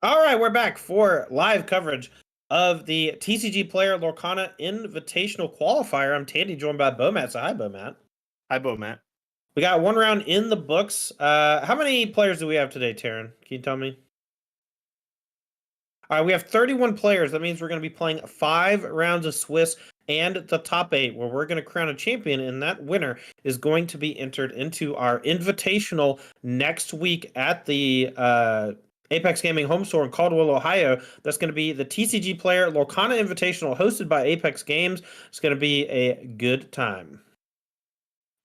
All right, we're back for live coverage of the TCG Player Lorcana Invitational Qualifier. I'm Tandy, joined by Bomat. So hi, Bomat. Hi, Bomat. We got one round in the books. How many players do we have today, Taryn? Can you tell me? All right, we have 31 players. That means we're going to be playing 5 rounds of Swiss and the top 8, where we're going to crown a champion, and that winner is going to be entered into our Invitational next week at the Apex Gaming home store in Caldwell, Ohio. That's going to be the TCG Player Lorcana Invitational, hosted by Apex Games. It's going to be a good time.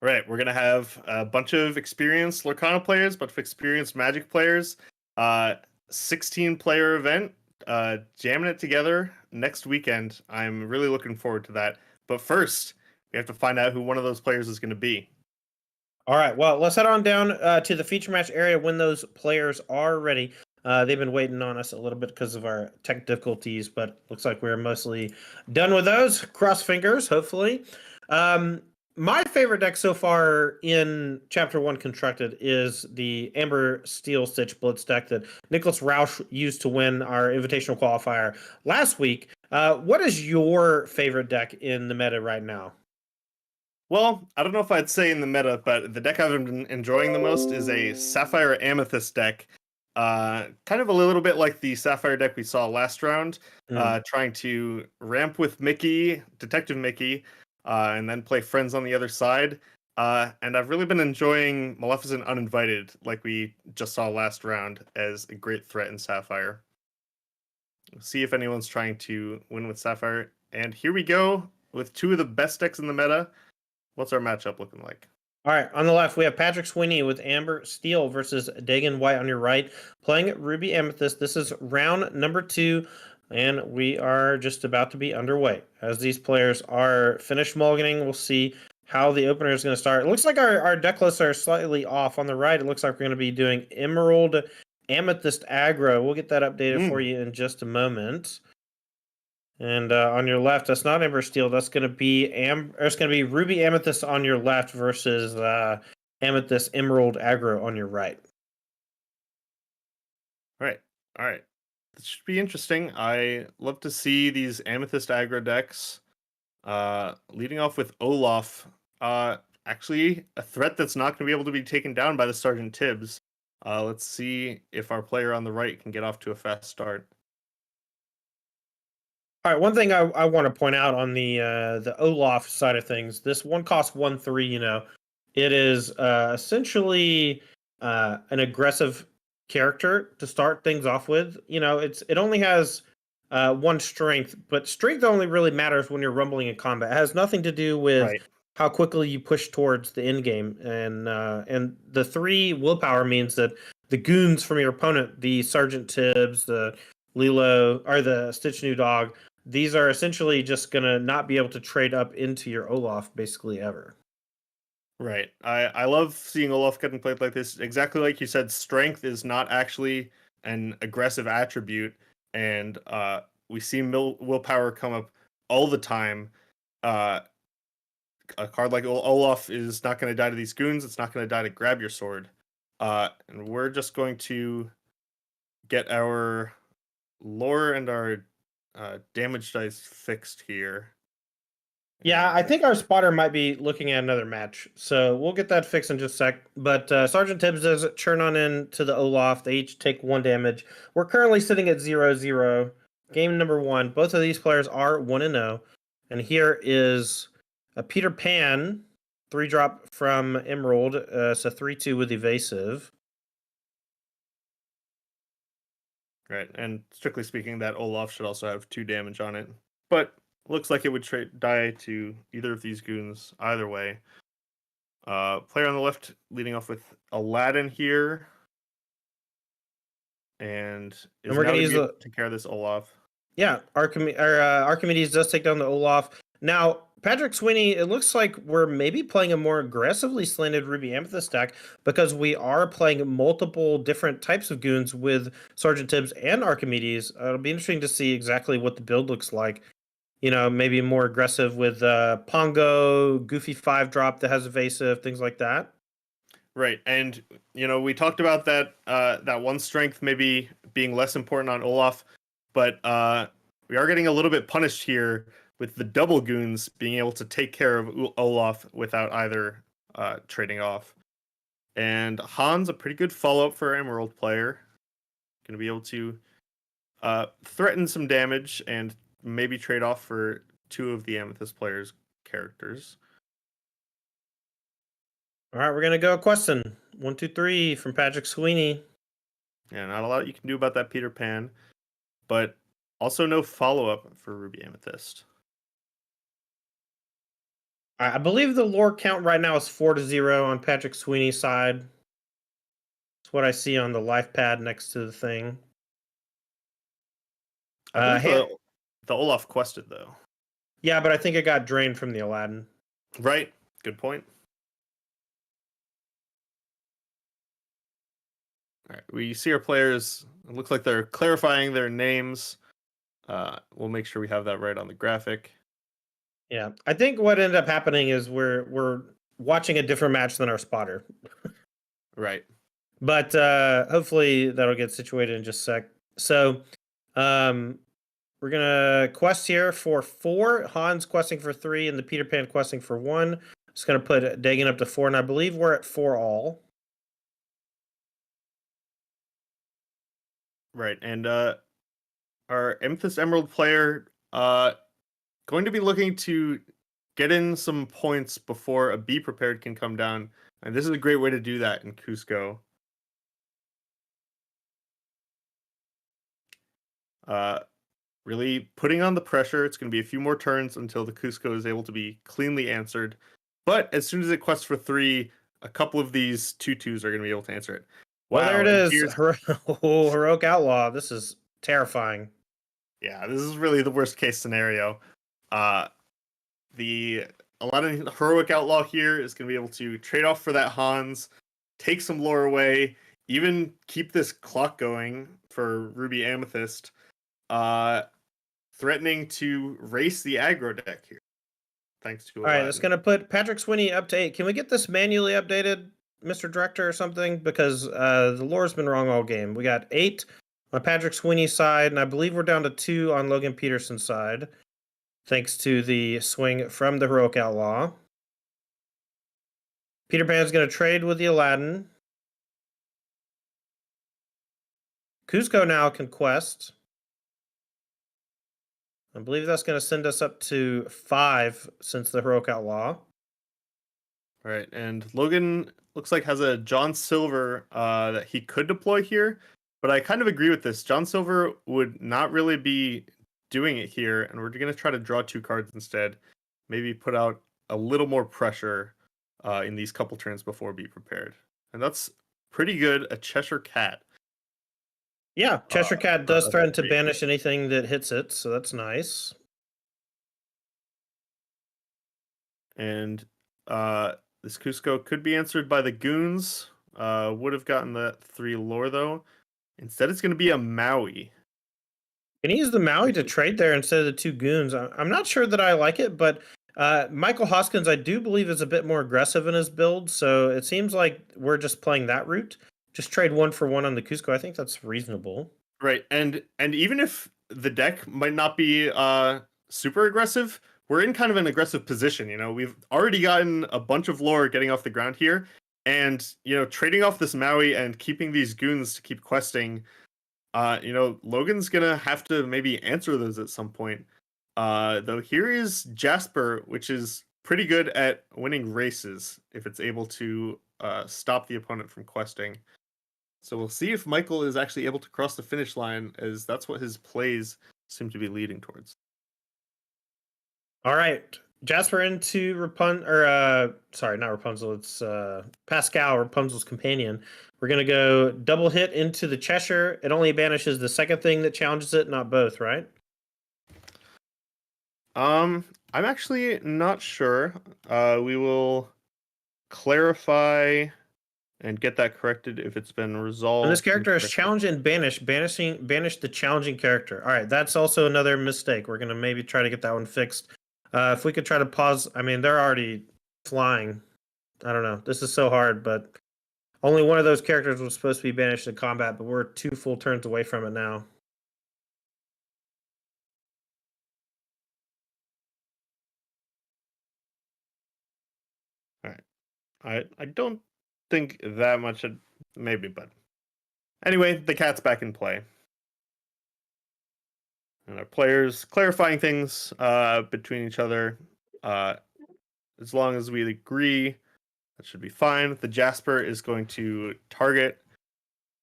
Right, we're going to have a bunch of experienced Lorcana players, bunch of experienced Magic players. 16-player event, jamming it together next weekend. I'm really looking forward to that. But first, we have to find out who one of those players is going to be. All right, well, let's head on down to the feature match area when those players are ready. They've been waiting on us a little bit because of our tech difficulties, but looks like we're mostly done with those. Cross fingers, hopefully. My favorite deck so far in Chapter 1 Constructed is the Amber Steel Stitch Blitz deck that Nicholas Rausch used to win our Invitational Qualifier last week. What is your favorite deck in the meta right now? Well, I don't know if I'd say in the meta, but the deck I've been enjoying the most is a Sapphire Amethyst deck. Kind of a little bit like the Sapphire deck we saw last round, trying to ramp with Mickey, Detective Mickey, and then play friends on the other side. And I've really been enjoying Maleficent Uninvited, like we just saw last round, as a great threat in Sapphire. See if anyone's trying to win with Sapphire. And here we go with 2 of the best decks in the meta. What's our matchup looking like? All right, on the left, we have Patrick Sweeney with Amber Steel versus Dagan White on your right, playing Ruby Amethyst. This is round number 2, and we are just about to be underway. As these players are finished mulliganing, we'll see how the opener is going to start. It looks like our deck lists are slightly off. On the right, it looks like we're going to be doing Emerald Amethyst aggro. We'll get that updated for you in just a moment. And on your left, that's not Amber Steel. That's going to be it's going to be Ruby Amethyst on your left versus Amethyst Emerald aggro on your right. All right. This should be interesting. I love to see these Amethyst aggro decks. Leading off with Olaf. Actually, a threat that's not going to be able to be taken down by the Sergeant Tibbs. Let's see if our player on the right can get off to a fast start. All right, one thing I want to point out on the Olaf side of things, this one cost 1/3. It is essentially an aggressive character to start things off with. It only has 1 strength, but strength only really matters when you're rumbling in combat. It has nothing to do with how quickly you push towards the end game, and the 3 willpower means that the goons from your opponent, the Sergeant Tibbs, the Lilo, or the Stitch New Dog, these are essentially just going to not be able to trade up into your Olaf basically ever. Right. I love seeing Olaf getting played like this. Exactly like you said, strength is not actually an aggressive attribute, and we see willpower come up all the time. A card like Olaf is not going to die to these goons. It's not going to die to grab your sword. And we're just going to get our lore and our damage dice fixed here. Yeah, I think our spotter might be looking at another match, so we'll get that fixed in just a sec. But Sergeant Tibbs does churn on in to the Olaf. They each take 1 damage. We're currently sitting at 0-0. Game number 1. Both of these players are 1-0. And here is a Peter Pan 3-drop from Emerald. It's a 3/2 with evasive. Right, and strictly speaking, that Olaf should also have 2 damage on it. But looks like it would die to either of these goons either way. Player on the left leading off with Aladdin here. And is we're going to take care of this Olaf. Yeah, Archimedes does take down the Olaf. Now, Patrick Sweeney, it looks like we're maybe playing a more aggressively slanted Ruby Amethyst deck because we are playing multiple different types of goons with Sergeant Tibbs and Archimedes. It'll be interesting to see exactly what the build looks like. You know, maybe more aggressive with Pongo, Goofy 5-drop that has evasive, things like that. Right, and we talked about that one strength maybe being less important on Olaf, but we are getting a little bit punished here with the double goons being able to take care of Olaf without either trading off. And Han's a pretty good follow up for Emerald player, going to be able to threaten some damage and maybe trade off for two of the Amethyst players' characters. All right, we're gonna go question 1, 2, 3 from Patrick Sweeney. Yeah, not a lot you can do about that Peter Pan, but also no follow up for Ruby Amethyst. I believe the lore count right now is 4-0 on Patrick Sweeney's side. That's what I see on the life pad next to the thing. I believe the Olaf quested though. Yeah, but I think it got drained from the Aladdin. Right. Good point. All right. We see our players. It looks like they're clarifying their names. We'll make sure we have that right on the graphic. Yeah, I think what ended up happening is we're watching a different match than our spotter. Right. But hopefully that'll get situated in just a sec. So we're gonna quest here for 4. Hans questing for 3, and the Peter Pan questing for 1. Just gonna put Dagon up to 4, and I believe we're at 4 all. Right. And our Amethyst Emerald player going to be looking to get in some points before a Be Prepared can come down. And this is a great way to do that in Cusco. Really putting on the pressure. It's going to be a few more turns until the Cusco is able to be cleanly answered. But as soon as it quests for 3, a couple of these 2/2s are going to be able to answer it. Wow, well, there it is. Here's... Heroic Outlaw. This is terrifying. Yeah, this is really the worst case scenario. The Aladdin Heroic Outlaw here is going to be able to trade off for that Hans, take some lore away, even keep this clock going for Ruby Amethyst, threatening to race the aggro deck here. Thanks to Aladdin. All right, that's going to put Patrick Sweeney up to 8. Can we get this manually updated, Mr. Director, or something? Because the lore's been wrong all game. We got 8 on Patrick Sweeney's side, and I believe we're down to 2 on Logan Peterson's side, thanks to the swing from the Heroic Outlaw. Peter Pan's going to trade with the Aladdin. Cusco now can quest. I believe that's going to send us up to 5 since the Heroic Outlaw. All right, and Logan looks like has a John Silver that he could deploy here, but I kind of agree with this. John Silver would not really be doing it here, and we're going to try to draw 2 cards instead. Maybe put out a little more pressure in these couple turns before Be Prepared. And that's pretty good. A Cheshire Cat. Yeah, Cheshire Cat does threaten to banish anything that hits it, so that's nice. And this Cusco could be answered by the Goons. Would have gotten the 3 lore, though. Instead, it's going to be a Maui. Can he use the Maui to trade there instead of the 2 Goons? I'm not sure that I like it, but Michael Hoskins, I do believe, is a bit more aggressive in his build, so it seems like we're just playing that route. Just trade 1 for 1 on the Cusco. I think that's reasonable. Right, and even if the deck might not be super aggressive, we're in kind of an aggressive position. We've already gotten a bunch of lore getting off the ground here, and trading off this Maui and keeping these Goons to keep questing. Logan's gonna have to maybe answer those at some point. Though here is Jasper, which is pretty good at winning races if it's able to stop the opponent from questing. So we'll see if Michael is actually able to cross the finish line, as that's what his plays seem to be leading towards. All right, Jasper into sorry, not Rapunzel. It's Pascal, Rapunzel's companion. We're gonna go double hit into the Cheshire. It only banishes the second thing that challenges it, not both, right? I'm actually not sure. We will clarify and get that corrected if it's been When this resolved character is incorrectly. challenged and banished, banish the challenging character. All right, that's also another mistake. We're gonna maybe try to get that one fixed. If we could try to pause, I mean, they're already flying. I don't know. This is so hard, but only one of those characters was supposed to be banished in combat, but we're 2 full turns away from it now. All right. I don't think that much. Maybe, but anyway, the cat's back in play, and our players clarifying things between each other. Uh, as long as we agree, that should be fine. The Jasper is going to target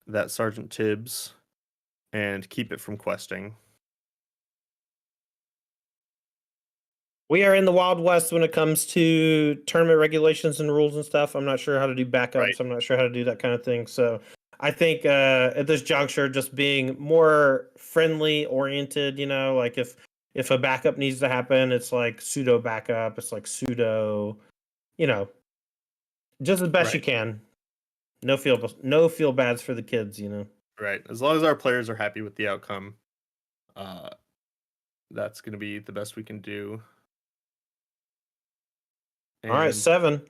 that Sergeant Tibbs and keep it from questing. We are in the Wild West when it comes to tournament regulations and rules and stuff. I'm not sure how to do backups. Right. I'm not sure how to do that kind of thing. So I think at this juncture, just being more friendly oriented, like if a backup needs to happen, it's like pseudo backup. It's like pseudo, just as best you Right. can. No feel bads for the kids. Right. As long as our players are happy with the outcome, uh, that's going to be the best we can do. All right, 7.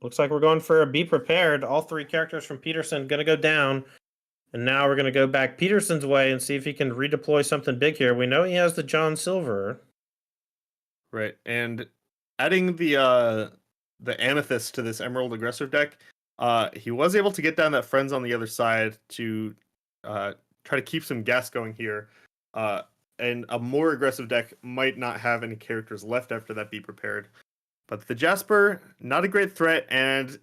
Looks like we're going for a be prepared. All 3 characters from Peterson gonna go down. And now we're going to go back Peterson's way and see if he can redeploy something big here. We know he has the John Silver. Right. And adding the Amethyst to this Emerald Aggressive deck, he was able to get down that Friends on the other side to try to keep some gas going here. And a more aggressive deck might not have any characters left after that Be Prepared. But the Jasper, not a great threat, and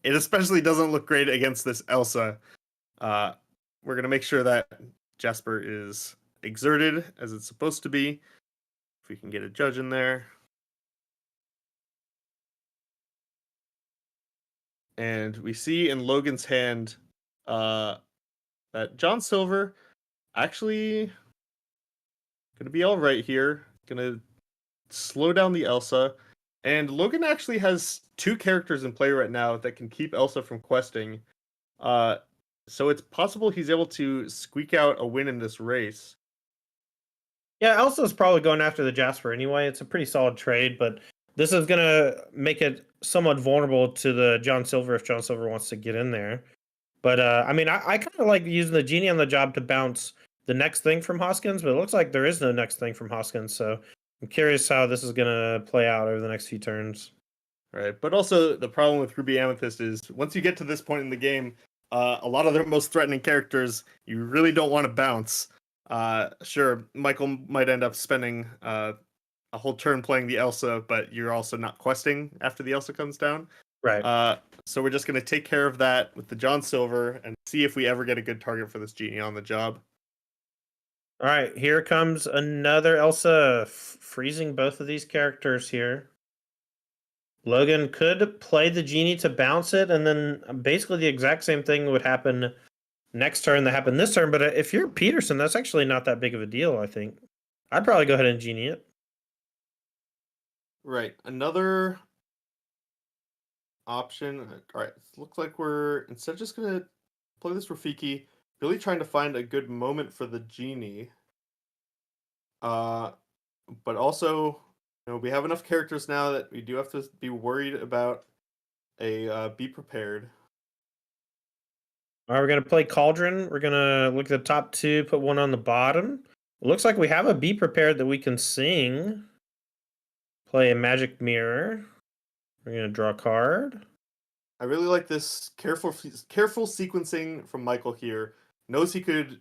it especially doesn't look great against this Elsa. We're going to make sure that Jasper is exerted as it's supposed to be. If we can get a judge in there. And we see in Logan's hand that John Silver actually going to be all right here. Going to slow down the Elsa. And Logan actually has 2 characters in play right now that can keep Elsa from questing. So it's possible he's able to squeak out a win in this race. Yeah, Elsa's probably going after the Jasper anyway. It's a pretty solid trade, but this is going to make it somewhat vulnerable to the John Silver if John Silver wants to get in there. But I mean, I kind of like using the genie on the job to bounce the next thing from Hoskins, but it looks like there is no next thing from Hoskins. So I'm curious how this is going to play out over the next few turns. Right, but also the problem with Ruby Amethyst is once you get to this point in the game, a lot of their most threatening characters you really don't want to bounce. Sure, Michael might end up spending a whole turn playing the Elsa, but you're also not questing after the Elsa comes down. Right. So we're just going to take care of that with the John Silver and see if we ever get a good target for this genie on the job. All right, here comes another Elsa, freezing both of these characters here. Logan could play the genie to bounce it, and then basically the exact same thing would happen next turn that happened this turn. But if you're Peterson, that's actually not that big of a deal, I think. I'd probably go ahead and genie it. Right, another option. All right, looks like we're instead just going to play this Rafiki, really trying to find a good moment for the genie. But also, we have enough characters now that we do have to be worried about a be prepared. All right, we're going to play Cauldron. We're going to look at the top 2, put one on the bottom. It looks like we have a be prepared that we can sing. Play a magic mirror. We're going to draw a card. I really like this careful sequencing from Michael here. Knows he could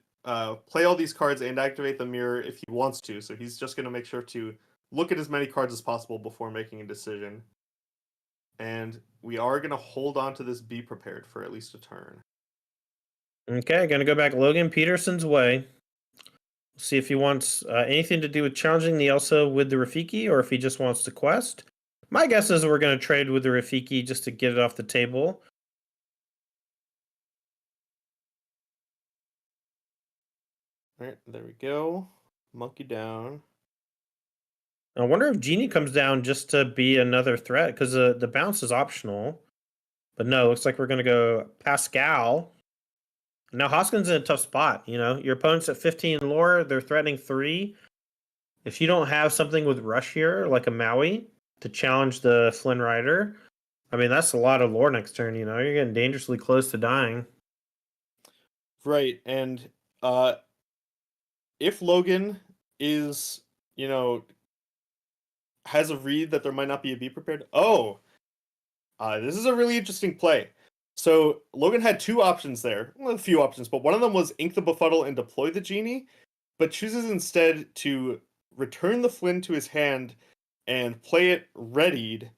play all these cards and activate the mirror if he wants to, so he's just going to make sure to look at as many cards as possible before making a decision. And we are going to hold on to this be prepared for at least a turn. Okay, going to go back Logan Peterson's way. See if he wants anything to do with challenging the Elsa with the Rafiki, or if he just wants to quest. My guess is we're going to trade with the Rafiki just to get it off the table. All right, there we go. Monkey down. I wonder if Genie comes down just to be another threat, because the bounce is optional. But no, looks like we're going to go Pascal. Now Hoskins in a tough spot. Your opponent's at 15 lore. They're threatening 3. If you don't have something with Rush here, like a Maui, to challenge the Flynn Rider, I mean, that's a lot of lore next turn. You're getting dangerously close to dying. Right, and if Logan is, has a read that there might not be a Be Prepared. Oh, this is a really interesting play. So Logan had 2 options there. Well, a few options, but one of them was ink the Befuddle and deploy the Genie, but chooses instead to return the Flynn to his hand and play it readied,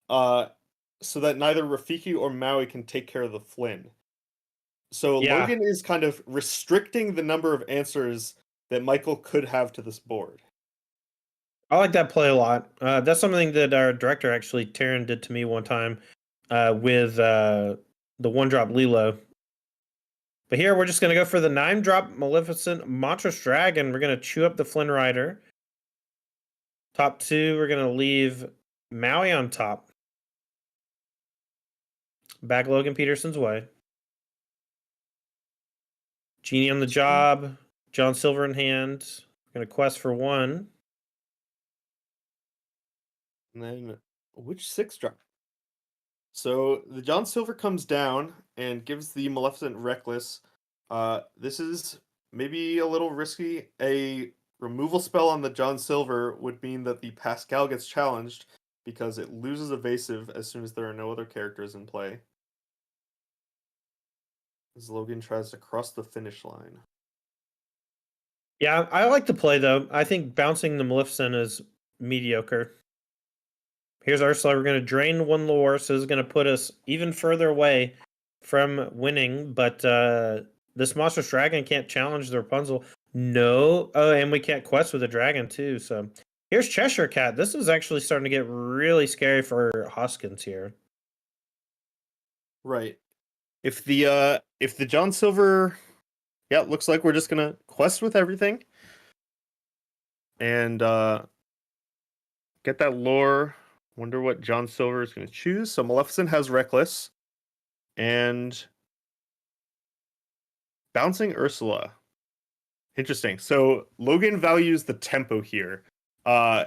so that neither Rafiki or Maui can take care of the Flynn. So Yeah, Logan is kind of restricting the number of answers that Michael could have to this board. I like that play a lot. That's something that our director, actually, Taryn, did to me one time with the 1-drop Lilo. But here we're just going to go for the 9-drop Maleficent Monstrous Dragon. We're going to chew up the Flynn Rider. Top 2, we're going to leave Maui on top. Back Logan Peterson's way. Genie on the job. John Silver in hand. We're going to quest for 1. And then which 6-drop? So the John Silver comes down and gives the Maleficent Reckless. This is maybe a little risky. A removal spell on the John Silver would mean that the Pascal gets challenged because it loses evasive as soon as there are no other characters in play. As Logan tries to cross the finish line. Yeah, I like the play, though. I think bouncing the Maleficent is mediocre. Here's Ursula. We're going to drain 1 lore, so this is going to put us even further away from winning. But this Monstrous Dragon can't challenge the Rapunzel. No. Oh, and we can't quest with a dragon, too. So here's Cheshire Cat. This is actually starting to get really scary for Hoskins here. Right. If the John Silver, yeah, looks like we're just gonna quest with everything and get that lore. Wonder what John Silver is gonna choose. So Maleficent has Reckless and bouncing Ursula. Interesting. So Logan values the tempo here.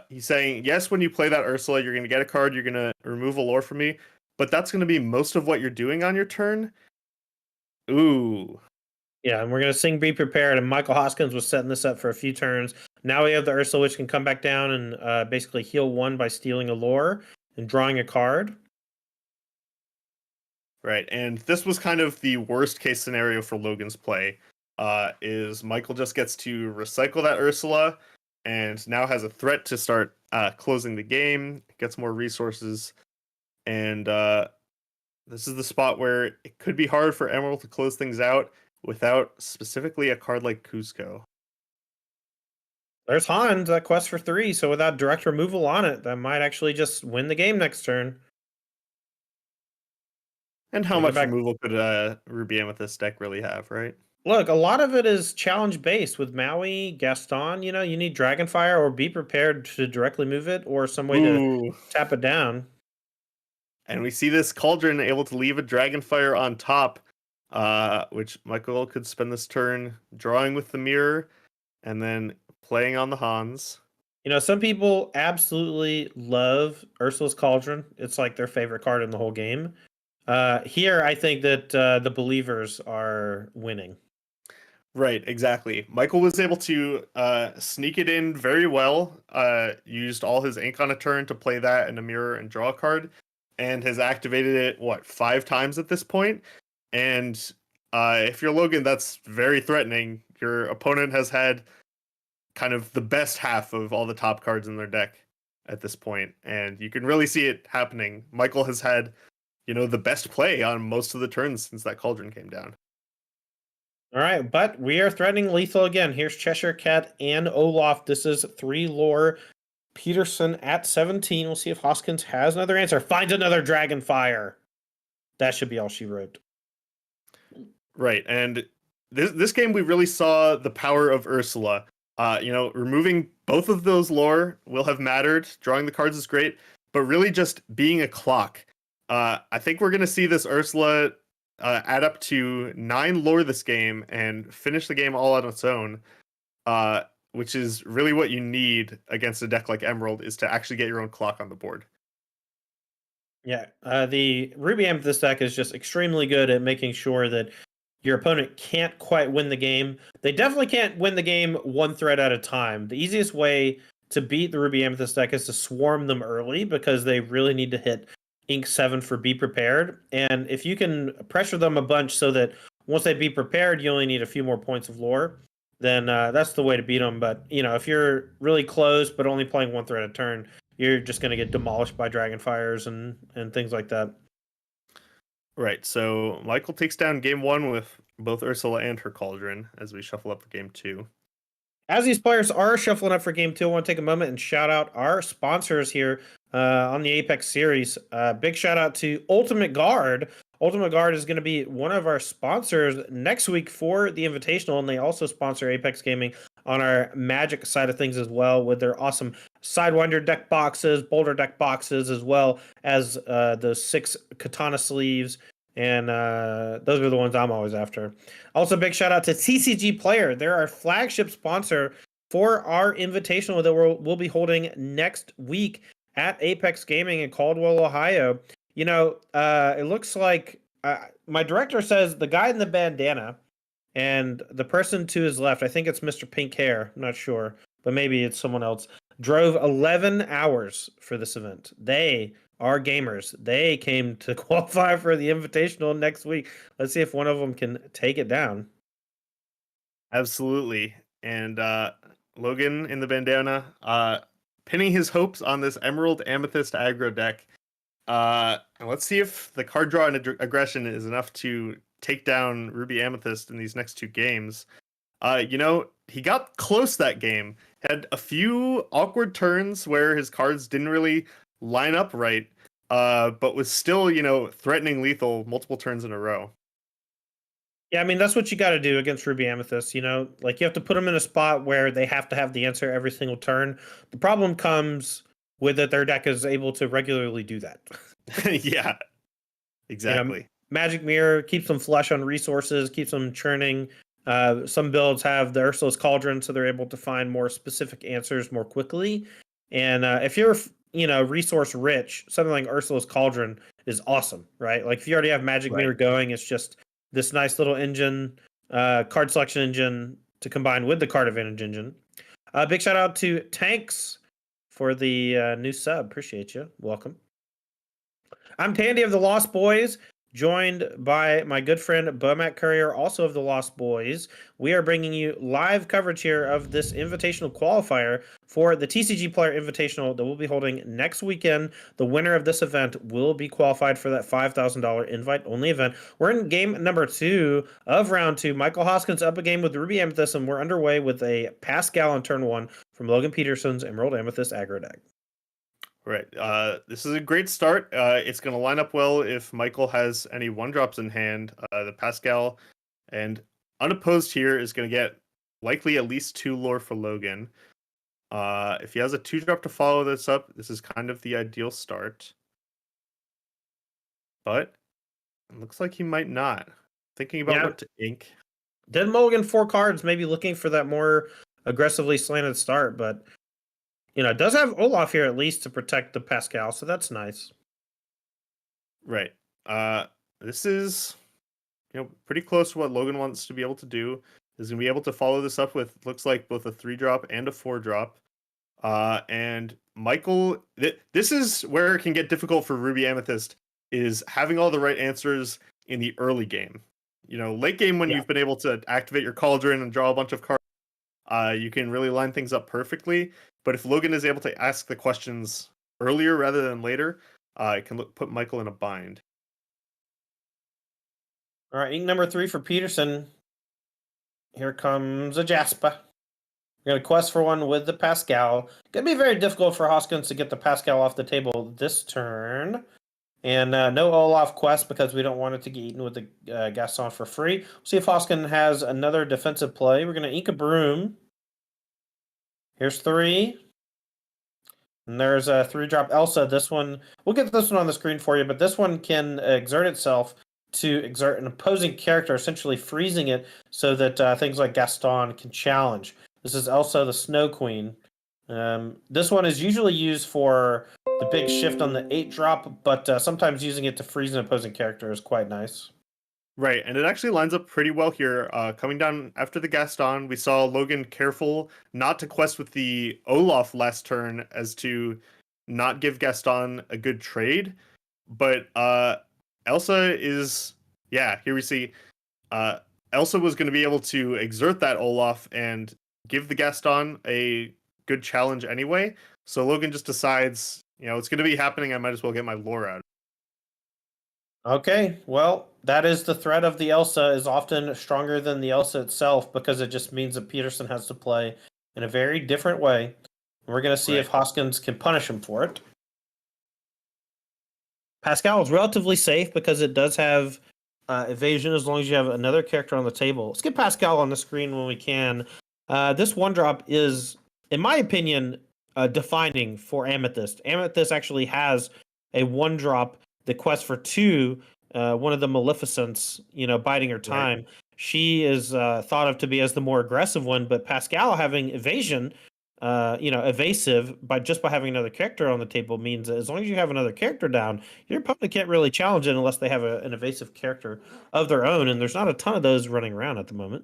He's saying, yes, when you play that Ursula, you're gonna get a card, you're gonna remove a lore from me, but that's gonna be most of what you're doing on your turn. Ooh. Yeah, and we're going to sing Be Prepared, and Michael Hoskins was setting this up for a few turns. Now we have the Ursula, which can come back down and basically heal 1 by stealing a lore and drawing a card. Right, and this was kind of the worst case scenario for Logan's play. Is Michael just gets to recycle that Ursula, and now has a threat to start closing the game, gets more resources, and this is the spot where it could be hard for Emerald to close things out without specifically a card like Cusco. There's Hans, that quest for 3, so without direct removal on it, that might actually just win the game next turn. And how We go much back. removal could Ruby Amethyst deck really have, right? Look, a lot of it is challenge based with Maui, Gaston. You need Dragonfire or Be Prepared to directly move it, or some way to Ooh. tap it down. And we see this Cauldron able to leave a Dragonfire on top, which Michael could spend this turn drawing with the mirror and then playing on the Hans. Some people absolutely love Ursula's Cauldron. It's like their favorite card in the whole game. Here, I think that the believers are winning. Right, exactly. Michael was able to sneak it in very well, used all his ink on a turn to play that in a mirror and draw a card, and has activated it, 5 times at this point? And if you're Logan, that's very threatening. Your opponent has had kind of the best half of all the top cards in their deck at this point, and you can really see it happening. Michael has had, the best play on most of the turns since that Cauldron came down. All right, but we are threatening lethal again. Here's Cheshire Cat and Olaf. This is 3 lore. Peterson at 17. We'll see if Hoskins has another answer. Finds another Dragonfire. That should be all she wrote. Right, and this game we really saw the power of Ursula. Removing both of those lore will have mattered. Drawing the cards is great, but really just being a clock. I think we're going to see this Ursula add up to 9 lore this game and finish the game all on its own, which is really what you need against a deck like Emerald, is to actually get your own clock on the board. Yeah, the Ruby Amethyst deck is just extremely good at making sure that your opponent can't quite win the game. They definitely can't win the game one threat at a time. The easiest way to beat the Ruby Amethyst deck is to swarm them early, because they really need to hit Ink 7 for Be Prepared. And if you can pressure them a bunch so that once they be prepared, you only need a few more points of lore, then that's the way to beat them. But, if you're really close but only playing one threat a turn, you're just going to get demolished by Dragonfires and things like that. Right, so Michael takes down game 1 with both Ursula and her Cauldron as we shuffle up for game 2. As these players are shuffling up for game 2, I want to take a moment and shout out our sponsors here on the Apex series. Big shout out to Ultimate Guard. Ultimate Guard is going to be one of our sponsors next week for the Invitational, and they also sponsor Apex Gaming on our Magic side of things as well, with their awesome Sidewinder deck boxes, Boulder deck boxes, as well as those 6 Katana sleeves. And those are the ones I'm always after. Also, big shout out to TCG Player. They're our flagship sponsor for our Invitational that we'll be holding next week at Apex Gaming in Caldwell, Ohio. It looks like my director says the guy in the bandana and the person to his left, I think it's Mr. Pink Hair, I'm not sure, but maybe it's someone else, drove 11 hours for this event. They are gamers. They came to qualify for the Invitational next week. Let's see if one of them can take it down. Absolutely. And Logan in the bandana, pinning his hopes on this Emerald Amethyst aggro deck. And let's see if the card draw and aggression is enough to take down Ruby Amethyst in these next 2 games. He got close that game. Had a few awkward turns where his cards didn't really line up right, but was still, threatening lethal multiple turns in a row. Yeah, I mean, that's what you got to do against Ruby Amethyst. Like, you have to put them in a spot where they have to have the answer every single turn. The problem comes with that their deck is able to regularly do that. Yeah, exactly. Magic Mirror keeps them flush on resources, keeps them churning. Some builds have the Ursula's Cauldron, so they're able to find more specific answers more quickly. And if you're, resource rich, something like Ursula's Cauldron is awesome, right? Like, if you already have Magic Mirror going, it's just this nice little engine, card selection engine to combine with the card advantage engine. Big shout out to Tanks for the new sub. Appreciate you. Welcome. I'm Tandy of the Lost Boys, joined by my good friend Bomac Courier, also of the Lost Boys. We are bringing you live coverage here of this Invitational Qualifier for the TCG Player Invitational that we'll be holding next weekend. The winner of this event will be qualified for that $5,000 invite-only event. We're in game number 2 of round 2. Michael Hoskins up a game with Ruby Amethyst, and we're underway with a Pascal on turn 1 from Logan Peterson's Emerald Amethyst aggro deck. Right. This is a great start. It's going to line up well if Michael has any 1-drops in hand. The Pascal and unopposed here is going to get likely at least 2 lore for Logan. If he has a 2-drop to follow this up, this is kind of the ideal start. But it looks like he might not. Thinking about what to ink. Did mulligan 4 cards, maybe looking for that more aggressively slanted start, but it does have Olaf here at least to protect the Pascal, so that's nice. Right. This is, pretty close to what Logan wants to be able to do. Is going to be able to follow this up with, looks like, both a 3-drop and a 4-drop. And Michael, this is where it can get difficult for Ruby Amethyst, is having all the right answers in the early game. Late game when you've been able to activate your Cauldron and draw a bunch of cards, you can really line things up perfectly. But if Logan is able to ask the questions earlier rather than later, it can put Michael in a bind. All right, ink number 3 for Peterson. Here comes a Jasper. We're going to quest for one with the Pascal. Going to be very difficult for Hoskins to get the Pascal off the table this turn. And no Olaf quest because we don't want it to get eaten with the Gaston for free. We'll see if Hoskins has another defensive play. We're going to ink a Broom. Here's 3. And there's a 3-drop Elsa. This one, we'll get this one on the screen for you, but this one can exert itself to exert an opposing character, essentially freezing it so that things like Gaston can challenge. This is Elsa, the Snow Queen. This one is usually used for the big shift on the 8-drop, but sometimes using it to freeze an opposing character is quite nice. Right, and it actually lines up pretty well here. Coming down after the Gaston, we saw Logan careful not to quest with the Olaf last turn as to not give Gaston a good trade. But Elsa is, yeah, here we see Elsa was going to be able to exert that Olaf and give the Gaston a good challenge anyway. So Logan just decides, it's going to be happening. I might as well get my lore out. Okay, well, that is the threat of the Elsa is often stronger than the Elsa itself because it just means that Peterson has to play in a very different way. We're going to see if Hoskins can punish him for it. Pascal is relatively safe because it does have evasion as long as you have another character on the table. Let's get Pascal on the screen when we can. This 1-drop is, in my opinion, defining for Amethyst. Amethyst actually has a 1-drop. The quest for 2, one of the Maleficents, biding her time. Right. She is thought of to be as the more aggressive one, but Pascal having evasion, evasive by having another character on the table means that as long as you have another character down, your opponent can't really challenge it unless they have an evasive character of their own, and there's not a ton of those running around at the moment.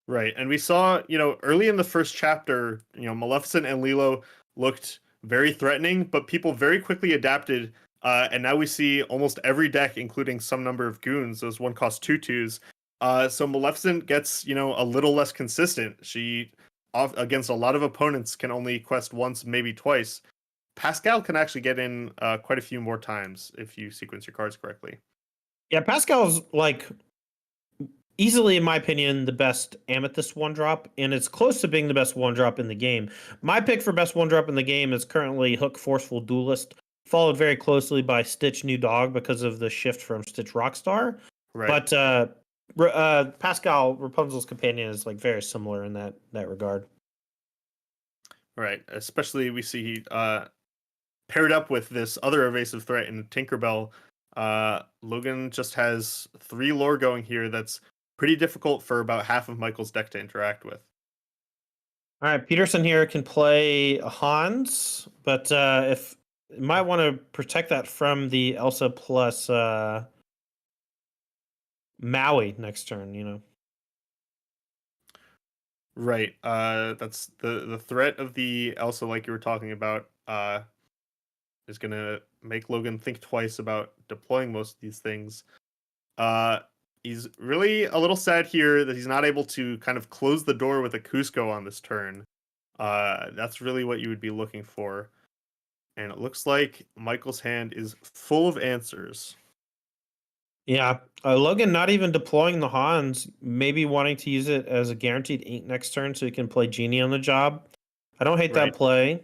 Right, and we saw, early in the first chapter, Maleficent and Lilo looked very threatening, but people very quickly adapted. And now we see almost every deck, including some number of goons. Those 1-cost 2/2s. So Maleficent gets, a little less consistent. She, against a lot of opponents, can only quest once, maybe twice. Pascal can actually get in quite a few more times if you sequence your cards correctly. Yeah, Pascal's easily, in my opinion, the best Amethyst 1-drop, and it's close to being the best 1-drop in the game. My pick for best 1-drop in the game is currently Hook Forceful Duelist, followed very closely by Stitch New Dog because of the shift from Stitch Rockstar. Right. But Pascal, Rapunzel's companion, is very similar in that regard. Right. Especially we see paired up with this other evasive threat in Tinkerbell. Logan just has 3 lore going here that's pretty difficult for about half of Michael's deck to interact with. All right, Peterson here can play Hans, but if you might want to protect that from the Elsa plus Maui next turn, Right. That's the threat of the Elsa, like you were talking about, is gonna make Logan think twice about deploying most of these things. He's really a little sad here that he's not able to kind of close the door with a Cusco on this turn. That's really what you would be looking for. And it looks like Michael's hand is full of answers. Yeah, Logan not even deploying the Hans, maybe wanting to use it as a guaranteed ink next turn so he can play Genie on the job. I don't hate that play.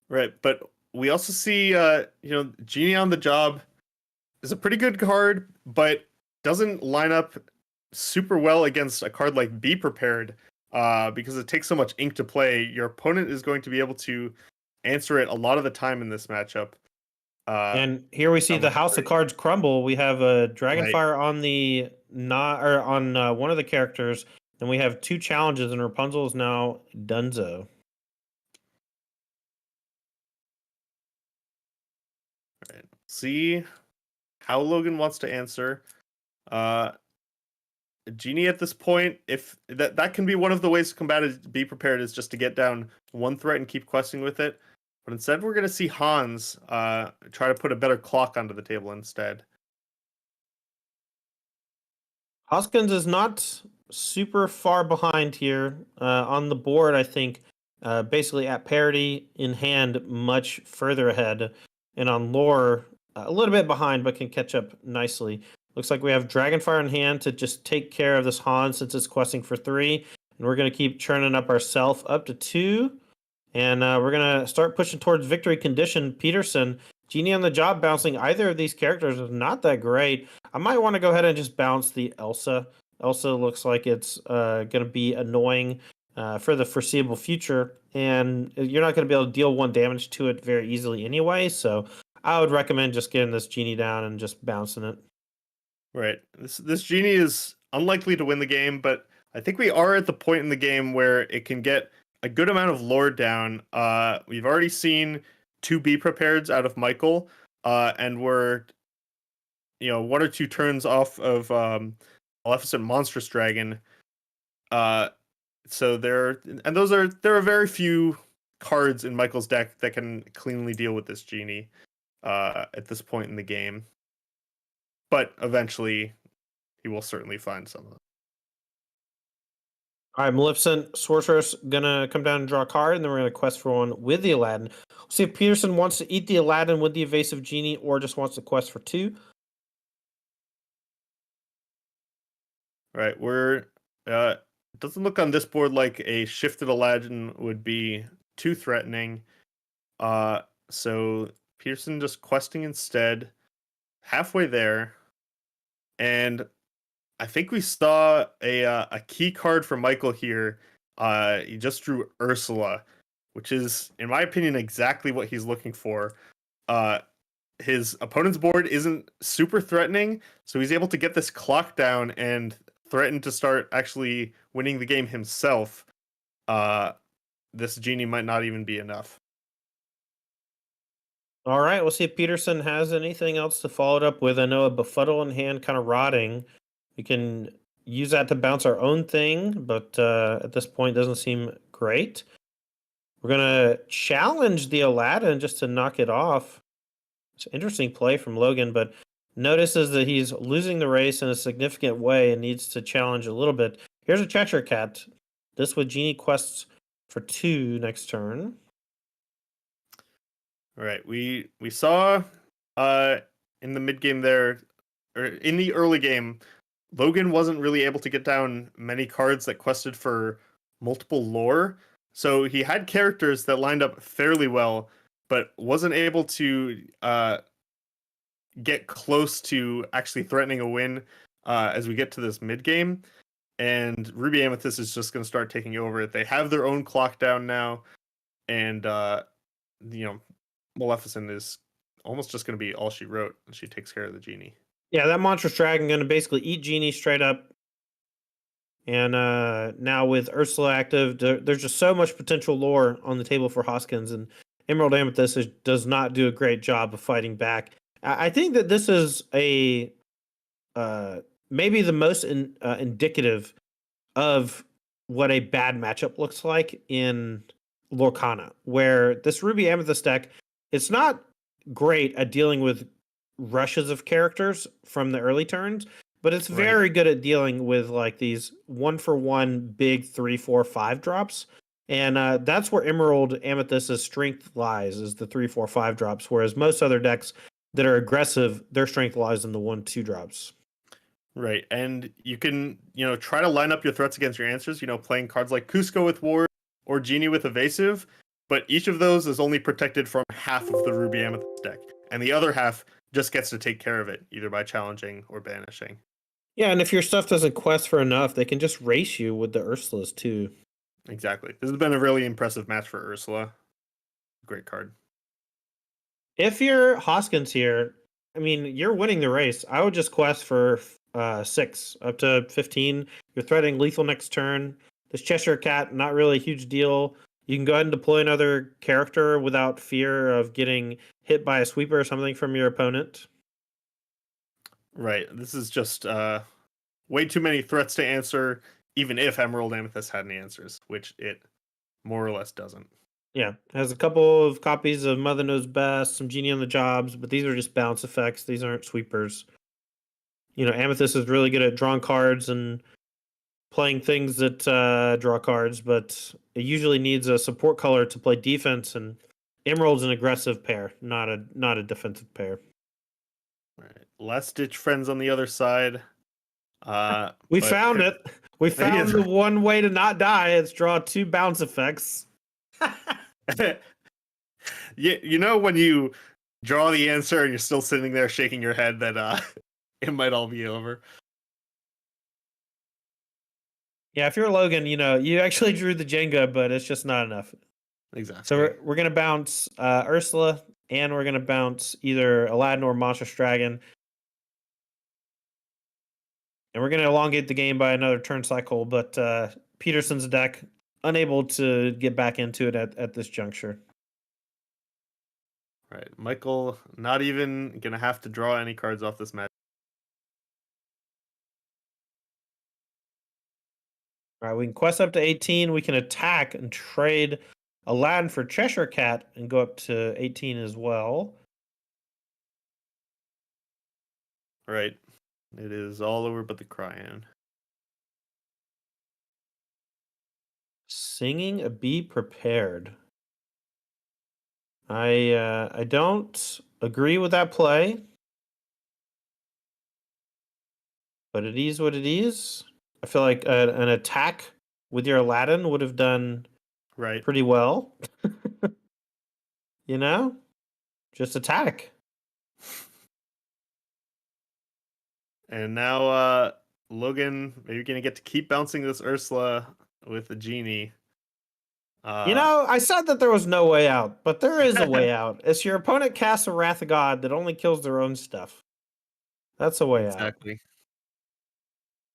Right, but we also see, Genie on the job is a pretty good card, but doesn't line up super well against a card like Be Prepared, because it takes so much ink to play. Your opponent is going to be able to answer it a lot of the time in this matchup. And here we see the House of Cards crumble. We have a Dragonfire on the on one of the characters, and we have 2 challenges, and Rapunzel is now Dunzo. All right. See how Logan wants to answer. Genie at this point, if that can be one of the ways to combat it, Be Prepared, is just to get down 1 threat and keep questing with it. But instead, we're going to see Hans try to put a better clock onto the table instead. Hoskins is not super far behind here on the board. I think basically at parity, in hand, much further ahead, and on lore a little bit behind, but can catch up nicely. Looks like we have Dragonfire in hand to just take care of this Hans since it's questing for 3, and we're going to keep churning up ourselves up to 2. And we're going to start pushing towards victory condition. Peterson, Genie on the job, bouncing either of these characters is not that great. I might want to go ahead and just bounce the Elsa. Elsa looks like it's going to be annoying for the foreseeable future, and you're not going to be able to deal 1 damage to it very easily anyway. So I would recommend just getting this genie down and just bouncing it. Right. This genie is unlikely to win the game, but I think we are at the point in the game where it can get a good amount of lore down. We've already seen 2 be prepareds out of Michael, and we're 1 or 2 turns off of Maleficent Monstrous Dragon. So there are very few cards in Michael's deck that can cleanly deal with this genie at this point in the game. But eventually, he will certainly find some of them. All right, Maleficent Sorceress gonna come down and draw a card, and then we're gonna quest for one with the Aladdin. We'll see if Peterson wants to eat the Aladdin with the evasive genie, or just wants to quest for 2. Right, it doesn't look on this board like a shifted Aladdin would be too threatening. So Peterson just questing instead, halfway there, and I think we saw a key card for Michael here. He just drew Ursula, which is, in my opinion, exactly what he's looking for. His opponent's board isn't super threatening, so he's able to get this clock down and threaten to start actually winning the game himself. This genie might not even be enough. All right, we'll see if Peterson has anything else to follow it up with. I know a Befuddle in hand, kind of rotting. We can use that to bounce our own thing, but at this point, doesn't seem great. We're gonna challenge the Aladdin just to knock it off. It's an interesting play from Logan, but notices that he's losing the race in a significant way and needs to challenge a little bit. Here's a Cheshire Cat. This with Genie quests for 2 next turn. Right. We saw in the mid game there, or in the early game, Logan wasn't really able to get down many cards that quested for multiple lore. So he had characters that lined up fairly well, but wasn't able to get close to actually threatening a win as we get to this mid game. And Ruby Amethyst is just going to start taking over. They have their own clock down now, and Maleficent is almost just going to be all she wrote. She takes care of the genie. Yeah, that Monstrous Dragon going to basically eat Genie straight up. And now with Ursula active, there's just so much potential lore on the table for Hoskins, and Emerald Amethyst does not do a great job of fighting back. I think that this is a maybe the most indicative of what a bad matchup looks like in Lorcana, where this Ruby Amethyst deck, it's not great at dealing with rushes of characters from the early turns, but it's very good at dealing with like these 1-for-1 big 3, 4, 5 drops. And that's where Emerald Amethyst's strength lies, is the 3, 4, 5 drops, whereas most other decks that are aggressive, their strength lies in the 1, 2 drops. Right, and you can, try to line up your threats against your answers, playing cards like Cusco with Ward or Genie with Evasive, but each of those is only protected from half of the Ruby Amethyst deck, and the other half just gets to take care of it, either by challenging or banishing. Yeah, and if your stuff doesn't quest for enough, they can just race you with the Ursulas too. Exactly. This has been a really impressive match for Ursula. Great card. If you're Hoskins here, I mean, you're winning the race. I would just quest for 6 up to 15. You're threatening lethal next turn. This Cheshire Cat, not really a huge deal. You can go ahead and deploy another character without fear of getting hit by a sweeper or something from your opponent. Right. This is just way too many threats to answer, even if Emerald Amethyst had any answers, which it more or less doesn't. Yeah, it has a couple of copies of Mother Knows Best, some Genie on the Jobs, but these are just bounce effects. These aren't sweepers. Amethyst is really good at drawing cards and playing things that draw cards, but it usually needs a support color to play defense, and Emerald's an aggressive pair, not a defensive pair. Right. Last ditch friends on the other side. We found it. We found the one way to not die. It's draw 2 bounce effects. When you draw the answer and you're still sitting there shaking your head that it might all be over. Yeah, if you're Logan, you actually drew the Jenga, but it's just not enough. Exactly. So we're going to bounce Ursula, and we're going to bounce either Aladdin or Monstrous Dragon. And we're going to elongate the game by another turn cycle, but Peterson's deck unable to get back into it at this juncture. Right. Michael not even going to have to draw any cards off this match. All right, we can quest up to 18. We can attack and trade Aladdin for Cheshire Cat and go up to 18 as well. Right. It is all over but the crying. Singing a Be Prepared. I don't agree with that play, but it is what it is. I feel like an attack with your Aladdin would have done pretty well. Just attack. And now Logan maybe going to get to keep bouncing this Ursula with the genie. I said that there was no way out, but there is a way out. It's your opponent casts a Wrath of God that only kills their own stuff. That's a way out. Exactly.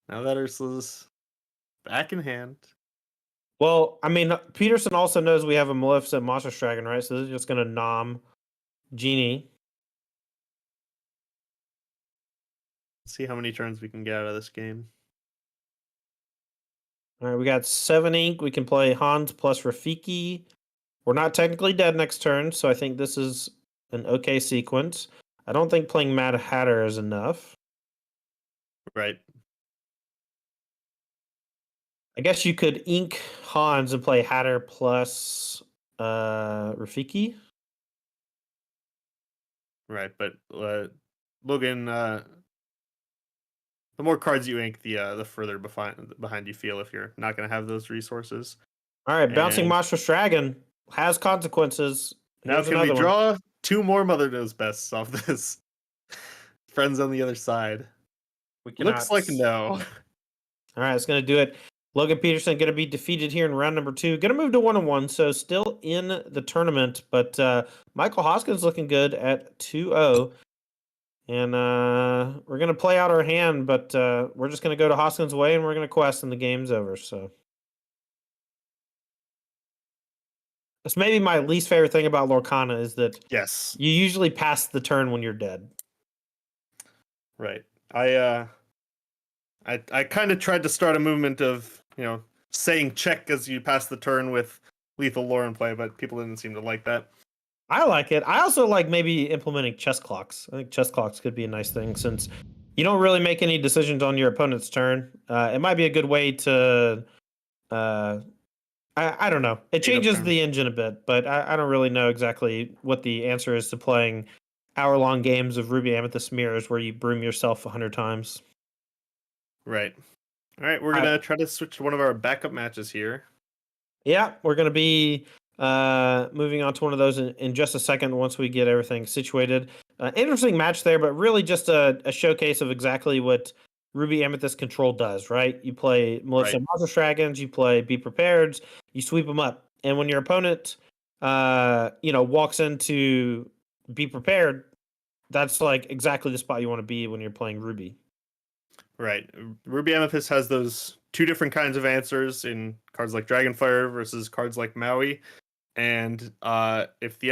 Now that Ursula's back in hand. Well, I mean, Peterson also knows we have a Maleficent Monstrous Dragon, right? So this is just going to nom Genie. Let's see how many turns we can get out of this game. All right, we got 7 ink. We can play Hans plus Rafiki. We're not technically dead next turn, so I think this is an okay sequence. I don't think playing Mad Hatter is enough. Right. I guess you could ink Hans and play Hatter plus Rafiki. Right, but Logan, the more cards you ink, the further behind you feel if you're not going to have those resources. All right, bouncing Monstrous Dragon has consequences. Now can we draw 2 more Mother Knows Bests off this? Friends on the other side. Looks like no. All right, it's going to do it. Logan Peterson going to be defeated here in round number 2. Going to move to 1-1, so still in the tournament. But Michael Hoskins looking good at 2-0. And we're going to play out our hand, but we're just going to go to Hoskins' way, and we're going to quest, and the game's over. So that's maybe my least favorite thing about Lorcana is that you usually pass the turn when you're dead. Right. I kind of tried to start a movement of saying check as you pass the turn with lethal lore in play, but people didn't seem to like that. I like it. I also like maybe implementing chess clocks. I think chess clocks could be a nice thing since you don't really make any decisions on your opponent's turn. It might be a good way to, I don't know. It changes the engine a bit, but I don't really know exactly what the answer is to playing hour-long games of Ruby Amethyst Mirrors where you broom yourself 100 times. Right. All right, we're going to try to switch to one of our backup matches here. Yeah, we're going to be moving on to one of those in just a second once we get everything situated. Interesting match there, but really just a showcase of exactly what Ruby Amethyst Control does, right? You play Maleficent Monstrous Dragons, you play Be Prepared, you sweep them up. And when your opponent, walks into Be Prepared, that's like exactly the spot you want to be when you're playing Ruby. Right. Ruby Amethyst has those 2 different kinds of answers in cards like Dragonfire versus cards like Maui. And if the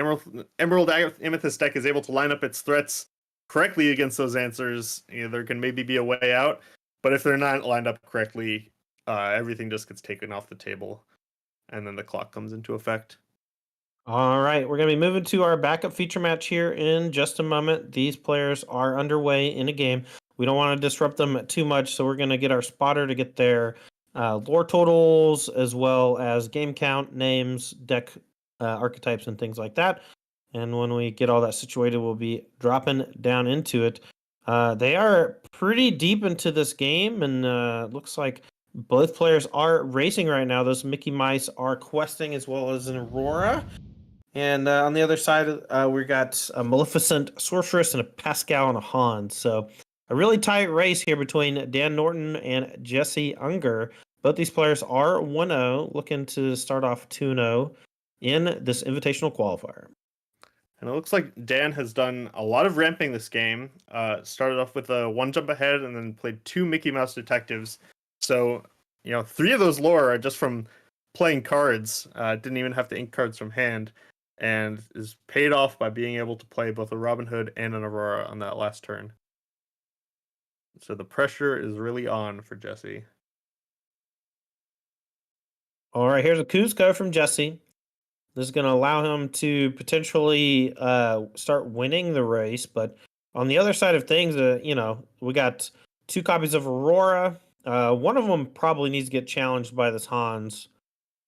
Emerald Amethyst deck is able to line up its threats correctly against those answers, there can maybe be a way out. But if they're not lined up correctly, everything just gets taken off the table. And then the clock comes into effect. All right, we're going to be moving to our backup feature match here in just a moment. These players are underway in a game. We don't want to disrupt them too much, so we're going to get our spotter to get their lore totals as well as game count, names, deck archetypes, and things like that. And when we get all that situated, we'll be dropping down into it. They are pretty deep into this game, and looks like both players are racing right now. Those Mickey Mice are questing as well as an Aurora. And on the other side, we got a Maleficent Sorceress and a Pascal and a Han. So a really tight race here between Dan Norton and Jesse Unger. Both these players are 1-0, looking to start off 2-0 in this Invitational Qualifier. And it looks like Dan has done a lot of ramping this game. Started off with a one jump ahead and then played 2 Mickey Mouse detectives. So, 3 of those lore are just from playing cards. Didn't even have to ink cards from hand. And is paid off by being able to play both a Robin Hood and an Aurora on that last turn. So the pressure is really on for Jesse. All right, here's a Kuzco from Jesse. This is going to allow him to potentially start winning the race. But on the other side of things, we got 2 copies of Aurora. One of them probably needs to get challenged by this Hans.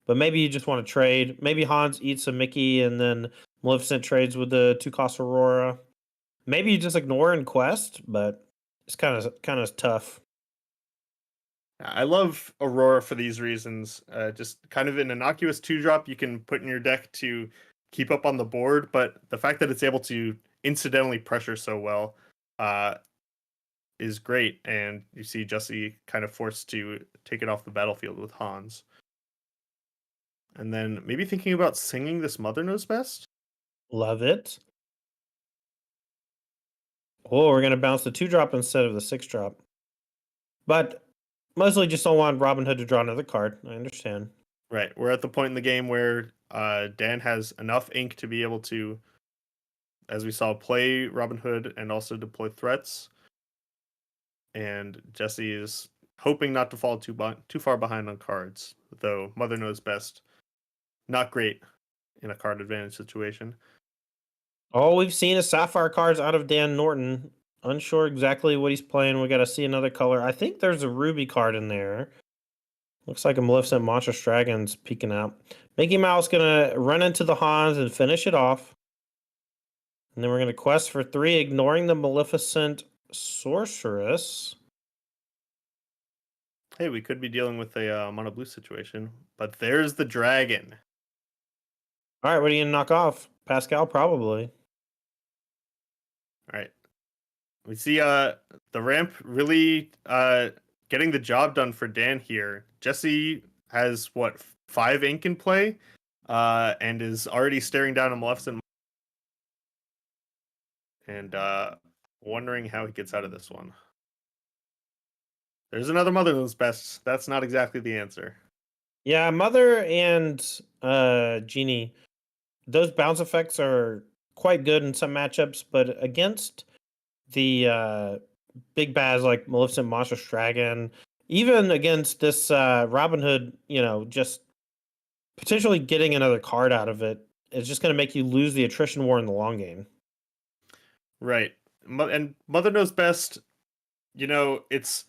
But maybe you just want to trade. Maybe Hans eats a Mickey and then Maleficent trades with the 2-cost Aurora. Maybe you just ignore and quest, but it's kind of tough. I love Aurora for these reasons. Just kind of an innocuous 2-drop you can put in your deck to keep up on the board, but the fact that it's able to incidentally pressure so well is great, and you see Jesse kind of forced to take it off the battlefield with Hans. And then maybe thinking about singing this Mother Knows Best? Love it. Oh, we're going to bounce the 2-drop instead of the 6-drop. But mostly just don't want Robin Hood to draw another card. I understand. Right. We're at the point in the game where Dan has enough ink to be able to, as we saw, play Robin Hood and also deploy threats. And Jesse is hoping not to fall too far behind on cards, though Mother Knows Best, not great in a card advantage situation. All we've seen is Sapphire cards out of Dan Norton. Unsure exactly what he's playing. We got to see another color. I think there's a Ruby card in there. Looks like a Maleficent Monstrous Dragon's peeking out. Mickey Mouse going to run into the Hans and finish it off. And then we're going to quest for 3, ignoring the Maleficent Sorceress. Hey, we could be dealing with a mono blue situation, but there's the dragon. All right, what are you going to knock off? Pascal, probably. All right. We see the ramp really getting the job done for Dan here. Jesse has, 5 ink in play and is already staring down a Maleficent and wondering how he gets out of this one. There's another Mother Knows Best. That's not exactly the answer. Yeah, Mother and Genie, those bounce effects are quite good in some matchups, but against the big bads like Maleficent Monstrous Dragon, even against this Robin Hood, just potentially getting another card out of it is just going to make you lose the attrition war in the long game. Right. And Mother Knows Best, it's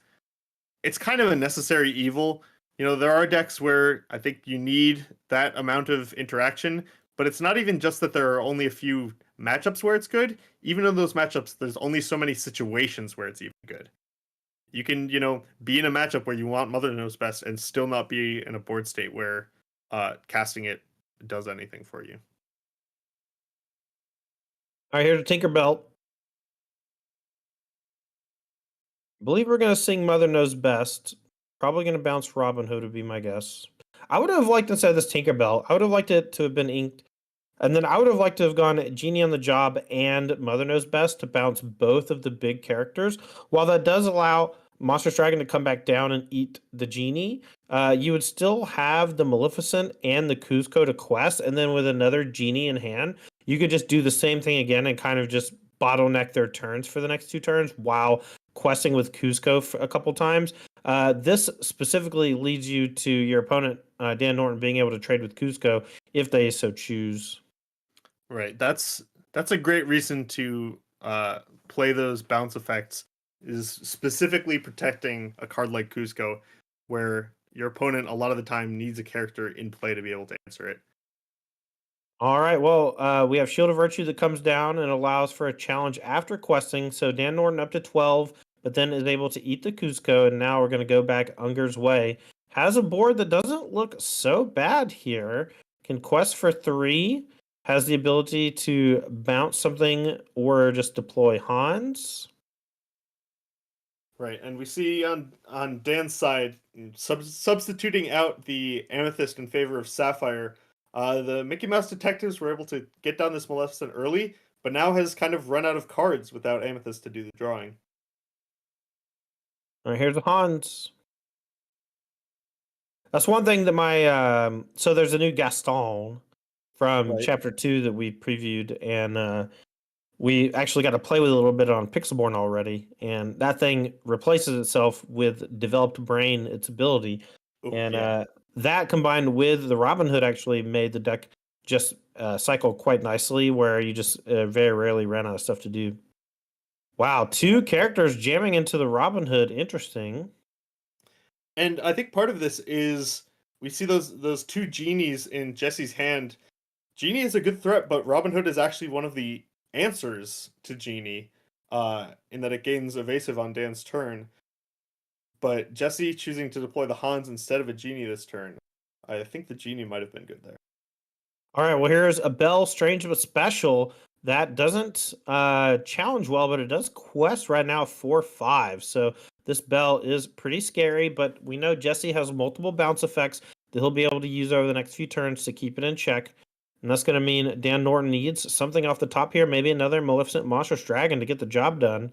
kind of a necessary evil. There are decks where I think you need that amount of interaction, but it's not even just that there are only a few matchups where it's good. Even in those matchups, there's only so many situations where it's even good. You can, be in a matchup where you want Mother Knows Best and still not be in a board state where casting it does anything for you. All right, here's a Tinkerbell. I believe we're going to sing Mother Knows Best. Probably going to bounce Robin Hood would be my guess. I would have liked, instead of this Tinkerbell, I would have liked it to have been inked. And then I would have liked to have gone Genie on the Job and Mother Knows Best to bounce both of the big characters. While that does allow Monstrous Dragon to come back down and eat the Genie, you would still have the Maleficent and the Kuzco to quest. And then with another Genie in hand, you could just do the same thing again and kind of just bottleneck their turns for the next 2 turns while questing with Kuzco a couple times. This specifically leads you to your opponent, Dan Norton, being able to trade with Kuzco if they so choose. Right. That's a great reason to play those bounce effects, is specifically protecting a card like Kuzco, where your opponent a lot of the time needs a character in play to be able to answer it. All right, well, we have Shield of Virtue that comes down and allows for a challenge after questing. So Dan Norton up to 12, but then is able to eat the Kuzco, and now we're going to go back Unger's way. Has a board that doesn't look so bad here. Can quest for 3. Has the ability to bounce something or just deploy Hans. Right, and we see on Dan's side, substituting out the Amethyst in favor of Sapphire, the Mickey Mouse detectives were able to get down this Maleficent early, but now has kind of run out of cards without Amethyst to do the drawing. All right, here's the Hans. That's one thing that so there's a new Gaston from Right. chapter 2 that we previewed, and we actually got to play with it a little bit on Pixelborn already, and that thing replaces itself with developed brain, its ability, Oh, and yeah. that combined with the Robin Hood actually made the deck just cycle quite nicely, where you just very rarely ran out of stuff to do. Wow, two characters jamming into the Robin Hood. Interesting. And I think part of this is we see those two genies in Jesse's hand. Genie is a good threat, but Robin Hood is actually one of the answers to Genie, in that it gains evasive on Dan's turn. But Jesse choosing to deploy the Hans instead of a Genie this turn, I think the Genie might have been good there. All right, well, here's a Bell Strange but Special that doesn't challenge well, but it does quest right now 4/5. So this Bell is pretty scary, but we know Jesse has multiple bounce effects that he'll be able to use over the next few turns to keep it in check. And that's going to mean Dan Norton needs something off the top here, maybe another Maleficent Monstrous Dragon to get the job done.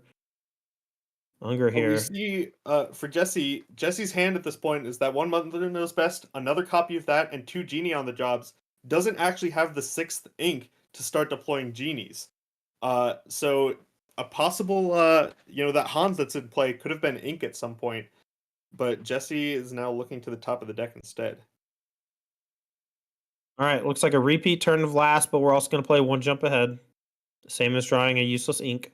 Unger But we here. see for Jesse's hand at this point is that one Mother Knows Best, another copy of that, and two Genie on the jobs doesn't actually have the sixth ink to start deploying Genies. So a possible that Hans that's in play could have been ink at some point, but Jesse is now looking to the top of the deck instead. All right, looks like a repeat turn of last, but we're also going to play one jump ahead. Same as drawing a useless ink.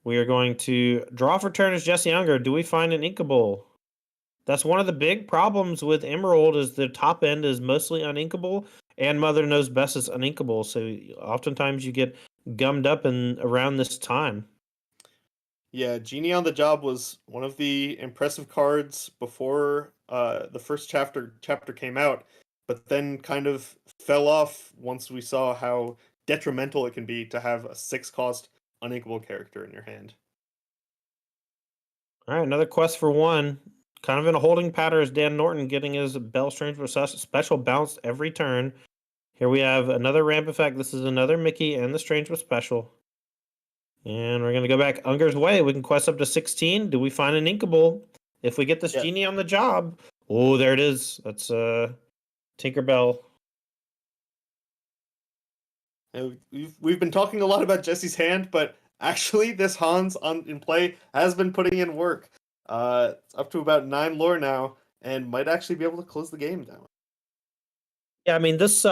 We are going to draw for turn as Jesse Unger. Do we find an inkable? That's one of the big problems with Emerald is the top end is mostly uninkable, and Mother Knows Best is uninkable. So oftentimes you get gummed up in around this time. Yeah, Genie on the Job was one of the impressive cards before the first chapter came out, but then kind of fell off once we saw how detrimental it can be to have a 6-cost uninkable character in your hand. All right, another quest for one. Kind of in a holding pattern is Dan Norton getting his Bell Strange special bounced every turn. Here we have another ramp effect. This is another Mickey and the Strange with special. And we're going to go back Unger's way. We can quest up to 16. Do we find an inkable? If we get this Yeah. Genie on the job. Oh, there it is. That's Tinkerbell. We've been talking a lot about Jesse's hand, but actually this Hans in play has been putting in work. It's up to about 9 lore now, and might actually be able to close the game down. Yeah, I mean, this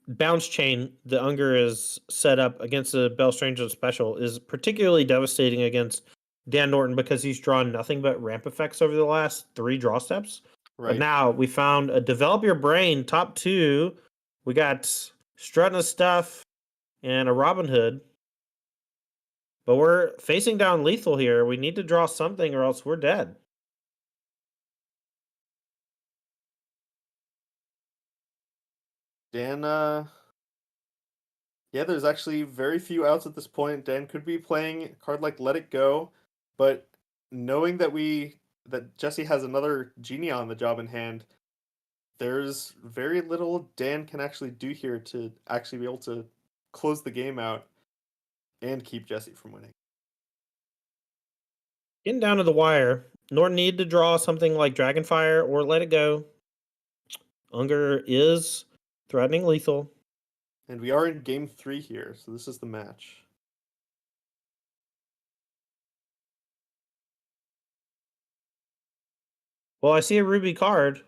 bounce chain that Unger is set up against the Bell Stranger special is particularly devastating against Dan Norton because he's drawn nothing but ramp effects over the last 3 draw steps. Right. But now we found a Develop Your Brain top 2. We got Strutting of Stuff and a Robin Hood. But we're facing down lethal here. We need to draw something or else we're dead. Dan, yeah, there's actually very few outs at this point. Dan could be playing a card like Let It Go, but knowing that Jesse has another Genie on the job in hand, there's very little Dan can actually do here to actually be able to close the game out and keep Jesse from winning. Getting down to the wire. Norton need to draw something like Dragonfire or Let It Go. Unger is threatening lethal. And we are in game 3 here, so this is the match. Well, I see a Ruby card.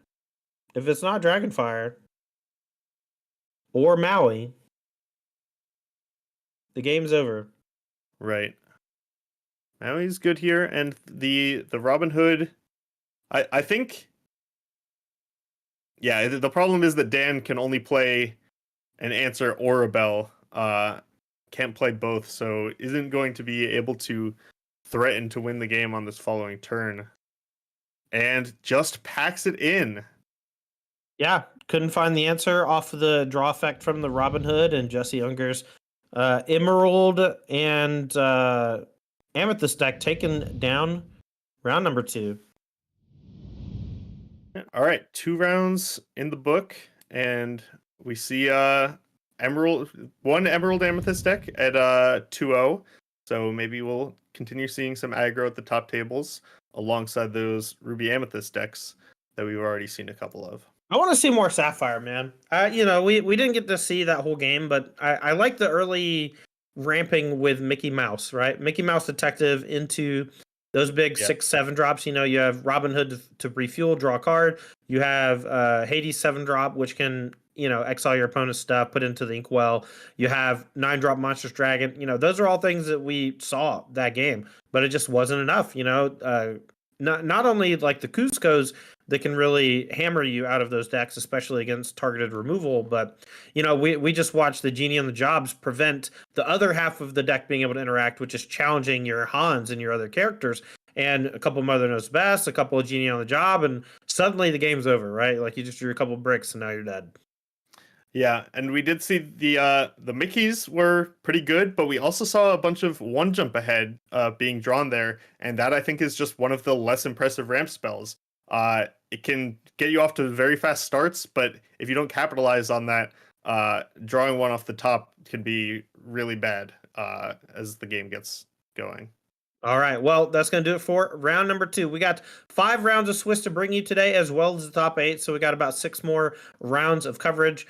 If it's not Dragonfire or Maui, the game's over. Right. Maui's good here, and the Robin Hood, I think. Yeah, the problem is that Dan can only play an answer or a bell. Can't play both, so isn't going to be able to threaten to win the game on this following turn. And just packs it in. Yeah, couldn't find the answer off of the draw effect from the Robin Hood and Jesse Unger's Emerald and Amethyst deck taken down round number 2. All right, 2 rounds in the book, and we see one Emerald Amethyst deck at 2-0. So maybe we'll continue seeing some aggro at the top tables alongside those Ruby Amethyst decks that we've already seen a couple of. I want to see more Sapphire, man. We didn't get to see that whole game, but I like the early ramping with Mickey Mouse, right? Mickey Mouse Detective into those big 6-7 drops. You have Robin Hood to refuel, draw a card. You have Hades 7 drop, which can exile your opponent's stuff, put into the Inkwell. You have 9 drop Monstrous Dragon. Those are all things that we saw that game, but it just wasn't enough. Not only like the Cuscos that can really hammer you out of those decks, especially against targeted removal, but we just watched the Genie on the Jobs prevent the other half of the deck being able to interact, which is challenging your Hans and your other characters, and a couple Mother Knows Best, a couple of Genie on the Job, and suddenly the game's over, right? Like you just drew a couple bricks and now you're dead. Yeah, and we did see the Mickeys were pretty good, but we also saw a bunch of one jump ahead being drawn there, and that I think is just one of the less impressive ramp spells. It can get you off to very fast starts, but if you don't capitalize on that, drawing one off the top can be really bad as the game gets going. All right. Well, that's going to do it for round number 2. We got 5 rounds of Swiss to bring you today, as well as the top 8. So we got about 6 more rounds of coverage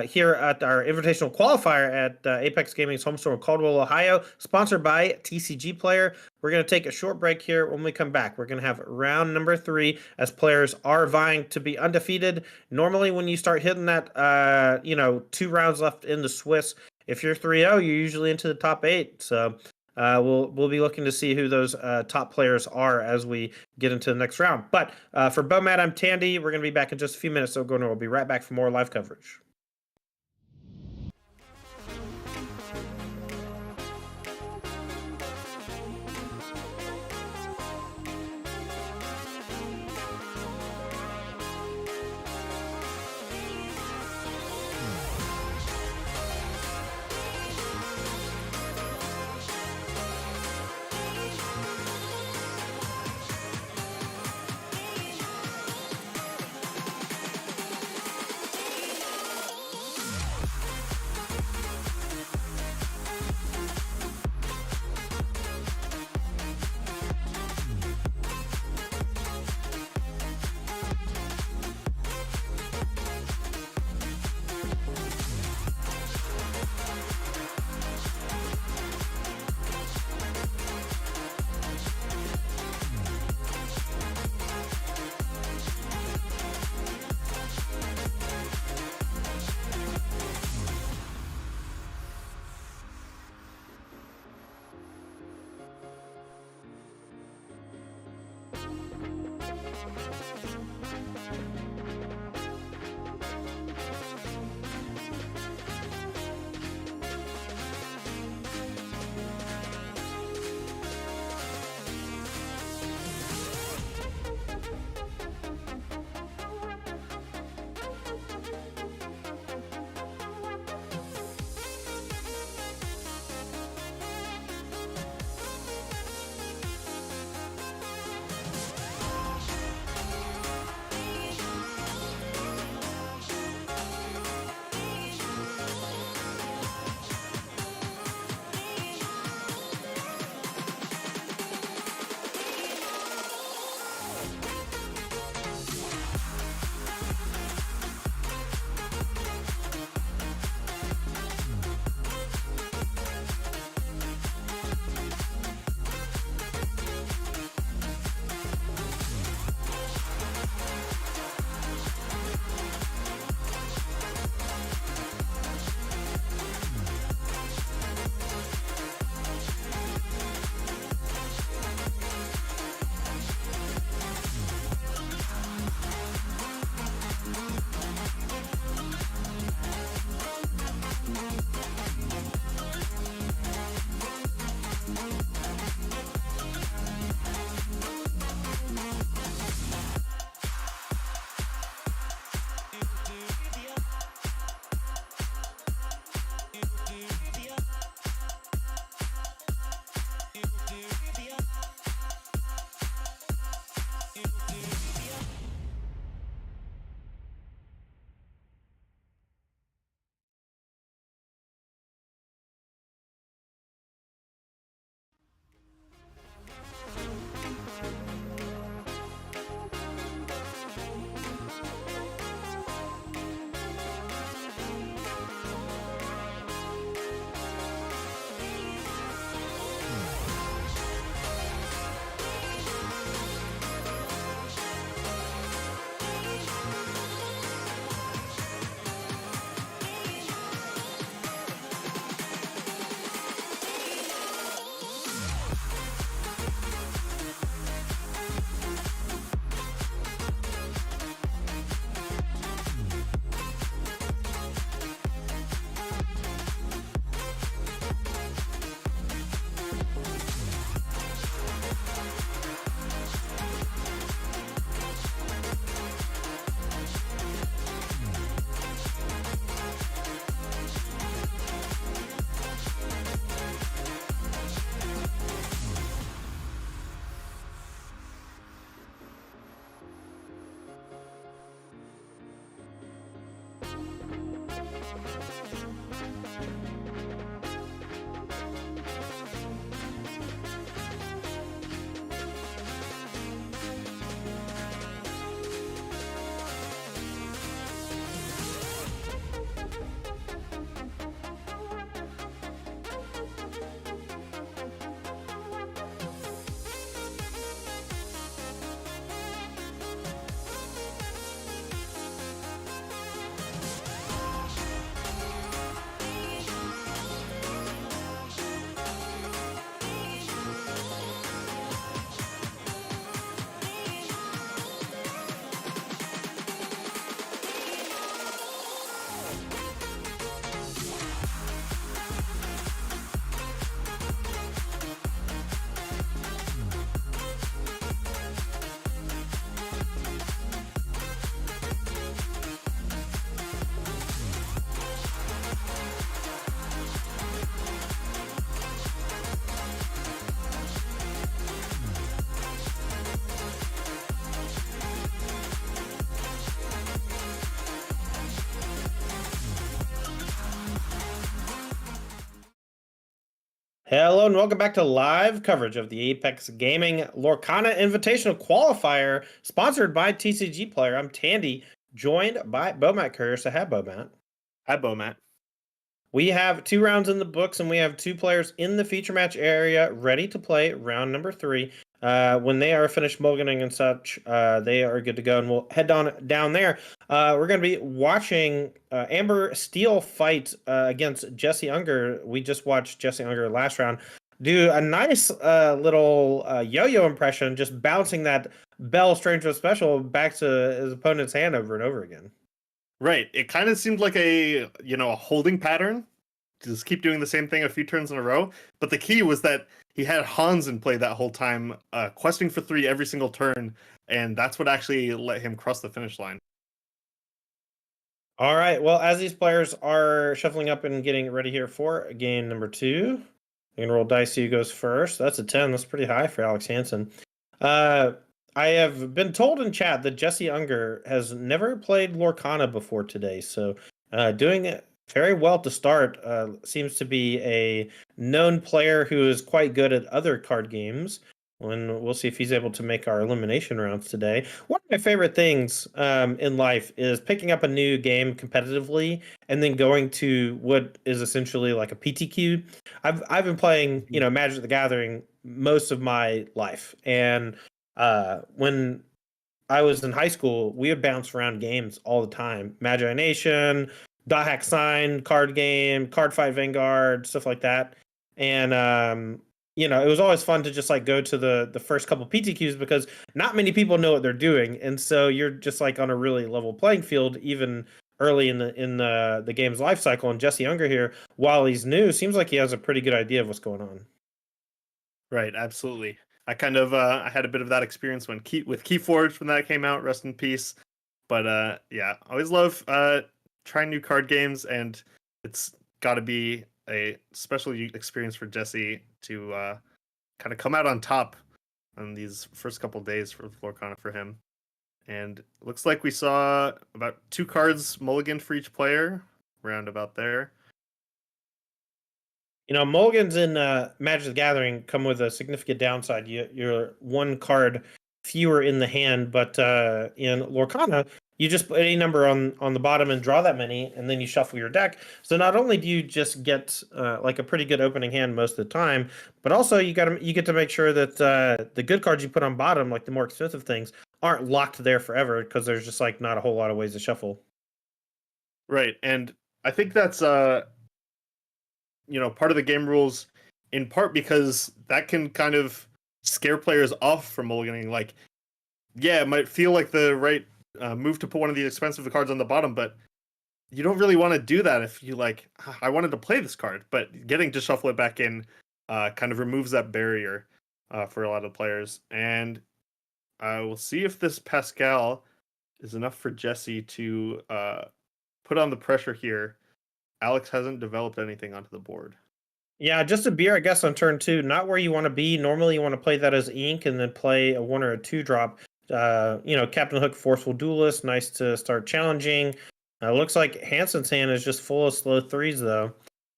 here at our Invitational Qualifier at Apex Gaming's home store in Caldwell, Ohio, sponsored by TCG Player. We're going to take a short break here. When we come back, we're going to have round number 3 as players are vying to be undefeated. Normally, when you start hitting that, 2 rounds left in the Swiss, if you're 3-0, you're usually into the top 8. So we'll be looking to see who those top players are as we get into the next round. But for Bowmat, I'm Tandy. We're going to be back in just a few minutes. So we'll be right back for more live coverage. Hello and welcome back to live coverage of the Apex Gaming Lorcana Invitational Qualifier, sponsored by TCG Player. I'm Tandy, joined by Bomat Courier. So, hi, Bomat. Hi, Bomat. We have 2 rounds in the books, and we have 2 players in the feature match area ready to play round number 3. When they are finished mulliganing and such, they are good to go, and we'll head down there. We're going to be watching Amber Steele fight against Jesse Unger. We just watched Jesse Unger last round do a nice little yo-yo impression, just bouncing that Bell Stranger Special back to his opponent's hand over and over again. Right. It kind of seemed like a holding pattern. Just keep doing the same thing a few turns in a row. But the key was that he had Hans in play that whole time, questing for 3 every single turn, and that's what actually let him cross the finish line. All right. Well, as these players are shuffling up and getting ready here for game number 2, you can roll dice. Who goes first? That's a 10. That's pretty high for Alex Hansen. I have been told in chat that Jesse Unger has never played Lorcana before today, so doing it very well to start. Seems to be a known player who is quite good at other card games. When we'll see if he's able to make our elimination rounds today. One of my favorite things in life is picking up a new game competitively and then going to what is essentially like a PTQ. I've been playing, Magic the Gathering most of my life, and when I was in high school, we would bounce around games all the time. Magi Nation, Dot Hack Sign, card game, Card Fight Vanguard, stuff like that. And it was always fun to just like go to the first couple PTQs because not many people know what they're doing, and so you're just like on a really level playing field even early in the game's life cycle. And Jesse Unger here, while he's new, seems like he has a pretty good idea of what's going on. Right, absolutely. I kind of I had a bit of that experience with Keyforge when that came out. Rest in peace. But yeah, I always love trying new card games, and it's got to be a special experience for Jesse to kind of come out on top on these first couple days for Lorcana for him. And it looks like we saw about 2 cards mulligan for each player, round about there. Mulligans in Magic the Gathering come with a significant downside. You're 1 card fewer in the hand, but in Lorcana, you just put any number on the bottom and draw that many, and then you shuffle your deck. So not only do you just get like a pretty good opening hand most of the time, but also you get to make sure that the good cards you put on bottom, like the more expensive things, aren't locked there forever because there's just like not a whole lot of ways to shuffle. Right, and I think that's part of the game rules, in part because that can kind of scare players off from mulliganing. Like, yeah, it might feel like the right move to put one of the expensive cards on the bottom, but you don't really want to do that if you like, I wanted to play this card, but getting to shuffle it back in kind of removes that barrier for a lot of players. And we'll see if this Pascal is enough for Jesse to put on the pressure here. Alex hasn't developed anything onto the board. Yeah, just a beer, I guess, on turn 2. Not where you want to be. Normally, you want to play that as ink and then play a 1 or a 2 drop. Captain Hook, Forceful Duelist, nice to start challenging. Looks like Hansen's hand is just full of slow threes, though.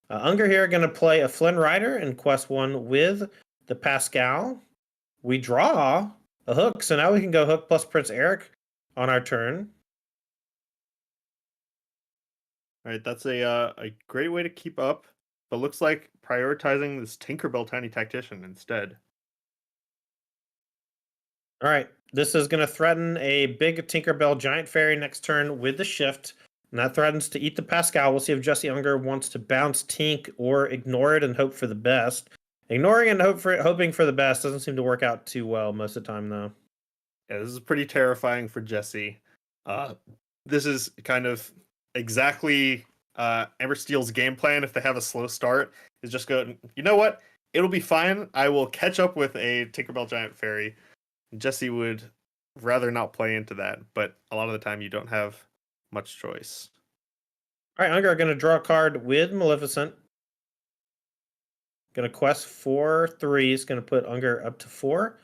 Unger here going to play a Flynn Rider in Quest 1 with the Pascal. We draw a hook, so now we can go hook plus Prince Eric on our turn. All right, that's a great way to keep up, but looks like prioritizing this Tinkerbell Tiny Tactician instead. All right, this is going to threaten a big Tinkerbell Giant Fairy next turn with the shift. And that threatens to eat the Pascal. We'll see if Jesse Unger wants to bounce Tink or ignore it and hope for the best. Ignoring and hoping for the best doesn't seem to work out too well most of the time, though. Yeah, this is pretty terrifying for Jesse. This is kind of exactly Ember Steel's game plan if they have a slow start, is just go, you know what? It'll be fine. I will catch up with a Tinkerbell Giant Fairy. Jesse would rather not play into that, but a lot of the time you don't have much choice. All right, Unger going to draw a card with Maleficent. Going to quest 4/3. Is going to put Unger up to 4.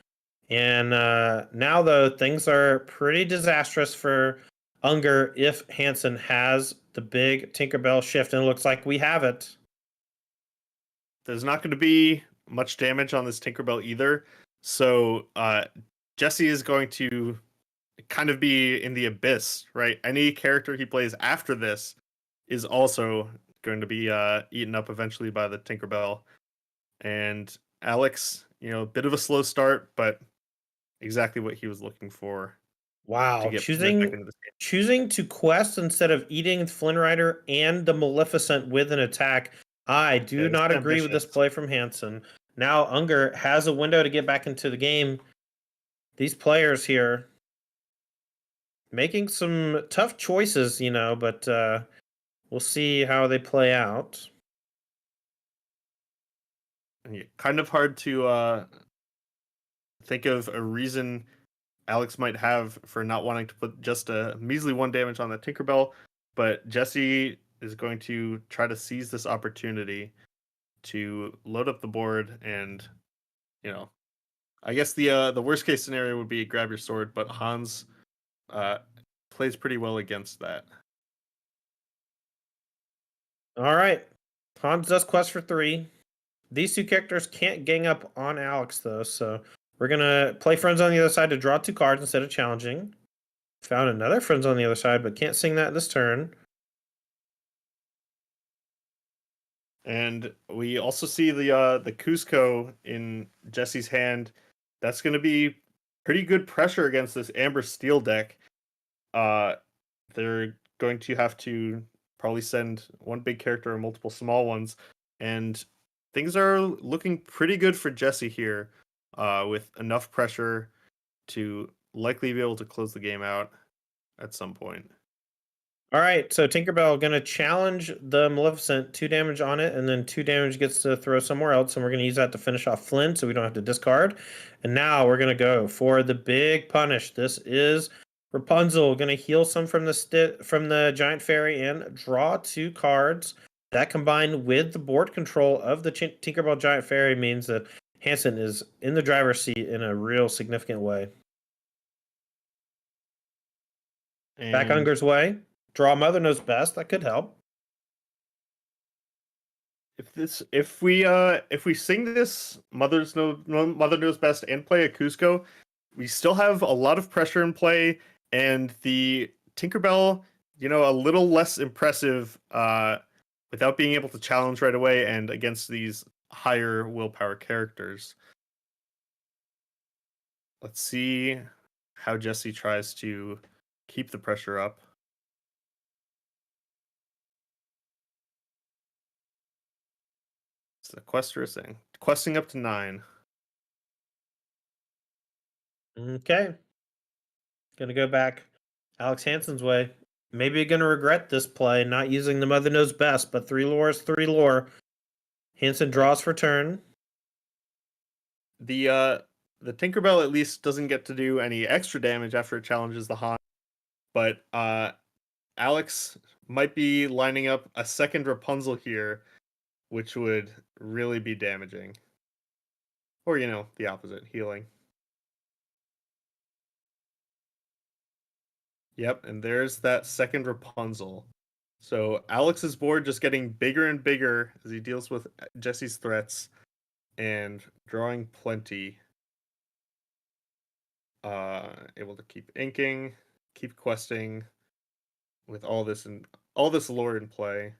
And now, though, things are pretty disastrous for Unger if Hansen has the big Tinkerbell shift, and it looks like we have it. There's not going to be much damage on this Tinkerbell either, so Jesse is going to kind of be in the abyss, right? Any character he plays after this is also going to be eaten up eventually by the Tinkerbell. And Alex, a bit of a slow start, but exactly what he was looking for. Wow, To get back into this game. choosing to quest instead of eating Flynn Rider and the Maleficent with an attack. I do not agree with this play from Hansen. Now Unger has a window to get back into the game. These players here making some tough choices, but we'll see how they play out. Kind of hard to think of a reason Alex might have for not wanting to put just a measly 1 damage on the Tinkerbell, but Jesse is going to try to seize this opportunity to load up the board, and I guess the worst case scenario would be grab your sword, but Hans plays pretty well against that. All right, Hans does quest for 3. These 2 characters can't gang up on Alex though, so we're gonna play friends on the other side to draw 2 cards instead of challenging. Found another friends on the other side, but can't sing that this turn. And we also see the Cusco in Jesse's hand. That's going to be pretty good pressure against this Amber Steel deck. They're going to have to probably send 1 big character or multiple small ones, and things are looking pretty good for Jesse here, with enough pressure to likely be able to close the game out at some point. All right, so Tinkerbell gonna challenge the Maleficent, 2 damage on it, and then 2 damage gets to throw somewhere else, and we're gonna use that to finish off Flynn, so we don't have to discard. And now we're gonna go for the big punish. This is Rapunzel, gonna heal some from the Giant Fairy and draw 2 cards. That combined with the board control of the Tinkerbell Giant Fairy means that Hansen is in the driver's seat in a real significant way. And Back Unger's way. Draw Mother Knows Best. That could help. If we sing this Mother Knows Best and play a Cusco, we still have a lot of pressure in play, and the Tinkerbell, a little less impressive without being able to challenge right away and against these higher willpower characters. Let's see how Jesse tries to keep the pressure up. It's the quester thing. Questing up to 9. Okay. Gonna go back Alex Hansen's way. Maybe you're gonna regret this play, not using the Mother Knows Best, but 3 lore is 3 lore. Hansen draws for turn. The Tinkerbell at least doesn't get to do any extra damage after it challenges the Han, but Alex might be lining up a second Rapunzel here, which would really be damaging. Or, the opposite, healing. Yep, and there's that second Rapunzel. So Alex's board just getting bigger and bigger as he deals with Jesse's threats and drawing plenty. Able to keep inking, keep questing with all this lore in play.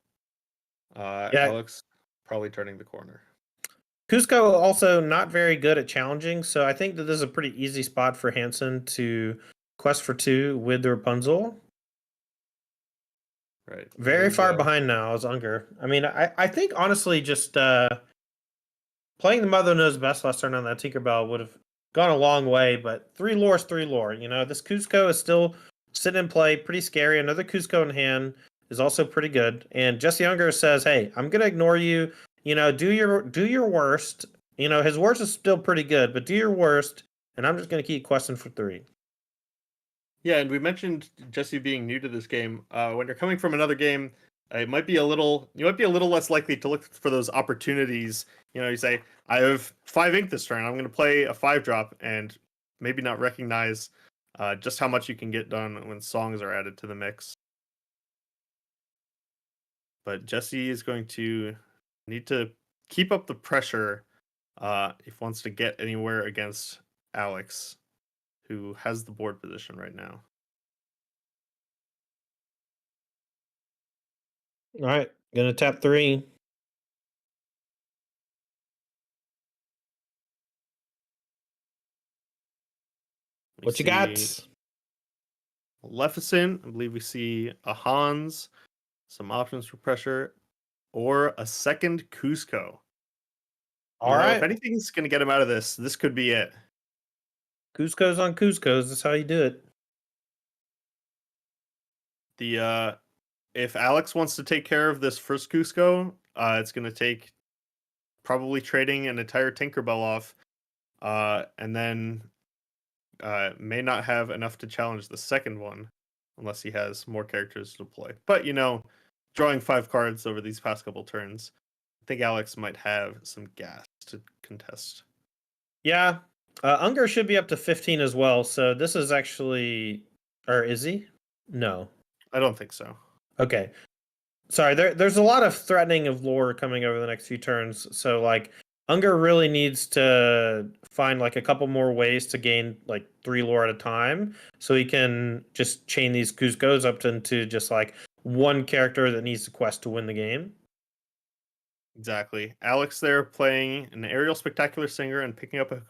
Yeah, Alex probably turning the corner. Cusco also not very good at challenging, so I think that this is a pretty easy spot for Hansen to quest for 2 with the Rapunzel. Right. Very far behind now is Unger. I mean, I think honestly just playing the Mother Knows Best last turn on that Tinkerbell would have gone a long way, but 3 lore is 3 lore. You know, this Cusco is still sitting in play, pretty scary. Another Cusco in hand is also pretty good. And Jesse Unger says, "Hey, I'm gonna ignore you. You know, do your worst. You know, his worst is still pretty good, but do your worst, and I'm just gonna keep questing for 3." Yeah, and we mentioned Jesse being new to this game. When you're coming from another game, it might be a little you might be a little less likely to look for those opportunities. You know, you say, I have 5 ink this turn. I'm going to play a 5-drop, and maybe not recognize just how much you can get done when songs are added to the mix. But Jesse is going to need to keep up the pressure if he wants to get anywhere against Alex, who has the board position right now. All right, gonna tap 3. We What you see got? Maleficent. I believe we see a Hans, some options for pressure, or a second Cusco. All If right, anything's going to get him out of this could be it. Cusco's on Cusco's. That's how you do it. The If Alex wants to take care of this first Cusco, it's going to take probably trading an entire Tinkerbell off, and then may not have enough to challenge the second one unless he has more characters to deploy. But drawing 5 cards over these past couple turns, I think Alex might have some gas to contest. Yeah, Unger should be up to 15 as well. So this is actually, or is he? No. I don't think so. Okay. Sorry. There's a lot of threatening of lore coming over the next few turns. So like Unger really needs to find like a couple more ways to gain like 3 lore at a time, so he can just chain these Cuscos up into just like one character that needs to quest to win the game. Exactly. Alex there playing an aerial spectacular singer and picking up a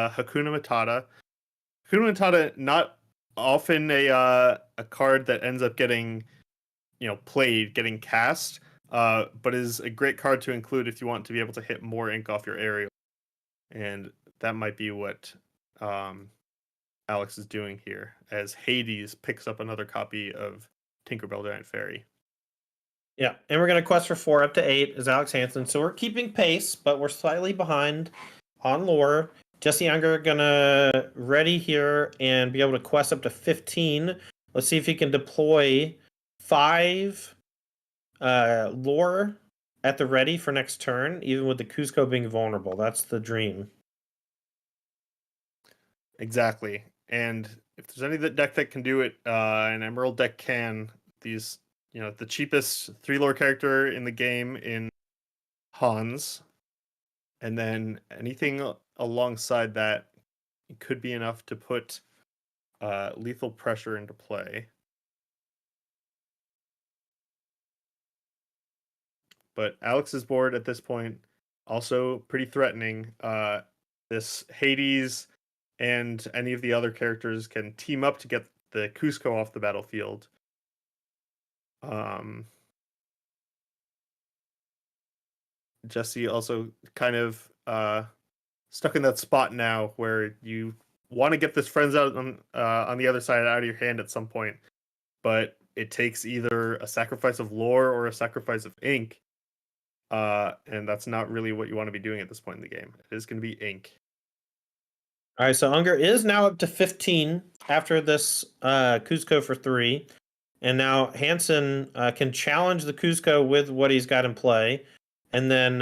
Hakuna Matata. Hakuna Matata, not often a card that ends up getting played, getting cast, but is a great card to include if you want to be able to hit more ink off your aerial. And that might be what Alex is doing here, as Hades picks up another copy of Tinkerbell Giant Fairy. Yeah, and we're gonna quest for 4 up to 8 is Alex Hansen. So we're keeping pace, but we're slightly behind on lore. Jesse Unger gonna ready here and be able to quest up to 15. Let's see if he can deploy 5 lore at the ready for next turn, even with the Cusco being vulnerable. That's the dream. Exactly. And if there's any deck that can do it, an Emerald deck can. These, the cheapest 3 lore character in the game in Hans, and then anything alongside that could be enough to put lethal pressure into play. But Alex's board at this point also pretty threatening. This Hades and any of the other characters can team up to get the Cusco off the battlefield. Jesse also kind of stuck in that spot now where you want to get this friends out on the other side out of your hand at some point, but it takes either a sacrifice of lore or a sacrifice of ink, and that's not really what you want to be doing at this point in the game. It is going to be ink. All right, so Unger is now up to 15 after this Cusco for 3. And now Hansen can challenge the Cusco with what he's got in play. And then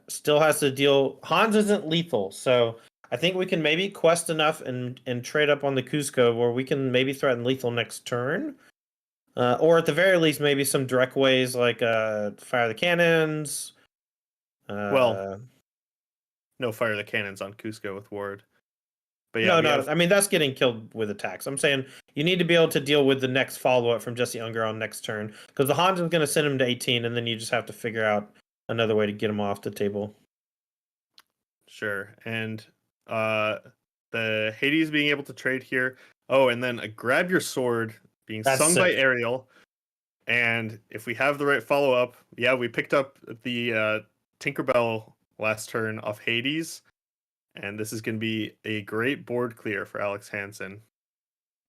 still has to deal. Hans isn't lethal. So I think we can maybe quest enough and trade up on the Cusco where we can maybe threaten lethal next turn. Or at the very least, maybe some direct ways like fire the cannons. Well, Uh, no fire the cannons on Cusco with Ward. But yeah, no, we no. have I mean, that's getting killed with attacks. I'm saying you need to be able to deal with the next follow up from Jesse Unger on next turn because the Hans is going to send him to 18, and then you just have to figure out another way to get him off the table. sure. And uh the Hades being able to trade here. Oh, and then a grab your sword being That's sung by sick. Ariel. And if we have the right follow up, yeah, we picked up the Tinkerbell last turn off Hades. And this is going to be a great board clear for Alex Hansen.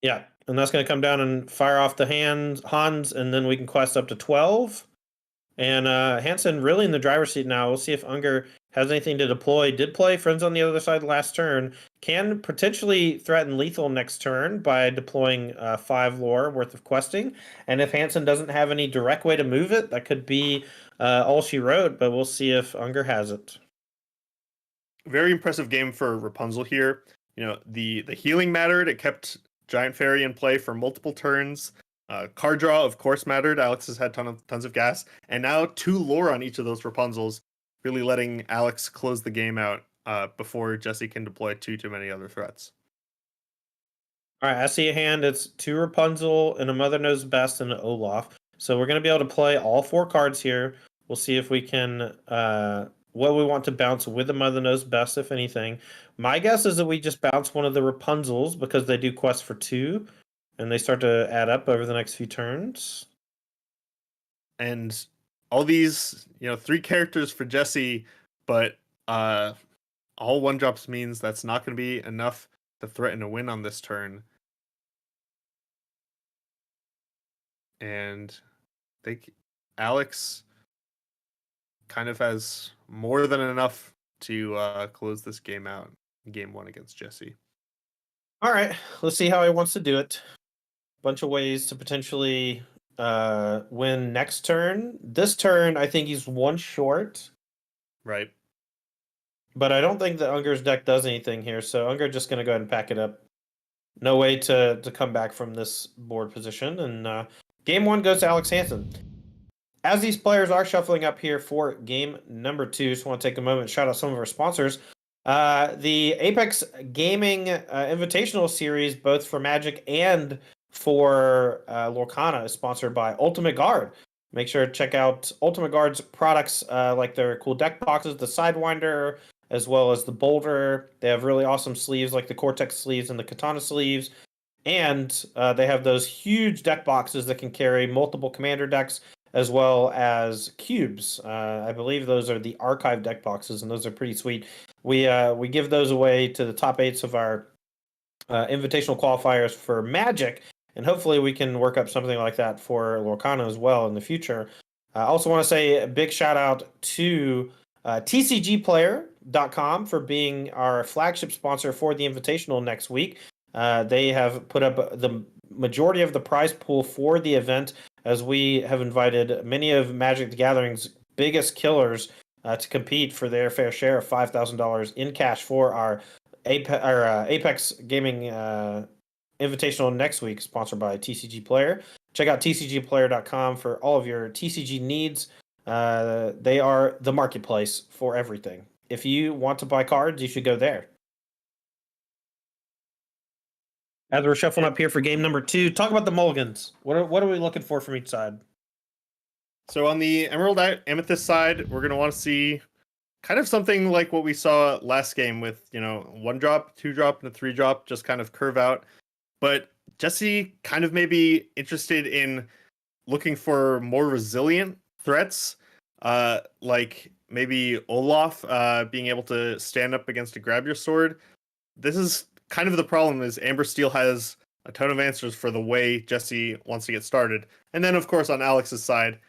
Yeah, and that's going to come down and fire off the Hans, and then we can quest up to 12. And Hansen really in the driver's seat now. We'll see if Unger has anything to deploy. Did play Friends on the Other Side last turn. Can potentially threaten lethal next turn by deploying 5 lore worth of questing. And if Hansen doesn't have any direct way to move it, that could be all she wrote. But we'll see if Unger has it. Very impressive game for Rapunzel here. You know, the healing mattered. It kept Giant Fairy in play for multiple turns. Card draw, of course, mattered. Alex has had tons of gas. And now 2 lore on each of those Rapunzels, really letting Alex close the game out before Jesse can deploy too many other threats. All right, I see a hand. It's 2 Rapunzel and a Mother Knows Best and an Olaf. So we're going to be able to play all 4 cards here. We'll see if we can, what we want to bounce with the Mother Knows Best, if anything. My guess is that we just bounce one of the Rapunzels because they do quest for 2 and they start to add up over the next few turns. And all these, 3 characters for Jesse, but all 1-drops means that's not going to be enough to threaten a win on this turn. And I think Alex kind of has more than enough to close this game out in game 1 against Jesse. All right, let's see how he wants to do it. Bunch of ways to potentially win next turn. This turn, I think he's 1 short. Right. But I don't think that Unger's deck does anything here, so Unger just going to go ahead and pack it up. No way to come back from this board position, and game 1 goes to Alex Hansen. As these players are shuffling up here for game number 2, just want to take a moment and shout out some of our sponsors. The Apex Gaming Invitational Series, both for Magic and for Lorcana, is sponsored by Ultimate Guard. Make sure to check out Ultimate Guard's products like their cool deck boxes, the Sidewinder, as well as the Boulder. They have really awesome sleeves like the Cortex sleeves and the Katana sleeves. And they have those huge deck boxes that can carry multiple commander decks as well as cubes. I believe those are the archive deck boxes, and those are pretty sweet. We give those away to the top 8s of our invitational qualifiers for Magic, and hopefully we can work up something like that for Lorcana as well in the future. I also want to say a big shout out to TCGplayer.com for being our flagship sponsor for the Invitational next week. They have put up the majority of the prize pool for the event, as we have invited many of Magic the Gathering's biggest killers to compete for their fair share of $5,000 in cash for our Apex Gaming Invitational next week, sponsored by TCG Player. Check out tcgplayer.com for all of your TCG needs. They are the marketplace for everything. If you want to buy cards, you should go there. As we're shuffling up here for game number 2, talk about the mulligans. What are we looking for from each side? So on the Emerald Amethyst side, we're going to want to see kind of something like what we saw last game with, 1-drop, 2-drop, and a 3-drop, just kind of curve out. But Jesse kind of maybe interested in looking for more resilient threats, like maybe Olaf being able to stand up against a grab your sword. This is kind of the problem, is Amber Steel has a ton of answers for the way Jesse wants to get started. And then, of course, on Alex's side,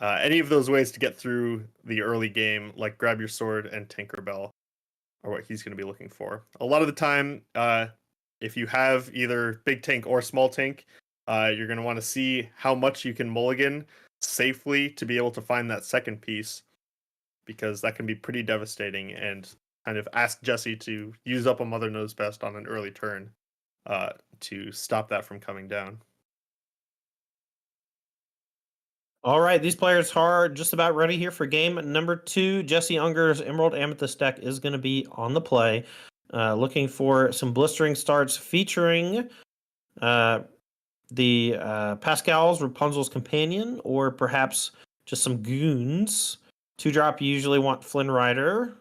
any of those ways to get through the early game, like grab your sword and Tinkerbell, are what he's going to be looking for. A lot of the time, if you have either big tank or small tank, you're going to want to see how much you can mulligan safely to be able to find that second piece, because that can be pretty devastating. And kind of ask Jesse to use up a Mother Knows Best on an early turn to stop that from coming down. All right, these players are just about ready here for game number 2. Jesse Unger's Emerald Amethyst deck is going to be on the play. Looking for some blistering starts featuring the Pascal's Rapunzel's Companion, or perhaps just some goons. 2-drop, you usually want Flynn Rider.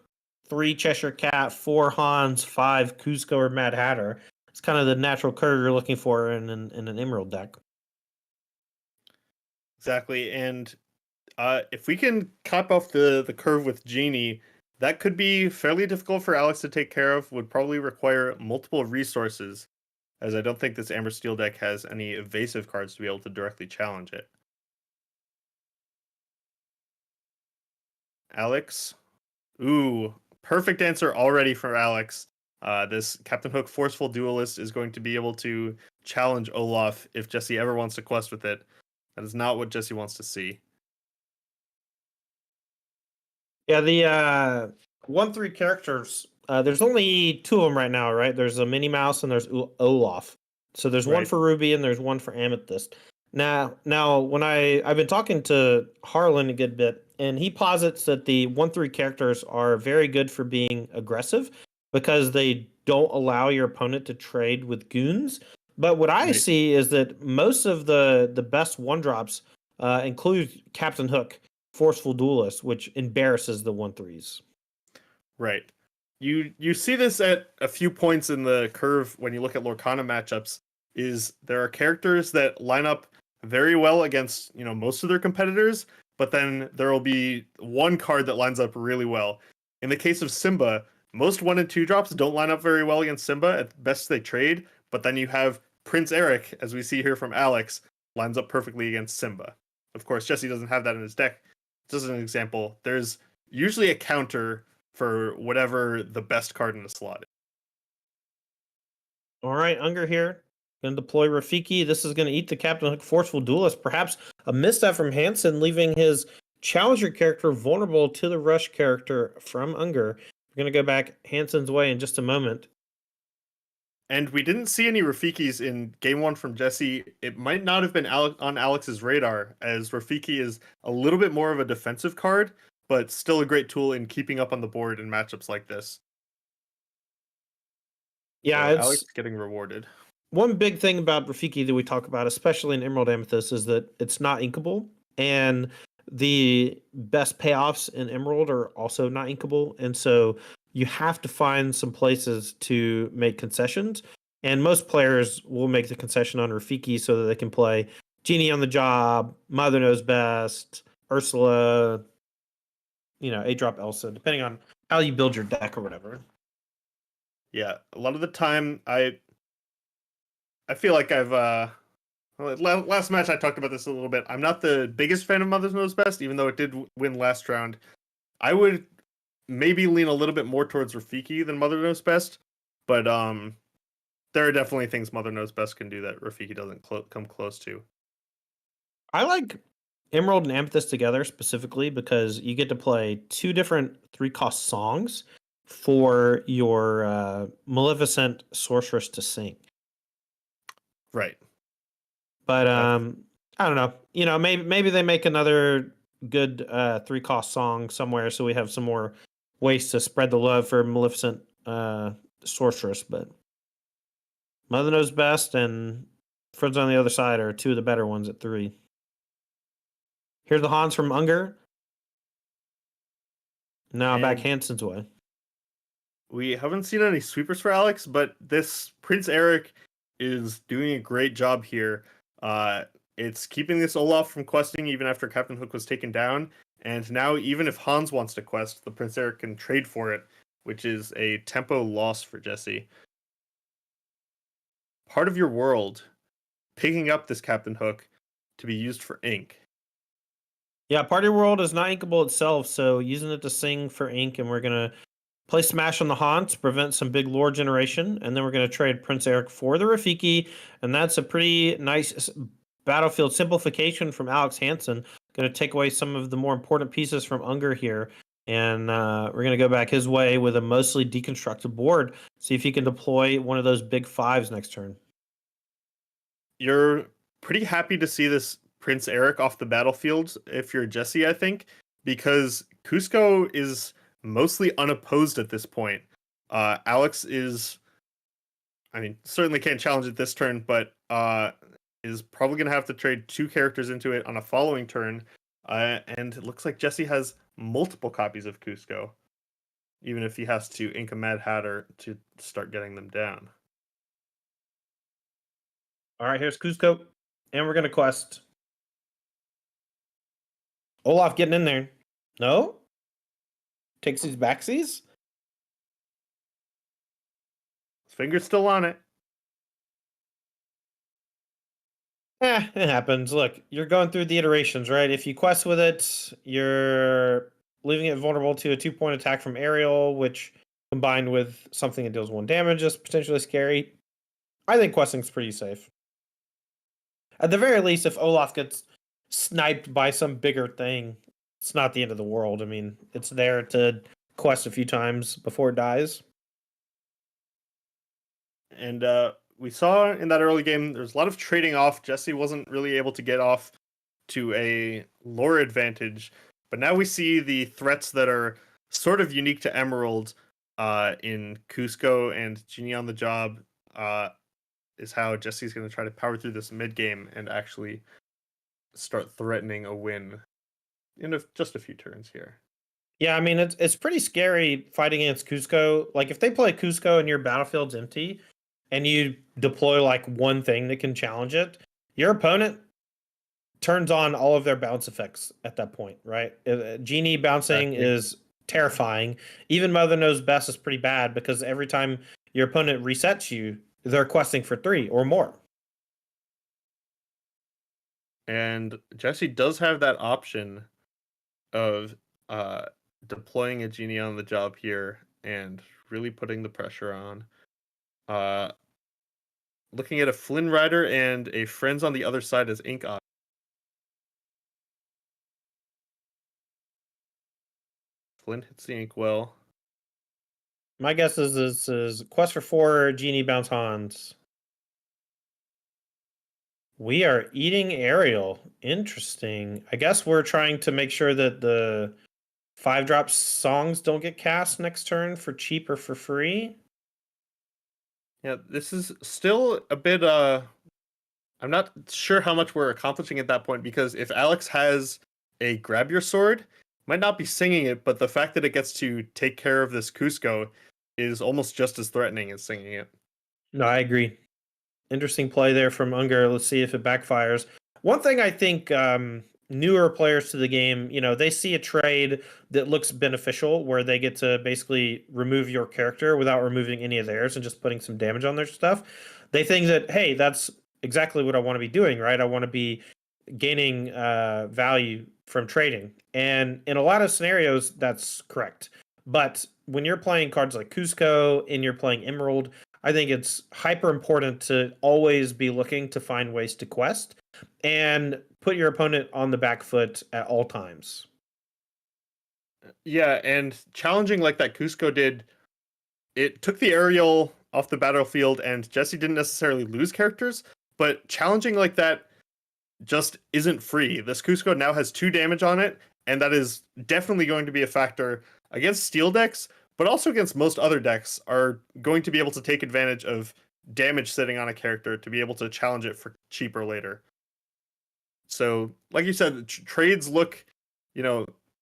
3 Cheshire Cat, 4 Hans, 5 Kuzco or Mad Hatter. It's kind of the natural curve you're looking for in an Emerald deck. Exactly, and if we can cap off the curve with Genie, that could be fairly difficult for Alex to take care of, would probably require multiple resources, as I don't think this Amber Steel deck has any evasive cards to be able to directly challenge it. Alex? Ooh, perfect answer already for Alex. This Captain Hook Forceful Duelist is going to be able to challenge Olaf if Jesse ever wants to quest with it. That is not what Jesse wants to see. Yeah, the 1/3 characters, there's only 2 of them right now, right? There's a Minnie Mouse and there's Olaf. So there's one Right. for Ruby and there's one for Amethyst. Now, when I've been talking to Harlan a good bit, and he posits that the 1/3 characters are very good for being aggressive because they don't allow your opponent to trade with goons. But what I Right. see is that most of the best 1-drops include Captain Hook, Forceful Duelist, which embarrasses the 1/3s. Right. You see this at a few points in the curve when you look at Lorcana matchups, is there are characters that line up very well against, most of their competitors, but then there will be one card that lines up really well. In the case of Simba, most 1 and 2 drops don't line up very well against Simba. At best they trade, but then you have Prince Eric, as we see here from Alex, lines up perfectly against Simba. Of course, Jesse doesn't have that in his deck. Just as an example, there's usually a counter for whatever the best card in the slot is. All right, Unger here. Going to deploy Rafiki. This is going to eat the Captain Hook Forceful Duelist. Perhaps a misstep from Hansen, leaving his Challenger character vulnerable to the Rush character from Unger. We're going to go back Hansen's way in just a moment. And we didn't see any Rafikis in game 1 from Jesse. It might not have been on Alex's radar, as Rafiki is a little bit more of a defensive card, but still a great tool in keeping up on the board in matchups like this. Yeah, so it's Alex getting rewarded. one big thing about Rafiki that we talk about, especially in Emerald Amethyst, is that it's not inkable, and the best payoffs in Emerald are also not inkable, and so you have to find some places to make concessions. And most players will make the concession on Rafiki so that they can play Genie on the Job, Mother Knows Best, Ursula, 8-drop Elsa, depending on how you build your deck or whatever. Yeah, a lot of the time I feel like I've last match I talked about this a little bit. I'm not the biggest fan of Mother Knows Best, even though it did win last round. I would maybe lean a little bit more towards Rafiki than Mother Knows Best, but there are definitely things Mother Knows Best can do that Rafiki doesn't come close to. I like Emerald and Amethyst together specifically because you get to play 2 different 3-cost songs for your Maleficent Sorceress to sing. Right. But I don't know. Maybe they make another good 3-cost song somewhere, so we have some more ways to spread the love for Maleficent Sorceress. But Mother Knows Best and Friends on the Other Side are 2 of the better ones at 3. Here's the Hans from Unger. Now back Hansen's way. We haven't seen any sweepers for Alex, but this Prince Eric is doing a great job here. It's keeping this Olaf from questing even after Captain Hook was taken down, and now even if Hans wants to quest, the Prince Eric can trade for it, which is a tempo loss for Jesse. Part of your world, picking up this Captain Hook to be used for ink. Yeah, Party World is not inkable itself, so using it to sing for ink, and we're going to play Smash on the Hans, prevent some big lore generation, and then we're going to trade Prince Eric for the Rafiki, and that's a pretty nice battlefield simplification from Alex Hansen. Going to take away some of the more important pieces from Unger here. And we're going to go back his way with a mostly deconstructed board. See if he can deploy one of those big fives next turn. You're pretty happy to see this Prince Eric off the battlefield if you're Jesse, I think, because Cusco is mostly unopposed at this point. Alex is, I mean, certainly can't challenge it this turn, but is probably going to have to trade 2 characters into it on a following turn. And it looks like Jesse has multiple copies of Cusco, even if he has to ink a Mad Hatter to start getting them down. All right, here's Cusco, and we're going to quest. Olaf getting in there. No? Takes these backsies? His finger's still on it. It happens. Look, you're going through the iterations, right? If you quest with it, you're leaving it vulnerable to a 2-point attack from aerial, which combined with something that deals 1 damage is potentially scary. I think questing's pretty safe. At the very least, if Olaf gets sniped by some bigger thing, it's not the end of the world. I mean, it's there to quest a few times before it dies. And we saw in that early game, there's a lot of trading off. Jesse wasn't really able to get off to a lore advantage. But now we see the threats that are sort of unique to Emerald in Cusco and Genie on the Job is how Jesse's going to try to power through this mid game and actually start threatening a win in just a few turns here. Yeah, I mean, it's pretty scary fighting against Cusco. Like, if they play Cusco and your battlefield's empty and you deploy, like, one thing that can challenge it, your opponent turns on all of their bounce effects at that point, right? Genie bouncing is terrifying. Even Mother Knows Best is pretty bad because every time your opponent resets you, they're questing for 3 or more. And Jesse does have that option of deploying a Genie on the Job here and really putting the pressure on. Looking at a Flynn Rider and a Friends on the other side as ink eye. Flynn hits the ink well. My guess is this is quest for 4 Genie bounce Hans. We are eating aerial. Interesting. I guess we're trying to make sure that the 5-drop songs don't get cast next turn for cheap or for free. Yeah, this is still a bit I'm not sure how much we're accomplishing at that point, because if Alex has a grab your sword, might not be singing it, but the fact that it gets to take care of this Cusco is almost just as threatening as singing it. No, I agree. Interesting play there from Unger. Let's see if it backfires. One thing I think newer players to the game, they see a trade that looks beneficial where they get to basically remove your character without removing any of theirs and just putting some damage on their stuff. They think that, hey, that's exactly what I want to be doing, right? I want to be gaining value from trading. And in a lot of scenarios, that's correct. But when you're playing cards like Cusco and you're playing Emerald, I think it's hyper important to always be looking to find ways to quest and put your opponent on the back foot at all times. Yeah, and challenging like that Cusco did, it took the aerial off the battlefield, and Jesse didn't necessarily lose characters, but challenging like that just isn't free. This Cusco now has 2 damage on it, and that is definitely going to be a factor against steel decks, but also against most other decks are going to be able to take advantage of damage sitting on a character to be able to challenge it for cheaper later. So, like you said, trades look,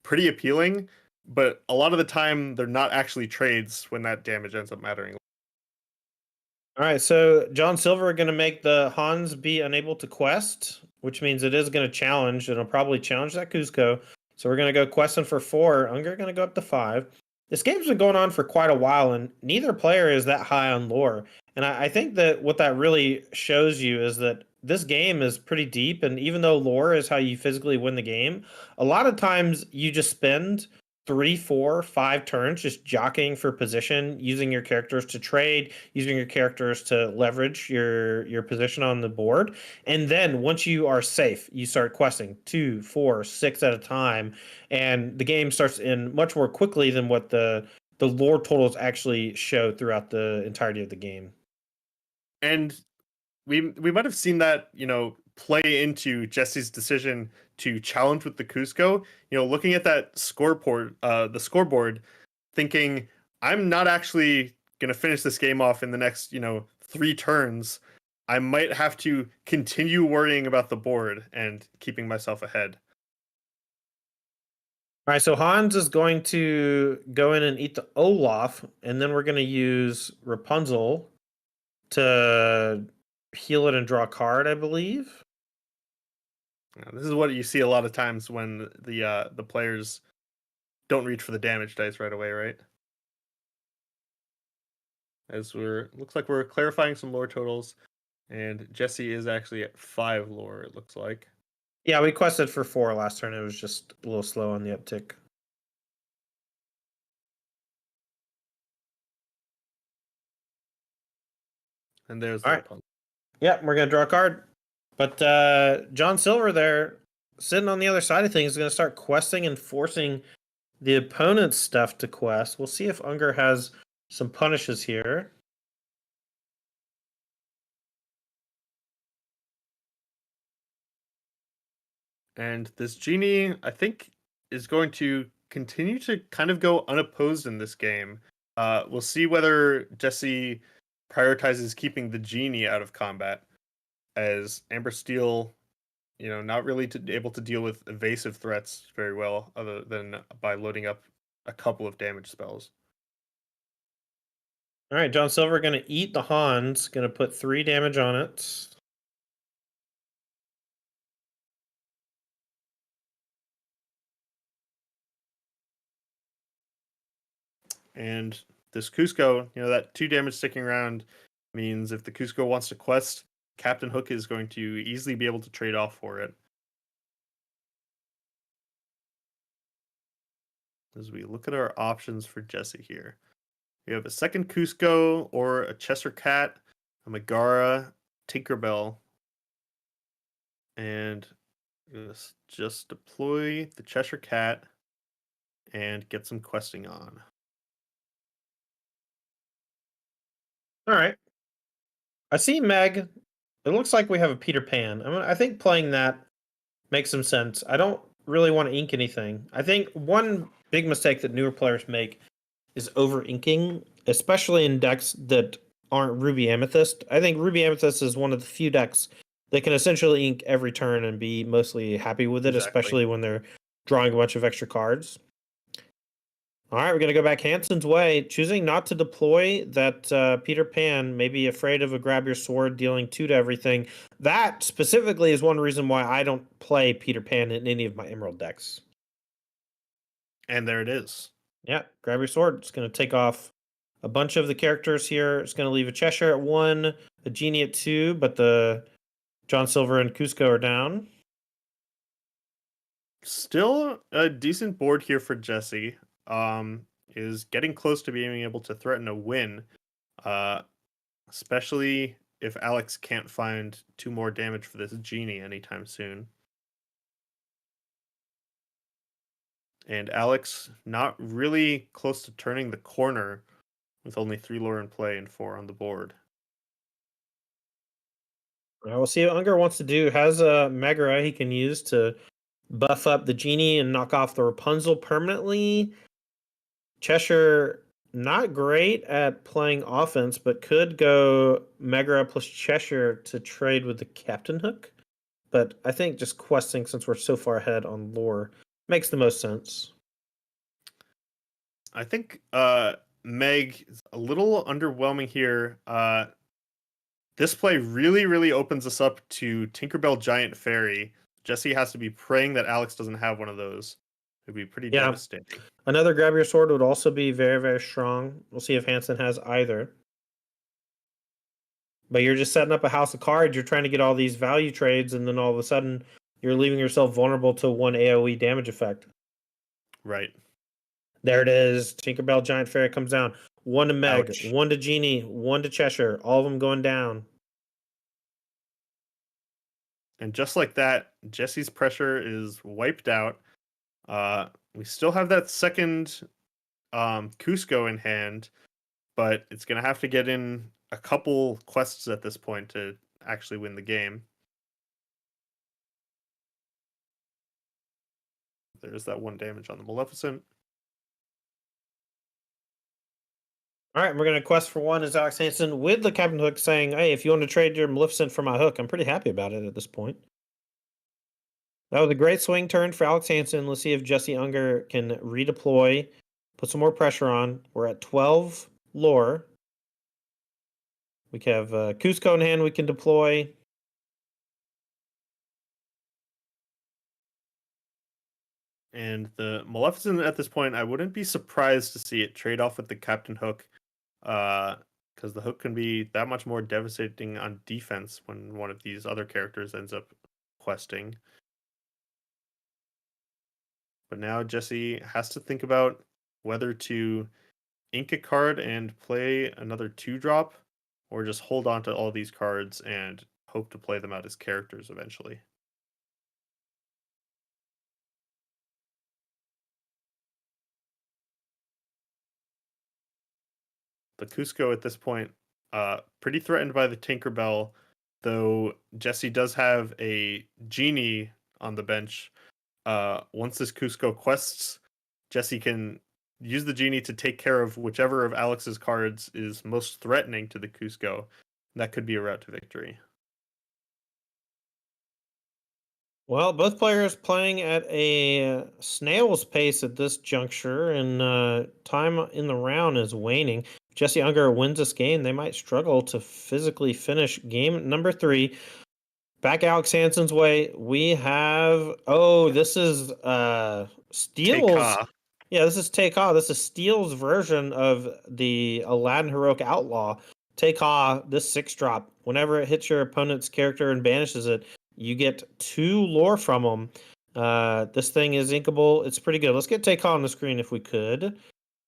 pretty appealing, but a lot of the time they're not actually trades when that damage ends up mattering. All right, so John Silver are going to make the Hans be unable to quest, which means it is going to challenge. It'll probably challenge that Cusco. So we're going to go questing for 4. Unger going to go up to 5. This game's been going on for quite a while, and neither player is that high on lore. And I think that what that really shows you is that this game is pretty deep, and even though lore is how you physically win the game, a lot of times you just spend 3, 4, 5 turns just jockeying for position, using your characters to trade, using your characters to leverage your position on the board. And then once you are safe, you start questing 2, 4, 6 at a time, and the game starts in much more quickly than what the lore totals actually show throughout the entirety of the game. And we might have seen that, play into Jesse's decision to challenge with the Cusco. Looking at that the scoreboard, thinking I'm not actually gonna finish this game off in the next, 3 turns. I might have to continue worrying about the board and keeping myself ahead. All right, so Hans is going to go in and eat the Olaf, and then we're going to use Rapunzel to heal it and draw a card, I believe. This is what you see a lot of times when the players don't reach for the damage dice right away, right? As looks like we're clarifying some lore totals, and Jesse is actually at 5 lore, it looks like. Yeah, we quested for 4 last turn. It was just a little slow on the uptick. And there's All the right. Rapunzel. Yeah, we're going to draw a card. But John Silver there, sitting on the other side of things, is going to start questing and forcing the opponent's stuff to quest. We'll see if Unger has some punishes here. And this genie, I think, is going to continue to kind of go unopposed in this game. We'll see whether Jesse prioritizes keeping the genie out of combat, as Amber Steel, not really able to deal with evasive threats very well, other than by loading up a couple of damage spells. All right, John Silver going to eat the Hans, going to put 3 damage on it. And this Cusco, that 2 damage sticking around means if the Cusco wants to quest, Captain Hook is going to easily be able to trade off for it. As we look at our options for Jesse here, we have a second Cusco or a Cheshire Cat, a Megara, Tinkerbell, and let's just deploy the Cheshire Cat and get some questing on. All right. I see Meg. It looks like we have a Peter Pan. I think playing that makes some sense. I don't really want to ink anything. I think one big mistake that newer players make is over inking, especially in decks that aren't Ruby Amethyst. I think Ruby Amethyst is one of the few decks that can essentially ink every turn and be mostly happy with it, Exactly. especially when they're drawing a bunch of extra cards. All right, we're going to go back Hanson's way, choosing not to deploy that Peter Pan, maybe afraid of a grab your sword, dealing 2 to everything. That specifically is one reason why I don't play Peter Pan in any of my Emerald decks. And there it is. Yeah, grab your sword. It's going to take off a bunch of the characters here. It's going to leave a Cheshire at 1, a Genie at 2, but the John Silver and Cusco are down. Still a decent board here for Jesse. Is getting close to being able to threaten a win, especially if Alex can't find 2 more damage for this genie anytime soon. And Alex not really close to turning the corner with only 3 lore in play and 4 on the board. We'll see what Unger wants to do. Has a Megara he can use to buff up the Genie and knock off the Rapunzel permanently. Cheshire, not great at playing offense, but could go Megara plus Cheshire to trade with the Captain Hook. But I think just questing, since we're so far ahead on lore, makes the most sense. I think Meg is a little underwhelming here. This play really, really opens us up to Tinkerbell Giant Fairy. Jesse has to be praying that Alex doesn't have one of those. It'd be pretty devastating. Another grab your sword would also be very, very strong. We'll see if Hanson has either. But you're just setting up a house of cards. You're trying to get all these value trades, and then all of a sudden, you're leaving yourself vulnerable to 1 AoE damage effect. Right. There it is. Tinkerbell Giant Fairy comes down. One to Meg, Ouch. one to Genie, one to Cheshire. All of them going down. And just like that, Jesse's pressure is wiped out. We still have that second Cusco in hand, but it's going to have to get in a couple quests at this point to actually win the game. There's that 1 damage on the Maleficent. All right, we're going to quest for 1 is Alex Hansen with the Captain Hook saying, hey, if you want to trade your Maleficent for my hook, I'm pretty happy about it at this point. That was a great swing turn for Alex Hansen. Let's see if Jesse Unger can redeploy, put some more pressure on. We're at 12 lore. We have Cusco in hand we can deploy. And the Maleficent at this point, I wouldn't be surprised to see it trade off with the Captain Hook, because the hook can be that much more devastating on defense when one of these other characters ends up questing. But now Jesse has to think about whether to ink a card and play another 2-drop, or just hold on to all these cards and hope to play them out as characters eventually. The Cusco at this point, pretty threatened by the Tinkerbell, though Jesse does have a Genie on the bench. Once this Cusco quests, Jesse can use the Genie to take care of whichever of Alex's cards is most threatening to the Cusco. That could be a route to victory. Well, both players playing at a snail's pace at this juncture, and time in the round is waning. If Jesse Unger wins this game, they might struggle to physically finish game number 3. Back Alex Hansen's way, we have this is Steel's. Take-a. Yeah, this is Take-a. This is Steel's version of the Aladdin Heroic Outlaw. Take-a, this 6-drop. Whenever it hits your opponent's character and banishes it, you get 2 lore from them. This thing is inkable. It's pretty good. Let's get Take-a on the screen if we could.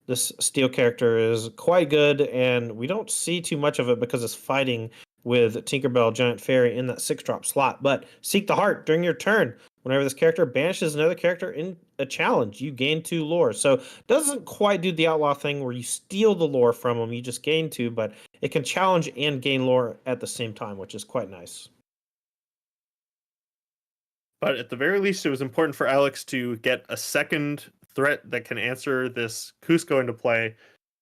This Steel character is quite good, and we don't see too much of it because it's fighting with Tinkerbell Giant Fairy in that 6-drop slot. But Seek the Heart during your turn. Whenever this character banishes another character in a challenge, you gain 2 lore. So doesn't quite do the outlaw thing where you steal the lore from them, you just gain 2, but it can challenge and gain lore at the same time, which is quite nice. But at the very least, it was important for Alex to get a second threat that can answer this Cusco into play,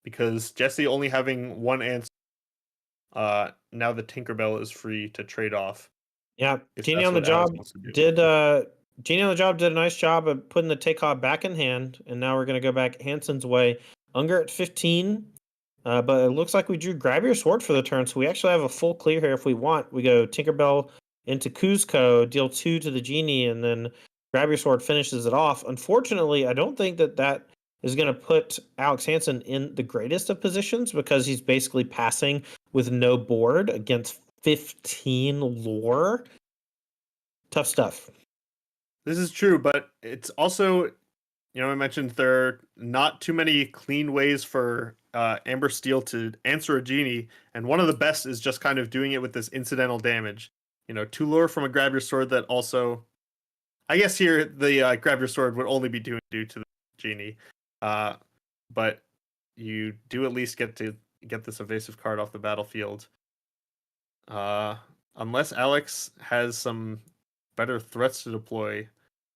because Jesse only having 1 answer, now the Tinkerbell is free to trade off. Yeah, If Genie that's on the what Alex job wants to do. Genie on the job did a nice job of putting the Take-a back in hand, and now we're going to go back Hansen's way. Unger at 15, but it looks like we drew Grab Your Sword for the turn, so we actually have a full clear here if we want. We go Tinkerbell into Cusco, deal 2 to the Genie, and then Grab Your Sword finishes it off. Unfortunately, I don't think that is going to put Alex Hansen in the greatest of positions, because he's basically passing with no board against 15 lore. Tough stuff. This is true, but it's also, I mentioned there are not too many clean ways for Amber Steel to answer a Genie, and one of the best is just kind of doing it with this incidental damage. 2 lure from a Grab Your Sword that also, I guess here the Grab Your Sword would only be due to the Genie, but you do at least get to get this evasive card off the battlefield. Unless Alex has some better threats to deploy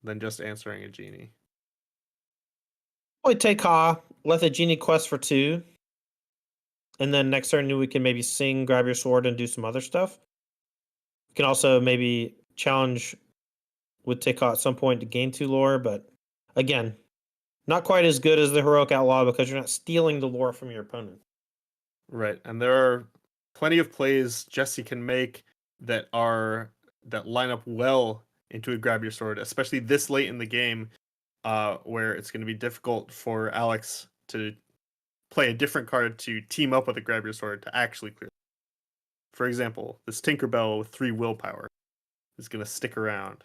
than just answering a Genie. We take Ha, let the Genie quest for 2. And then next turn we can maybe sing, Grab Your Sword, and do some other stuff. We can also maybe challenge with Take Ha at some point to gain 2 lore, but again, not quite as good as the Heroic Outlaw because you're not stealing the lore from your opponent. Right, and there are plenty of plays Jesse can make that line up well into a Grab Your Sword, especially this late in the game, where it's going to be difficult for Alex to play a different card to team up with a Grab Your Sword to actually clear. For example, this Tinkerbell with 3 willpower is going to stick around.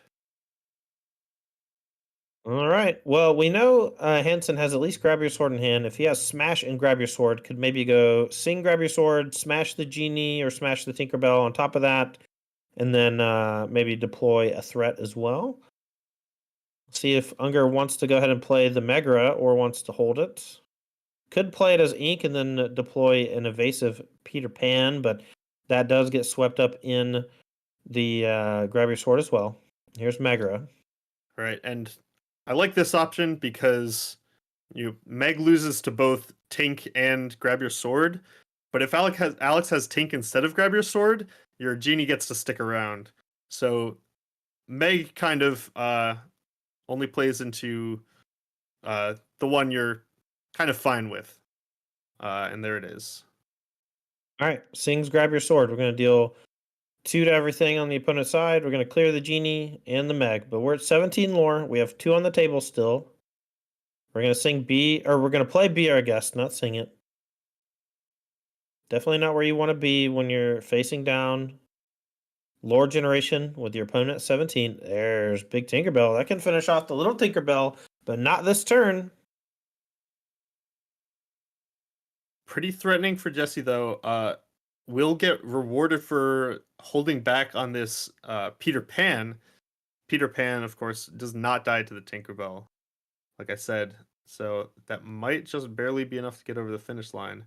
All right. Well, we know Hanson has at least grab your sword in hand. If he has smash and grab your sword, could maybe go sing, grab your sword, smash the genie, or smash the Tinkerbell on top of that, and then maybe deploy a threat as well. See if Unger wants to go ahead and play the Megra or wants to hold it. Could play it as Ink and then deploy an evasive Peter Pan, but that does get swept up in the grab your sword as well. Here's Megra. Right, and I like this option because Meg loses to both Tink and grab your sword, but if Alex has Tink instead of grab your sword, your genie gets to stick around. So Meg kind of only plays into the one you're kind of fine with, and there it is. All right, Sings grab your sword. We're going to deal 2 to everything on the opponent's side. We're going to clear the genie and the Meg, but we're at 17 lore. We have 2 on the table still. We're going to sing B, or we're going to play Be Our Guest, not sing it. Definitely not where you want to be when you're facing down lore generation with your opponent at 17. There's Big Tinkerbell. That can finish off the little Tinkerbell, but not this turn. Pretty threatening for Jesse though. Will get rewarded for holding back on this Peter Pan. Peter Pan, of course, does not die to the Tinkerbell, like I said. So that might just barely be enough to get over the finish line,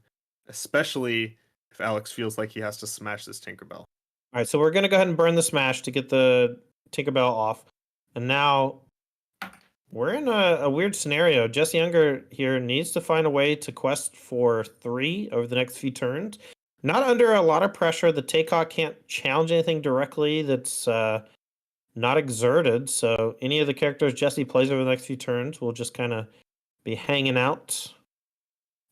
especially if Alex feels like he has to smash this Tinkerbell. All right, so we're going to go ahead and burn the smash to get the Tinkerbell off. And now we're in a weird scenario. Jesse Unger here needs to find a way to quest for 3 over the next few turns. Not under a lot of pressure. The Takeoff can't challenge anything directly that's not exerted. So any of the characters Jesse plays over the next few turns will just kind of be hanging out.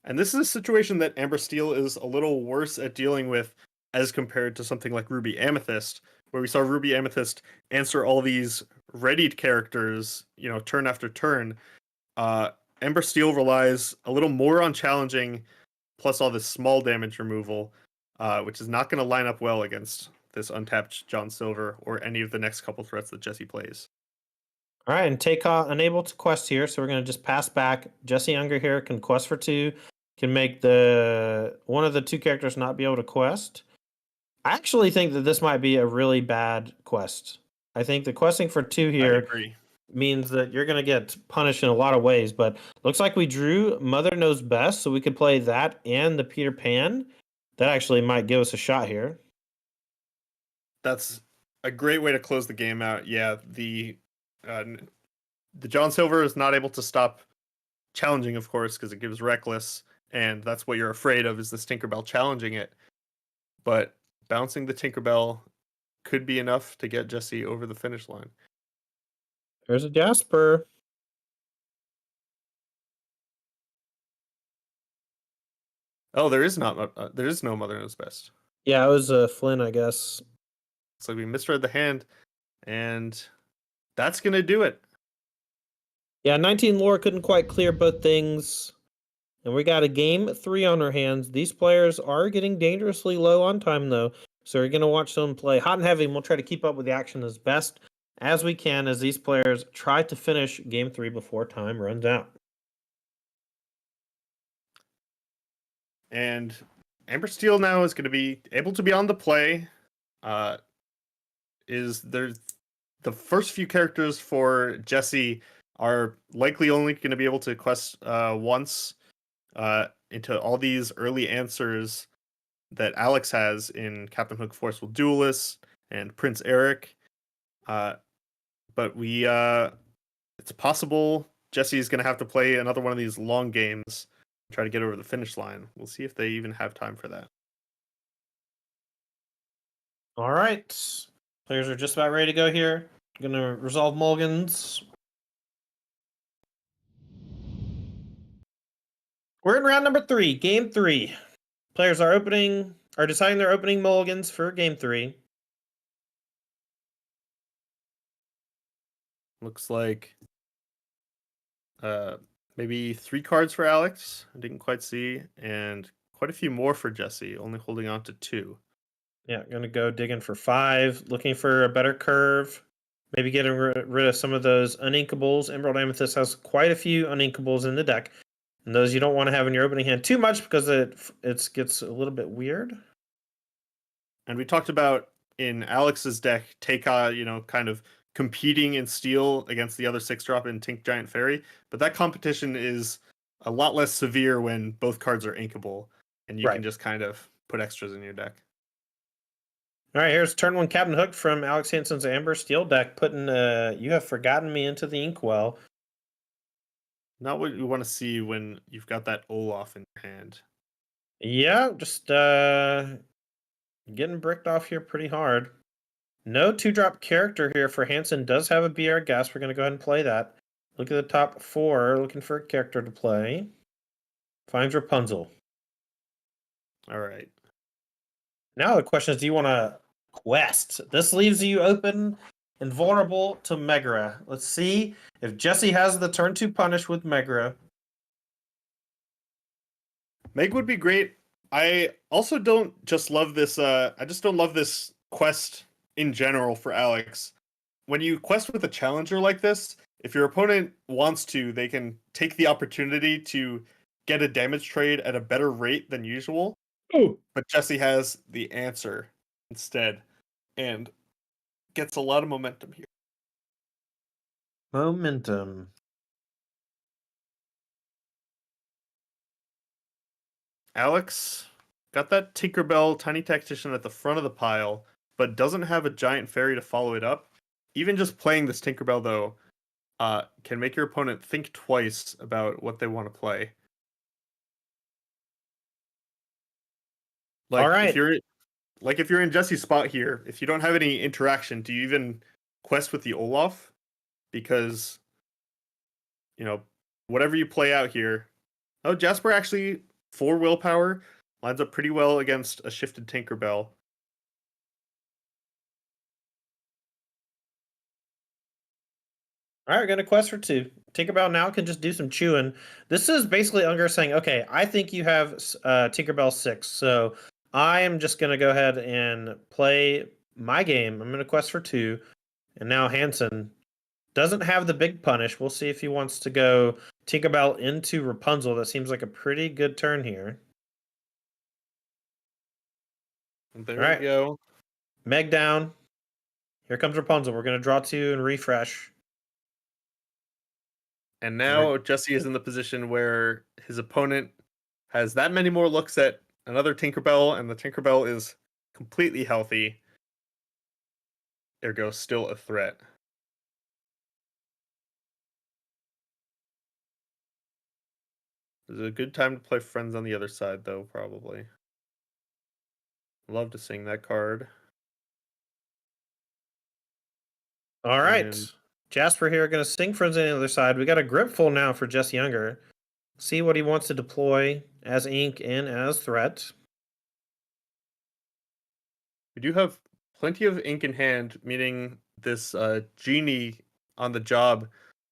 And this is a situation that Amber Steel is a little worse at dealing with as compared to something like Ruby Amethyst, where we saw Ruby Amethyst answer all these readied characters, turn after turn. Amber Steel relies a little more on challenging, plus all this small damage removal, which is not going to line up well against this untapped John Silver or any of the next couple threats that Jesse plays. All right, and Takeoff unable to quest here, so we're going to just pass back. Jesse Unger here can quest for 2, can make the one of the 2 characters not be able to quest. I actually think that this might be a really bad quest. I think the questing for 2 here means that you're going to get punished in a lot of ways, but looks like we drew Mother Knows Best, so we could play that and the Peter Pan. That actually might give us a shot here. That's a great way to close the game out. Yeah, the John Silver is not able to stop challenging, of course, because it gives Reckless, and that's what you're afraid of is this Tinkerbell challenging it. But bouncing the Tinkerbell could be enough to get Jesse over the finish line. There's a Jasper. Oh, there is no Mother Knows Best. Yeah, it was Flynn, I guess. So we misread the hand, and that's gonna do it. Yeah, 19 lore couldn't quite clear both things. And we got a game 3 on our hands. These players are getting dangerously low on time, though. So we're going to watch them play hot and heavy, and we'll try to keep up with the action as best as we can as these players try to finish game 3 before time runs out. And Amber Steel now is going to be able to be on the play. Is there the first few characters for Jesse are likely only going to be able to quest once into all these early answers that Alex has in Captain Hook Forceful Duelist and Prince Eric. But it's possible Jesse is going to have to play another one of these long games and try to get over the finish line. We'll see if they even have time for that. All right. Players are just about ready to go here. Going to resolve mulligans. We're in round number 3, game 3. Players are deciding their opening mulligans for game 3. Looks like maybe 3 cards for Alex. I didn't quite see, and quite a few more for Jesse, only holding on to 2. Yeah, gonna go digging for 5, looking for a better curve. Maybe getting rid of some of those uninkables. Emerald Amethyst has quite a few uninkables in the deck. And those you don't want to have in your opening hand too much because it gets a little bit weird. And we talked about in Alex's deck, Teika, kind of competing in steel against the other 6-drop in Tink Giant Fairy. But that competition is a lot less severe when both cards are inkable. And you can just kind of put extras in your deck. All right, here's turn 1 Captain Hook from Alex Hansen's Amber Steel deck, putting You Have Forgotten Me into the inkwell. Not what you want to see when you've got that Olaf in your hand. Yeah, just getting bricked off here pretty hard. No 2-drop character here for Hansen. Does have a BR Gas. We're going to go ahead and play that. Look at the top 4, looking for a character to play. Finds Rapunzel. All right. Now the question is, do you want to quest? This leaves you open and vulnerable to Megra. Let's see if Jesse has the turn 2 punish with Megra. Meg would be great. I also don't just love this. I just don't love this quest in general for Alex. When you quest with a challenger like this, if your opponent wants to, they can take the opportunity to get a damage trade at a better rate than usual. Ooh. But Jesse has the answer instead and gets a lot of momentum here. Momentum. Alex got that Tinkerbell Tiny Tactician at the front of the pile, but doesn't have a giant fairy to follow it up. Even just playing this Tinkerbell, though, can make your opponent think twice about what they want to play. Like, All right. if you're in Jesse's spot here, if you don't have any interaction, do you even quest with the Olaf? Because, whatever you play out here. Oh, Jasper actually 4 willpower lines up pretty well against a shifted Tinkerbell. All right, we're going to quest for 2. Tinkerbell now can just do some chewing. This is basically Unger saying, okay, I think you have Tinkerbell 6, so I am just going to go ahead and play my game. I'm going to quest for 2. And now Hansen doesn't have the big punish. We'll see if he wants to go Tinkerbell into Rapunzel. That seems like a pretty good turn here. There All right. we go. Meg down. Here comes Rapunzel. We're going to draw 2 and refresh. And now Jesse is in the position where his opponent has that many more looks at another Tinkerbell, and the Tinkerbell is completely healthy. Ergo, still a threat. This is a good time to play Friends on the other side, though, probably. Love to sing that card. All right. Jasper here going to sing Friends on the other side. We got a gripful now for Jesse Unger. See what he wants to deploy as ink and as threat. We do have plenty of ink in hand, meaning this genie on the job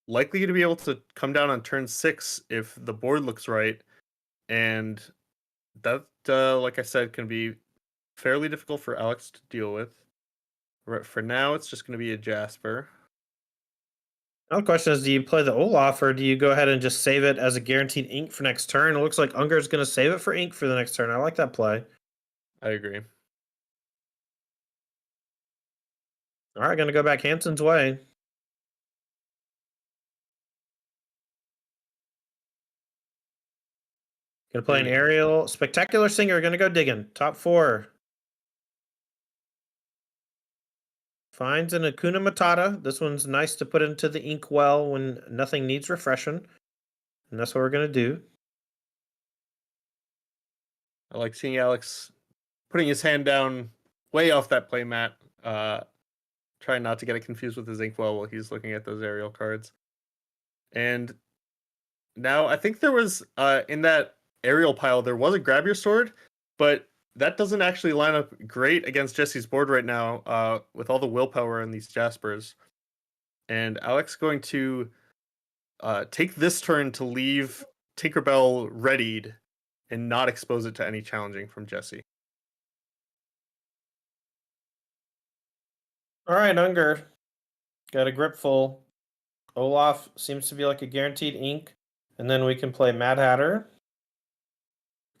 likely to be able to come down on turn 6 if the board looks right. And that, like I said, can be fairly difficult for Alex to deal with. Right, for now, it's just going to be a Jasper. Now the question is, do you play the Olaf or do you go ahead and just save it as a guaranteed ink for next turn? It looks like Unger is going to save it for ink for the next turn. I like that play. I agree. All right, going to go back Hansen's way. Going to play an aerial. Spectacular Singer. Going to go digging. Top 4. Finds an Akuna Matata. This one's nice to put into the ink well when nothing needs refreshing. And that's what we're going to do. I like seeing Alex putting his hand down way off that playmat. Trying not to get it confused with his inkwell while he's looking at those aerial cards. And now I think there was, in that aerial pile, there was a Grab Your Sword, but that doesn't actually line up great against Jesse's board right now, with all the willpower in these Jaspers. And Alex going to take this turn to leave Tinkerbell readied and not expose it to any challenging from Jesse. All right, Unger. Got a grip full. Olaf seems to be like a guaranteed ink. And then we can play Mad Hatter.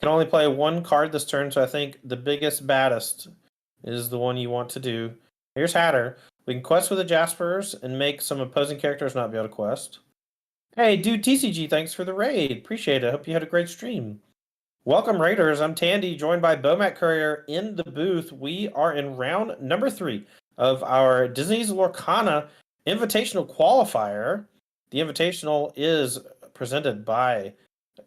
Can only play one card this turn, so I think the biggest, baddest is the one you want to do. Here's Hatter. We can quest with the Jaspers and make some opposing characters not be able to quest. Hey, dude, TCG, thanks for the raid. Appreciate it. Hope you had a great stream. Welcome, Raiders. I'm Tandy, joined by Bomac Courier in the booth. We are in round number 3 of our Disney's Lorcana Invitational Qualifier. The Invitational is presented by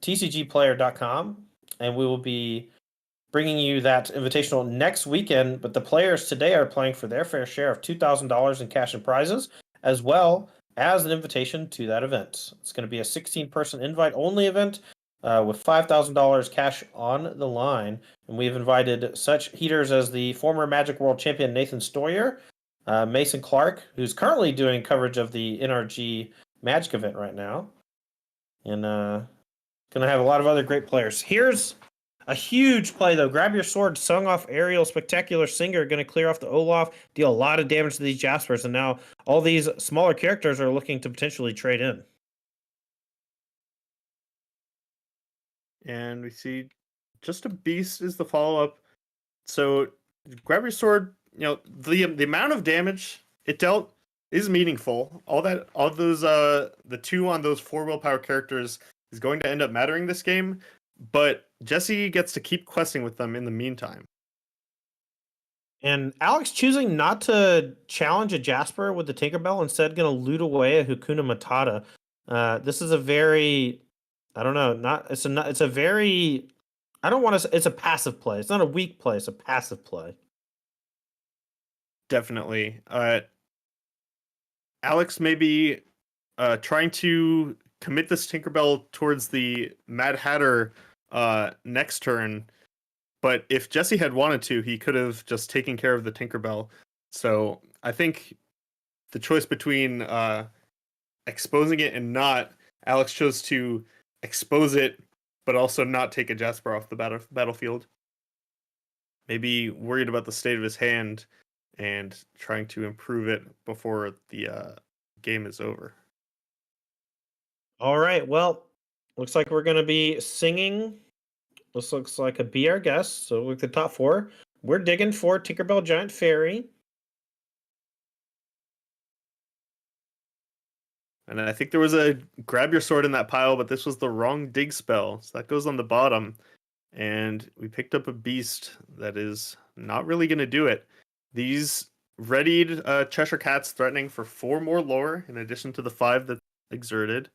TCGplayer.com, and we will be bringing you that Invitational next weekend. But the players today are playing for their fair share of $2,000 in cash and prizes, as well as an invitation to that event. It's going to be a 16-person invite-only event with $5,000 cash on the line. And we've invited such heaters as the former Magic World Champion Nathan Stoyer, Mason Clark, who's currently doing coverage of the NRG Magic event right now, and going to have a lot of other great players. Here's a huge play, though. Grab your sword, sung off Ariel, Spectacular Singer, going to clear off the Olaf, deal a lot of damage to these Jaspers, and now all these smaller characters are looking to potentially trade in. And we see just a beast is the follow-up. So grab your sword, the amount of damage it dealt is meaningful. All those the 2 on those 4 willpower characters is going to end up mattering this game, but Jesse gets to keep questing with them in the meantime. And Alex choosing not to challenge a Jasper with the Tinkerbell, instead going to loot away a Hakuna Matata. This is a very, I don't know, it's a very, I don't want to, it's a passive play. It's not a weak play, it's a passive play. Definitely. Alex may be trying to commit this Tinkerbell towards the Mad Hatter next turn, but if Jesse had wanted to, he could have just taken care of the Tinkerbell. So I think the choice between exposing it and not, Alex chose to expose it, but also not take a Jasper off the battlefield. Maybe worried about the state of his hand and trying to improve it before the game is over. All right, well, looks like we're going to be singing. This looks like a Be Our Guest. So look at the top 4. We're digging for Tinkerbell Giant Fairy. And I think there was a grab your sword in that pile, but this was the wrong dig spell. So that goes on the bottom. And we picked up a beast that is not really going to do it. These readied Cheshire Cats threatening for 4 more lore in addition to the 5 that exerted.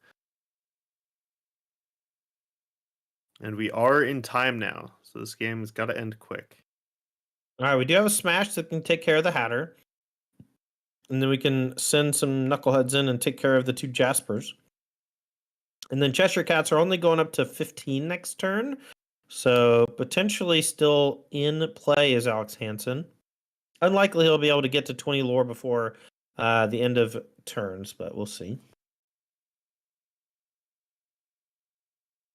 And we are in time now, so this game has got to end quick. All right, we do have a smash that can take care of the Hatter. And then we can send some Knuckleheads in and take care of the 2 Jaspers. And then Cheshire Cats are only going up to 15 next turn. So potentially still in play is Alex Hansen. Unlikely he'll be able to get to 20 lore before the end of turns, but we'll see.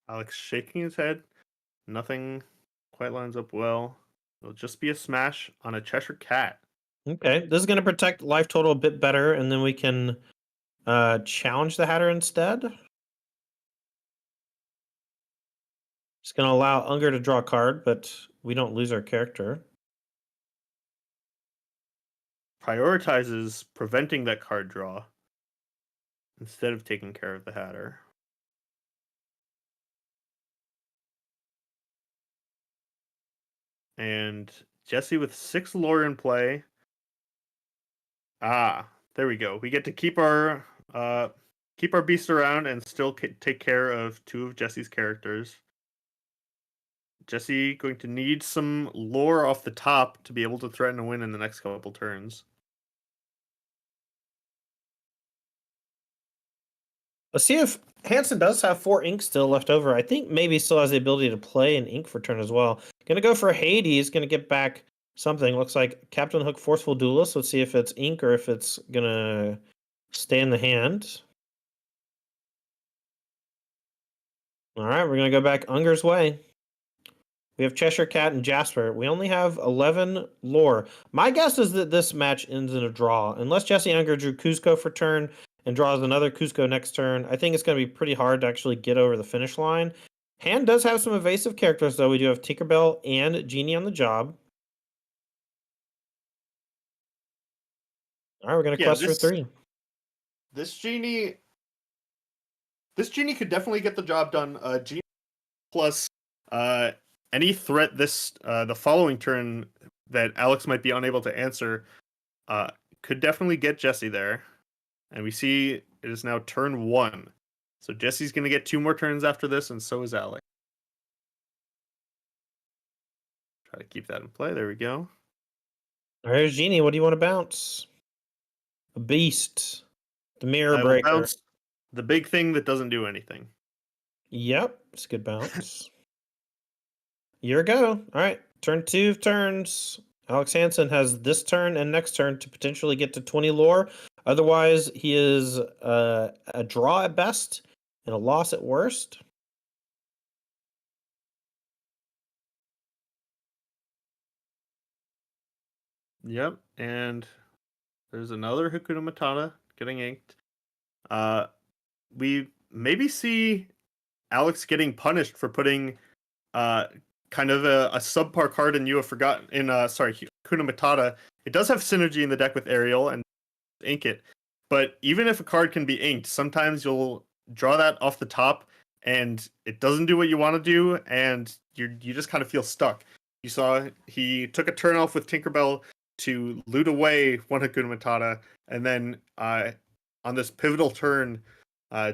Alex shaking his head. Nothing quite lines up well. It'll just be a smash on a Cheshire Cat. Okay, this is going to protect life total a bit better, and then we can challenge the Hatter instead. It's going to allow Unger to draw a card, but we don't lose our character. Prioritizes preventing that card draw instead of taking care of the Hatter. And Jesse with 6 lore in play. Ah, there we go. We get to keep our beast around and still take care of 2 of Jesse's characters. Jesse going to need some lore off the top to be able to threaten a win in the next couple turns. Let's see if Hansen does have 4 ink still left over. I think maybe still has the ability to play an ink for turn as well. Gonna go for Hades, gonna get back something. Looks like Captain Hook Forceful Duelist. Let's see if it's ink or if it's gonna stay in the hand. All right, we're gonna go back Unger's way. We have Cheshire Cat and Jasper. We only have 11 lore. My guess is that this match ends in a draw. Unless Jesse Unger drew Cusco for turn and draws another Cusco next turn, I think it's going to be pretty hard to actually get over the finish line. Hand does have some evasive characters, though. We do have Tinkerbell and Genie on the job. All right, we're going to quest for 3. This Genie could definitely get the job done. Genie plus any threat the following turn that Alex might be unable to answer could definitely get Jesse there. And we see it is now turn 1. So Jesse's going to get 2 more turns after this, and so is Alex. Try to keep that in play. There we go. All right, Genie, what do you want to bounce? A beast. The mirror breaker. Bounce the big thing that doesn't do anything. Yep, it's a good bounce. Here we go. All right, turn 2 of turns. Alex Hansen has this turn and next turn to potentially get to 20 lore. Otherwise, he is a draw at best and a loss at worst. Yep, and there's another Hakuna Matata getting inked. We maybe see Alex getting punished for putting kind of a subpar card in You Have Forgotten Hakuna Matata. It does have synergy in the deck with Ariel and ink it, but even if a card can be inked, sometimes you'll draw that off the top and it doesn't do what you want to do, and you just kind of feel stuck. You saw he took a turn off with Tinkerbell to loot away one Hakuna Matata, and then on this pivotal turn,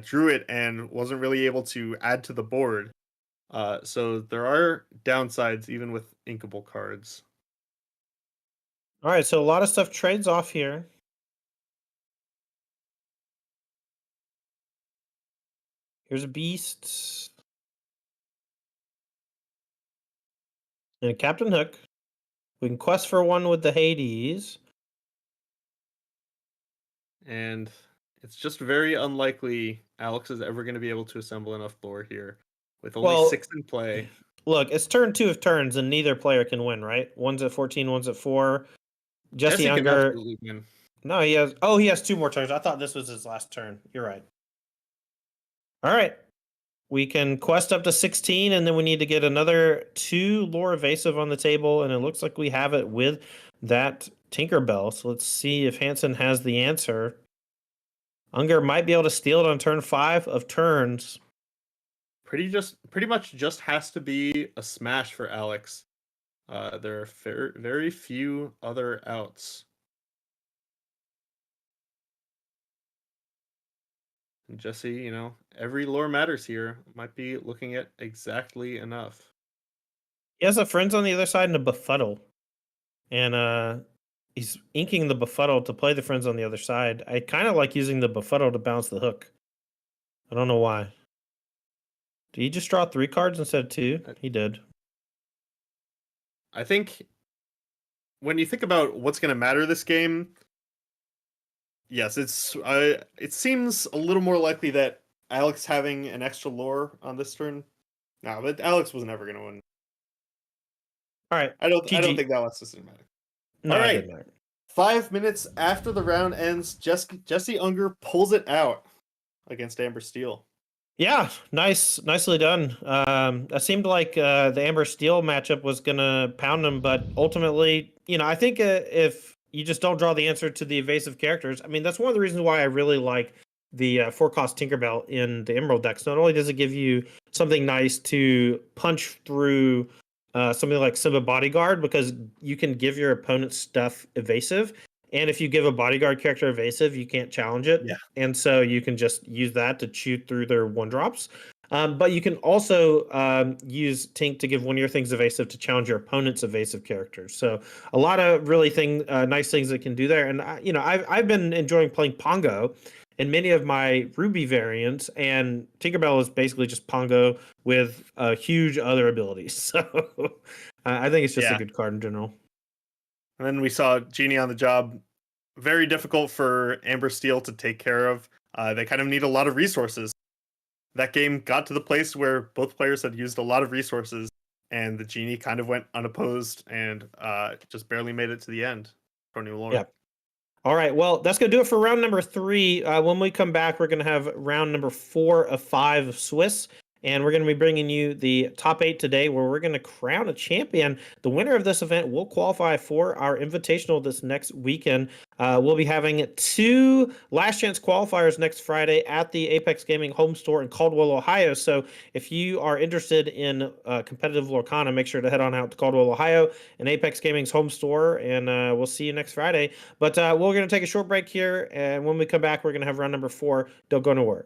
drew it and wasn't really able to add to the board. So there are downsides even with inkable cards. All right, so a lot of stuff trades off here. Here's a beast. And a Captain Hook. We can quest for one with the Hades. And it's just very unlikely Alex is ever going to be able to assemble enough lore here with only 6 in play. Look, it's turn 2 of turns, and neither player can win, right? One's at 14, one's at 4. Jesse can Unger. absolutely win. No, he has. Oh, he has 2 more turns. I thought this was his last turn. You're right. All right. We can quest up to 16, and then we need to get another 2 lore evasive on the table, and it looks like we have it with that Tinkerbell. So let's see if Hansen has the answer. Unger might be able to steal it on turn 5 of turns. Pretty much just has to be a smash for Alex. There are very few other outs. And Jesse, every lore matters here. Might be looking at exactly enough. He has a Friends on the other side and a Befuddle. And he's inking the Befuddle to play the Friends on the other side. I kind of like using the Befuddle to bounce the hook. I don't know why. Did he just draw 3 cards instead of 2? He did. I think when you think about what's going to matter this game, yes, it seems a little more likely that Alex having an extra lore on this turn. No, but Alex was never going to win. All right. I don't think that was systematic. No, all right. It didn't matter. 5 minutes after the round ends, Jesse Unger pulls it out against Amber Steel. Yeah, nicely done. That seemed like the Amber Steel matchup was gonna pound him, but ultimately, I think if you just don't draw the answer to the evasive characters, I mean, that's one of the reasons why I really like the 4-cost Tinkerbell in the Emerald decks. Not only does it give you something nice to punch through something like Simba Bodyguard, because you can give your opponent's stuff evasive. And if you give a bodyguard character evasive, you can't challenge it. Yeah. And so you can just use that to chew through their 1-drops. But you can also use Tink to give one of your things evasive to challenge your opponent's evasive characters. So a lot of really nice things that can do there. And I've been enjoying playing Pongo in many of my Ruby variants, and Tinkerbell is basically just Pongo with huge other abilities. So I think it's just a good card in general. And then we saw Genie on the job. Very difficult for Amber Steel to take care of. They kind of need a lot of resources. That game got to the place where both players had used a lot of resources, and the genie kind of went unopposed and just barely made it to the end. Tony Lord. Yeah. All right, well, that's going to do it for round number 3. When we come back, we're going to have round number 4 of 5 of Swiss, and we're going to be bringing you the top 8 today, where we're going to crown a champion. The winner of this event will qualify for our Invitational this next weekend. We'll be having 2 last chance qualifiers next Friday at the Apex Gaming home store in Caldwell, Ohio. So if you are interested in competitive Lorcana, make sure to head on out to Caldwell, Ohio, and Apex Gaming's home store, and we'll see you next Friday. But we're going to take a short break here, and when we come back, we're going to have round number 4. Don't go nowhere.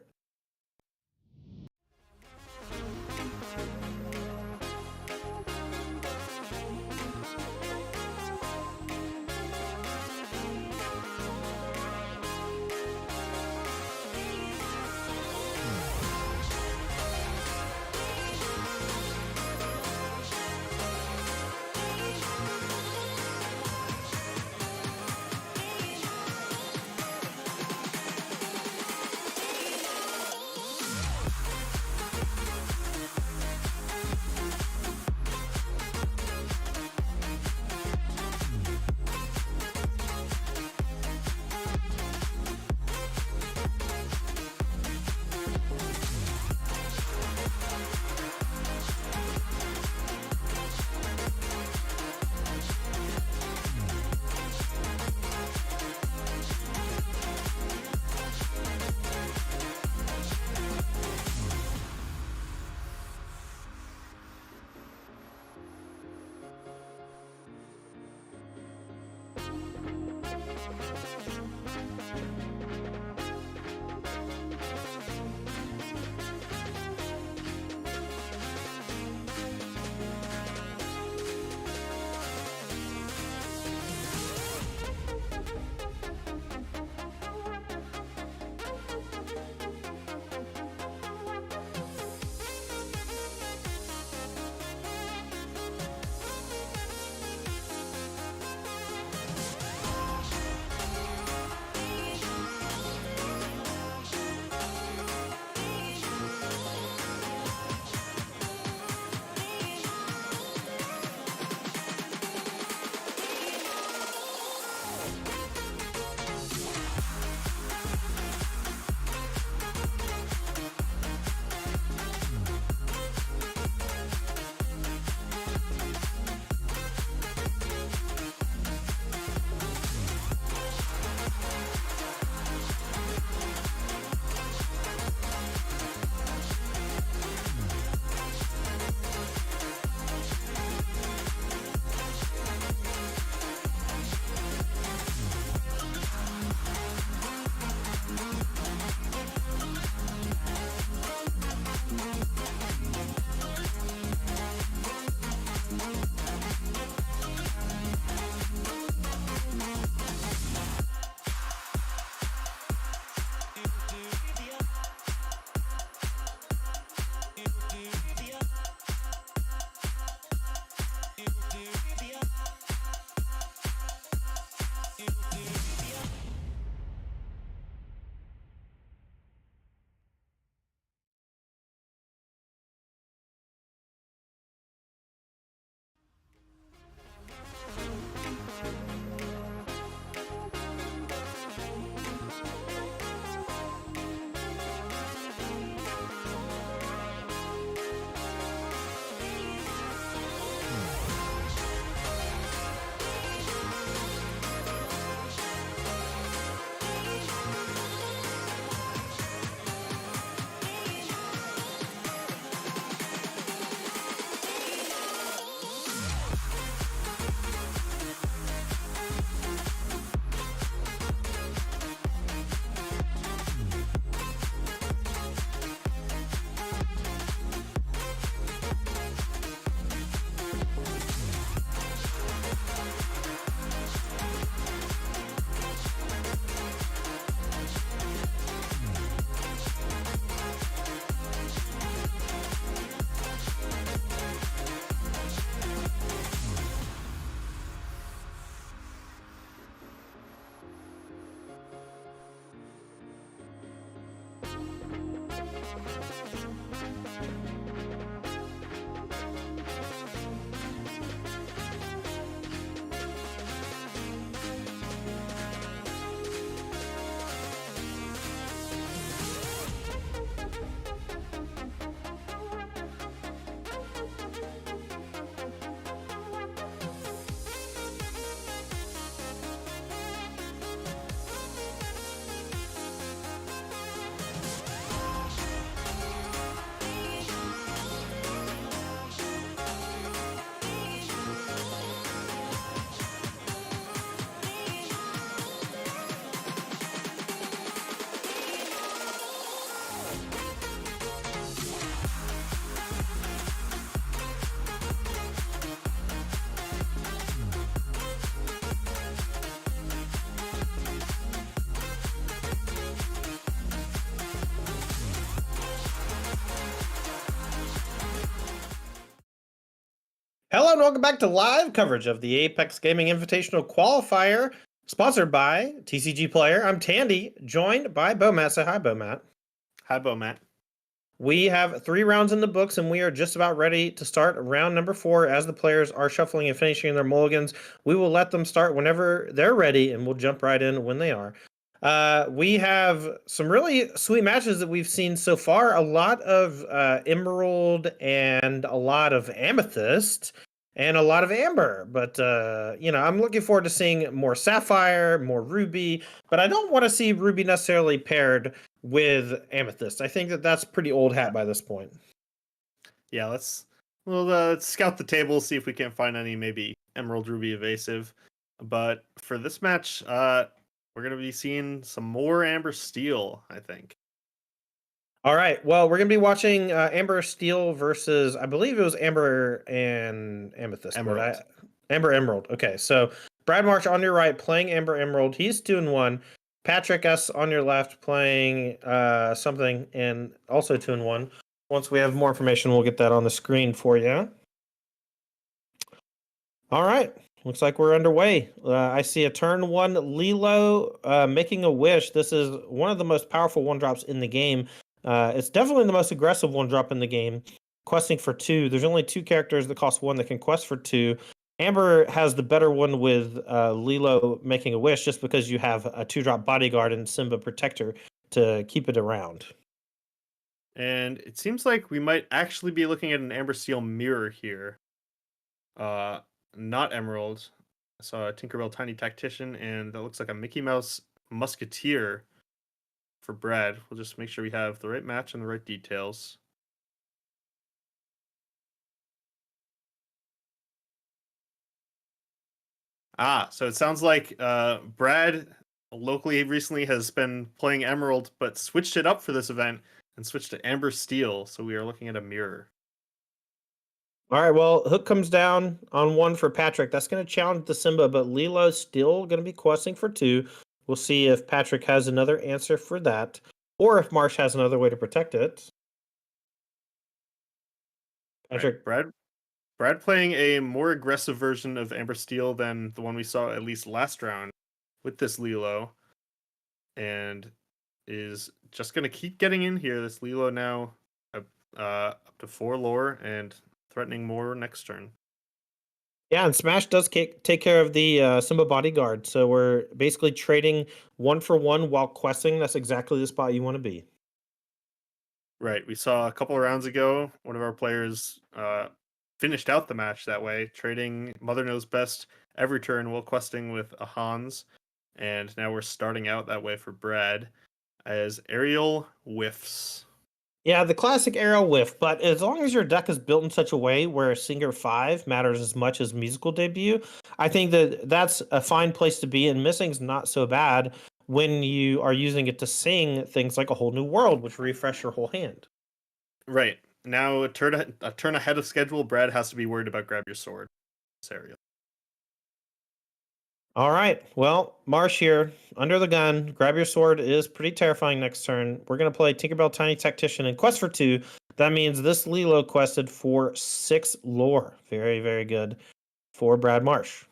Hello and welcome back to live coverage of the Apex Gaming Invitational Qualifier, sponsored by TCG Player. I'm Tandy, joined by Bomat. Say hi, Bomat. Hi, Matt. We have 3 rounds in the books, and we are just about ready to start round number 4. As the players are shuffling and finishing their mulligans, we will let them start whenever they're ready, and we'll jump right in when they are. We have some really sweet matches that we've seen so far. A lot of Emerald and a lot of Amethyst and a lot of Amber. But, I'm looking forward to seeing more Sapphire, more Ruby. But I don't want to see Ruby necessarily paired with Amethyst. I think that that's pretty old hat by this point. Yeah, let's scout the table, see if we can't find any maybe Emerald Ruby evasive. But for this match, we're gonna be seeing some more Amber Steel, I think. All right. Well, we're going to be watching Amber Steel versus, I believe it was Amber and Amethyst. Emerald. Amber Emerald. Okay. So Brad March on your right playing Amber Emerald. He's 2-1. Patrick S on your left playing something and also 2-1. Once we have more information, we'll get that on the screen for you. All right. Looks like we're underway. I see a turn 1 Lilo making a wish. This is one of the most powerful 1-drops in the game. It's definitely the most aggressive 1-drop in the game. Questing for 2. There's only 2 characters that cost 1 that can quest for 2. Amber has the better one with Lilo making a wish just because you have a 2-drop bodyguard and Simba protector to keep it around. And it seems like we might actually be looking at an Amber Steel mirror here. Not Emerald. I saw a Tinkerbell Tiny Tactician, and that looks like a Mickey Mouse Musketeer for Brad. We'll just make sure we have the right match and the right details. So it sounds like Brad locally recently has been playing Emerald, but switched it up for this event and switched to Amber Steel. So we are looking at a mirror. All right, well, Hook comes down on 1 for Patrick. That's going to challenge the Simba, but Lilo's still going to be questing for 2. We'll see if Patrick has another answer for that, or if Marsh has another way to protect it. Patrick. Right. Brad playing a more aggressive version of Amber Steel than the one we saw at least last round with this Lilo, and is just going to keep getting in here. This Lilo now up to 4 lore and threatening more next turn. Yeah, and Smash does take care of the Simba bodyguard, so we're basically trading 1 for 1 while questing. That's exactly the spot you want to be. Right. We saw a couple of rounds ago, one of our players finished out the match that way, trading Mother Knows Best every turn while questing with a Hans. And now we're starting out that way for Brad as Ariel whiffs. Yeah, the classic aerial whiff, but as long as your deck is built in such a way where Singer 5 matters as much as musical debut, I think that that's a fine place to be, and missing's not so bad when you are using it to sing things like A Whole New World, which refresh your whole hand. Right. Now a turn ahead of schedule, Brad has to be worried about Grab Your Sword. Ariel. All right. Well, Marsh here, under the gun. Grab Your Sword is pretty terrifying next turn. We're going to play Tinkerbell Tiny Tactician and quest for 2. That means this Lilo quested for 6 lore. Very, very good for Brad Marsh.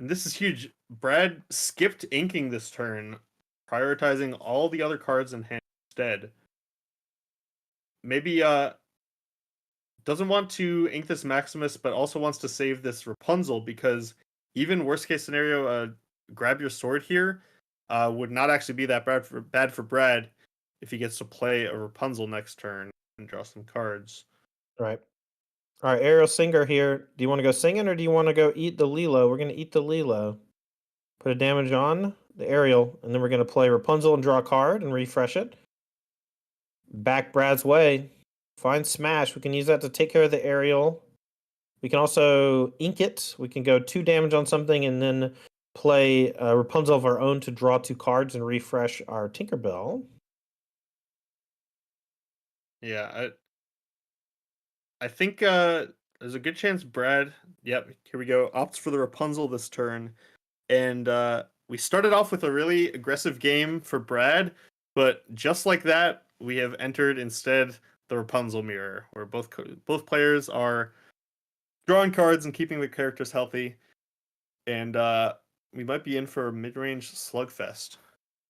And this is huge. Brad skipped inking this turn, prioritizing all the other cards in hand instead. Maybe doesn't want to ink this Maximus, but also wants to save this Rapunzel, because even worst case scenario, Grab Your Sword here would not actually be that bad for Brad if he gets to play a Rapunzel next turn and draw some cards. Right. All right, Ariel Singer here. Do you want to go singing or do you want to go eat the Lilo? We're going to eat the Lilo. Put a damage on the Ariel, and then we're going to play Rapunzel and draw a card and refresh it. Back Brad's way. Find Smash. We can use that to take care of the Ariel. We can also ink it. We can go 2 damage on something and then play Rapunzel of our own to draw 2 cards and refresh our Tinkerbell. Yeah, I think there's a good chance Brad, yep, here we go, opts for the Rapunzel this turn. And we started off with a really aggressive game for Brad, but just like that, we have entered instead the Rapunzel mirror, where both players are drawing cards and keeping their characters healthy, and we might be in for a mid-range slugfest.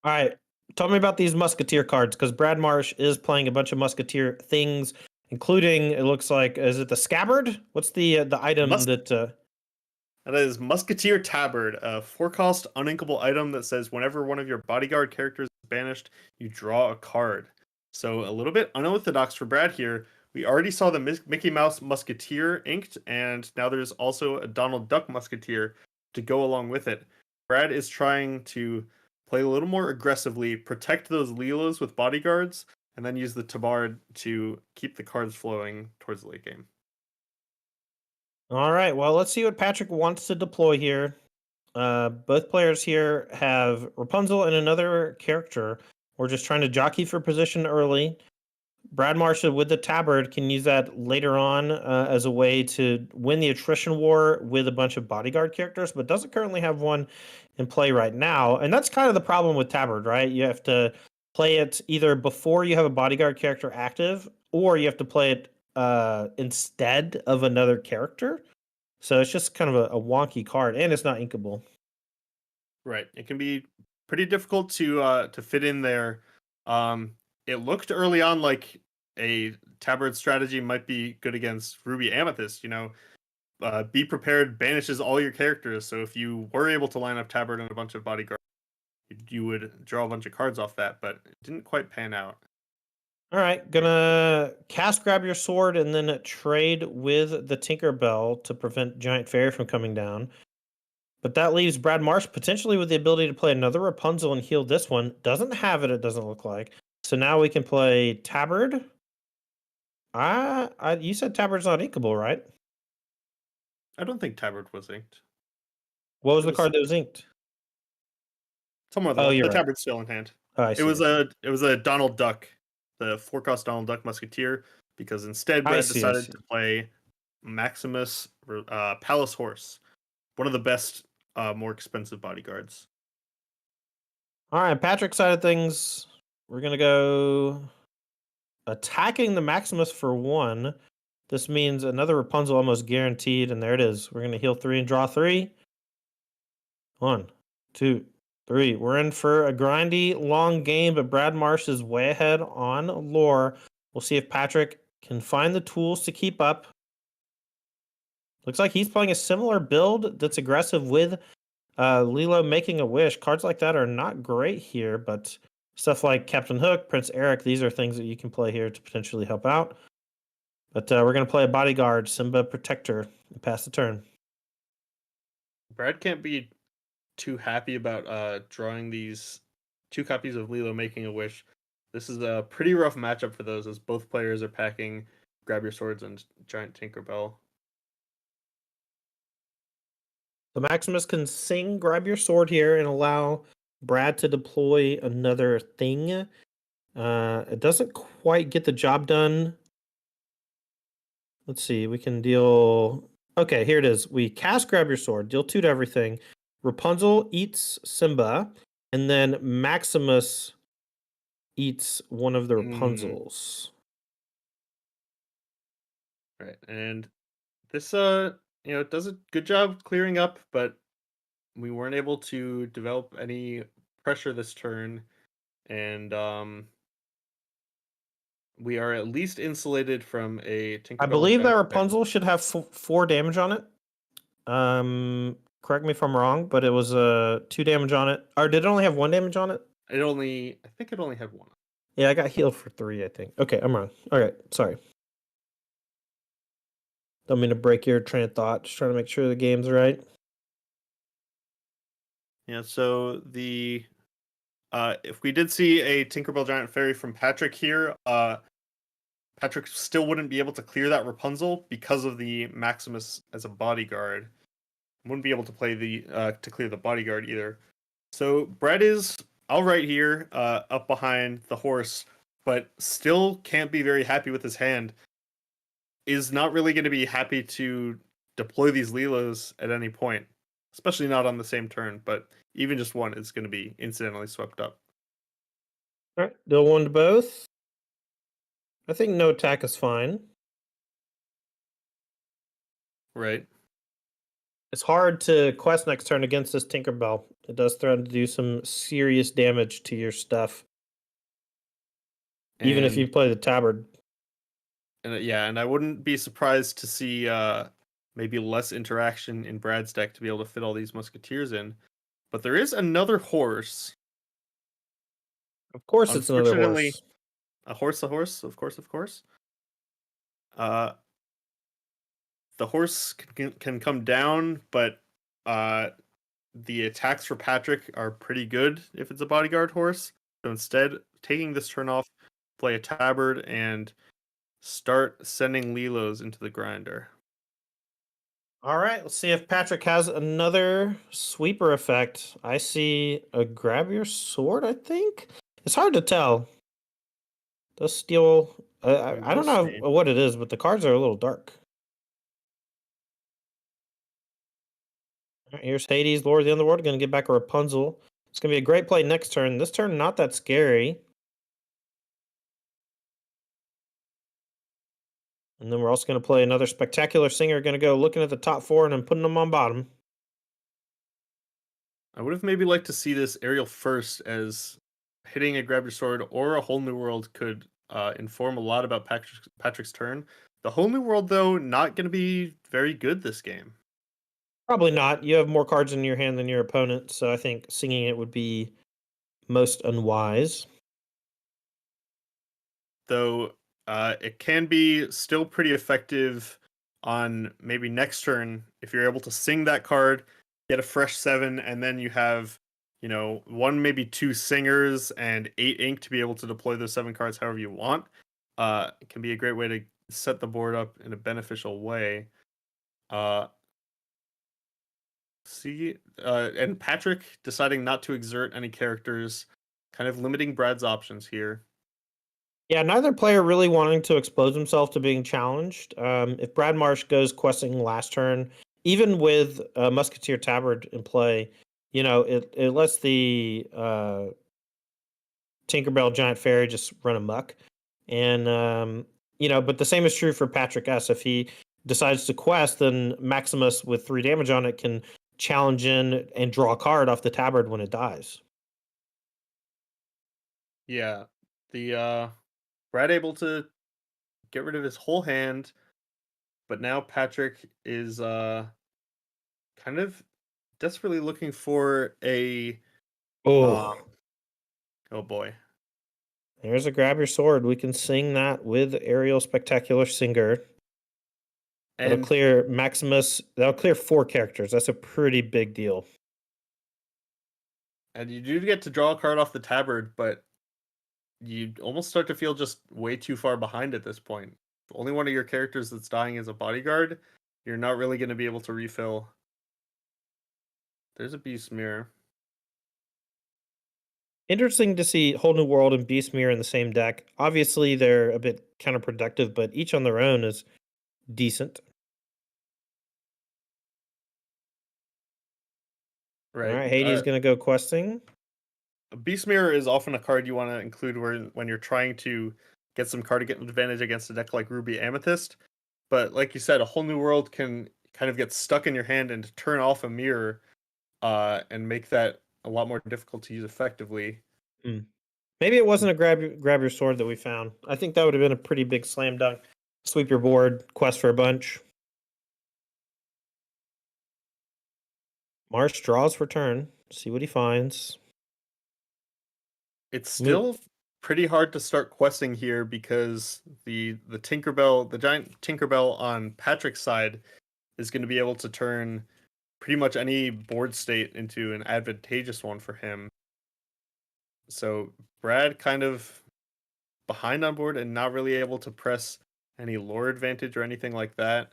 All right. Tell me about these Musketeer cards, because Brad Marsh is playing a bunch of Musketeer things, including, it looks like, is it the Scabbard? What's the item that... That is Musketeer Tabard, a 4-cost uninkable item that says whenever one of your bodyguard characters is banished, you draw a card. So a little bit unorthodox for Brad here. We already saw the Mickey Mouse Musketeer inked, and now there's also a Donald Duck Musketeer to go along with it. Brad is trying to play a little more aggressively, protect those Leelas with bodyguards, and then use the Tabard to keep the cards flowing towards the late game. All right, well, let's see what Patrick wants to deploy here. Both players here have Rapunzel and another character. We're just trying to jockey for position early. Brad Marsh with the Tabard can use that later on as a way to win the attrition war with a bunch of bodyguard characters, but doesn't currently have one in play right now. And that's kind of the problem with Tabard, right? You have to play it either before you have a bodyguard character active, or you have to play it instead of another character. So it's just kind of a wonky card, and it's not inkable. Right. It can be pretty difficult to fit in there. It looked early on like a Tabard strategy might be good against Ruby Amethyst. Be prepared banishes all your characters. So if you were able to line up Tabard and a bunch of bodyguards, you would draw a bunch of cards off that, but it didn't quite pan out. All right, gonna cast Grab Your Sword and then trade with the Tinkerbell to prevent Giant Fairy from coming down. But that leaves Brad Marsh potentially with the ability to play another Rapunzel and heal this one. Doesn't have it, it doesn't look like. So now we can play Tabard. You said Tabard's not inkable, right? I don't think Tabard was inked. What was the card that was inked? Somewhere the Tabard's still in hand. Oh, I see. It was a Donald Duck, the 4-cost Donald Duck Musketeer, because instead Brad decided to play Maximus Palace Horse, one of the best, more expensive bodyguards. All right, Patrick's side of things, we're gonna go attacking the Maximus for 1. This means another Rapunzel almost guaranteed, and there it is. We're gonna heal 3 and draw 3. 1, 2, 3. We're in for a grindy, long game, but Brad Marsh is way ahead on lore. We'll see if Patrick can find the tools to keep up. Looks like he's playing a similar build that's aggressive with Lilo Making a Wish. Cards like that are not great here, but stuff like Captain Hook, Prince Eric, these are things that you can play here to potentially help out. But we're going to play a bodyguard, Simba Protector, and pass the turn. Brad can't be too happy about drawing these 2 copies of Lilo Making a Wish. This is a pretty rough matchup for those, as both players are packing Grab Your Swords and Giant Tinkerbell. So Maximus can sing Grab Your Sword here and allow Brad to deploy another thing. It doesn't quite get the job done. Let's see, we can deal... Okay, here it is. We cast Grab Your Sword, deal 2 to everything. Rapunzel eats Simba, and then Maximus eats one of the Rapunzels. Right, and this does a good job clearing up, but we weren't able to develop any pressure this turn, and we are at least insulated from a Tinkerbell. I believe that Rapunzel should have 4 damage on it. Correct me if I'm wrong, but it was 2 damage on it. Or did it only have 1 damage on it? I think it only had 1. Yeah, I got healed for 3, I think. Okay, I'm wrong. All right, sorry. Don't mean to break your train of thought. Just trying to make sure the game's right. Yeah, so if we did see a Tinkerbell Giant Fairy from Patrick here, Patrick still wouldn't be able to clear that Rapunzel because of the Maximus as a bodyguard. Wouldn't be able to play to clear the bodyguard either. So Brad is all right here, up behind the horse, but still can't be very happy with his hand. Is not really going to be happy to deploy these Leelas at any point, especially not on the same turn, but even just one is going to be incidentally swept up. All right, deal 1 to both. I think no attack is fine. Right. It's hard to quest next turn against this Tinkerbell. It does threaten to do some serious damage to your stuff, even if And you play the Tabard. yeah, and I wouldn't be surprised to see maybe less interaction in Brad's deck to be able to fit all these musketeers in. But there is another horse. Of course, it's another Unfortunately, horse. a horse, of course, of course. Uh, the horse can come down, but uh, the attacks for Patrick are pretty good if it's a bodyguard horse. So instead, taking this turn off, play a tabard and start sending Lilos into the grinder. All right, let's see if Patrick has another sweeper effect. I see a grab your sword, I think. It's hard to tell. Does steal. We I will don't know see. what it is, but the cards are a little dark. All right, here's Hades, Lord of the Underworld. Going to get back a Rapunzel. It's going to be a great play next turn. This turn, not that scary. And then we're also going to play another Spectacular Singer. Going to go looking at the top four and then putting them on bottom. I would have maybe liked to see this aerial first, as hitting a grab your sword or a whole new world could inform a lot about Patrick's turn. The whole new world, though, not going to be very good this game. Probably not. You have more cards in your hand than your opponent, so I think singing it would be most unwise. Though it can be still pretty effective on maybe next turn if you're able to sing that card, get a fresh 7, and then you have, one, maybe two singers and 8 ink to be able to deploy those 7 cards however you want. It can be a great way to set the board up in a beneficial way. And Patrick deciding not to exert any characters, kind of limiting Brad's options here. Yeah, neither player really wanting to expose himself to being challenged. If Brad Marsh goes questing last turn, even with Musketeer Tabard in play, it lets the Tinkerbell Giant Fairy just run amok. And, but the same is true for Patrick S. If he decides to quest, then Maximus with 3 damage on it can challenge in and draw a card off the Tabard when it dies. Yeah, the Brad able to get rid of his whole hand, but now Patrick is kind of desperately looking for a uh Oh, oh boy. there's a grab your sword. We can sing that with Ariel Spectacular Singer. That'll And clear Maximus. That'll clear 4 characters. That's a pretty big deal. you do get to draw a card off the tabard, but you almost start to feel just way too far behind at this point. If only one of your characters that's dying is a bodyguard, you're not really going to be able to refill. There's a beast mirror. Interesting to see Whole New World and Beast Mirror in the same deck. Obviously, they're a bit counterproductive, but each on their own is decent. All Right. right, Hades going to go questing. Beast Mirror is often a card you want to include when you're trying to get some card advantage against a deck like Ruby Amethyst. But like you said, a whole new world can kind of get stuck in your hand and turn off a mirror, and make that a lot more difficult to use effectively. Maybe it wasn't a grab your sword that we found. I think that would have been a pretty big slam dunk. Sweep your board, quest for a bunch. Marsh draws for turn. See what he finds. It's still pretty hard to start questing here because the Tinkerbell, the giant Tinkerbell on Patrick's side, is going to be able to turn pretty much any board state into an advantageous one for him. So Brad kind of behind on board and not really able to press any lore advantage or anything like that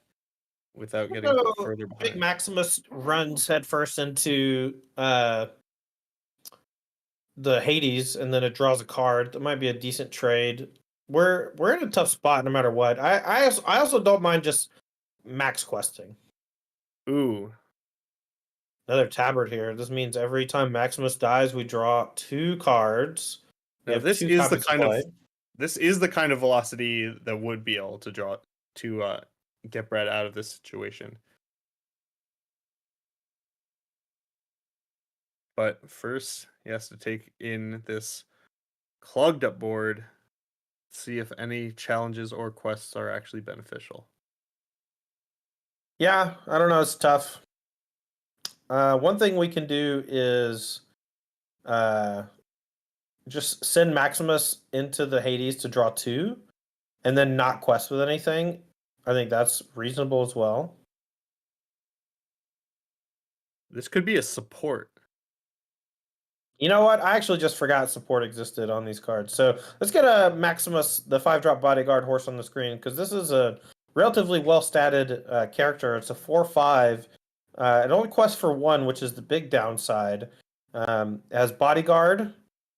without getting further I think behind. Maximus runs headfirst into the Hades, and then it draws a card. That might be a decent trade. We're in a tough spot no matter what. I also don't mind just max questing. Ooh. Another tabard here. This means every time Maximus dies, we draw 2 cards. We Now have this 2 is the copies to kind of play. This is the kind of velocity that would be able to draw to get Brad out of this situation. But first, he has to take in this clogged up board, see if any challenges or quests are actually beneficial. Yeah, I don't know. It's tough. One thing we can do is just send Maximus into the Hades to draw 2, and then not quest with anything. I think that's reasonable as well. This could be a support. You know what? I actually just forgot support existed on these cards. So let's get a Maximus, the 5-drop bodyguard horse on the screen, because this is a relatively well-statted character. It's a 4/5. It only quests for 1, which is the big downside. It has bodyguard,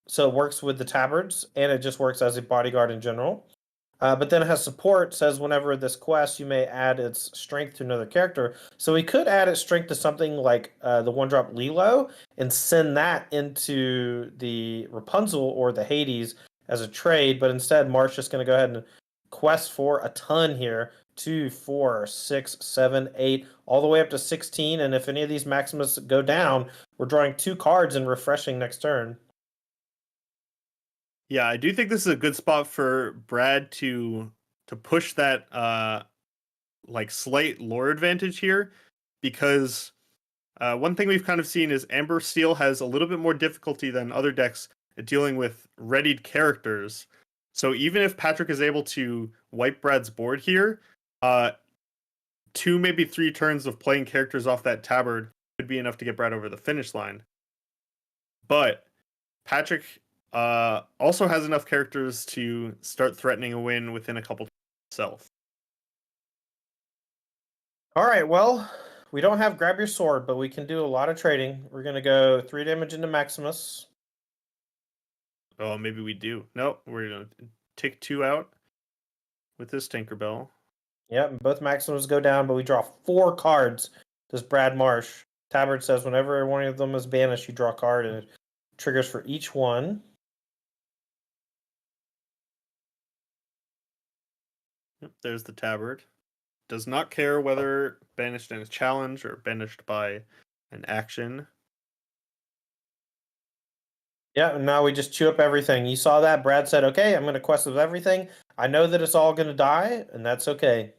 so it works with the tabards, and it just works as a bodyguard in general. But then it has support, says whenever this quest, you may add its strength to another character. So we could add its strength to something like the 1-drop Lilo and send that into the Rapunzel or the Hades as a trade. But instead, Mark's just going to go ahead and quest for a ton here. 2, 4, 6, 7, 8, all the way up to 16. And if any of these Maximus go down, we're drawing 2 cards and refreshing next turn. Yeah, I do think this is a good spot for Brad to push that like slight lore advantage here, because one thing we've kind of seen is Amber Steel has a little bit more difficulty than other decks at dealing with readied characters. So even if Patrick is able to wipe Brad's board here, 2, maybe 3 turns of playing characters off that tabard could be enough to get Brad over the finish line. But Patrick also has enough characters to start threatening a win within a couple himself. All right, well, we don't have grab your sword, but we can do a lot of trading. We're going to go 3 damage into Maximus. Oh, maybe we do. Nope, we're going to take 2 out with this Tinkerbell. Yep, both Maximus go down, but we draw 4 cards. This Brad Marsh. Tabard says whenever one of them is banished, you draw a card, and it triggers for each one. Yep, there's the tabard. Does not care whether banished in a challenge or banished by an action. Yeah, and now we just chew up everything. You saw that? Brad said, okay, I'm going to quest with everything. I know that it's all going to die, and that's okay.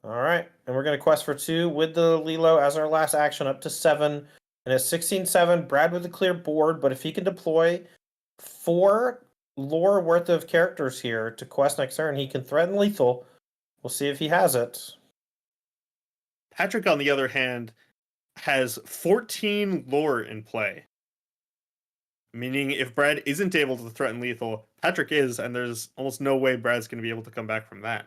All right, and we're going to quest for 2 with the Lilo as our last action up to 7. And at 16-7, Brad with a clear board, but if he can deploy 4 lore worth of characters here to quest next turn, he can threaten lethal. We'll see if he has it. Patrick, on the other hand, has 14 lore in play. Meaning if Brad isn't able to threaten lethal, Patrick is, and there's almost no way Brad's going to be able to come back from that.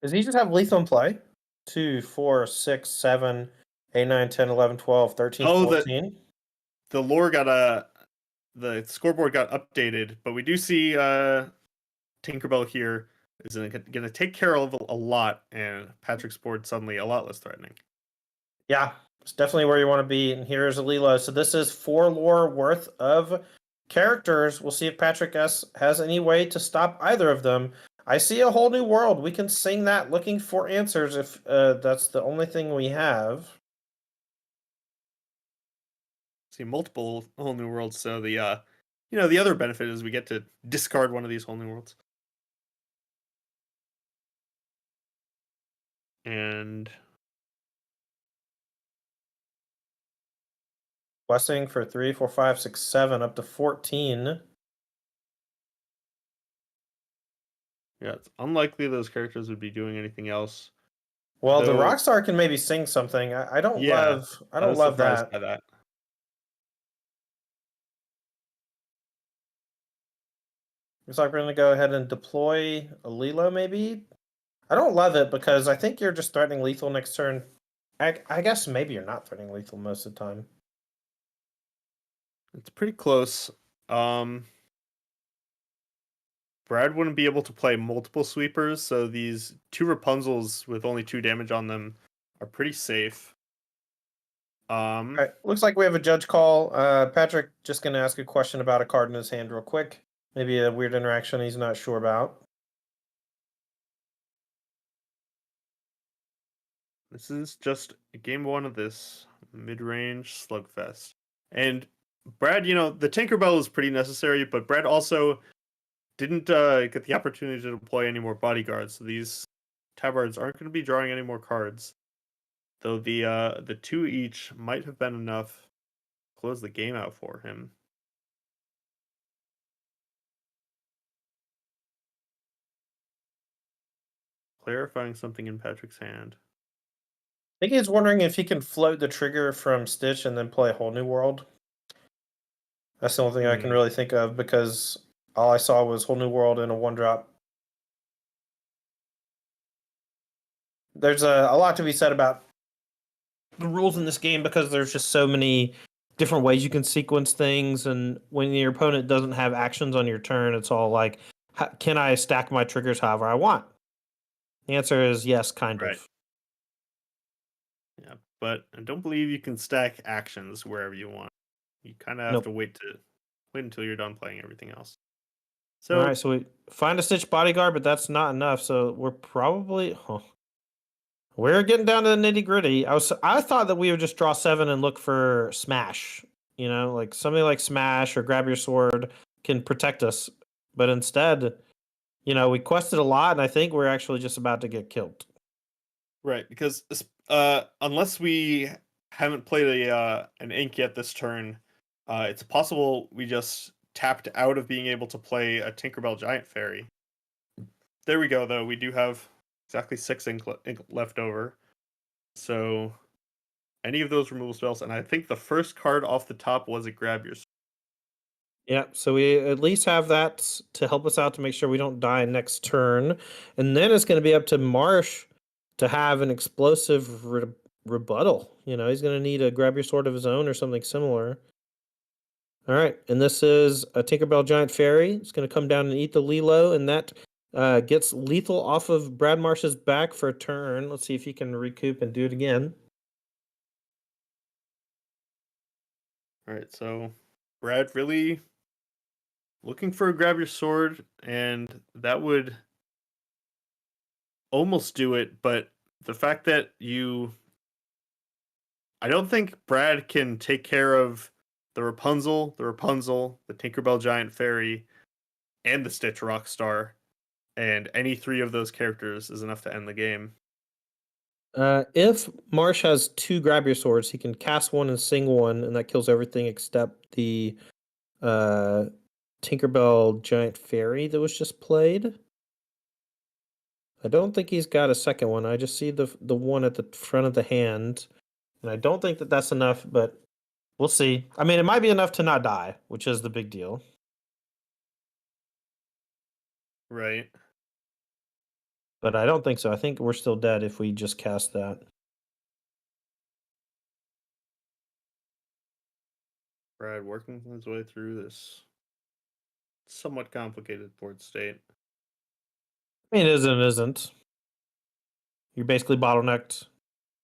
Does he just have lethal in play? 2, 4, 6, 7, 8, 9, 10, 11, 12, 13, 14? The lore got the scoreboard got updated, but we do see Tinkerbell here is going to take care of a lot, and Patrick's board suddenly a lot less threatening. Yeah, it's definitely where you want to be. And here's a Lilo. So this is 4 lore worth of characters. We'll see if Patrick S has any way to stop either of them. I see a whole new world. We can sing that looking for answers if that's the only thing we have. See multiple whole new worlds, so the the other benefit is we get to discard one of these whole new worlds. And Questing for 3, 4, 5, 6, 7, up to 14. yeah, it's unlikely those characters would be doing anything else. Well, the Though, Rockstar can maybe sing something. I don't yeah, I I don't was love surprised that. by that. Looks like we're gonna go ahead and deploy a Lilo, maybe. I don't love it because I think you're just threatening lethal next turn. I guess maybe you're not threatening lethal most of the time. It's pretty close. Brad wouldn't be able to play multiple sweepers, so these 2 Rapunzels with only 2 damage on them are pretty safe. Um, All right, looks like we have a judge call. Patrick just going to ask a question about a card in his hand real quick. Maybe a weird interaction he's not sure about. this is just game one of this mid-range slugfest. And Brad, the Tinkerbell is pretty necessary, but Brad also didn't get the opportunity to deploy any more bodyguards, so these tabards aren't going to be drawing any more cards. Though the two each might have been enough to close the game out for him. Clarifying something in Patrick's hand. I think he's wondering if he can float the trigger from Stitch and then play a whole new world. That's the only thing I can really think of because all I saw was whole new world and a 1-drop. There's a lot to be said about the rules in this game because there's just so many different ways you can sequence things, and when your opponent doesn't have actions on your turn, it's all like, can I stack my triggers however I want? The answer is yes, kind Right. of. Yeah, but I don't believe you can stack actions wherever you want. You kind of have to wait until you're done playing everything else. So, all right, so we find a Stitch bodyguard, but that's not enough. So we're probably we're getting down to the nitty gritty. I thought that we would just draw 7 and look for Smash. Like something like Smash or Grab Your Sword can protect us, but instead, we quested a lot, and I think we're actually just about to get killed. right, because unless we haven't played an ink yet this turn, it's possible we just tapped out of being able to play a Tinkerbell Giant Fairy. There we go, though. We do have exactly 6 ink left over. So any of those removal spells, and I think the first card off the top was a Grab Your Sword. Yeah, so we at least have that to help us out to make sure we don't die next turn. And then it's going to be up to Marsh to have an explosive rebuttal. He's going to need a Grab Your Sword of his own or something similar. All right, and this is a Tinkerbell Giant Fairy. It's going to come down and eat the Lilo, and that gets lethal off of Brad Marsh's back for a turn. Let's see if he can recoup and do it again. All right, so Brad really looking for a Grab Your Sword, and that would almost do it, but the fact that I don't think Brad can take care of the Rapunzel, the Tinkerbell Giant Fairy, and the Stitch Rockstar, and any 3 of those characters is enough to end the game. If Marsh has 2 Grab Your Swords, he can cast 1 and sing 1, and that kills everything except the Tinkerbell Giant Fairy that was just played. I don't think he's got a second one. I just see the one at the front of the hand, and I don't think that that's enough, but we'll see. I mean, it might be enough to not die, which is the big deal. Right. But I don't think so. I think we're still dead if we just cast that. Brad working his way through this somewhat complicated board state. I mean, it isn't. It isn't. You're basically bottlenecked.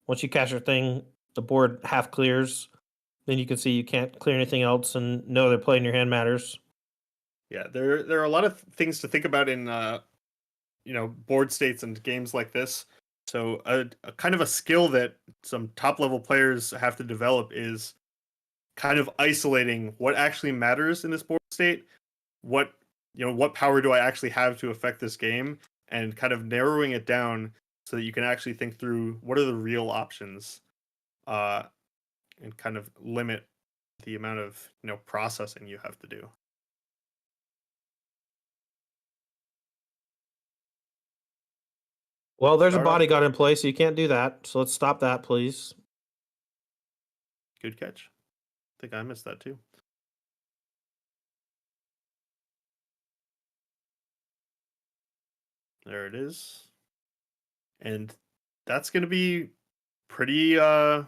Once you cast your thing, the board half clears. Then you can see you can't clear anything else, and no other play in your hand matters. Yeah, there are a lot of things to think about in board states and games like this. So a kind of a skill that some top level players have to develop is kind of isolating what actually matters in this board state. What power do I actually have to affect this game, and kind of narrowing it down so that you can actually think through what are the real options, and kind of limit the amount of processing you have to do. Well, there's a bodyguard in place, so you can't do that. So let's stop that, please. Good catch. I think I missed that too. There it is. And that's going to be pretty that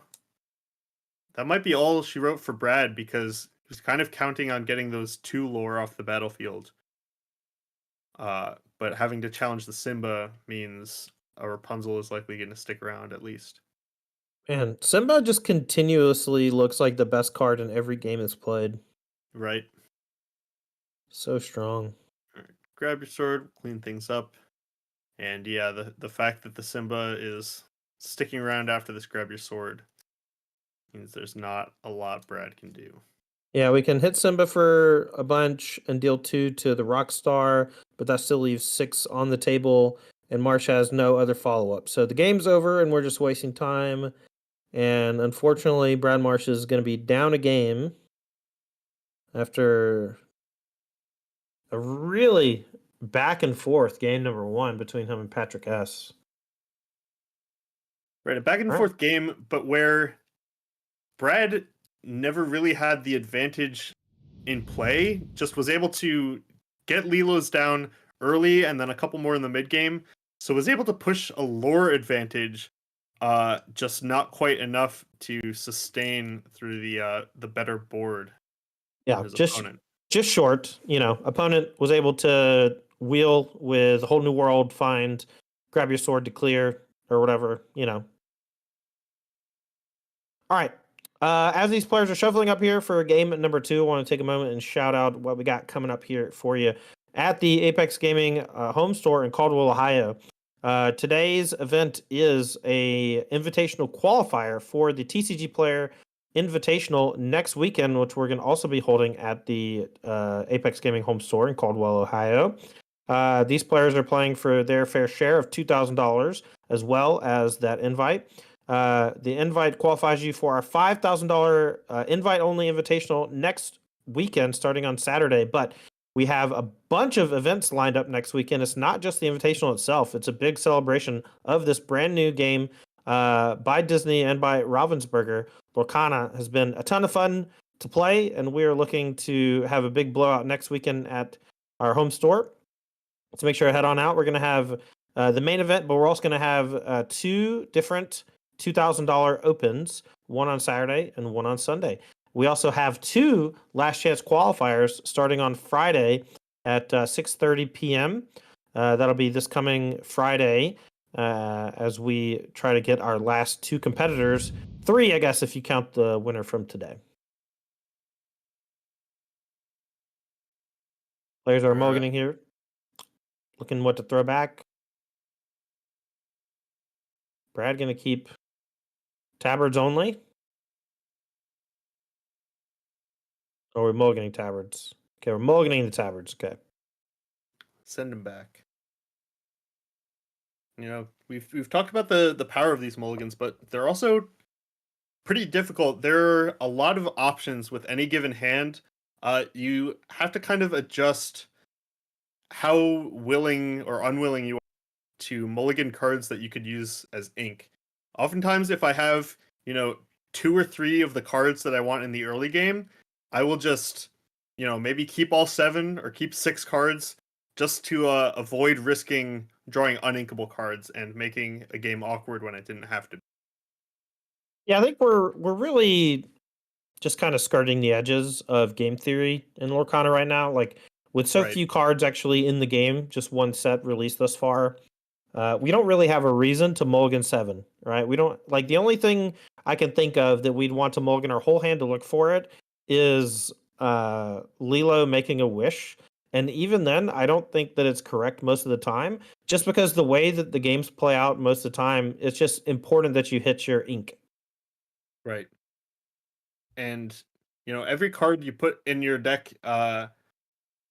might be all she wrote for Brad, because he was kind of counting on getting those 2 lore off the battlefield. But having to challenge the Simba means a Rapunzel is likely going to stick around at least. And Simba just continuously looks like the best card in every game it's played. Right. So strong. All right. Grab your sword, clean things up. And yeah, the fact that the Simba is sticking around after this grab your sword means there's not a lot Brad can do. Yeah, we can hit Simba for a bunch and deal 2 to the Rockstar, but that still leaves 6 on the table, and Marsh has no other follow-up. So the game's over, and we're just wasting time. And unfortunately, Brad Marsh is going to be down a game after a really back and forth game number 1 between him and Patrick S. Right, a back and All right. forth game, but where Brad never really had the advantage in play, just was able to get Lilo's down early and then a couple more in the mid game. So was able to push a lore advantage, just not quite enough to sustain through the better board Yeah, from his opponent. just short. Opponent was able to wheel with a whole new world, find, grab your sword to clear or whatever. All right. As these players are shuffling up here for game number 2, I want to take a moment and shout out what we got coming up here for you at the Apex Gaming home store in Caldwell, Ohio. Today's event is a invitational qualifier for the TCG Player Invitational next weekend, which we're going to also be holding at the Apex Gaming home store in Caldwell, Ohio. These players are playing for their fair share of $2,000 as well as that invite. The invite qualifies you for our $5,000 invite-only invitational next weekend starting on Saturday, but we have a bunch of events lined up next weekend. It's not just the invitational itself. It's a big celebration of this brand new game by Disney and by Ravensburger. Lorcana has been a ton of fun to play, and we are looking to have a big blowout next weekend at our home store. So make sure to head on out. We're going to have the main event, but we're also going to have 2 different $2,000 opens, one on Saturday and one on Sunday. We also have 2 last chance qualifiers starting on Friday at 6:30 p.m. That'll be this coming Friday as we try to get our last 2 competitors. 3, I guess, if you count the winner from today. Players are mulliganing here. Looking what to throw back. Brad going to keep tabards only. Or we're mulliganing tabards. Okay, we're mulliganing the tabards. Okay. Send him back. We've talked about the power of these mulligans, but they're also pretty difficult. There are a lot of options with any given hand. You have to kind of adjust how willing or unwilling you are to mulligan cards that you could use as ink. Oftentimes, if I have, 2 or 3 of the cards that I want in the early game, I will just, maybe keep all 7 or keep 6 cards just to avoid risking drawing uninkable cards and making a game awkward when I didn't have to. Yeah, I think we're really just kind of skirting the edges of game theory in Lorcana right now. Like with so Right. few cards actually in the game, just one set released thus far. We don't really have a reason to mulligan 7, right? We don't like the only thing I can think of that we'd want to mulligan our whole hand to look for it is Lilo making a wish. And even then, I don't think that it's correct most of the time, just because the way that the games play out most of the time, it's just important that you hit your ink. Right. And every card you put in your deck,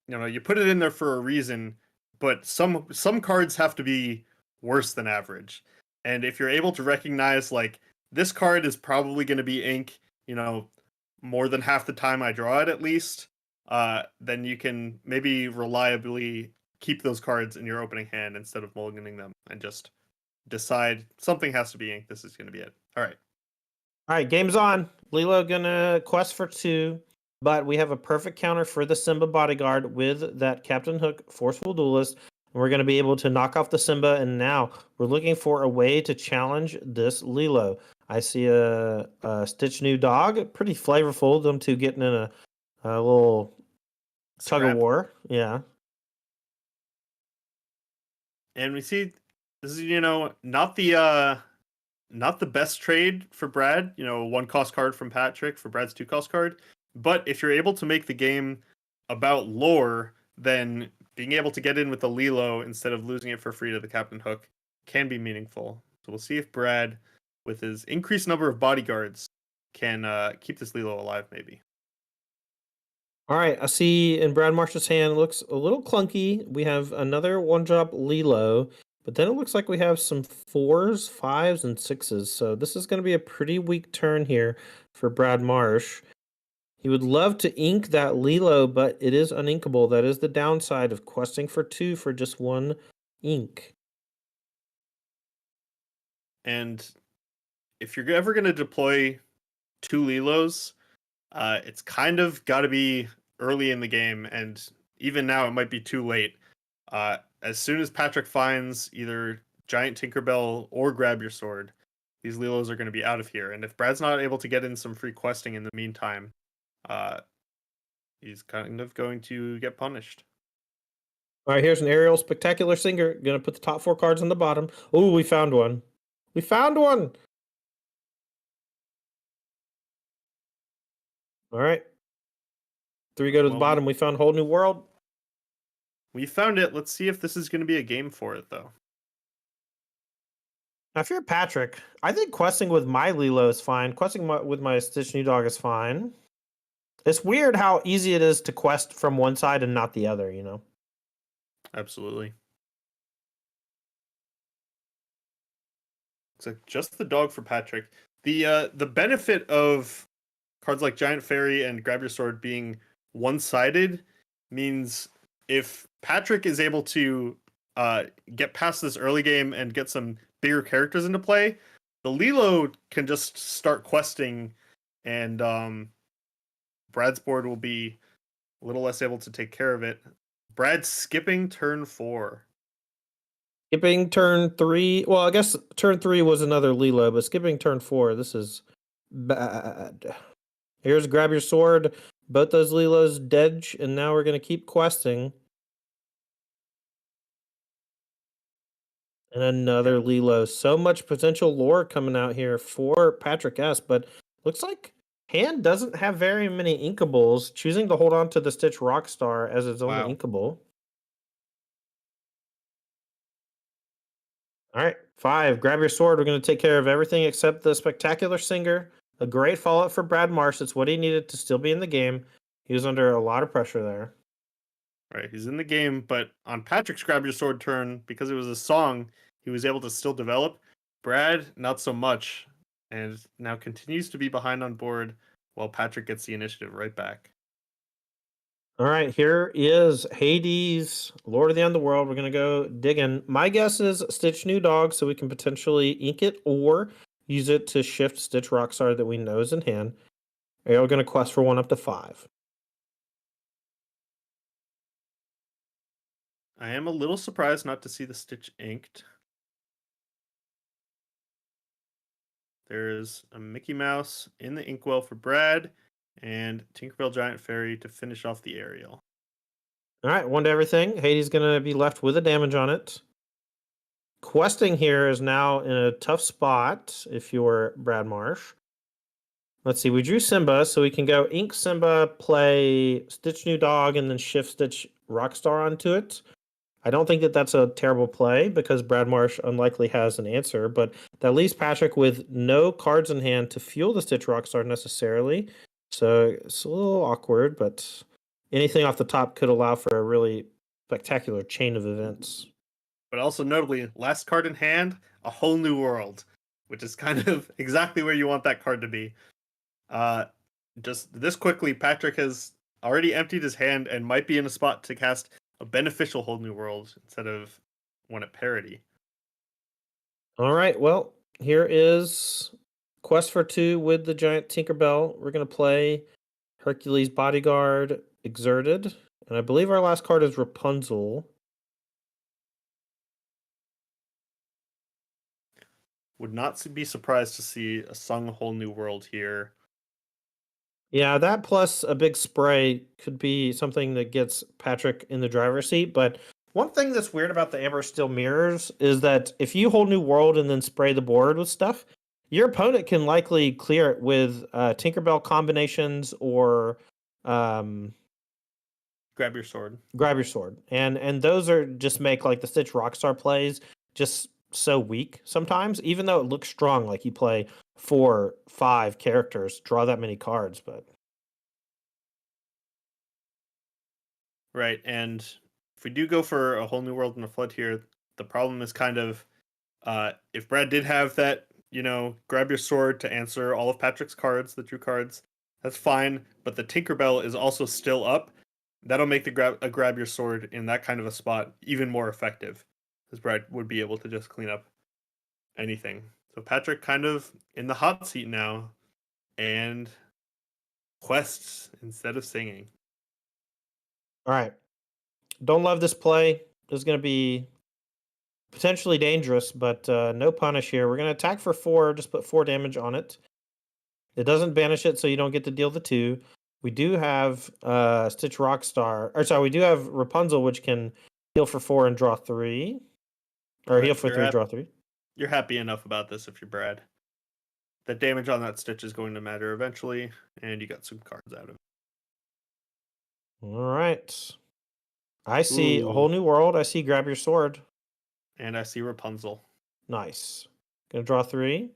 you put it in there for a reason, but some cards have to be worse than average. And if you're able to recognize like this card is probably going to be ink, more than half the time I draw it at least, then you can maybe reliably keep those cards in your opening hand instead of mulliganing them and just decide something has to be ink. This is going to be it. All right. All right, game's on. Lilo gonna quest for 2, but we have a perfect counter for the Simba bodyguard with that Captain Hook Forceful Duelist. And we're gonna be able to knock off the Simba, and now we're looking for a way to challenge this Lilo. I see a Stitch New Dog, pretty flavorful. Them two getting in a little tug of war. Yeah. And we see this is not not the best trade for Brad. You know, 1 cost card from Patrick for Brad's 2 cost card. But if you're able to make the game about lore, then being able to get in with the Lilo instead of losing it for free to the Captain Hook can be meaningful. So we'll see if Brad, with his increased number of bodyguards, can keep this Lilo alive, maybe. All right, I see in Brad Marsh's hand looks a little clunky. We have another 1-drop Lilo, but then it looks like we have some 4s, 5s, and 6s. So this is going to be a pretty weak turn here for Brad Marsh. He would love to ink that Lilo, but it is uninkable. That is the downside of questing for 2 for just 1 ink. And if you're ever going to deploy 2 Lilos, it's kind of got to be early in the game, and even now it might be too late. As soon as Patrick finds either Giant Tinkerbell or Grab Your Sword, these Lilos are going to be out of here. And if Brad's not able to get in some free questing in the meantime, he's kind of going to get punished. All right, here's an Aerial Spectacular Singer. Going to put the top 4 cards on the bottom. Oh, we found one. We found one! All right. 3 go to the bottom. We found Whole New World. We found it. Let's see if this is going to be a game for it, though. Now, if you're Patrick, I think questing with my Lilo is fine. Questing with my Stitch New Dog is fine. It's weird how easy it is to quest from one side and not the other, you know? Absolutely. It's like just the dog for Patrick. The benefit of cards like Giant Fairy and Grab Your Sword being one-sided means if Patrick is able to get past this early game and get some bigger characters into play, the Lilo can just start questing, and Brad's board will be a little less able to take care of it. Brad's skipping turn 4. Skipping turn 3. Well, I guess turn 3 was another Lilo, but skipping turn 4, this is bad. Here's Grab Your Sword. Both those Lilos dead, and now we're going to keep questing. And another Lilo. So much potential lore coming out here for Patrick S. But looks like hand doesn't have very many inkables, choosing to hold on to the Stitch Rockstar as its only inkable. All right, 5. Grab Your Sword. We're going to take care of everything except the Spectacular Singer. A great follow-up for Brad Marsh. It's what he needed to still be in the game. He was under a lot of pressure there. All right, he's in the game, but on Patrick's Grab Your Sword turn, because it was a song, he was able to still develop. Brad, not so much, and now continues to be behind on board while Patrick gets the initiative right back. All right, here is Hades, Lord of the Underworld. We're going to go digging. My guess is Stitch New Dog, so we can potentially ink it or use it to shift Stitch Rockstar that we know is in hand. We're going to quest for 1 up to 5. I am a little surprised not to see the Stitch inked. There's a Mickey Mouse in the inkwell for Brad, and Tinkerbell Giant Fairy to finish off the aerial. All right, 1 to everything. Hades going to be left with a damage on it. Questing here is now in a tough spot if you're Brad Marsh. Let's see, we drew Simba, so we can go ink Simba, play Stitch New Dog, and then shift Stitch Rockstar onto it. I don't think that that's a terrible play because Brad Marsh unlikely has an answer, but that leaves Patrick with no cards in hand to fuel the Stitch Rockstar necessarily. So it's a little awkward, but anything off the top could allow for a really spectacular chain of events. But also notably, last card in hand, a Whole New World, which is kind of exactly where you want that card to be. Just this quickly, Patrick has already emptied his hand and might be in a spot to cast a beneficial Whole New World instead of one at parity. All right, well, here is Quest for 2 with the Giant Tinkerbell. We're going to play Hercules Bodyguard Exerted, and I believe our last card is Rapunzel. Would not be surprised to see a sung Whole New World here. Yeah, that plus a big spray could be something that gets Patrick in the driver's seat. But one thing that's weird about the Amber Steel Mirrors is that if you Whole New World and then spray the board with stuff, Your opponent can likely clear it with Tinkerbell combinations or um, Grab your sword. grab your sword, and those are just make like the Stitch Rockstar plays just so weak sometimes. Even though it looks strong, like you play 4-5 characters, draw that many cards, but Right, and if we do go for a whole new world in a flood here, the problem is kind of if Brad did have that, grab your sword to answer all of Patrick's cards, the true cards, that's fine. But the Tinkerbell is also still up. That'll make the grab your sword in that kind of a spot even more effective, because Brad would be able to just clean up anything. So Patrick kind of in the hot seat now, and quests instead of singing. all right. Don't love this play. This is going to be potentially dangerous, but no punish here. We're going to attack for 4, just put 4 damage on it. It doesn't banish it, so you don't get to deal the 2. We do have Stitch Rockstar, or sorry, we do have Rapunzel, which can heal for 4 and draw 3, or Right, heal for 3, draw 3. You're happy enough about this if you're Brad. The damage on that Stitch is going to matter eventually, and you got some cards out of it. All right. I see a Ooh. whole new world. I see grab your sword. And I see Rapunzel. Nice. Gonna draw 3.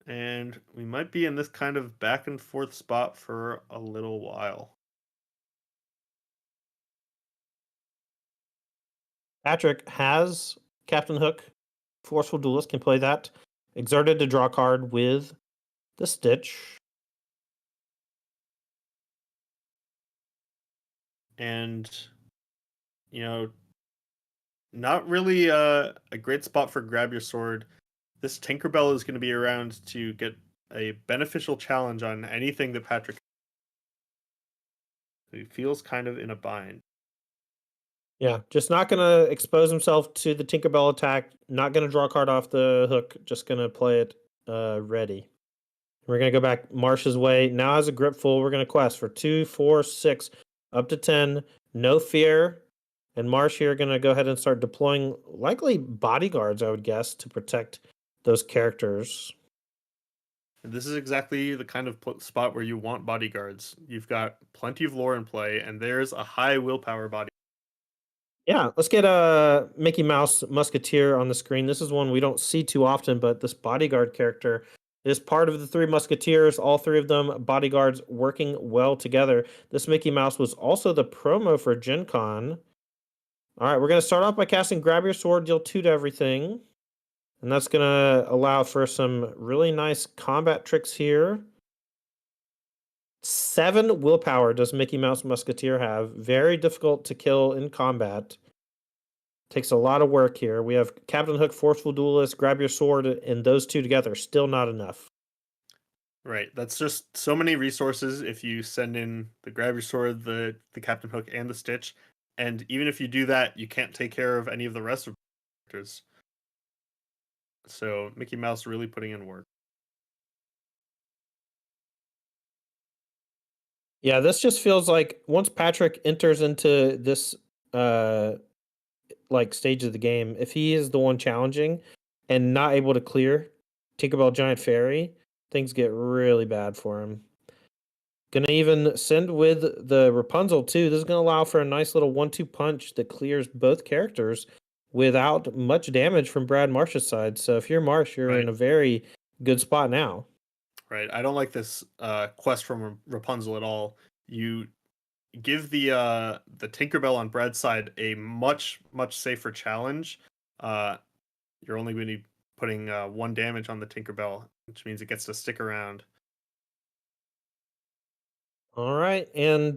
And we might be in this kind of back and forth spot for a little while. Patrick has Captain Hook. Forceful Duelist can play that. Exerted to draw a card with the Stitch. And, not really a great spot for grab your sword. This Tinkerbell is going to be around to get a beneficial challenge on anything that Patrick. He feels kind of in a bind. Yeah, just not going to expose himself to the Tinkerbell attack. Not going to draw a card off the hook. Just going to play it ready. We're going to go back Marsh's way. Now has a grip full. We're going to quest for 2, 4, 6, up to 10. No fear. And Marsh here going to go ahead and start deploying likely bodyguards, I would guess, to protect those characters. And this is exactly the kind of spot where you want bodyguards. You've got plenty of lore in play, and there's a high willpower body. Yeah, let's get a Mickey Mouse Musketeer on the screen. This is one we don't see too often, but this bodyguard character is part of the 3 Musketeers, all 3 of them bodyguards working well together. This Mickey Mouse was also the promo for Gen Con. All right, we're going to start off by casting Grab Your Sword, deal 2 to everything. And that's going to allow for some really nice combat tricks here. 7 willpower does Mickey Mouse Musketeer have. Very difficult to kill in combat. Takes a lot of work here. We have Captain Hook, Forceful Duelist, Grab Your Sword, and those 2 together. Still not enough. Right. That's just so many resources if you send in the Grab Your Sword, the Captain Hook, and the Stitch. And even if you do that, you can't take care of any of the rest of the characters. So Mickey Mouse really putting in work. Yeah, this just feels like once Patrick enters into this like stage of the game, if he is the one challenging and not able to clear Tinkerbell Giant Fairy, things get really bad for him. Gonna even send with the Rapunzel too. This is gonna allow for a nice little 1-2 punch that clears both characters without much damage from Brad Marsh's side. So if you're Marsh, you're in a very good spot now. Right. I don't like this quest from Rapunzel at all. You give the Tinkerbell on Brad's side a much safer challenge. You're only going to be putting 1 damage on the Tinkerbell, which means it gets to stick around. All right, and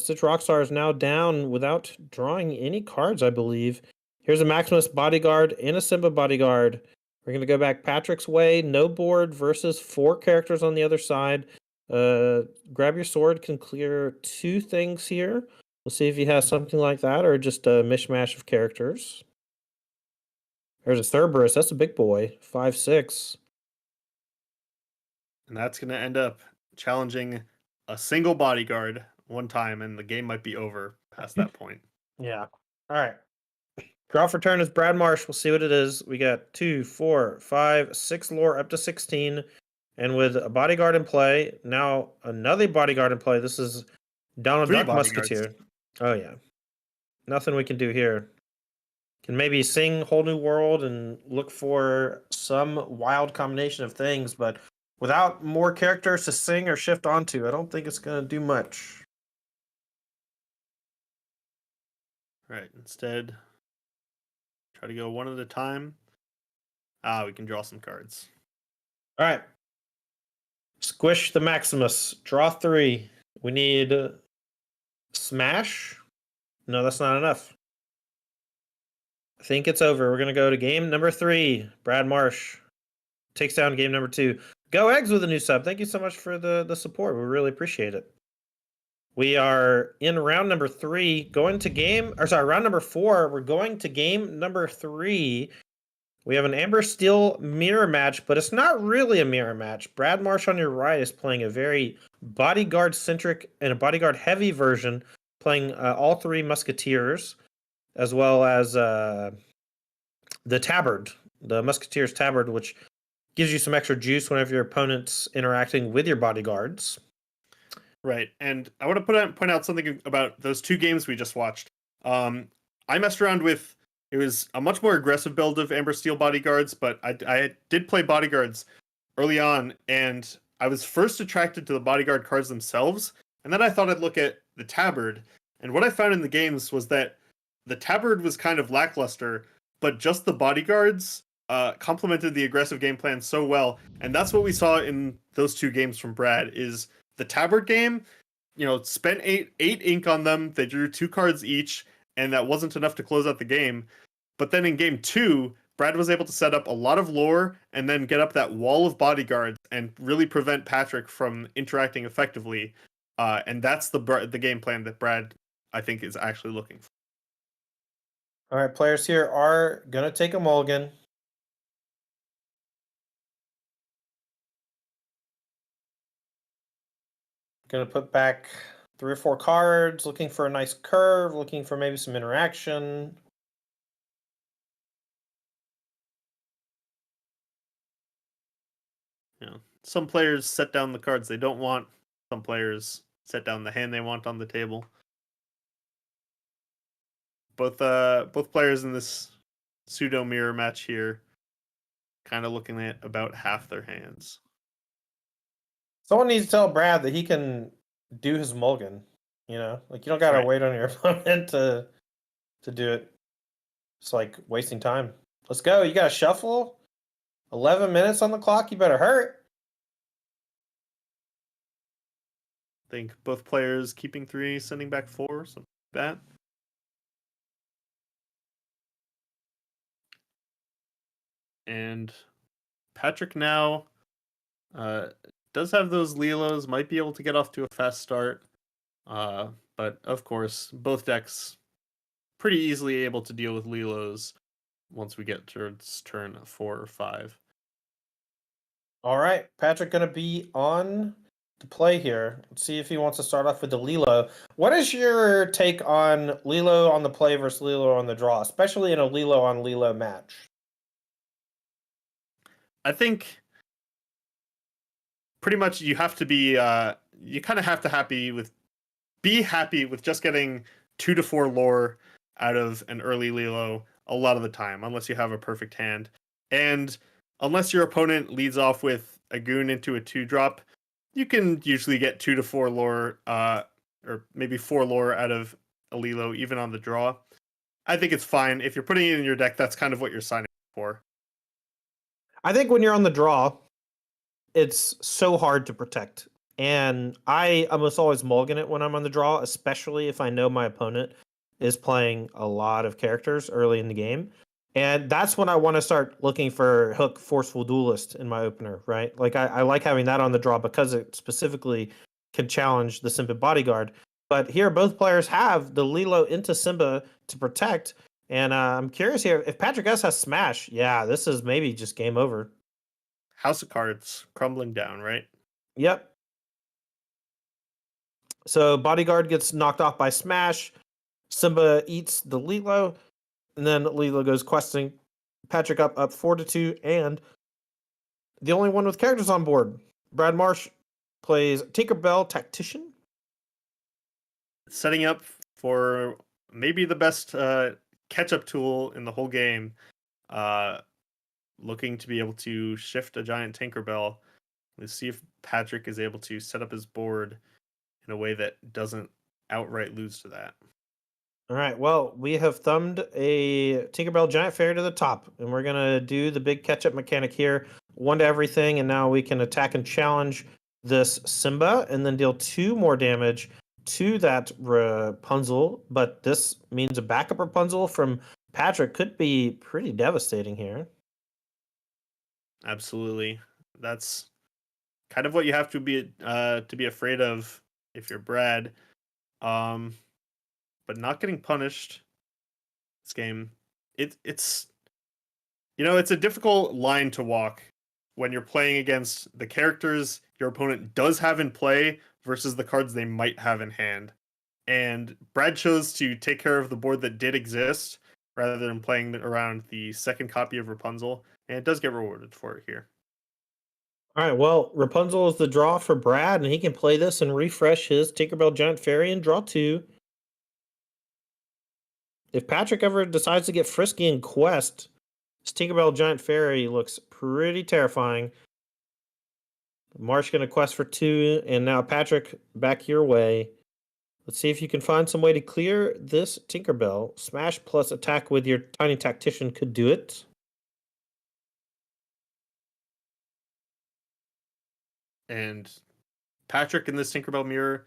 Stitch Rockstar is now down without drawing any cards, I believe. Here's a Maximus bodyguard and a Simba bodyguard. We're going to go back Patrick's way. No board versus 4 characters on the other side. Grab Your Sword can clear 2 things here. We'll see if he has something like that or just a mishmash of characters. There's a Cerberus. That's a big boy. 5-6. And that's going to end up challenging a single bodyguard 1 time, and the game might be over past that point. Yeah. All right. Draw for turn is Brad Marsh. We'll see what it is. We got 2, 4, 5, 6 lore up to 16. And with a bodyguard in play, now another bodyguard in play. This is Donald 3 Duck bodyguards. Musketeer. Oh, yeah. Nothing we can do here. Can maybe sing Whole New World and look for some wild combination of things, but without more characters to sing or shift onto, I don't think it's going to do much. Right. Instead, try to go one at a time. We can draw some cards. All right. Squish the Maximus. Draw 3. We need Smash. No, that's not enough. I think it's over. We're going to go to game number 3. Brad Marsh takes down game number 2. Go Eggs with a new sub. Thank you so much for the support. We really appreciate it. We are in round number 3, round number 4. We're going to game number 3. We have an Amber Steel mirror match, but it's not really a mirror match. Brad Marsh on your right is playing a very bodyguard-centric and a bodyguard-heavy version, playing all 3 Musketeers, as well as the Tabard, the Musketeer's Tabard, which gives you some extra juice whenever your opponent's interacting with your bodyguards. Right, and I want to point out something about those 2 games we just watched. I messed around with. It was a much more aggressive build of Amber Steel bodyguards, but I did play bodyguards early on, and I was first attracted to the bodyguard cards themselves, and then I thought I'd look at the Tabard, and what I found in the games was that the Tabard was kind of lackluster, but just the bodyguards complemented the aggressive game plan so well, and that's what we saw in those 2 games from Brad, is the Tabard game, spent 8 ink on them, they drew 2 cards each, and that wasn't enough to close out the game. But then in game 2, Brad was able to set up a lot of lore and then get up that wall of bodyguards and really prevent Patrick from interacting effectively. And that's the game plan that Brad, I think, is actually looking for. All right, players here are going to take a mulligan. Going to put back 3 or 4 cards, looking for a nice curve, looking for maybe some interaction. Some players set down the cards they don't want. Some players set down the hand they want on the table. Both players in this pseudo mirror match here kind of looking at about half their hands. Someone needs to tell Brad that he can do his mulligan. You don't gotta wait on your opponent to do it. It's like wasting time. Let's go. You got to shuffle. 11 minutes on the clock. You better hurt. I think both players keeping 3, sending back 4, something like that. And Patrick now does have those Lilos, might be able to get off to a fast start. But of course, both decks pretty easily able to deal with Lilos once we get towards turn 4 or 5. All right, Patrick going to be on the play here. Let's see if he wants to start off with the Lilo. What is your take on Lilo on the play versus Lilo on the draw, especially in a Lilo on Lilo match? I think pretty much you have to be you kind of have to be happy with just getting 2 to 4 lore out of an early Lilo a lot of the time, unless you have a perfect hand. And unless your opponent leads off with a goon into a 2-drop, you can usually get 2 to 4 lore, or maybe 4 lore out of a Lilo, even on the draw. I think it's fine. If you're putting it in your deck, that's kind of what you're signing for. I think when you're on the draw, it's so hard to protect. And I almost always mulligan it when I'm on the draw, especially if I know my opponent is playing a lot of characters early in the game. And that's when I want to start looking for Hook Forceful Duelist in my opener, right? Like I like having that on the draw because it specifically can challenge the Simba bodyguard. But here, both players have the Lilo into Simba to protect. And I'm curious here, if Patrick S has Smash, yeah, this is maybe just game over. House of Cards crumbling down, right? Yep. So bodyguard gets knocked off by Smash. Simba eats the Lilo. And then Leela goes questing. Patrick up 4-2, and the only one with characters on board. Brad Marsh plays Tinkerbell Tactician. Setting up for maybe the best catch-up tool in the whole game. Looking to be able to shift a giant Tinkerbell. Let's see if Patrick is able to set up his board in a way that doesn't outright lose to that. All right, well, we have thumbed a Tinkerbell Giant Fairy to the top, and we're going to do the big catch-up mechanic here. 1 to everything, and now we can attack and challenge this Simba, and then deal 2 more damage to that Rapunzel, but this means a backup Rapunzel from Patrick could be pretty devastating here. Absolutely. That's kind of what you have to be afraid of if you're Brad. But not getting punished this game. It's it's a difficult line to walk when you're playing against the characters your opponent does have in play versus the cards they might have in hand. And Brad chose to take care of the board that did exist rather than playing around the second copy of Rapunzel, and it does get rewarded for it here. All right, well, Rapunzel is the draw for Brad, and he can play this and refresh his Tinkerbell Giant Fairy and draw 2. If Patrick ever decides to get frisky in Quest, this Tinkerbell Giant Fairy looks pretty terrifying. Marsh going to quest for 2, and now Patrick, back your way. Let's see if you can find some way to clear this Tinkerbell. Smash plus attack with your Tiny Tactician could do it. And Patrick in this Tinkerbell mirror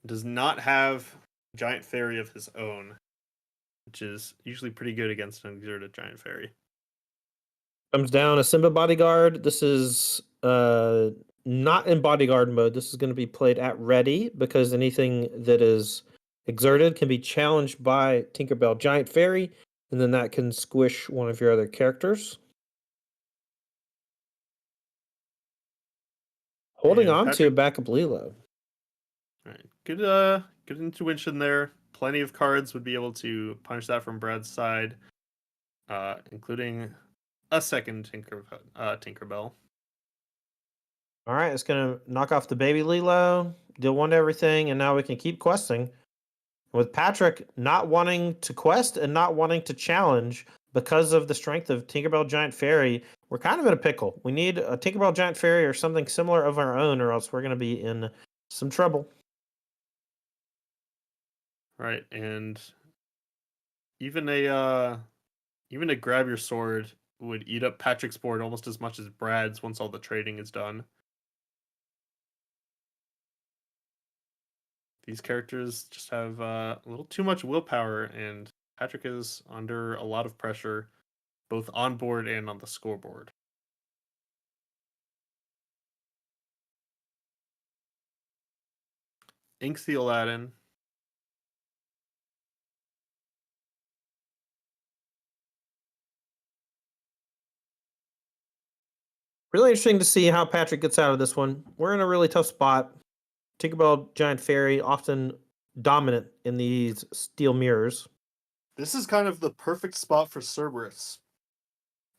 does not have Giant Fairy of his own, which is usually pretty good against an exerted Giant Fairy. Comes down a Simba Bodyguard. This is not in Bodyguard mode. This is going to be played at ready because anything that is exerted can be challenged by Tinkerbell Giant Fairy, and then that can squish one of your other characters. Holding on to a backup Lilo. All right, good intuition there. Plenty of cards would be able to punish that from Brad's side, including a second Tinkerbell. All right, it's going to knock off the baby Lilo, deal 1 to everything, and now we can keep questing. With Patrick not wanting to quest and not wanting to challenge because of the strength of Tinkerbell Giant Fairy, we're kind of in a pickle. We need a Tinkerbell Giant Fairy or something similar of our own, or else we're going to be in some trouble. Right, and even a grab your sword would eat up Patrick's board almost as much as Brad's once all the trading is done. These characters just have a little too much willpower, and Patrick is under a lot of pressure, both on board and on the scoreboard. Inks the Aladdin. Really interesting to see how Patrick gets out of this one. We're in a really tough spot. Tinkerbell Giant Fairy often dominant in these steel mirrors. This is kind of the perfect spot for Cerberus.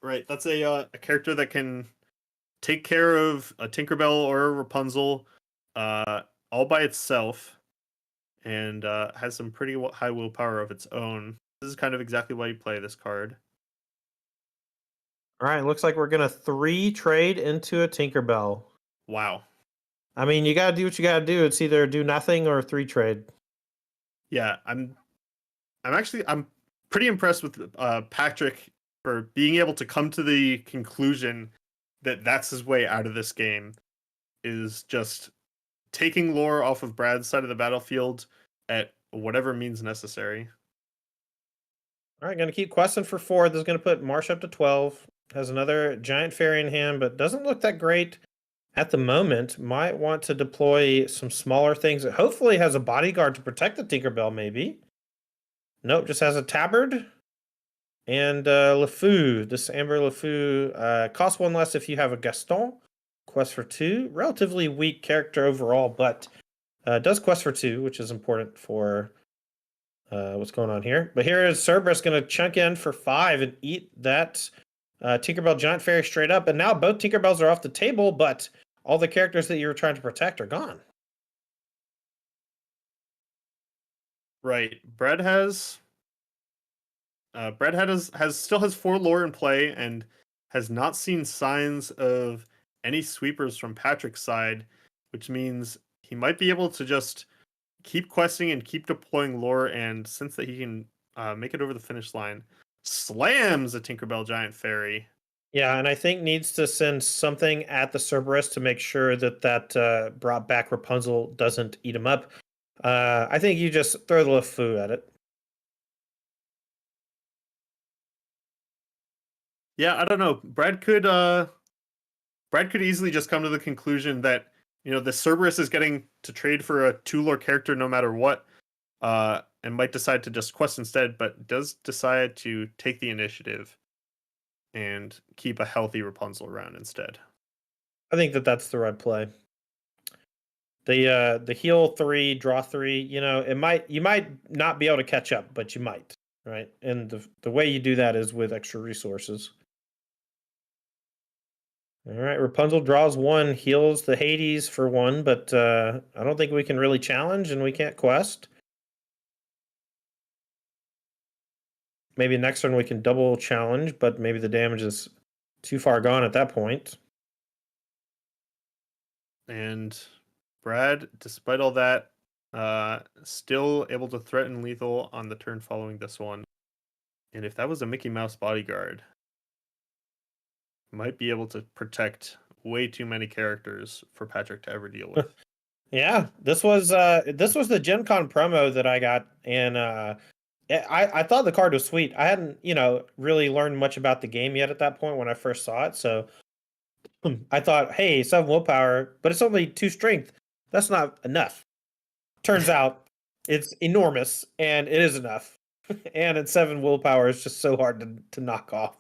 Right, that's a character that can take care of a Tinkerbell or a Rapunzel all by itself, and has some pretty high willpower of its own. This is kind of exactly why you play this card. All right, looks like we're going to 3 trade into a Tinkerbell. Wow. I mean, you got to do what you got to do. It's either do nothing or 3 trade. Yeah, I'm pretty impressed with Patrick for being able to come to the conclusion that that's his way out of this game, is just taking lore off of Brad's side of the battlefield at whatever means necessary. All right, going to keep questing for 4. This is going to put Marsh up to 12. Has another Giant Fairy in hand, but doesn't look that great at the moment. Might want to deploy some smaller things. It hopefully has a bodyguard to protect the Tinkerbell, maybe. Nope, just has a tabard. And LeFou. This Amber LeFou costs 1 less if you have a Gaston. Quest for 2. Relatively weak character overall, but does quest for 2, which is important for what's going on here. But here is Cerberus going to chunk in for 5 and eat that Tinkerbell Giant Fairy straight up. And now both Tinkerbells are off the table, but all the characters that you were trying to protect are gone. Right. Still has 4 lore in play and has not seen signs of any sweepers from Patrick's side, which means he might be able to just keep questing and keep deploying lore, and since that he can make it over the finish line, slams a Tinkerbell Giant Fairy. Yeah, and I think needs to send something at the Cerberus to make sure that brought back Rapunzel doesn't eat him up. I think you just throw the LeFou at it. Yeah, I don't know. Brad could easily just come to the conclusion that, you know, the Cerberus is getting to trade for a 2 lore character no matter what, and might decide to just quest instead, but does decide to take the initiative and keep a healthy Rapunzel around instead. I think that's the right play. The heal 3, draw 3, you know, you might not be able to catch up, but you might, right? And the way you do that is with extra resources. All right, Rapunzel draws 1, heals the Hades for 1, but I don't think we can really challenge, and we can't quest. Maybe next turn we can double challenge, but maybe the damage is too far gone at that point. And Brad, despite all that, still able to threaten lethal on the turn following this one. And if that was a Mickey Mouse bodyguard, might be able to protect way too many characters for Patrick to ever deal with. Yeah, this was the Gen Con promo that I got, and I thought the card was sweet. I hadn't, you know, really learned much about the game yet at that point when I first saw it, so I thought, hey, 7 willpower, but it's only 2 strength. That's not enough. Turns out it's enormous, and it is enough. And at 7 willpower, it's just so hard to knock off.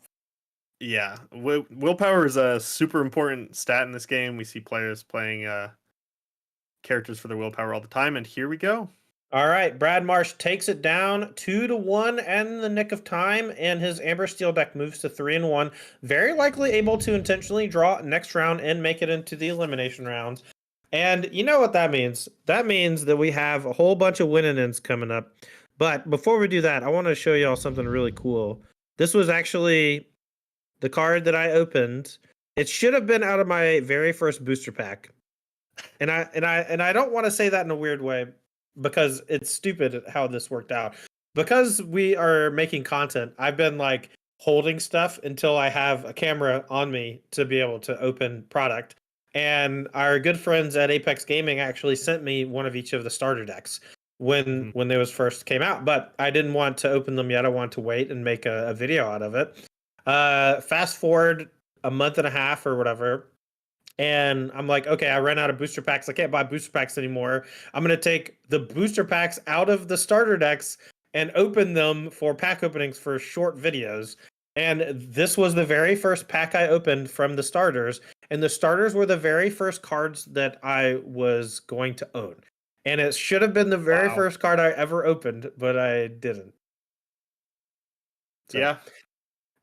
Yeah, willpower is a super important stat in this game. We see players playing characters for their willpower all the time, and here we go. All right, Brad Marsh takes it down 2-1 in the nick of time, and his Amber Steel deck moves to 3-1. Very likely able to intentionally draw next round and make it into the elimination rounds. And you know what that means? That means that we have a whole bunch of win-ins coming up. But before we do that, I want to show y'all something really cool. This was actually the card that I opened. It should have been out of my very first booster pack. And I don't want to say that in a weird way, because it's stupid how this worked out. Because we are making content, I've been like holding stuff until I have a camera on me to be able to open product. And our good friends at Apex Gaming actually sent me one of each of the starter decks when they was first came out. But I didn't want to open them yet. I wanted to wait and make a video out of it. Fast forward a month and a half or whatever, and I'm like, okay, I ran out of booster packs. I can't buy booster packs anymore. I'm going to take the booster packs out of the starter decks and open them for pack openings for short videos. And this was the very first pack I opened from the starters. And the starters were the very first cards that I was going to own. And it should have been the very first card I ever opened, but I didn't. So. Yeah.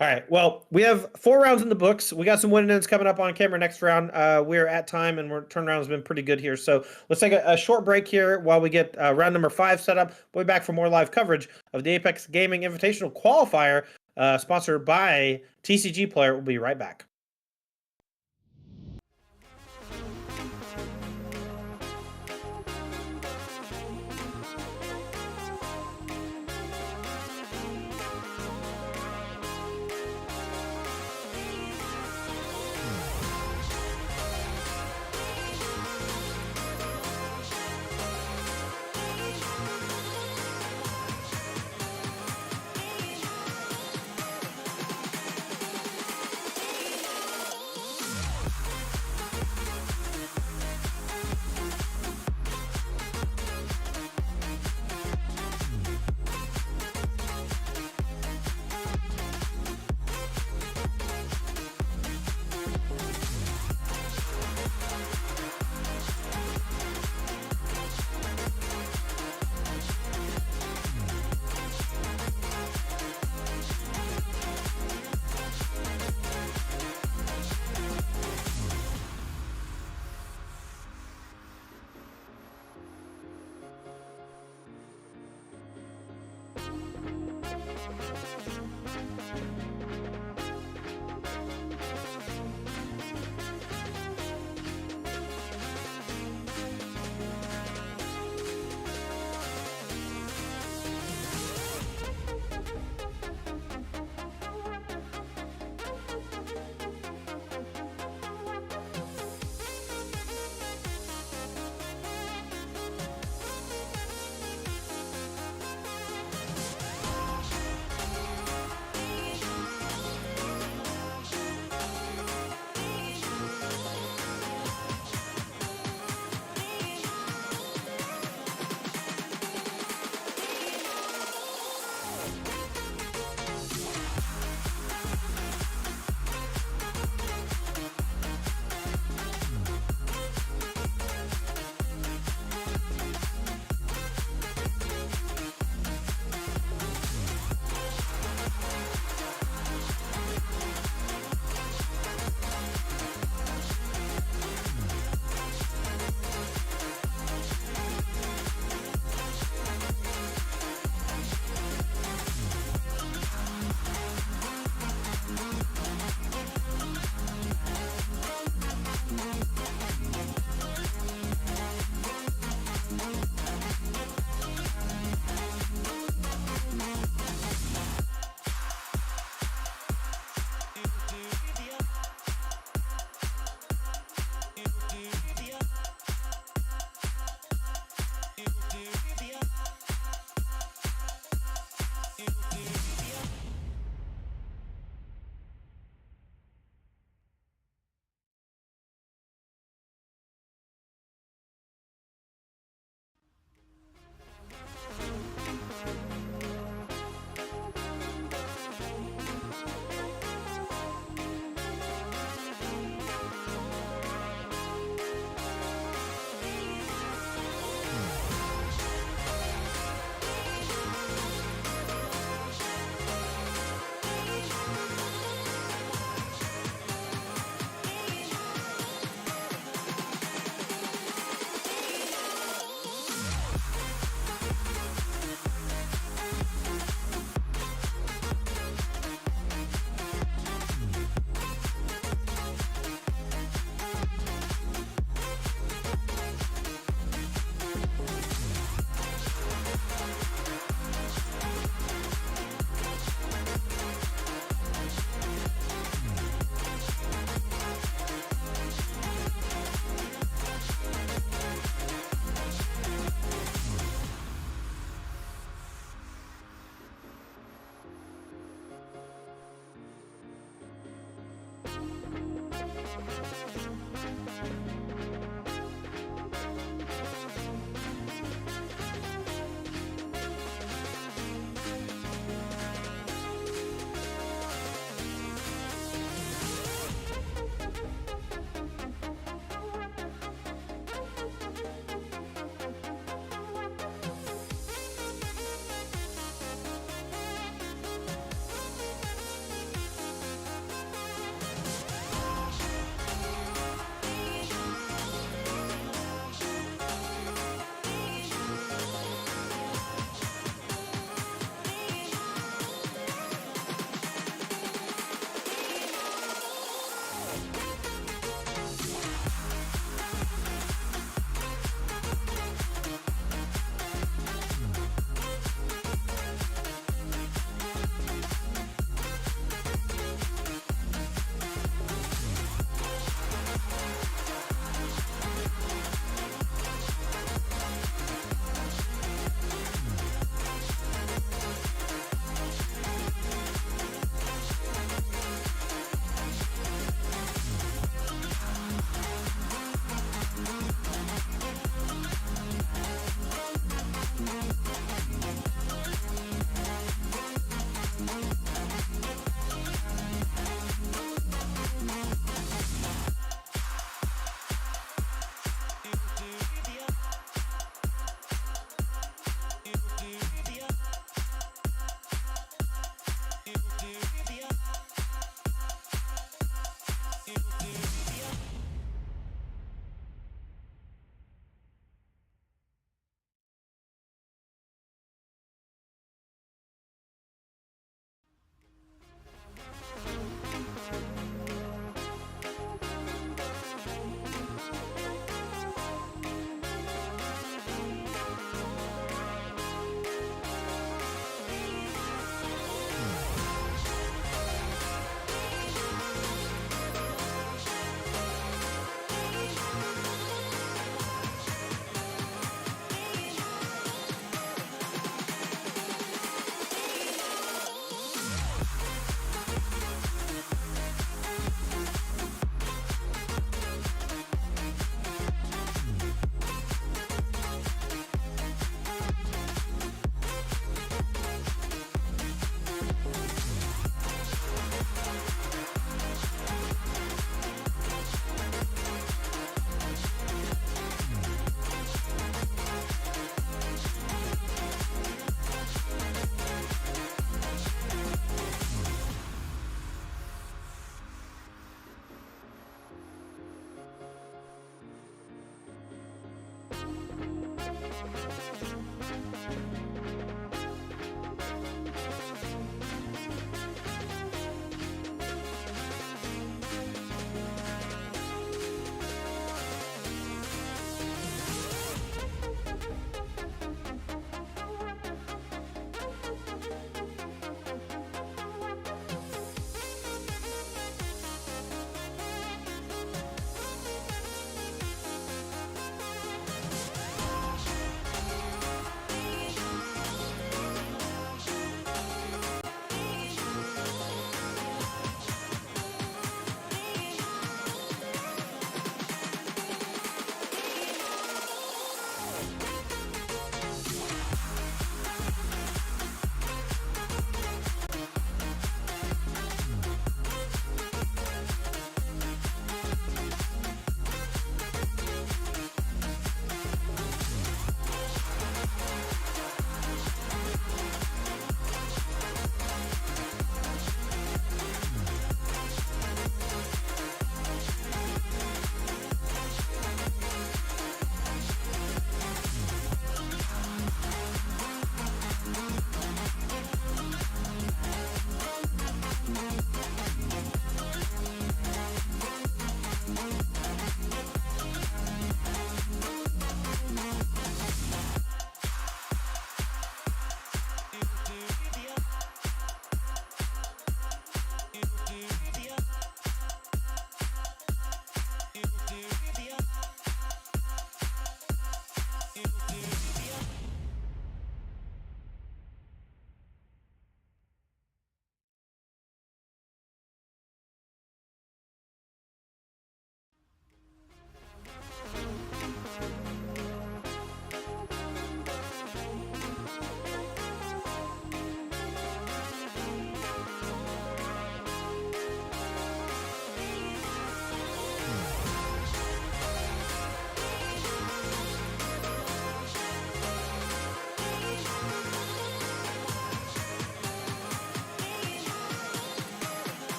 All right. Well, we have 4 rounds in the books. We got some win-ins coming up on camera next round. We're at time, and turnaround has been pretty good here. So let's take a short break here while we get round number 5 set up. We'll be back for more live coverage of the Apex Gaming Invitational Qualifier, sponsored by TCG Player. We'll be right back.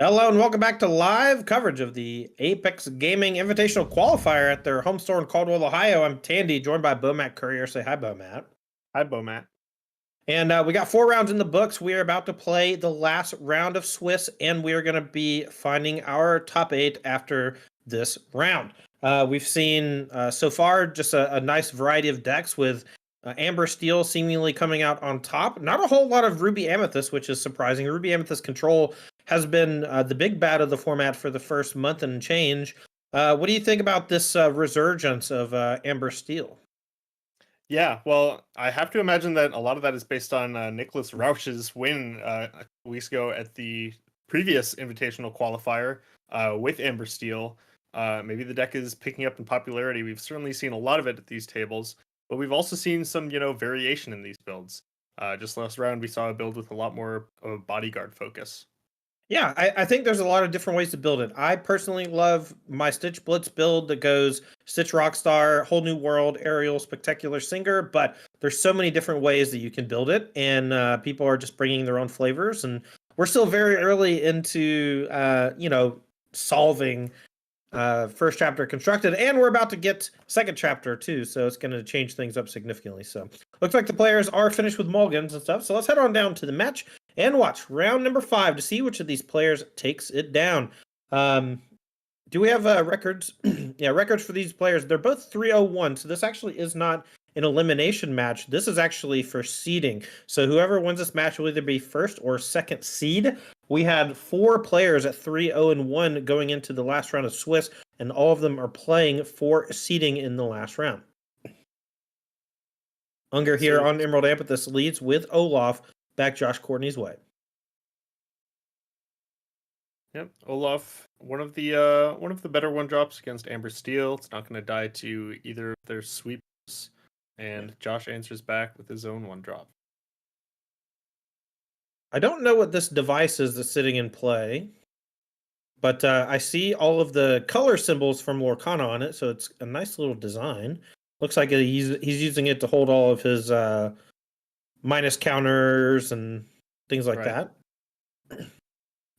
Hello and welcome back to live coverage of the Apex Gaming Invitational Qualifier at their home store in Caldwell, Ohio. I'm Tandy, joined by Bomat Courier. Say hi, Bomat. Hi, Bomat. And we got 4 rounds in the books. We are about to play the last round of Swiss, and we are going to be finding our top 8 after this round. We've seen so far just a nice variety of decks with Amber Steel seemingly coming out on top. Not a whole lot of Ruby Amethyst, which is surprising. Ruby Amethyst Control has been the big bad of the format for the first month and change. What do you think about this resurgence of Amber Steel? Yeah, well, I have to imagine that a lot of that is based on Nicholas Rauch's win a couple weeks ago at the previous Invitational qualifier with Amber Steel. Maybe the deck is picking up in popularity. We've certainly seen a lot of it at these tables, but we've also seen some, variation in these builds. Just last round, we saw a build with a lot more of a bodyguard focus. Yeah, I think there's a lot of different ways to build it. I personally love my Stitch Blitz build that goes Stitch Rockstar, Whole New World, Aerial, Spectacular Singer, but there's so many different ways that you can build it, and people are just bringing their own flavors, and we're still very early into, solving first chapter constructed, and we're about to get second chapter too, so it's going to change things up significantly. So looks like the players are finished with mulligans and stuff, so let's head on down to the match and watch round number 5 to see which of these players takes it down. Do we have records? Yeah, records for these players. They're both 301, so this actually is not an elimination match. This is actually for seeding. So whoever wins this match will either be first or second seed. We had 4 players at 3-0-1 going into the last round of Swiss, and all of them are playing for seeding in the last round. Unger here on Emerald Amethyst leads with Olaf back Josh Courtney's way. Yep, Olaf, one of the better one drops against Amber Steel. It's not going to die to either of their sweeps, and Josh answers back with his own one drop. I don't know what this device is that's sitting in play, but I see all of the color symbols from Lorcana on it, so it's a nice little design. Looks like he's using it to hold all of his minus counters and things like that.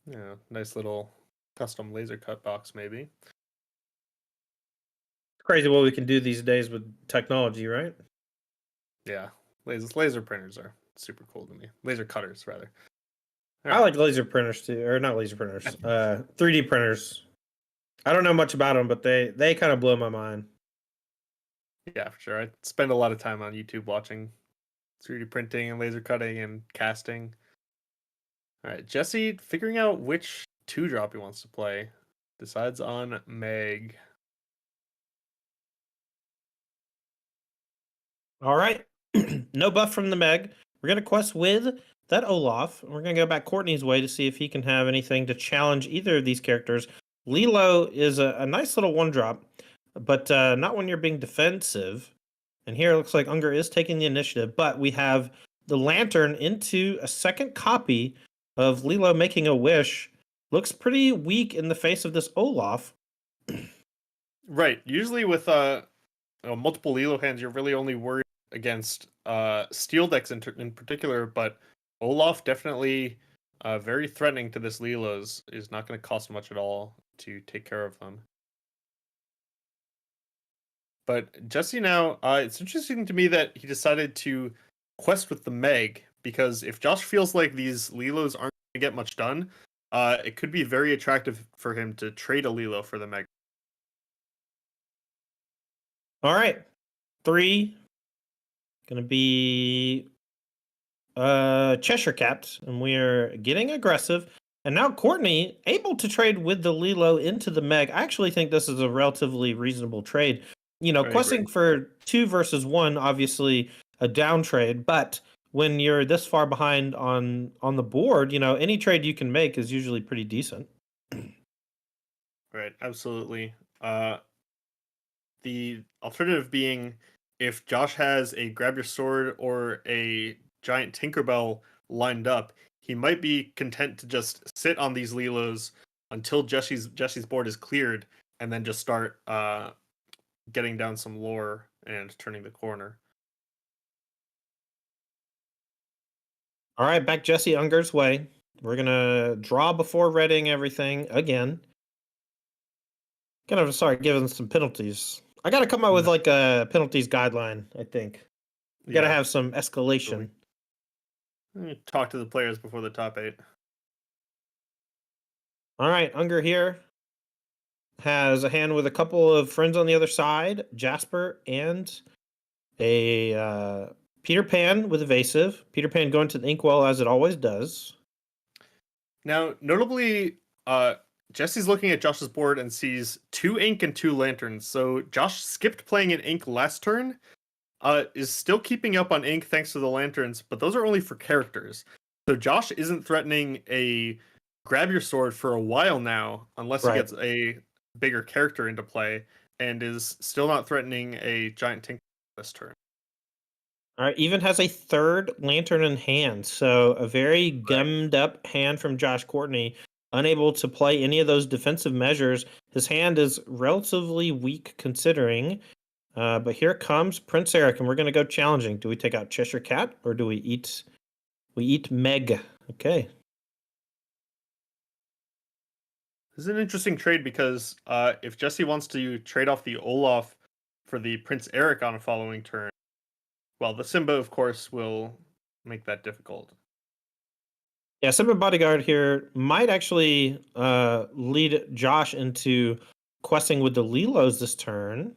Yeah, nice little custom laser cut box, maybe. Crazy what we can do these days with technology, right? Yeah, laser printers are super cool to me. Laser cutters, rather. I like laser printers too, or not laser printers, 3D printers. I don't know much about them, but they kind of blow my mind. Yeah, for sure. I spend a lot of time on YouTube watching 3D printing and laser cutting and casting. All right, Jesse figuring out which 2-drop he wants to play. Decides on Meg. All right. No buff from the Meg. We're going to quest with that Olaf. We're going to go back Courtney's way to see if he can have anything to challenge either of these characters. Lilo is a nice little 1-drop, but not when you're being defensive. And here it looks like Unger is taking the initiative, but we have the Lantern into a second copy of Lilo making a wish. Looks pretty weak in the face of this Olaf. Right. Usually with multiple Lilo hands, you're really only worried against steel decks in particular, but Olaf definitely very threatening to this Lilo's, is not going to cost much at all to take care of them. But Jesse now, it's interesting to me that he decided to quest with the Meg, because if Josh feels like these Lilos aren't going to get much done, it could be very attractive for him to trade a Lilo for the Meg. All right. 3 gonna be Cheshire Cat, and we're getting aggressive. And now Courtney able to trade with the Lilo into the Meg. I actually think this is a relatively reasonable trade. You know, questing for 2 versus 1, obviously a down trade, but when you're this far behind on the board, any trade you can make is usually pretty decent. Right, absolutely. The alternative being, if Josh has a grab your sword or a giant Tinkerbell lined up, he might be content to just sit on these Lilos until Jesse's board is cleared, and then just start getting down some lore and turning the corner. All right, back Jesse Unger's way. We're gonna draw before readying everything again. Kind of start giving some penalties. I gotta come up with No. like a penalties guideline, I think. We gotta Yeah. have some escalation. Talk to the players before the top 8. All right, Unger here has a hand with a couple of friends on the other side, Jasper and a Peter Pan with evasive. Peter Pan going to the inkwell as it always does. Now, notably, Jesse's looking at Josh's board and sees 2 ink and 2 lanterns. So Josh skipped playing an ink last turn. Is still keeping up on ink thanks to the lanterns, but those are only for characters. So Josh isn't threatening a grab your sword for a while now, unless he Right. gets a bigger character into play, and is still not threatening a giant Tinkerbell this turn. All right, even has a third lantern in hand. So a very gummed up hand from Josh Courtney, unable to play any of those defensive measures. His hand is relatively weak considering. But here comes Prince Eric, and we're going to go challenging. Do we take out Cheshire Cat or do we eat? We eat Meg. Okay. This is an interesting trade because if Jesse wants to trade off the Olaf for the Prince Eric on a following turn, well, the Simba, of course, will make that difficult. Yeah, Simba Bodyguard here might actually lead Josh into questing with the Lilos this turn.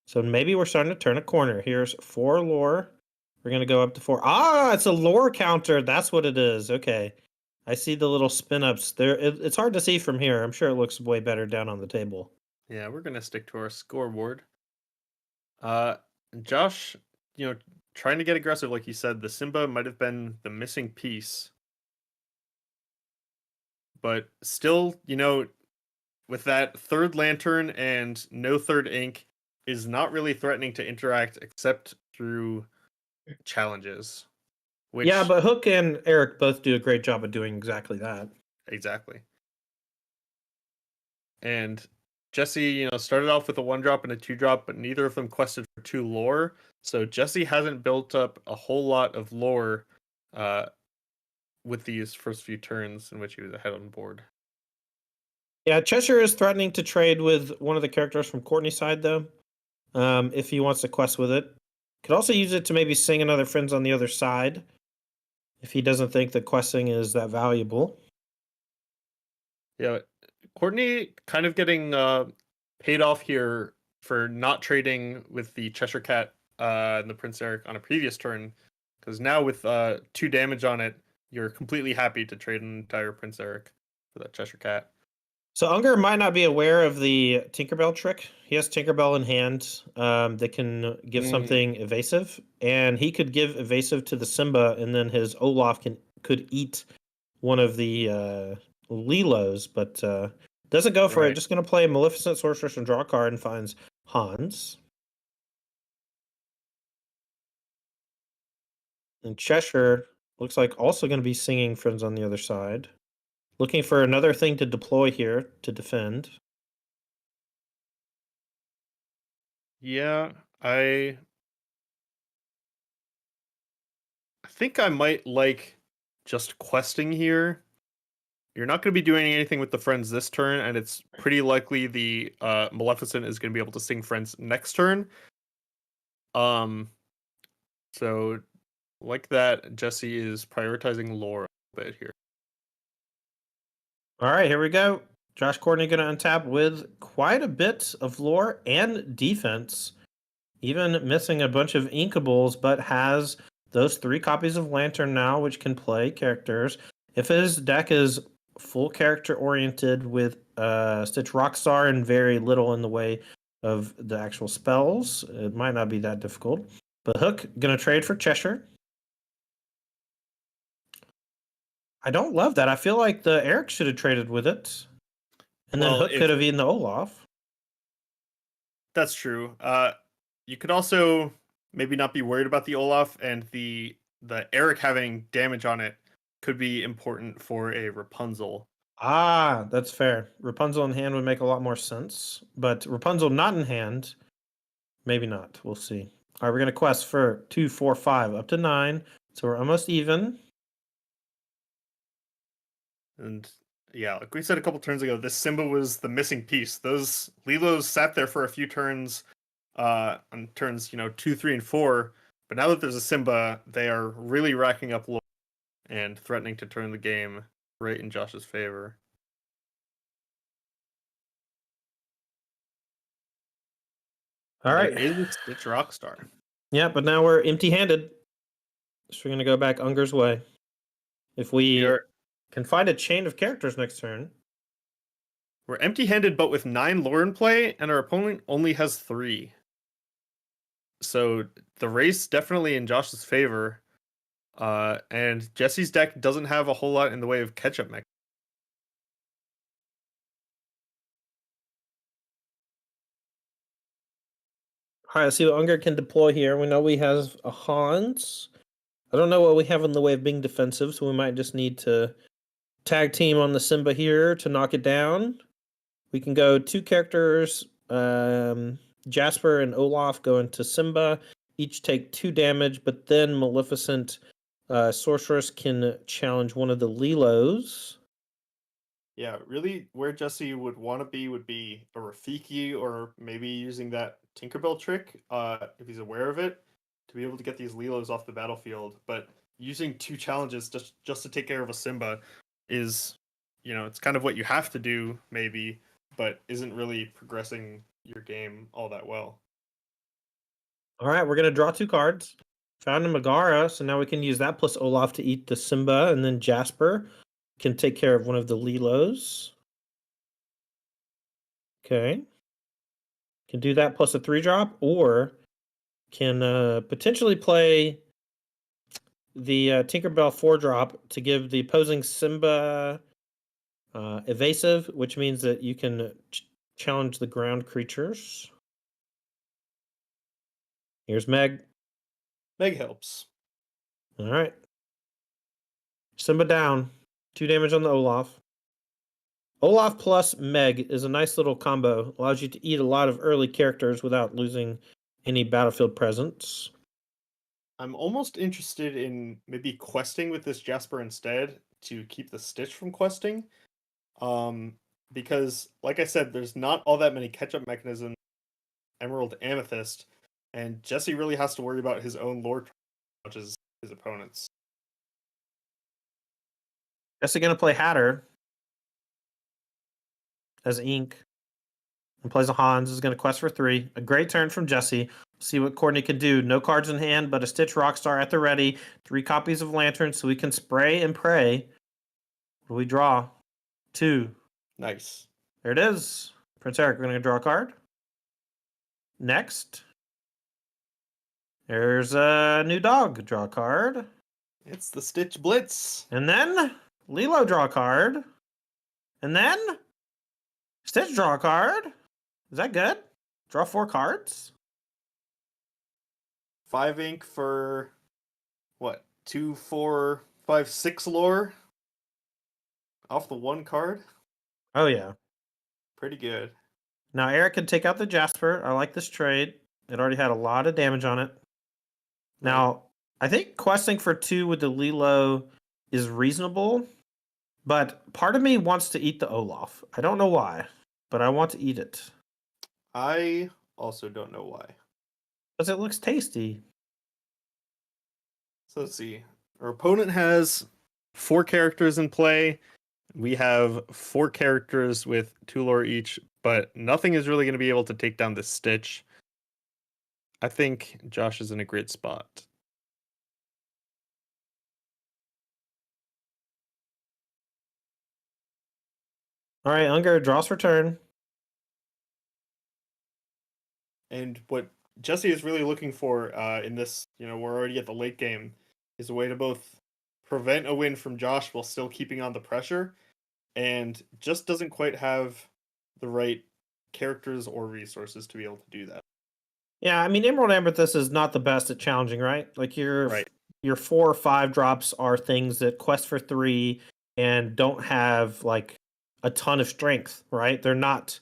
So maybe we're starting to turn a corner. Here's 4 lore. We're going to go up to 4. Ah, it's a lore counter. That's what it is. Okay. I see the little spin ups there. It's hard to see from here. I'm sure it looks way better down on the table. Yeah, we're gonna stick to our scoreboard. Uh, Josh, trying to get aggressive, like you said, the Simba might have been the missing piece, but still, with that third lantern and no third ink, is not really threatening to interact except through challenges. Which Yeah, but Hook and Eric both do a great job of doing exactly that. exactly. And Jesse, started off with a 1-drop and a 2-drop, but neither of them quested for 2 lore. So Jesse hasn't built up a whole lot of lore with these first few turns in which he was ahead on board. Yeah, Cheshire is threatening to trade with one of the characters from Courtney's side, though, if he wants to quest with it. Could also use it to maybe sing another friends on the other side if he doesn't think that questing is that valuable. Yeah, Courtney kind of getting paid off here for not trading with the Cheshire Cat and the Prince Eric on a previous turn, because now with 2 damage on it, you're completely happy to trade an entire Prince Eric for that Cheshire Cat. So Unger might not be aware of the Tinkerbell trick. He has Tinkerbell in hand that can give something evasive, and he could give evasive to the Simba, and then his Olaf could eat one of the Lilos, but doesn't go for it. Just going to play Maleficent Sorceress and draw a card and finds Hans. And Cheshire looks like also going to be singing Friends on the other side. Looking for another thing to deploy here to defend. Yeah, I think I might like just questing here. You're not going to be doing anything with the friends this turn, and it's pretty likely the Maleficent is going to be able to sing friends next turn. So like that, Jesse is prioritizing lore a bit here. All right, here we go. Josh Courtney going to untap with quite a bit of lore and defense, even missing a bunch of inkables, but has those 3 copies of Lantern now, which can play characters. If his deck is full character oriented with Stitch Rockstar and very little in the way of the actual spells, it might not be that difficult. But Hook going to trade for Cheshire. I don't love that. I feel like the Eric should have traded with it. And then Hook could have eaten the Olaf. That's true. You could also maybe not be worried about the Olaf, and the Eric having damage on it could be important for a Rapunzel. Ah, that's fair. Rapunzel in hand would make a lot more sense. But Rapunzel not in hand, maybe not. We'll see. All right, we're going to quest for 2, 4, 5, up to 9. So we're almost even. And yeah, like we said a couple turns ago, this Simba was the missing piece. Those Lilos sat there for a few turns, on turns 2, 3, and 4. But now that there's a Simba, they are really racking up lore and threatening to turn the game right in Josh's favor. All There right. is Stitch Rockstar. Yeah, but now we're empty-handed. So we're going to go back Unger's way. If we can find a chain of characters next turn. We're empty-handed, but with 9 lore in play, and our opponent only has 3. So the race definitely in Josh's favor. And Jesse's deck doesn't have a whole lot in the way of catch-up mech. All right, let's see what Unger can deploy here. We know we have a Hans. I don't know what we have in the way of being defensive, so we might just need to tag team on the Simba here to knock it down. We can go 2 characters. Jasper and Olaf go into Simba. Each take 2 damage, but then Maleficent Sorceress can challenge one of the Lilos. Yeah, really, where Jesse would want to be would be a Rafiki, or maybe using that Tinkerbell trick, if he's aware of it, to be able to get these Lilos off the battlefield. But using 2 challenges just to take care of a Simba is, it's kind of what you have to do, maybe, but isn't really progressing your game all that well. All right, we're going to draw 2 cards. Found a Megara, so now we can use that plus Olaf to eat the Simba, and then Jasper can take care of one of the Lilos. Okay. Can do that plus a 3-drop, or can potentially play the Tinkerbell 4-drop to give the opposing Simba evasive, which means that you can challenge the ground creatures. Here's Meg. Meg helps. All right. Simba down. 2 damage on the Olaf. Olaf plus Meg is a nice little combo. Allows you to eat a lot of early characters without losing any battlefield presence. I'm almost interested in maybe questing with this Jasper instead to keep the Stitch from questing. Because, like I said, there's not all that many catch-up mechanisms, Emerald Amethyst, and Jesse really has to worry about his own lore as much as his opponents. Jesse gonna play Hatter as Ink and plays a Hans. Is gonna quest for 3. A great turn from Jesse. See what Courtney can do. No cards in hand, but a Stitch Rockstar at the ready. 3 copies of Lantern, so we can spray and pray. What do we draw? 2. Nice. There it is. Prince Eric, we're gonna draw a card. Next. There's a new dog. Draw a card. It's the Stitch Blitz. And then Lilo draw a card. And then Stitch draw a card. Is that good? Draw 4 cards. 5 ink for what? 2, 4, 5, 6 lore off the 1 card. Oh yeah. Pretty good. Now Eric can take out the Jasper. I like this trade. It already had a lot of damage on it. Now, I think questing for 2 with the Lilo is reasonable, but part of me wants to eat the Olaf. I don't know why, but I want to eat it. I also don't know why. Because it looks tasty. So let's see. Our opponent has 4 characters in play. We have 4 characters with 2 lore each, but nothing is really going to be able to take down this Stitch. I think Josh is in a great spot. All right, Unger draws for turn. And what Jesse is really looking for in this, we're already at the late game, is a way to both prevent a win from Josh while still keeping on the pressure, and just doesn't quite have the right characters or resources to be able to do that. Yeah, I mean, Emerald Amethyst is not the best at challenging, right? Like your 4 or 5 drops are things that quest for 3 and don't have like a ton of strength, right? They're not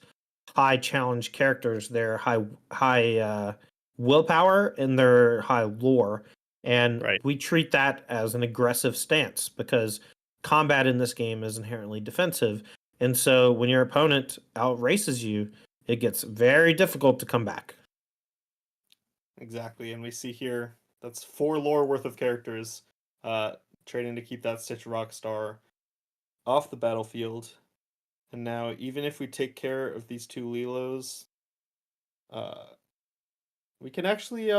high challenge characters. They're high willpower and they're high lore. And we treat that as an aggressive stance because combat in this game is inherently defensive. And so when your opponent outraces you, it gets very difficult to come back. Exactly, and we see here that's 4 lore worth of characters trading to keep that Stitch Rockstar off the battlefield. And now, even if we take care of these 2 Lilos, we can actually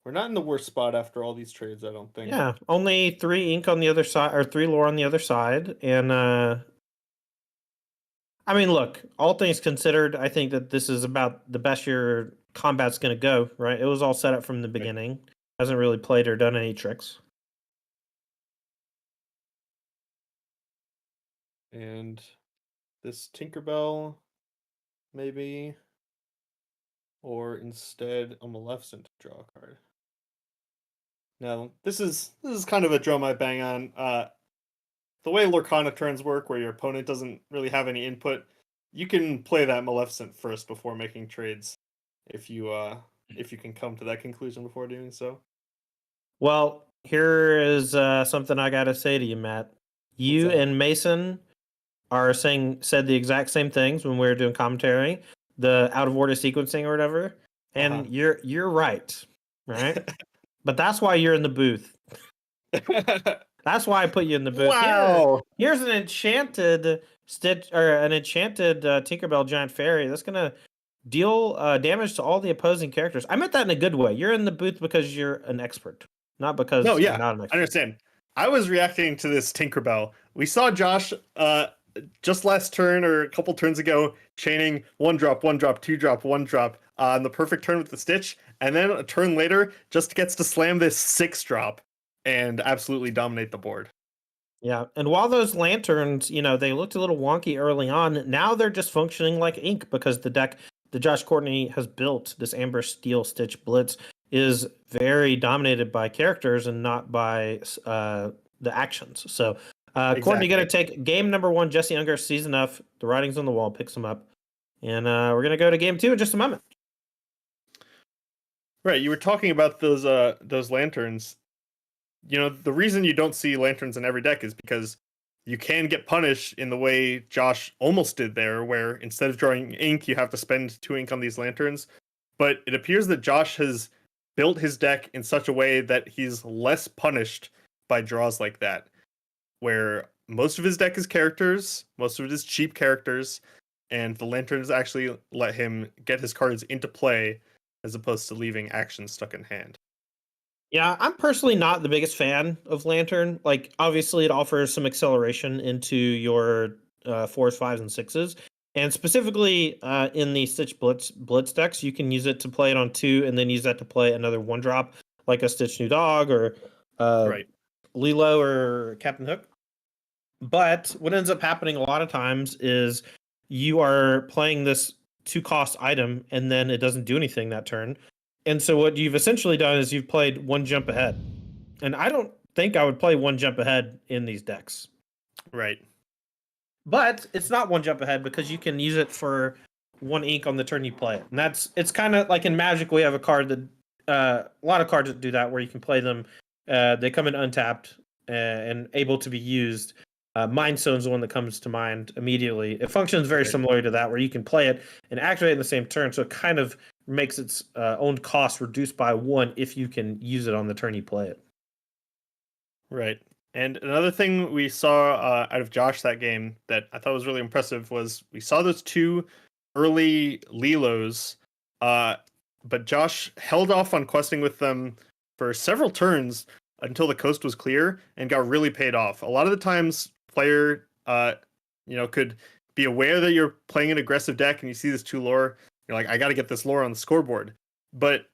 we're not in the worst spot after all these trades, I don't think. Yeah, only 3 ink on the other side, or 3 lore on the other side, and I mean, look, all things considered, I think that this is about the best your combat's going to go, right? It was all set up from the beginning. Hasn't really played or done any tricks. And this Tinkerbell, maybe, or instead a Maleficent to draw a card. Now, this is kind of a drum I bang on. The way Lorcana turns work, where your opponent doesn't really have any input, you can play that Maleficent first before making trades, if you can come to that conclusion before doing so. Well, here is something I got to say to you, Matt. You and Mason are said the exact same things when we were doing commentary, the out of order sequencing or whatever, and you're right, right? But that's why you're in the booth. That's why I put you in the booth. Wow! Here's an enchanted Stitch or an enchanted Tinkerbell Giant Fairy that's gonna deal damage to all the opposing characters. I meant that in a good way. You're in the booth because you're an expert, not because you're not an expert. I understand. I was reacting to this Tinkerbell. We saw Josh just last turn or a couple turns ago chaining 1-drop, 1-drop, 2-drop, 1-drop on the perfect turn with the Stitch, and then a turn later just gets to slam this 6-drop and absolutely dominate the board. Yeah, and while those lanterns, they looked a little wonky early on, now they're just functioning like ink because the deck that Josh Courtney has built, this Amber Steel Stitch Blitz, is very dominated by characters and not by the actions. So, Courtney going to take game number 1, Jesse Unger sees enough, the writing's on the wall, picks him up, and we're going to go to game 2 in just a moment. Right, you were talking about those lanterns. The reason you don't see lanterns in every deck is because you can get punished in the way Josh almost did there, where instead of drawing ink, you have to spend 2 ink on these lanterns. But it appears that Josh has built his deck in such a way that he's less punished by draws like that, where most of his deck is characters, most of it is cheap characters, and the lanterns actually let him get his cards into play as opposed to leaving actions stuck in hand. Yeah, I'm personally not the biggest fan of Lantern. Like, obviously, it offers some acceleration into your 4s, 5s, and 6s. And specifically in the Stitch Blitz decks, you can use it to play it on 2 and then use that to play another 1-drop, like a Stitch New Dog or Lilo or Captain Hook. But what ends up happening a lot of times is you are playing this 2-cost item and then it doesn't do anything that turn. And so what you've essentially done is you've played 1 jump ahead. And I don't think I would play 1 jump ahead in these decks. Right. But it's not 1 jump ahead because you can use it for 1 ink on the turn you play it. And it's kind of like in Magic, we have a card that a lot of cards that do that where you can play them. They come in untapped and able to be used. Mind Stone's the one that comes to mind immediately. It functions very similar to that, where you can play it and activate it in the same turn. So it kind of makes its own cost reduced by 1 if you can use it on the turn you play it. Right. And another thing we saw out of Josh that game that I thought was really impressive was we saw those 2 early Lilos, but Josh held off on questing with them for several turns until the coast was clear and got really paid off. A lot of the times, player could be aware that you're playing an aggressive deck and you see this 2 lore, you're like, I got to get this lore on the scoreboard. But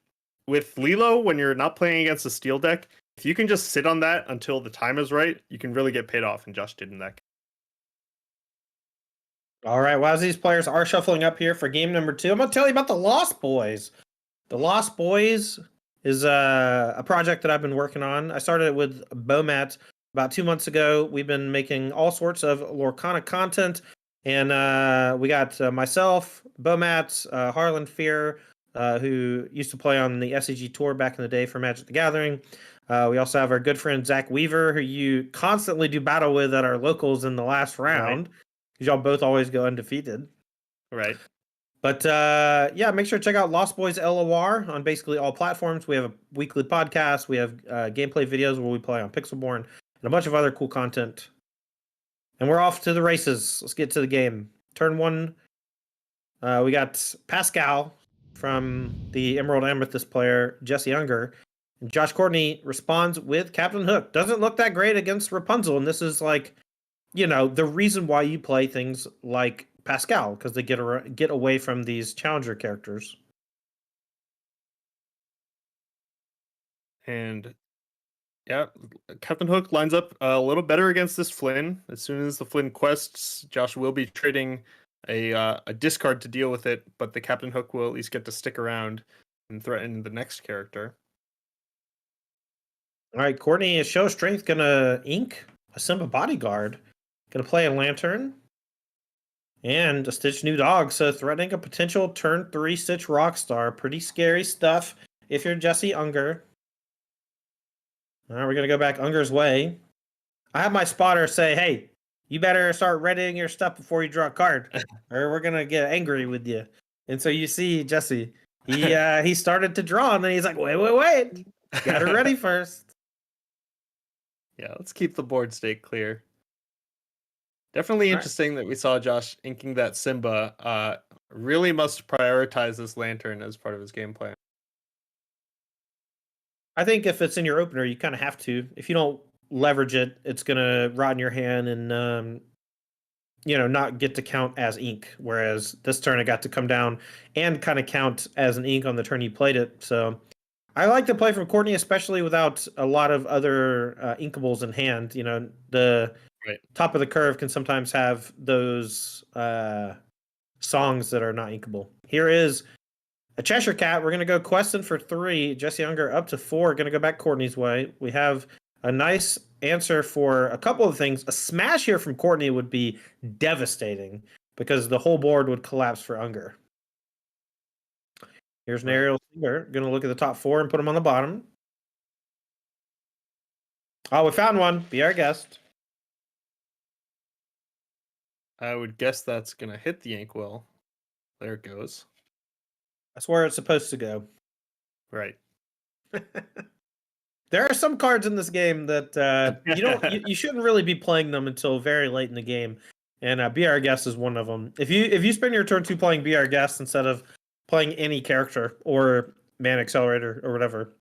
with Lilo, when you're not playing against a steel deck, if you can just sit on that until the time is right, you can really get paid off, and Josh did in that game. All right, while these players are shuffling up here for game number 2, I'm going to tell you about the Lost Boys. The Lost Boys is a project that I've been working on. I started it with Bomat about 2 months ago. We've been making all sorts of Lorcana content, and we got myself, Bomat, Harlan Fear, who used to play on the SCG Tour back in the day for Magic the Gathering. We also have our good friend Zach Weaver, who you constantly do battle with at our locals in the last round, because y'all both always go undefeated. Right. But yeah, make sure to check out Lost Boys LOR on basically all platforms. We have a weekly podcast. We have gameplay videos where we play on Pixelborn and a bunch of other cool content. And we're off to the races. Let's get to the game. Turn 1, we got Pascal from the Emerald Amethyst player, Jesse Unger. And Josh Courtney responds with Captain Hook. Doesn't look that great against Rapunzel, and this is like, the reason why you play things like Pascal, because they get away from these challenger characters. And yeah, Captain Hook lines up a little better against this Flynn. As soon as the Flynn quests, Josh will be trading a discard to deal with it, but the Captain Hook will at least get to stick around and threaten the next character. All right, Courtney is show strength gonna ink a Simba bodyguard, gonna play a lantern and a Stitch new dog. So threatening a potential turn 3 Stitch Rockstar. Pretty scary stuff if you're Jesse Unger. All right, we're gonna go back Unger's way. I have my spotter say, "Hey, you better start readying your stuff before you draw a card, or we're gonna get angry with you." And so you see Jesse, he started to draw, and then he's like, "Wait, got her ready first." Yeah, let's keep the board state clear. Definitely interesting that we saw Josh inking that Simba. Really must prioritize this lantern as part of his game plan. I think if it's in your opener, you kind of have to. If you don't leverage it, it's gonna rot in your hand and not get to count as ink. Whereas this turn, it got to come down and kind of count as an ink on the turn you played it. So I like the play from Courtney, especially without a lot of other inkables in hand. The top of the curve can sometimes have those songs that are not inkable. Here is a Cheshire Cat. We're going to go Questing for 3. Jesse Unger up to 4. Going to go back Courtney's way. We have a nice answer for a couple of things. A smash here from Courtney would be devastating because the whole board would collapse for Unger. Here's an aerial singer. Going to look at the top 4 and put them on the bottom. Oh, we found one. Be our guest. I would guess that's going to hit the inkwell. There it goes. That's where it's supposed to go. Right. There are some cards in this game that you shouldn't really be playing them until very late in the game, and Be Our Guest is one of them. If you spend your turn 2 playing Be Our Guest instead of playing any character or Man Accelerator or whatever,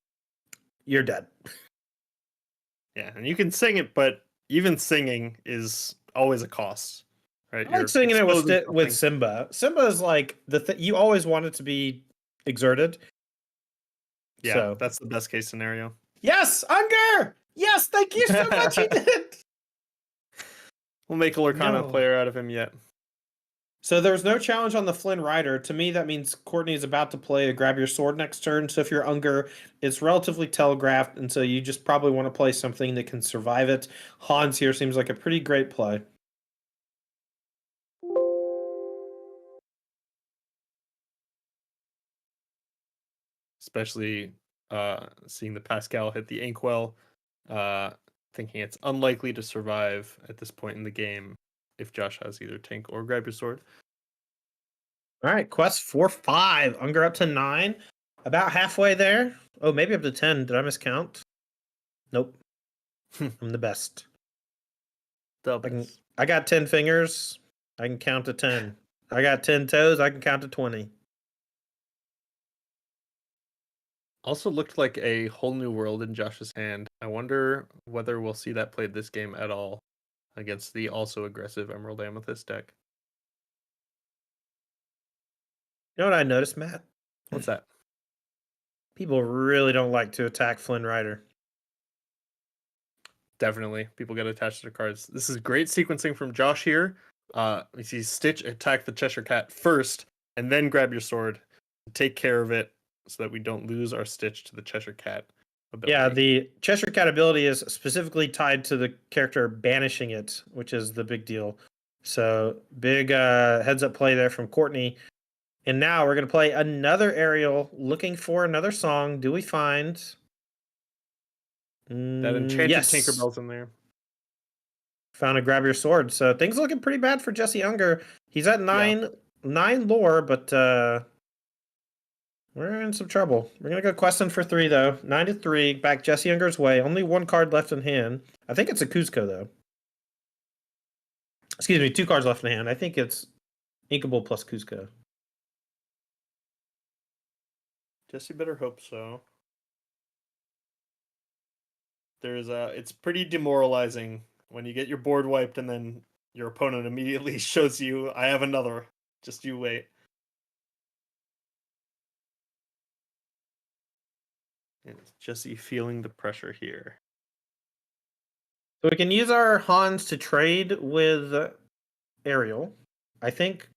you're dead. Yeah, and you can sing it, but even singing is always a cost. Right? I like singing it with Simba. Simba is like you always want it to be exerted. Yeah, so that's the best case scenario. Yes, Unger! Yes, thank you so much, you did! We'll make a Lorcana player out of him yet. So there's no challenge on the Flynn Rider. To me, that means Courtney is about to play a Grab Your Sword next turn. So if you're Unger, it's relatively telegraphed, and so you just probably want to play something that can survive it. Hans here seems like a pretty great play. Especially seeing the Pascal hit the inkwell, thinking it's unlikely to survive at this point in the game if Josh has either Tink or Grab Your Sword. All right, quest 4-5. Unger up to 9. About halfway there. Oh, maybe up to 10. Did I miscount? Nope. I'm the best. I got 10 fingers. I can count to 10. I got 10 toes. I can count to 20. Also looked like a whole new world in Josh's hand. I wonder whether we'll see that played this game at all against the also aggressive Emerald Amethyst deck. You know what I noticed, Matt? What's that? People really don't like to attack Flynn Rider. Definitely. People get attached to their cards. This is great sequencing from Josh here. We see Stitch attack the Cheshire Cat first, and then Grab Your Sword to take care of it so that we don't lose our Stitch to the Cheshire Cat ability. Yeah, the Cheshire Cat ability is specifically tied to the character banishing it, which is the big deal. So big heads up play there from Courtney. And now we're going to play another aerial, looking for another song. Do we find... That enchanted yes. Tinkerbell's in there. Found a grab your sword. So things looking pretty bad for Jesse Unger. He's at nine lore, but we're in some trouble. We're gonna go question for 3 though. 9-3, back Jesse Unger's way. Only 1 card left in hand. I think it's a Kuzco though. Excuse me, 2 cards left in hand. I think it's Inkable plus Kuzco. Jesse better hope so. It's pretty demoralizing when you get your board wiped and then your opponent immediately shows you, I have another. Just you wait. And it's Jesse feeling the pressure here. So we can use our Hans to trade with Ariel. I think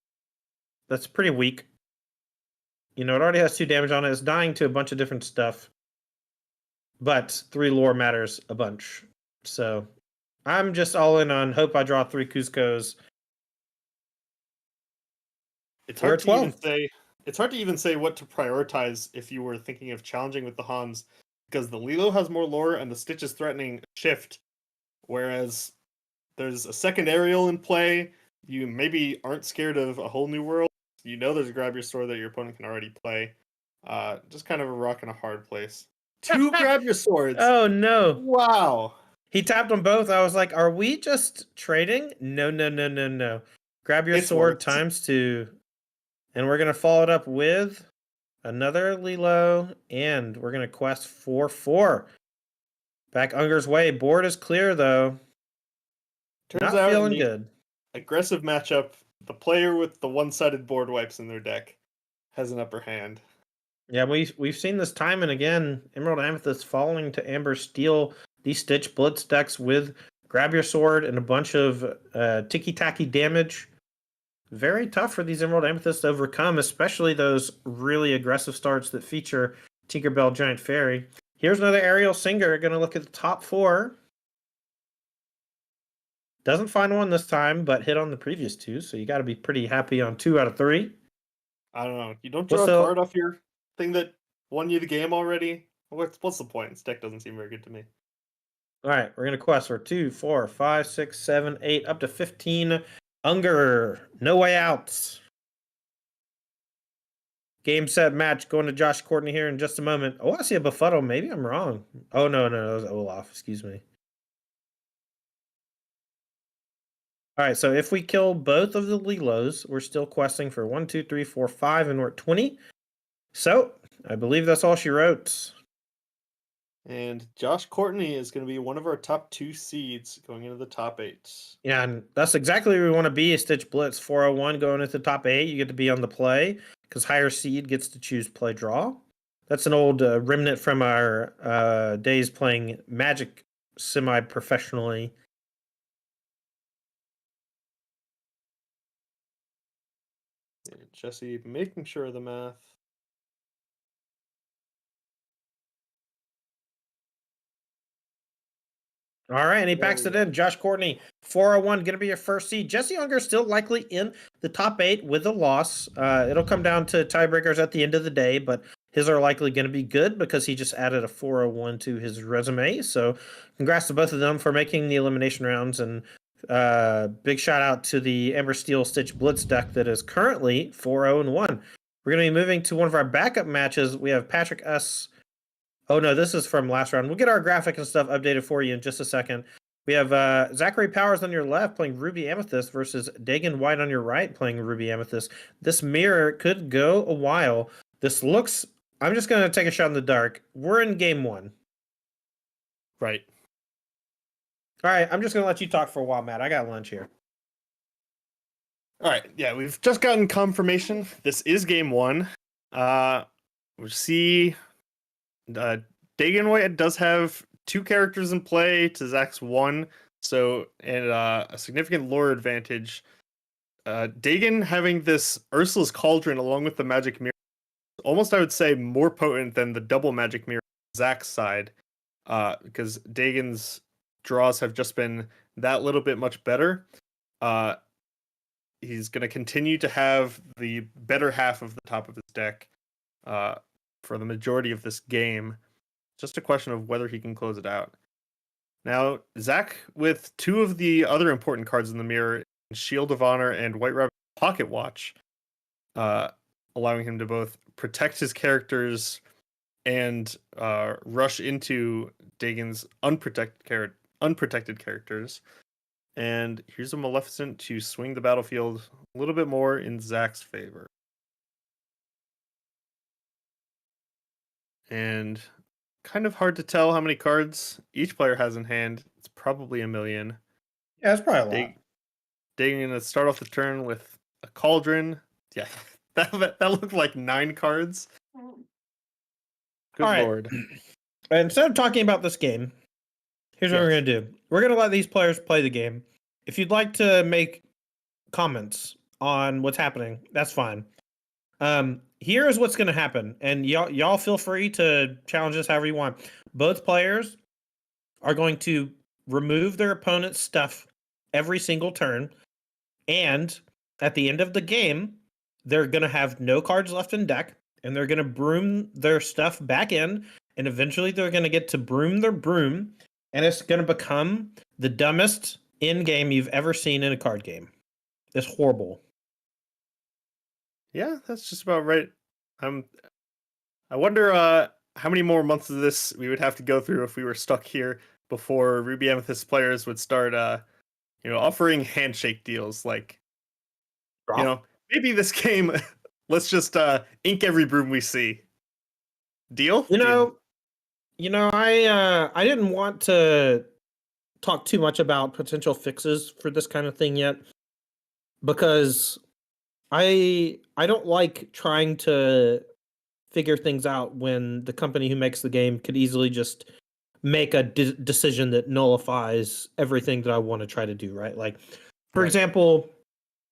that's pretty weak. You know, it already has 2 damage on it. It's dying to a bunch of different stuff. But 3 lore matters a bunch. So I'm just all in on hope I draw 3 Cuscos. It's hard to even say what to prioritize if you were thinking of challenging with the Hans, because the Lilo has more lore and the Stitch is threatening shift, whereas there's a second aerial in play. You maybe aren't scared of a whole new world. You know there's a grab your sword that your opponent can already play. Just kind of a rock and a hard place. 2 grab your swords. Oh no. Wow. He tapped on both. I was like, are we just trading? No. Grab your It's sword worked. ×2. And we're going to follow it up with another Lilo. And we're going to quest 4/4. Back Unger's way. Board is clear, though. Turns Not out feeling in the good. aggressive matchup, the player with the one-sided board wipes in their deck has an upper hand. Yeah, we've seen this time and again. Emerald Amethyst falling to Amber Steel. These Stitch Blitz decks with Grab Your Sword and a bunch of ticky-tacky damage. Very tough for these Emerald Amethysts to overcome, especially those really aggressive starts that feature Tinkerbell Giant Fairy. Here's another Aerial Singer. Going to look at the top 4. Doesn't find one this time, but hit on the previous 2, so you got to be pretty happy on 2 out of 3. I don't know. You don't draw a card off your thing that won you the game already? What's the point? This deck doesn't seem very good to me. All right, we're going to quest for 2, 4, 5, 6, 7, 8, up to 15. Unger, no way out. Game, set, match. Going to Josh Courtney here in just a moment. Oh, I see a Befuddle. Maybe I'm wrong. Oh, no, that was Olaf. Excuse me. All right, so if we kill both of the Lilos, we're still questing for 1, 2, 3, 4, 5, and we're at 20. So, I believe that's all she wrote. And Josh Courtney is going to be one of our top 2 seeds going into the top 8. Yeah, and that's exactly where we want to be. Stitch Blitz 401 going into the top 8. You get to be on the play because higher seed gets to choose play draw. That's an old remnant from our days playing Magic semi-professionally. And Jesse making sure of the math. All right, and he packs it in. Josh Courtney, 401, going to be your first seed. Jesse Unger still likely in the top 8 with a loss. It'll come down to tiebreakers at the end of the day, but his are likely going to be good because he just added a 401 to his resume. So congrats to both of them for making the elimination rounds, and big shout out to the Amber Steel Stitch Blitz deck that is currently 4-0-1. We're going to be moving to one of our backup matches. We have Patrick S. Oh, no, this is from last round. We'll get our graphic and stuff updated for you in just a second. We have Zachary Powers on your left playing Ruby Amethyst versus Dagan White on your right playing Ruby Amethyst. This mirror could go a while. This looks... I'm just going to take a shot in the dark. We're in game 1. Right. All right, I'm just going to let you talk for a while, Matt. I got lunch here. All right, yeah, we've just gotten confirmation. This is game 1. We see... Dagan White does have 2 characters in play to Zach's 1, so and a significant lore advantage. Dagan having this Ursula's Cauldron along with the Magic Mirror, almost I would say more potent than the double Magic Mirror on Zach's side, because Dagan's draws have just been that little bit much better. he's going to continue to have the better half of the top of his deck for the majority of this game. Just a question of whether he can close it out. Now, Zach, with two of the other important cards in the mirror, Shield of Honor and White Rabbit Pocket Watch, allowing him to both protect his characters and rush into Dagon's unprotected characters. And here's a Maleficent to swing the battlefield a little bit more in Zach's favor. And kind of hard to tell how many cards each player has in hand. It's probably a million. Yeah, it's probably a lot. Dagon gonna start off the turn with a Cauldron. Yeah, that looked like 9 cards. Good All right. lord. Instead of talking about this game, here's what we're going to do. We're going to let these players play the game. If you'd like to make comments on what's happening, that's fine. Here's what's going to happen, and y'all feel free to challenge this however you want. Both players are going to remove their opponent's stuff every single turn, and at the end of the game, they're going to have no cards left in deck, and they're going to broom their stuff back in, and eventually they're going to get to broom their broom, and it's going to become the dumbest end game you've ever seen in a card game. It's horrible. Yeah, that's just about right. I wonder how many more months of this we would have to go through if we were stuck here before Ruby Amethyst players would start offering handshake deals like maybe this game let's just ink every broom we see. Deal? I didn't want to talk too much about potential fixes for this kind of thing yet, because I don't like trying to figure things out when the company who makes the game could easily just make a decision that nullifies everything that I want to try to do, right? Like, for example,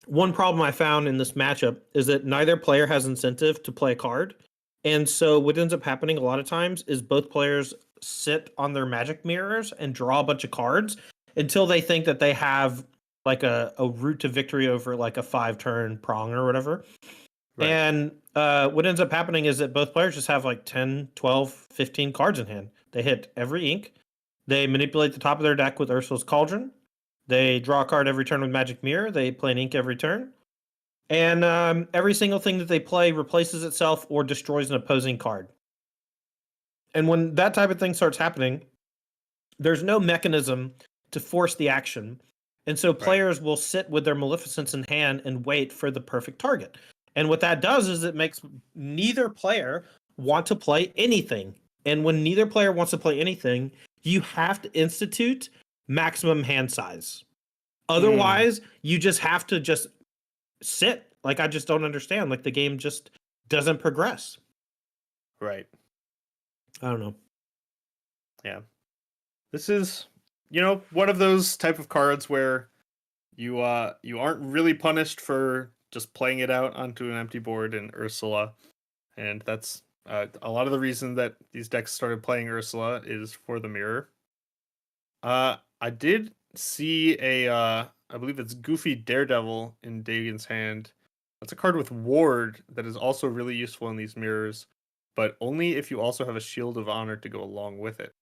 one problem I found in this matchup is that neither player has incentive to play a card. And so what ends up happening a lot of times is both players sit on their magic mirrors and draw a bunch of cards until they think that they have like a route to victory over like a 5-turn prong or whatever. Right. And what ends up happening is that both players just have like 10, 12, 15 cards in hand. They hit every ink. They manipulate the top of their deck with Ursula's Cauldron. They draw a card every turn with Magic Mirror. They play an ink every turn. And every single thing that they play replaces itself or destroys an opposing card. And when that type of thing starts happening, there's no mechanism to force the action. And so players will sit with their Maleficents in hand and wait for the perfect target. And what that does is it makes neither player want to play anything. And when neither player wants to play anything, you have to institute maximum hand size. Otherwise, you just have to just sit. Like, I just don't understand. Like, the game just doesn't progress. Right. I don't know. Yeah. This is, one of those type of cards where you aren't really punished for just playing it out onto an empty board in Ursula. And that's a lot of the reason that these decks started playing Ursula is for the mirror. I did see I believe it's Goofy Daredevil in Dagon's hand. That's a card with Ward that is also really useful in these mirrors, but only if you also have a Shield of Honor to go along with it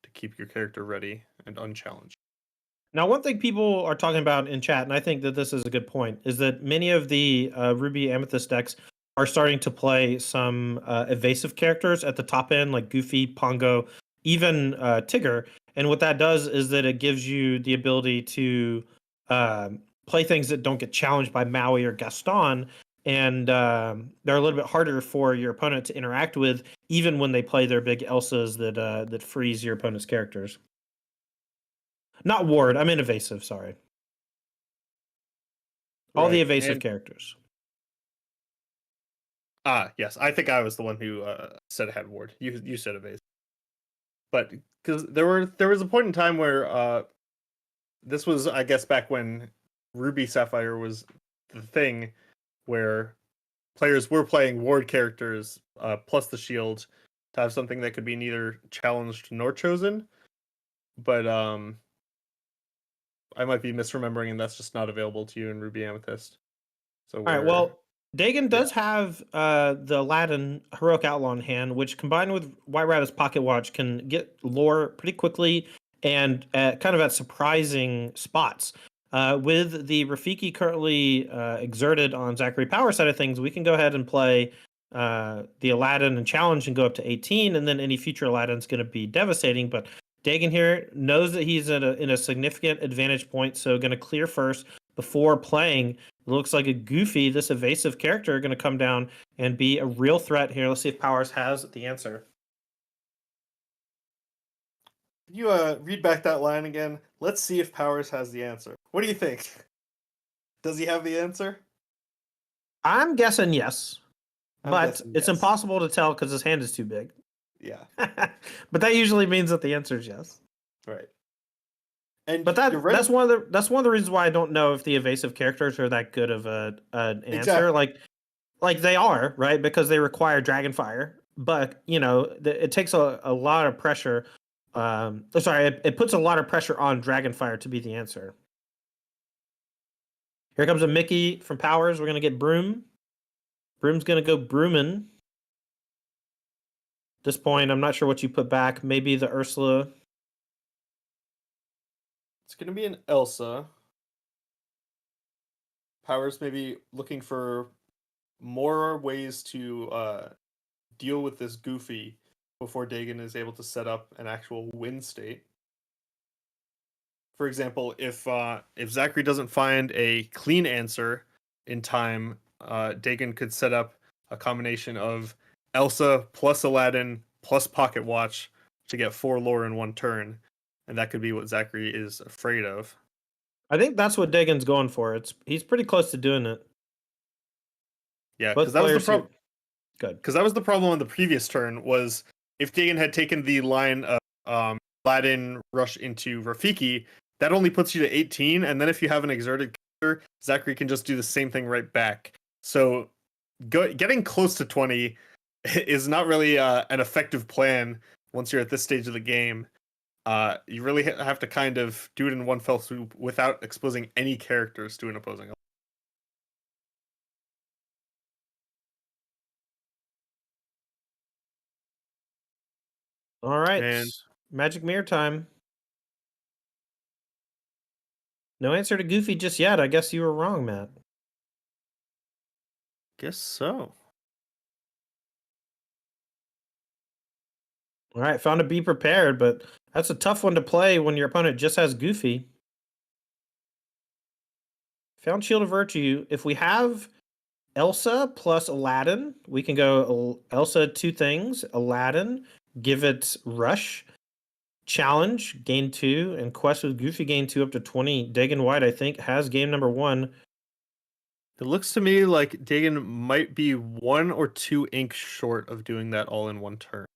to keep your character ready and unchallenged. Now, one thing people are talking about in chat, and I think that this is a good point, is that many of the Ruby Amethyst decks are starting to play some evasive characters at the top end, like Goofy, Pongo, even Tigger. And what that does is that it gives you the ability to play things that don't get challenged by Maui or Gaston, and they're a little bit harder for your opponent to interact with, even when they play their big Elsas that freeze your opponent's characters. Not Ward, I'm in evasive, sorry. All the evasive characters. Yes, I think I was the one who said it had Ward. You said evasive. But because there was a point in time where this was, I guess, back when Ruby Sapphire was the thing, where players were playing Ward characters plus the shield to have something that could be neither challenged nor chosen. But I might be misremembering, and that's just not available to you in Ruby Amethyst. So All right, well, Dagon does have the Aladdin Heroic Outlaw in hand, which combined with White Rabbit's Pocket Watch can get lore pretty quickly and kind of at surprising spots. With the Rafiki currently exerted on Zachary Power side of things, we can go ahead and play the Aladdin and challenge and go up to 18, and then any future Aladdin's going to be devastating. But Dagon here knows that he's in a significant advantage point, so going to clear first before playing. It looks like a Goofy, this evasive character, going to come down and be a real threat here. Let's see if Powers has the answer. Can you read back that line again? Let's see if Powers has the answer. What do you think? Does he have the answer? I'm guessing yes, but it's yes. impossible to tell because his hand is too big. Yeah. But that usually means that the answer is yes. Right. And but that's one of the reasons why I don't know if the evasive characters are that good of an answer. Exactly. Like they are, right? Because they require Dragonfire. But it takes a lot of pressure. It puts a lot of pressure on Dragonfire to be the answer. Here comes a Mickey from Powers. We're gonna get Broom. Broom's gonna go Broomin'. At this point, I'm not sure what you put back. Maybe the Ursula. It's going to be an Elsa. Powers maybe looking for more ways to deal with this Goofy before Dagon is able to set up an actual win state. For example, if Zachary doesn't find a clean answer in time, Dagon could set up a combination of Elsa plus Aladdin plus Pocket Watch to get 4 lore in one turn. And that could be what Zachary is afraid of. I think that's what Dagon's going for. He's pretty close to doing it. Yeah, because that was the problem. Good. Because that was the problem on the previous turn. Was if Dagon had taken the line of Aladdin rush into Rafiki, that only puts you to 18, and then if you have an exerted character, Zachary can just do the same thing right back. So getting close to 20 is not really an effective plan once you're at this stage of the game. You really have to kind of do it in one fell swoop without exposing any characters to an opposing. All right, And Magic Mirror time. No answer to Goofy just yet. I guess you were wrong, Matt. Guess so. All right, found a Be Prepared, but that's a tough one to play when your opponent just has Goofy. Found Shield of Virtue. If we have Elsa plus Aladdin, we can go Elsa 2 things, Aladdin, give it Rush, Challenge, gain 2, and Quest with Goofy, gain 2 up to 20. Dagon White, I think, has game number 1. It looks to me like Dagon might be 1 or 2 ink short of doing that all in one turn.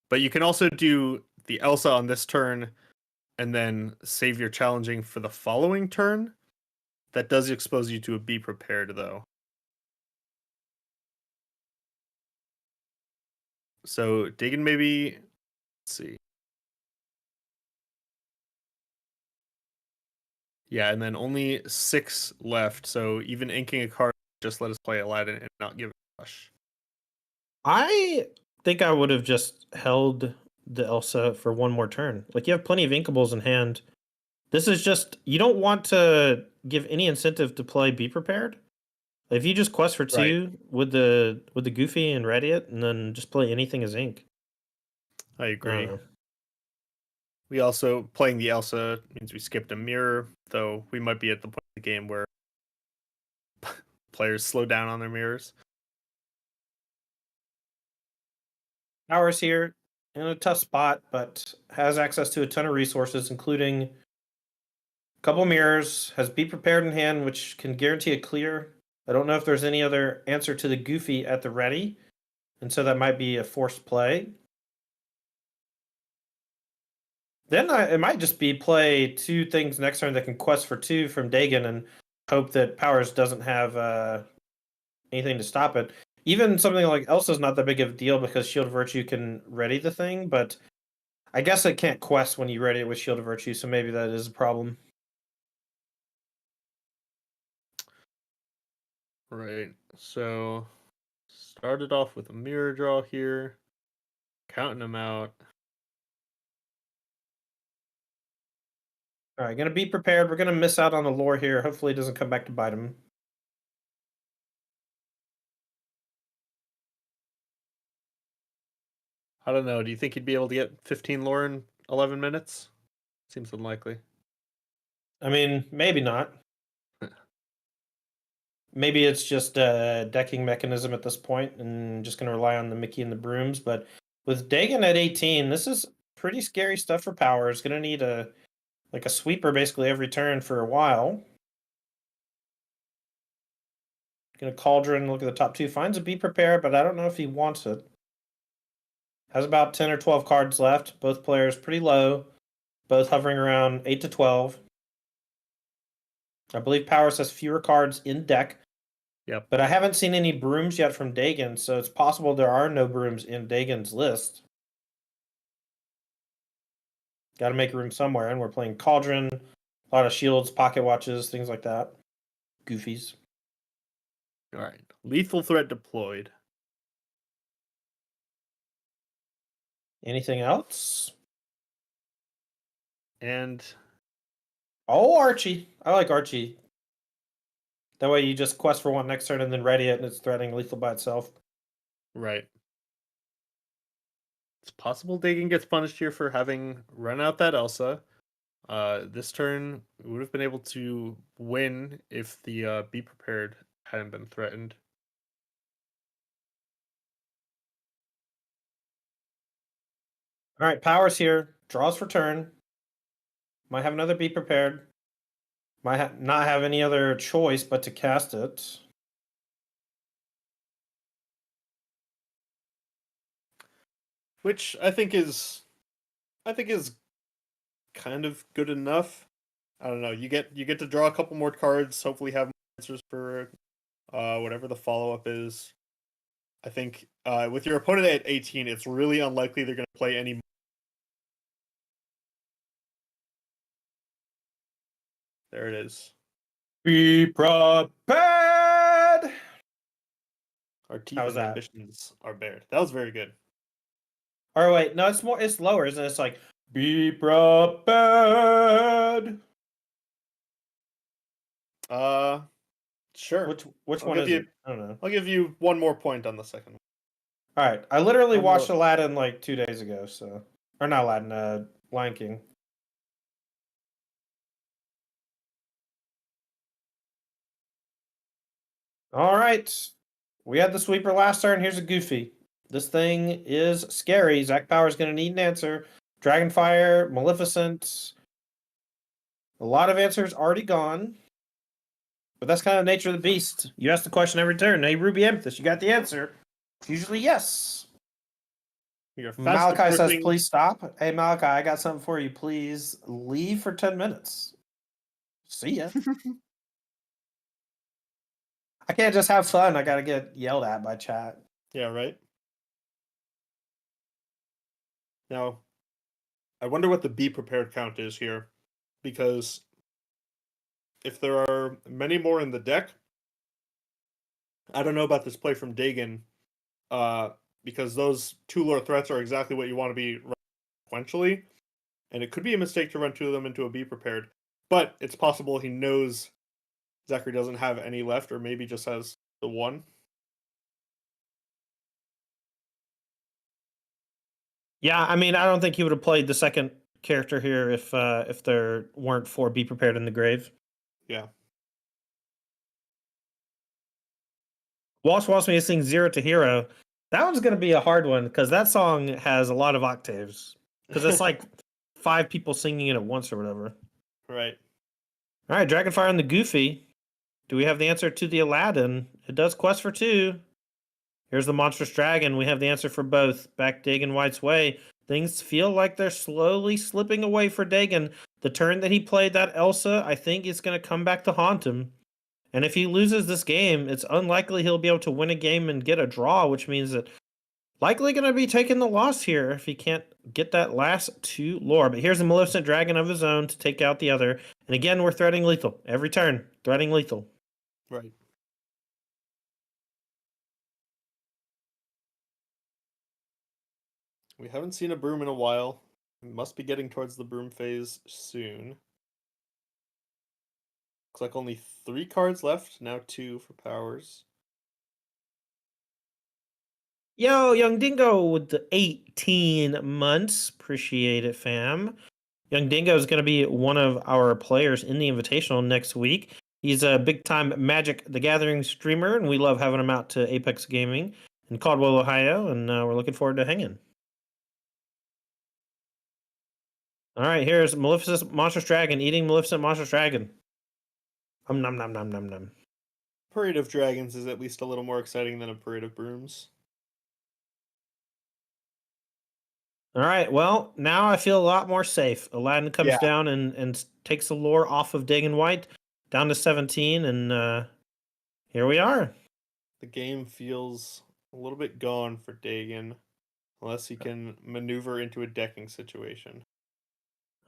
But you can also do the Elsa on this turn and then save your challenging for the following turn. That does expose you to a Be Prepared, though. So Dagon maybe, let's see. Yeah, and then only 6 left. So even inking a card, just let us play Aladdin and not give it a rush. I think I would have just held the Elsa for one more turn. Like, you have plenty of inkables in hand. This is just, you don't want to give any incentive to play Be Prepared. If you just quest for 2 with the Goofy and ready it, and then just play anything as ink. I agree. We also, playing the Elsa means we skipped a mirror, though we might be at the point of the game where players slow down on their mirrors. Powers here in a tough spot, but has access to a ton of resources, including a couple mirrors, has Be Prepared in hand, which can guarantee a clear. I don't know if there's any other answer to the Goofy at the ready, and so that might be a forced play. Then it might just be play 2 things next turn that can quest for 2 from Dagon and hope that Powers doesn't have anything to stop it. Even something like Elsa's not that big of a deal because Shield of Virtue can ready the thing, but I guess it can't quest when you ready it with Shield of Virtue, so maybe that is a problem. Right. So started off with a mirror draw here, counting them out. All right, gonna be prepared. We're gonna miss out on the lore here. Hopefully, it doesn't come back to bite him. I don't know. Do you think he'd be able to get 15 lore in 11 minutes? Seems unlikely. I mean, maybe not. Maybe it's just a decking mechanism at this point, and just gonna rely on the Mickey and the brooms. But with Dagon at 18, this is pretty scary stuff for power. It's gonna need a sweeper basically every turn for a while. Gonna Cauldron, look at the top two, finds a Be Prepared, but I don't know if he wants it. Has about 10 or 12 cards left. Both players pretty low, both hovering around 8 to 12. I believe Powers has fewer cards in deck. Yep. But I haven't seen any brooms yet from Dagon, so it's possible there are no brooms in Dagon's list. Got to make room somewhere, and we're playing Cauldron, a lot of shields, pocket watches, things like that. Goofies. All right. Lethal threat deployed. Anything else? And Oh, Archie. I like Archie. That way you just quest for one next turn and then ready it, and it's threatening lethal by itself. right. It's possible Dagon gets punished here for having run out that Elsa. This turn we would have been able to win if the Be Prepared hadn't been threatened. All right, Powers here. Draws for turn. Might have another Be Prepared. Might not have any other choice but to cast it. Which I think is kind of good enough. I don't know. You get to draw a couple more cards, hopefully have answers for whatever the follow-up is. I think with your opponent at 18, it's really unlikely they're going to play any. There it is. Be prepared. Our teeth How was and that? ambitions are bared. That was very good. Or wait, no, it's lower, isn't it? It's like be prepared. Sure. Which I'll one give is you, it? I don't know. I'll give you one more point on the second one. All right, I literally On watched the- Aladdin like 2 days ago, so or not Aladdin, Lion King. All right, we had the sweeper last turn. Here's a goofy. This thing is scary. Zach Power's going to need an answer. Dragonfire, Maleficent. A lot of answers already gone. But that's kind of the nature of the beast. You ask the question every turn. Hey, Ruby Amethyst, you got the answer. It's usually yes. You're fast Malachi says, approaching- please stop. Hey, Malachi, I got something for you. Please leave for 10 minutes. See ya. I can't just have fun. I got to get yelled at by chat. Yeah, right. Now, I wonder what the Be Prepared count is here, because if there are many more in the deck, I don't know about this play from Dagon, because those two lore threats are exactly what you want to be running sequentially, and it could be a mistake to run two of them into a Be Prepared, but it's possible he knows Zachary doesn't have any left, or maybe just has the one. Yeah, I mean, I don't think he would have played the second character here if there weren't 4 Be Prepared in the grave. Yeah. Walsh wants me to sing Zero to Hero. That one's going to be a hard one because that song has a lot of octaves. Because it's like 5 people singing it at once or whatever. Right. All right, Dragonfire and the Goofy. Do we have the answer to the Aladdin? It does quest for 2. Here's the Monstrous Dragon. We have the answer for both. Back Dagon White's way. Things feel like they're slowly slipping away for Dagon. The turn that he played that Elsa, I think is going to come back to haunt him. And if he loses this game, it's unlikely he'll be able to win a game and get a draw, which means that likely going to be taking the loss here if he can't get that last 2 lore. But here's a Maleficent Dragon of his own to take out the other. And again, we're threatening lethal. Every turn, threatening lethal. Right. We haven't seen a broom in a while. We must be getting towards the broom phase soon. Looks like only 3 cards left, now 2 for powers. Yo, Young Dingo with the 18 months. Appreciate it, fam. Young Dingo is going to be one of our players in the Invitational next week. He's a big-time Magic the Gathering streamer, and we love having him out to Apex Gaming in Caldwell, Ohio, and we're looking forward to hanging. All right, here's Maleficent Monstrous Dragon eating Maleficent Monstrous Dragon. Nom nom nom nom nom. Parade of Dragons is at least a little more exciting than a Parade of Brooms. All right, well, now I feel a lot more safe. Aladdin comes Yeah. down and takes the lore off of Dagon White down to 17, and here we are. The game feels a little bit gone for Dagon, unless he can maneuver into a decking situation.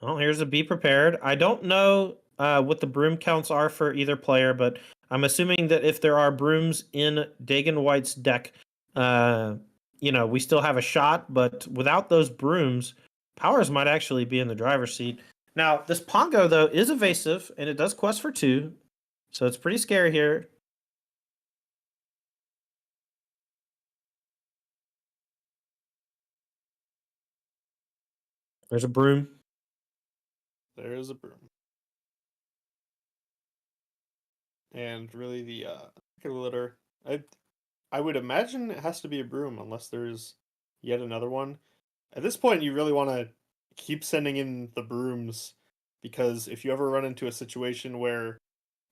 Well, here's a be prepared. I don't know what the broom counts are for either player, but I'm assuming that if there are brooms in Dagon White's deck, we still have a shot. But without those brooms, Powers might actually be in the driver's seat. Now, this Pongo, though, is evasive, and it does quest for 2, so it's pretty scary here. There's a broom. There is a broom. And really the litter. I would imagine it has to be a broom unless there's yet another one. At this point, you really want to keep sending in the brooms, because if you ever run into a situation where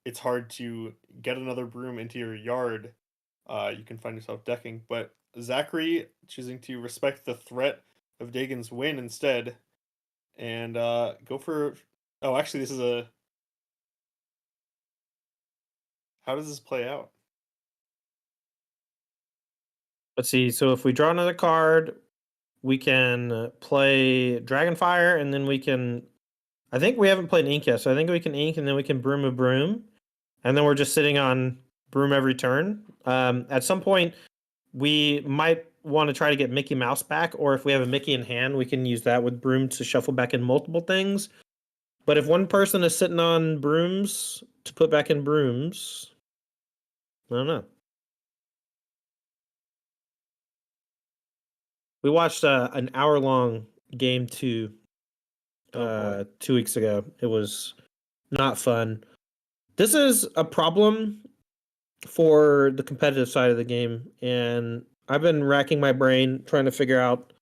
it's hard to get another broom into your yard, you can find yourself decking. But Zachary choosing to respect the threat of Dagon's win instead, and go for. Oh, actually, this is a. How does this play out? Let's see. So if we draw another card, we can play Dragonfire, and then we can. I think we haven't played Ink yet, so I think we can Ink, and then we can Broom a Broom, and then we're just sitting on Broom every turn. At some point, we might want to try to get Mickey Mouse back, or if we have a Mickey in hand, we can use that with Broom to shuffle back in multiple things. But if one person is sitting on brooms to put back in brooms, I don't know. We watched an hour-long game 2 2 weeks ago. It was not fun. This is a problem for the competitive side of the game, and I've been racking my brain trying to figure out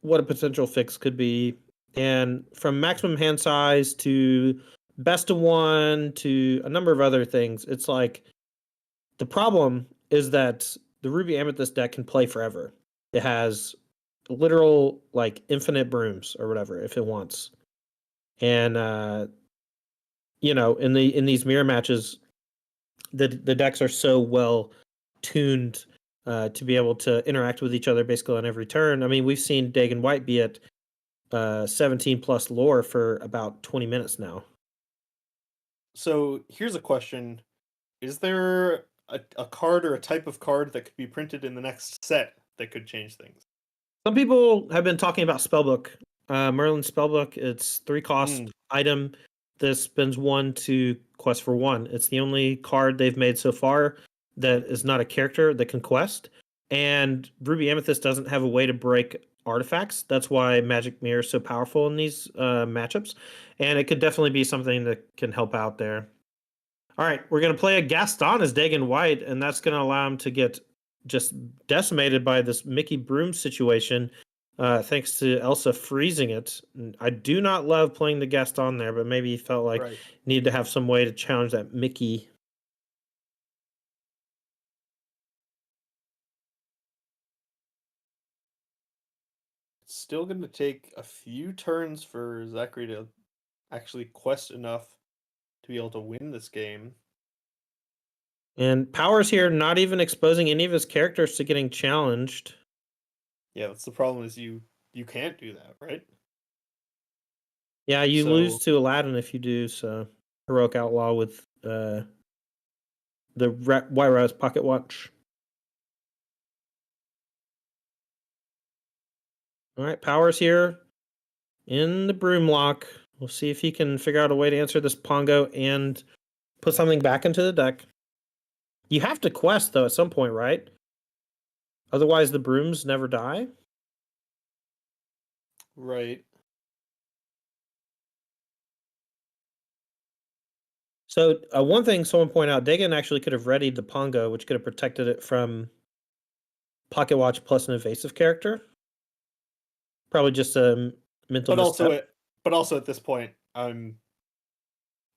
what a potential fix could be. And from maximum hand size to best of 1 to a number of other things, it's like the problem is that the Ruby Amethyst deck can play forever. It has literal like infinite brooms or whatever if it wants. And in these mirror matches, the decks are so well tuned to be able to interact with each other basically on every turn. I mean, we've seen Dagon White be at 17 plus lore for about 20 minutes now. So here's a question. Is there a card or a type of card that could be printed in the next set that could change things? Some people have been talking about Spellbook. Merlin Spellbook, it's 3 cost item. This spends 1 to quest for 1. It's the only card they've made so far that is not a character that can quest. And Ruby Amethyst doesn't have a way to break artifacts. That's why Magic Mirror is so powerful in these matchups. And it could definitely be something that can help out there. All right, we're going to play a Gaston as Dagon White, and that's going to allow him to get just decimated by this Mickey Broom situation, thanks to Elsa freezing it. I do not love playing the Gaston there, but maybe he felt like he needed to have some way to challenge that Mickey. It's still going to take a few turns for Zachary to actually quest enough to be able to win this game. And Powers here not even exposing any of his characters to getting challenged. Yeah, that's the problem, is you can't do that, right? Yeah, you lose to Aladdin if you do, so Heroic Outlaw with the White Rose Pocket Watch. All right, Power's here in the broom lock. We'll see if he can figure out a way to answer this Pongo and put something back into the deck. You have to quest, though, at some point, right? Otherwise, the brooms never die. Right. So, one thing someone pointed out, Dagon actually could have readied the Pongo, which could have protected it from Pocket Watch plus an evasive character. Probably just a mental misstep. But also at this point, I'm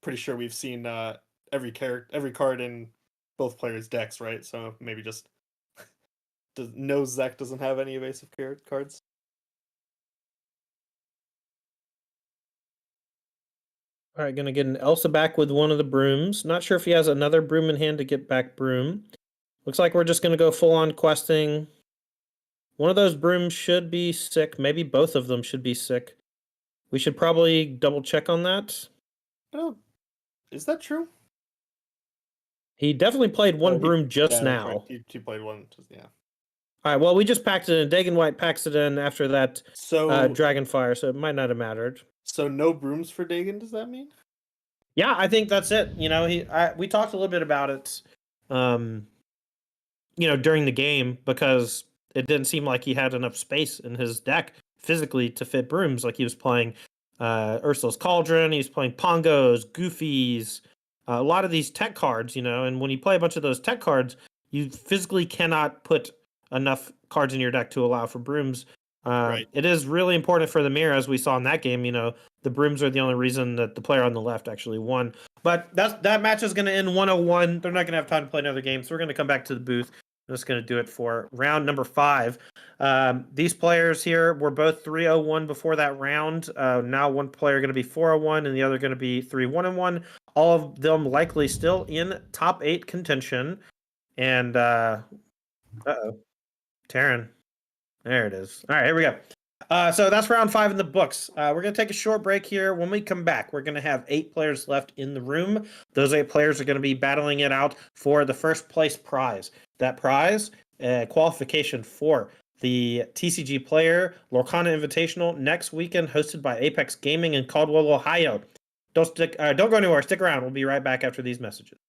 pretty sure we've seen every card in both players' decks, right? So maybe just no Zek doesn't have any evasive cards. All right, gonna get an Elsa back with one of the brooms. Not sure if he has another broom in hand to get back broom. Looks like we're just gonna go full on questing. One of those brooms should be sick. Maybe both of them should be sick. We should probably double check on that. Oh, is that true? He definitely played one broom just that's now. right. He played one. Yeah. All right, well, we just packed it in. Dagon White packs it in after that So Dragonfire, so it might not have mattered. So no brooms for Dagon, does that mean? Yeah, I think that's it. You know, we talked a little bit about it, during the game because it didn't seem like he had enough space in his deck physically to fit brooms. Like he was playing Ursula's Cauldron, he was playing Pongos, Goofies, a lot of these tech cards, and when you play a bunch of those tech cards, you physically cannot put enough cards in your deck to allow for brooms. Right. It is really important for the mirror, as we saw in that game. The brooms are the only reason that the player on the left actually won. But that match is going to end 101. They're not going to have time to play another game, so we're going to come back to the booth. I'm just going to do it for round number 5. These players here were both 3-0-1 before that round. Now one player going to be 4-0-1 and the other going to be 3-1-1. All of them likely still in top 8 contention. And Taryn. There it is. All right, here we go. So that's round 5 in the books. We're going to take a short break here. When we come back, we're going to have 8 players left in the room. Those 8 players are going to be battling it out for the first place prize. That prize, qualification for the TCG Player Lorcana Invitational next weekend, hosted by Apex Gaming in Caldwell, Ohio. Don't go anywhere. Stick around. We'll be right back after these messages.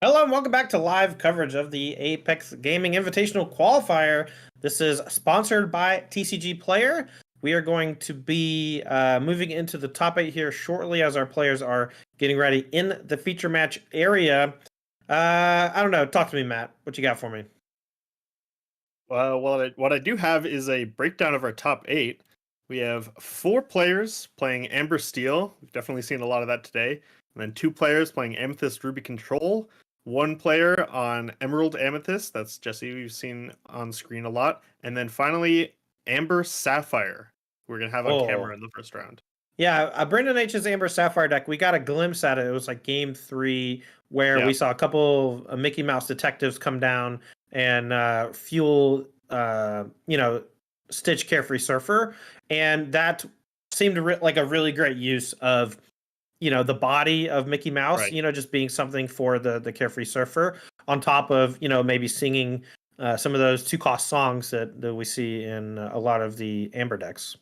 Hello and welcome back to live coverage of the Apex Gaming Invitational Qualifier. This is sponsored by TCG Player. We are going to be moving into the top 8 here shortly as our players are getting ready in the feature match area. I don't know. Talk to me, Matt. What you got for me? What I do have is a breakdown of our top 8. We have 4 players playing Amber Steel. We've definitely seen a lot of that today. And then 2 players playing Amethyst Ruby Control. 1 player on Emerald Amethyst. That's Jesse, we've seen on screen a lot. And then finally, Amber Sapphire. We're going to have on camera in the first round. Yeah, Brendan H's Amber Sapphire deck, we got a glimpse at it. It was like game 3 where we saw a couple of Mickey Mouse detectives come down and fuel, Stitch Carefree Surfer. And that seemed like a really great use of, the body of Mickey Mouse, Right. just being something for the Carefree Surfer on top of, maybe singing some of those 2-cost songs that we see in a lot of the Amber decks.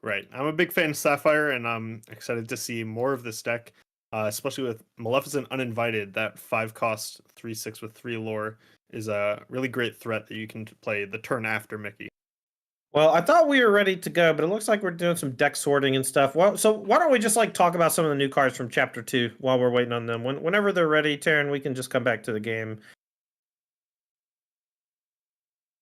Right. I'm a big fan of Sapphire, and I'm excited to see more of this deck, especially with Maleficent Uninvited. That 5-cost 3/6 with 3 lore is a really great threat that you can play the turn after Mickey. Well, I thought we were ready to go, but it looks like we're doing some deck sorting and stuff. Well, so why don't we just talk about some of the new cards from Chapter 2 while we're waiting on them? Whenever they're ready, Taryn, we can just come back to the game.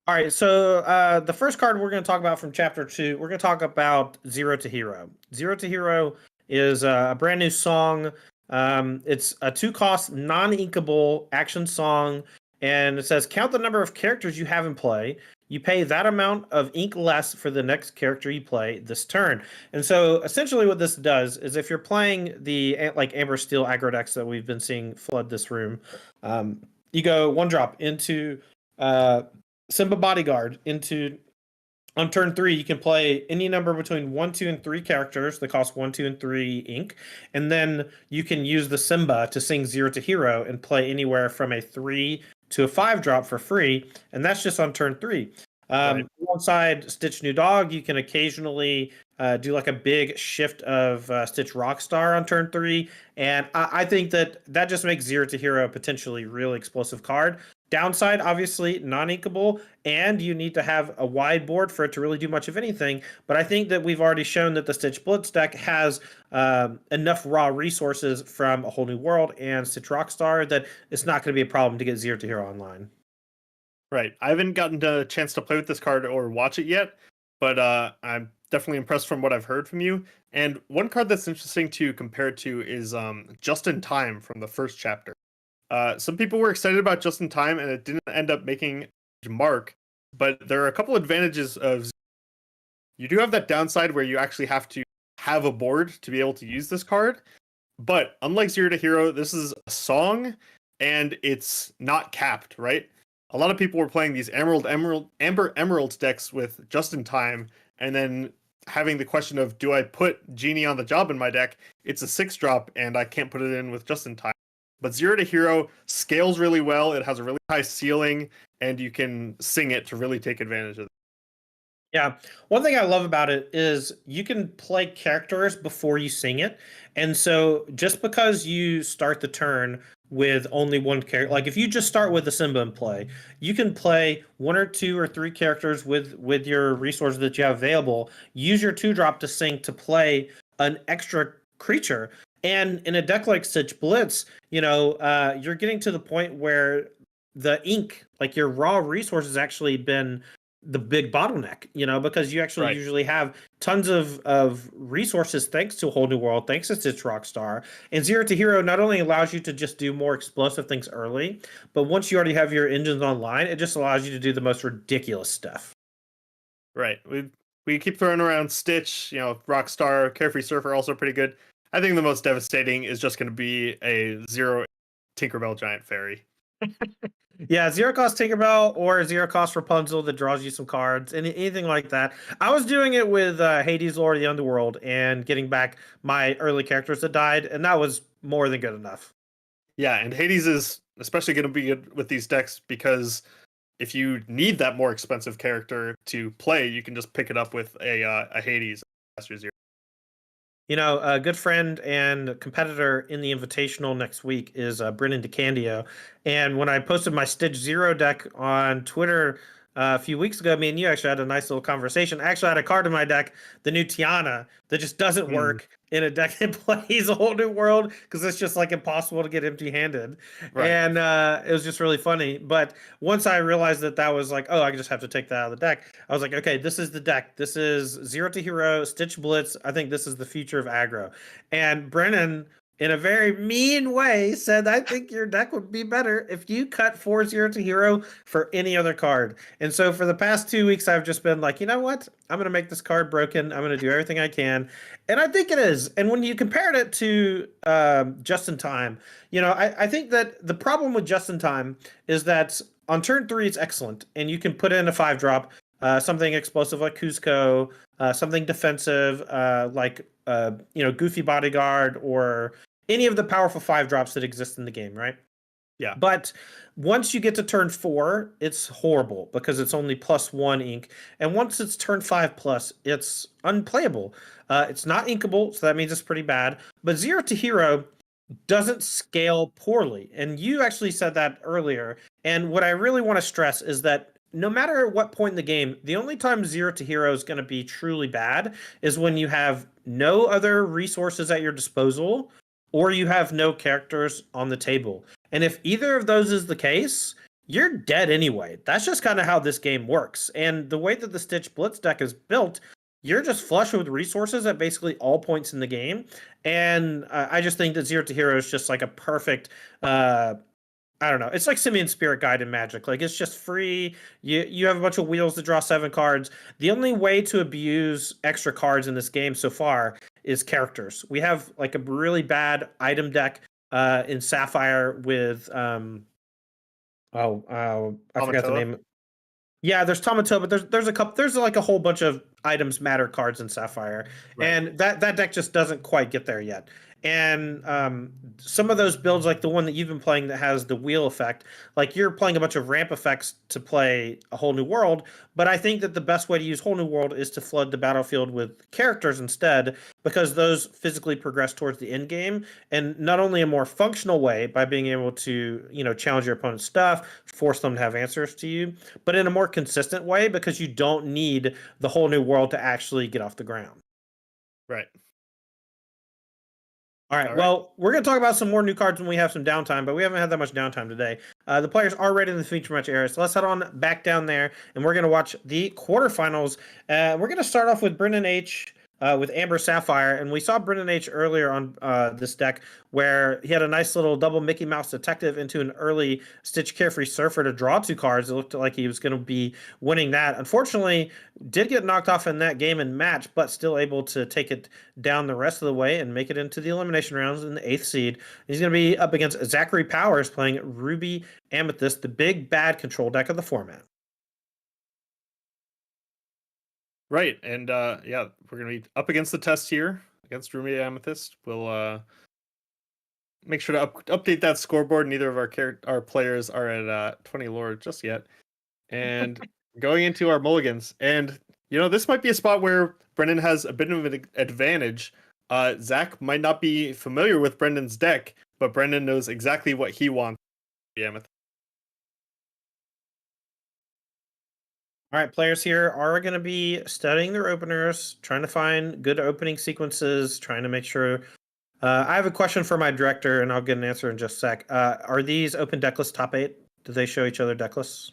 All right, so the first card we're going to talk about from Chapter 2, we're going to talk about Zero to Hero. Zero to Hero is a brand new song It's a 2-cost, non-inkable action song, and it says count the number of characters you have in play. You pay that amount of ink less for the next character you play this turn. And so essentially what this does is if you're playing the like Amber Steel aggro decks that we've been seeing flood this room, you go 1-drop into Simba Bodyguard into on turn 3, you can play any number between 1, 2, and 3 characters that cost 1, 2, and 3 ink. And then you can use the Simba to sing 0 to hero and play anywhere from a 3 to a 5-drop for free. And that's just on turn 3. Right. Alongside Stitch New Dog, you can occasionally do like a big shift of Stitch Rockstar on turn 3. And I think that that just makes 0 to hero a potentially really explosive card. Downside, obviously, non-inkable, and you need to have a wide board for it to really do much of anything. But I think that we've already shown that the Stitch Blitz deck has enough raw resources from A Whole New World and Stitch Rockstar that it's not going to be a problem to get 0 to hero online. Right. I haven't gotten a chance to play with this card or watch it yet, but I'm definitely impressed from what I've heard from you. And one card that's interesting to compare it to is Just in Time from the first chapter. Some people were excited about Just in Time, and it didn't end up making a mark. But there are a couple advantages of. You do have that downside where you actually have to have a board to be able to use this card. But unlike 0 to hero, this is a song, and it's not capped, right? A lot of people were playing these Amber Emerald decks with Just in Time, and then having the question of, do I put Genie on the Job in my deck? It's a 6-drop, and I can't put it in with Just in Time. But 0 to hero scales really well. It has a really high ceiling, and you can sing it to really take advantage of it. Yeah. One thing I love about it is you can play characters before you sing it. And so just because you start the turn with only one character, like if you just start with a Simba in play, you can play 1 or 2 or 3 characters with your resources that you have available. Use your 2-drop to sing to play an extra creature. And in a deck like Stitch Blitz, you're getting to the point where the ink, like your raw resources, actually been the big bottleneck, because you actually Right. usually have tons of resources thanks to A Whole New World, thanks to Stitch Rockstar. And 0 to hero not only allows you to just do more explosive things early, but once you already have your engines online, it just allows you to do the most ridiculous stuff. Right. We keep throwing around Stitch, Rockstar, Carefree Surfer, also pretty good. I think the most devastating is just going to be a 0 Tinkerbell Giant Fairy. Yeah, 0-cost Tinkerbell or 0-cost Rapunzel that draws you some cards, anything like that. I was doing it with Hades, Lord of the Underworld, and getting back my early characters that died, and that was more than good enough. Yeah, and Hades is especially going to be good with these decks because if you need that more expensive character to play, you can just pick it up with a Hades. A good friend and competitor in the Invitational next week is Brennan DeCandio. And when I posted my Stitch Zero deck on Twitter a few weeks ago, me and you actually had a nice little conversation. I actually had a card in my deck, the new Tiana, that just doesn't work in a deck that plays A Whole New World because it's just like impossible to get empty-handed. Right. And it was just really funny. But once I realized that was like, oh, I just have to take that out of the deck, I was like, okay, this is the deck. This is 0 to hero, Stitch Blitz. I think this is the future of aggro. And Brennan, in a very mean way, said, I think your deck would be better if you cut 4-0 to hero for any other card. And so for the past 2 weeks, I've just been like, you know what? I'm going to make this card broken. I'm going to do everything I can. And I think it is. And when you compared it to Just in Time, I think that the problem with Just in Time is that on turn 3, it's excellent. And you can put in a 5-drop, something explosive like Cusco, something defensive like Goofy Bodyguard, or any of the powerful 5-drops that exist in the game, right? Yeah. But once you get to turn 4, it's horrible because it's only +1 ink. And once it's turn 5+, it's unplayable. It's not inkable, so that means it's pretty bad. But 0 to hero doesn't scale poorly. And you actually said that earlier. And what I really want to stress is that no matter what point in the game, the only time 0 to hero is going to be truly bad is when you have no other resources at your disposal or you have no characters on the table. And if either of those is the case, you're dead anyway. That's just kind of how this game works. And the way that the Stitch Blitz deck is built, you're just flush with resources at basically all points in the game. And I just think that Zero to Hero is just like a perfect I don't know. It's like Simian Spirit Guide in Magic. Like it's just free. You have a bunch of wheels to draw 7 cards. The only way to abuse extra cards in this game so far is characters. We have like a really bad item deck in Sapphire with I forgot the Amatoa? name. Yeah, there's Tomato, but there's a couple there's like a whole bunch of items matter cards in Sapphire, Right. and that deck just doesn't quite get there yet. And some of those builds, like the one that you've been playing that has the wheel effect, like you're playing a bunch of ramp effects to play a whole new world. But I think that the best way to use whole new world is to flood the battlefield with characters instead, because those physically progress towards the end game, and not only a more functional way by being able to challenge your opponent's stuff, force them to have answers to you, but in a more consistent way because you don't need the whole new world to actually get off the ground. Right. All right. All right. Well, we're going to talk about some more new cards when we have some downtime, but we haven't had that much downtime today. The players are ready in the feature match area, so let's head on back down there, and we're going to watch the quarterfinals. We're going to start off with Brendan H. With Amber Sapphire, and we saw Brendan H earlier on this deck where he had a nice little double Mickey Mouse Detective into an early Stitch Carefree Surfer to draw 2 cards. It looked like he was going to be winning that. Unfortunately, did get knocked off in that game and match, but still able to take it down the rest of the way and make it into the elimination rounds in the 8th seed. He's going to be up against Zachary Powers playing Ruby Amethyst, the big bad control deck of the format. Right. And yeah, we're gonna be up against the test here against Rumi Amethyst. We'll make sure to update that scoreboard. Neither of our players are at 20 lore just yet. And going into our mulligans, and this might be a spot where Brendan has a bit of an advantage. Zach might not be familiar with Brendan's deck, but Brendan knows exactly what he wants. Amethyst. All right, players here are going to be studying their openers, trying to find good opening sequences, trying to make sure. I have a question for my director, and I'll get an answer in just a sec. Are these open deck lists top 8? Do they show each other deck lists?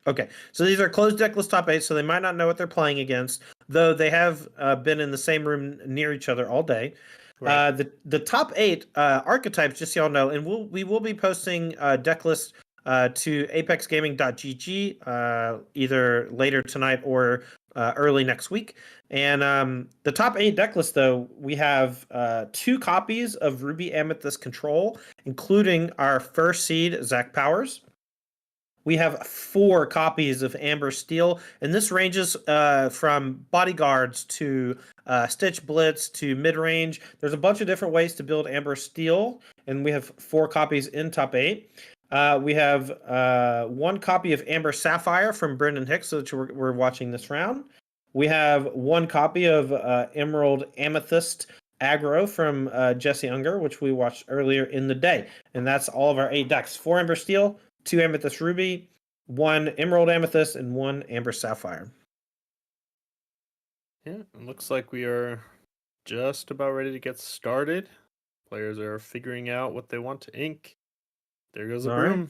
Okay, so these are closed deck list top 8, so they might not know what they're playing against, though they have been in the same room near each other all day. Right. The top 8 archetypes, just so y'all know, and we will be posting deck lists to apexgaming.gg either later tonight or early next week. And the top 8 deck list, though, we have 2 copies of Ruby Amethyst Control, including our first seed, Zach Powers. We have 4 copies of Amber Steel, and this ranges from bodyguards to Stitch Blitz to mid-range. There's a bunch of different ways to build Amber Steel, and we have 4 copies in top 8. We have 1 copy of Amber Sapphire from Brendan Hicks, which we're watching this round. We have 1 copy of Emerald Amethyst Aggro from Jesse Unger, which we watched earlier in the day. And that's all of our 8 decks. 4 Amber Steel, 2 Amethyst Ruby, 1 Emerald Amethyst, and 1 Amber Sapphire. Yeah, it looks like we are just about ready to get started. Players are figuring out what they want to ink. There goes a broom. Right.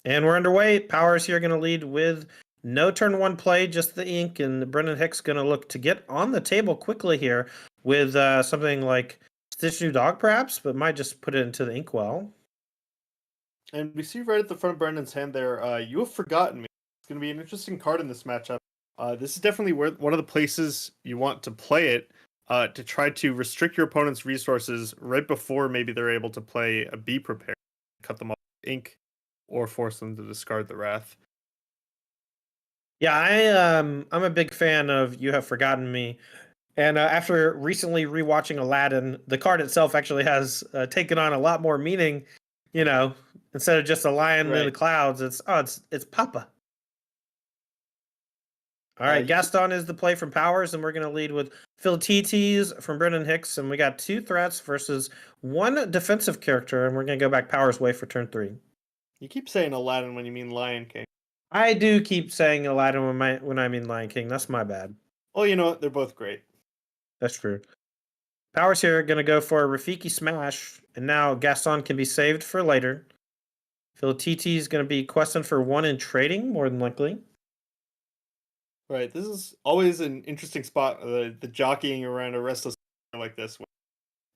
And we're underway. Powers here going to lead with no turn 1 play, just the ink, and Brendan Hicks going to look to get on the table quickly here with something like Stitch New Dog, perhaps, but might just put it into the inkwell. And we see right at the front of Brendan's hand there, You Have Forgotten Me. It's going to be an interesting card in this matchup. This is definitely one of the places you want to play it to try to restrict your opponent's resources right before maybe they're able to play a Be Prepared, cut them off with ink, or force them to discard the Wrath. Yeah, I'm a big fan of You Have Forgotten Me. And after recently rewatching Aladdin, the card itself actually has taken on a lot more meaning. Instead of just a lion in the clouds, it's Papa. All right, Gaston is the play from Powers, and we're going to lead with Phil TTs from Brendan Hicks, and we got 2 threats versus 1 defensive character, and we're going to go back Powers' way for turn 3. You keep saying Aladdin when you mean Lion King. I do keep saying Aladdin when I mean Lion King. That's my bad. Oh, you know what? They're both great. That's true. Powers here going to go for a Rafiki Smash, and now Gaston can be saved for later. Phil TT is going to be questing for 1 in trading, more than likely. Right. This is always an interesting spot, the jockeying around a restless like this.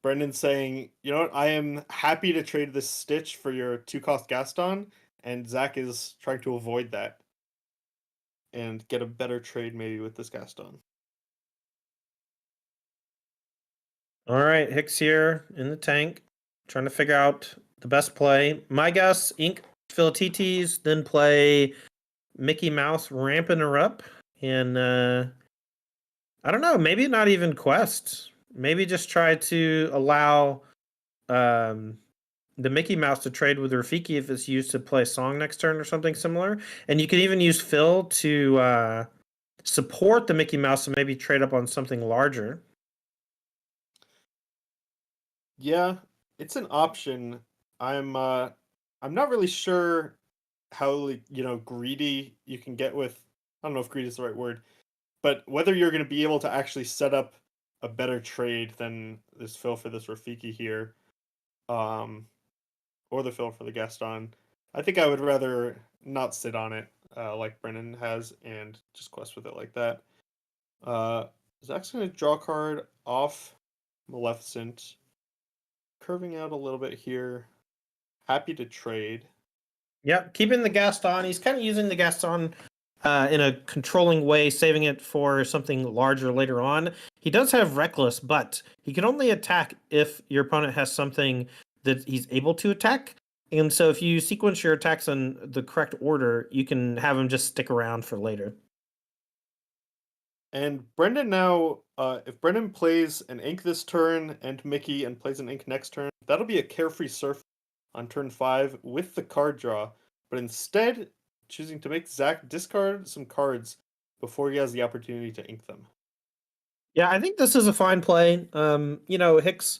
Brendan's saying, you know what, I am happy to trade this Stitch for your 2-cost Gaston, and Zach is trying to avoid that and get a better trade maybe with this Gaston. All right, Hicks here in the tank, trying to figure out the best play. My guess, Ink Philatites, then play Mickey Mouse ramping her up, and I don't know, maybe not even Quest. Maybe just try to allow um, the Mickey Mouse to trade with Rafiki if it's used to play Song next turn or something similar. And you can even use Phil to support the Mickey Mouse and maybe trade up on something larger. Yeah, it's an option. I'm not really sure how like, greedy you can get with, I don't know if greedy is the right word, but whether you're going to be able to actually set up a better trade than this fill for this Rafiki here, um, or the fill for the Gaston. I think I would rather not sit on it like Brennan has and just quest with it like that. Uh, Zach's going to draw a card off Maleficent, curving out a little bit here. Happy to trade. Yep, keeping the Gaston. He's kind of using the Gaston in a controlling way, saving it for something larger later on. He does have Reckless, but he can only attack if your opponent has something that he's able to attack. And so if you sequence your attacks in the correct order, you can have him just stick around for later. And Brendan now, if Brendan plays an ink this turn and Mickey and plays an ink next turn, that'll be a carefree surf on turn 5 with the card draw. But instead, choosing to make Zach discard some cards before he has the opportunity to ink them. Yeah, I think this is a fine play. Hicks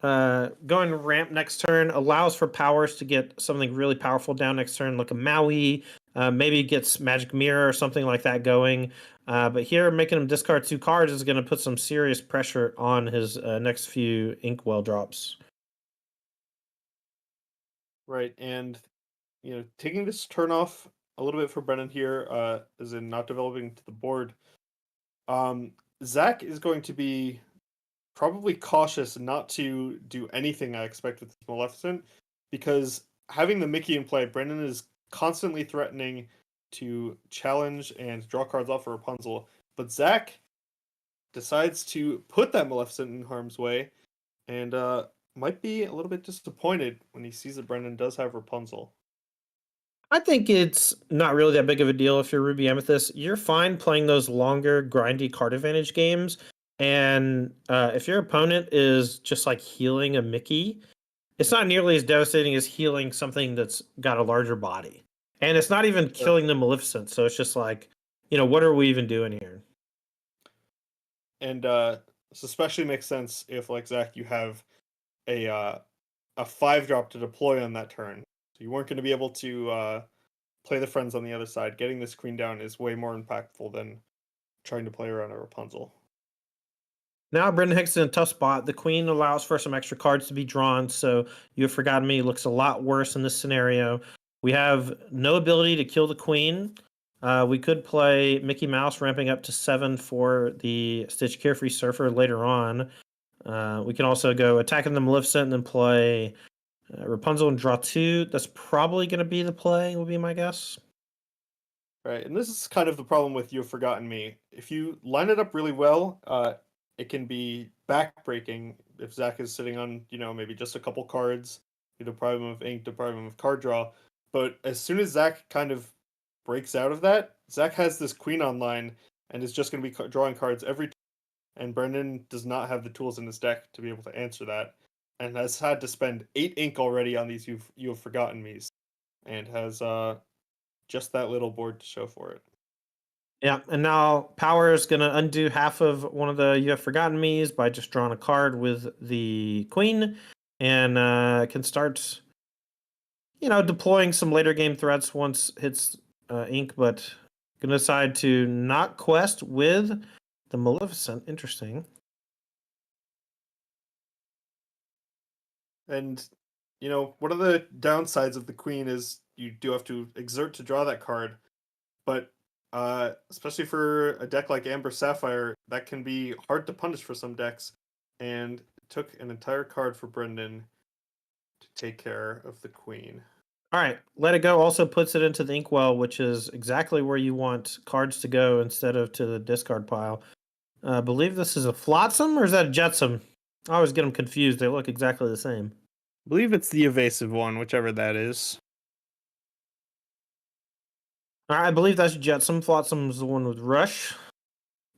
going ramp next turn allows for powers to get something really powerful down next turn, like a Maui. Maybe gets Magic Mirror or something like that going. But here, making him discard 2 cards is going to put some serious pressure on his next few Inkwell drops. Right, and taking this turn off a little bit for Brennan here, as in not developing to the board. Zach is going to be probably cautious not to do anything I expect with Maleficent, because having the Mickey in play, Brendan is constantly threatening to challenge and draw cards off for Rapunzel. But Zach decides to put that Maleficent in harm's way, and might be a little bit disappointed when he sees that Brendan does have Rapunzel. I think it's not really that big of a deal if you're Ruby Amethyst. You're fine playing those longer, grindy card advantage games. And if your opponent is just like healing a Mickey, it's not nearly as devastating as healing something that's got a larger body. And it's not even Sure. killing the Maleficent. So it's just like, what are we even doing here? And this especially makes sense if, like Zach, you have a 5-drop to deploy on that turn. So you weren't going to be able to play the friends on the other side. Getting this queen down is way more impactful than trying to play around a Rapunzel. Now Brendan Hicks is in a tough spot. The queen allows for some extra cards to be drawn, so You Have Forgotten Me looks a lot worse in this scenario. We have no ability to kill the queen. We could play Mickey Mouse ramping up to 7 for the Stitch Carefree Surfer later on. We can also go attacking the Maleficent and then play Rapunzel and draw 2. That's probably going to be the play, would be my guess. Right, and this is kind of the problem with You Have Forgotten Me. If you line it up really well, it can be backbreaking if Zach is sitting on, maybe just a couple cards. You deprive him of ink, deprive him of card draw. But as soon as Zach kind of breaks out of that, Zach has this queen online and is just going to be drawing cards every time. And Brendan does not have the tools in his deck to be able to answer that, and has had to spend 8 ink already on these You Have Forgotten Me's, and has just that little board to show for it. Yeah, and now Power is going to undo half of one of the You Have Forgotten Me's by just drawing a card with the Queen, and can start, deploying some later game threats once hits ink, but going to decide to not quest with the Maleficent. Interesting. And one of the downsides of the queen is you do have to exert to draw that card, but Especially for a deck like Amber Sapphire, that can be hard to punish for some decks. And it took an entire card for Brendan to take care of the queen. All right, Let It Go also puts it into the Inkwell, which is exactly where you want cards to go instead of to the discard pile. I believe this is a Flotsam, or is that a Jetsam? I always get them confused. They look exactly the same. I believe it's the evasive one, whichever that is. All right, I believe that's Jetsam. Flotsam is the one with Rush.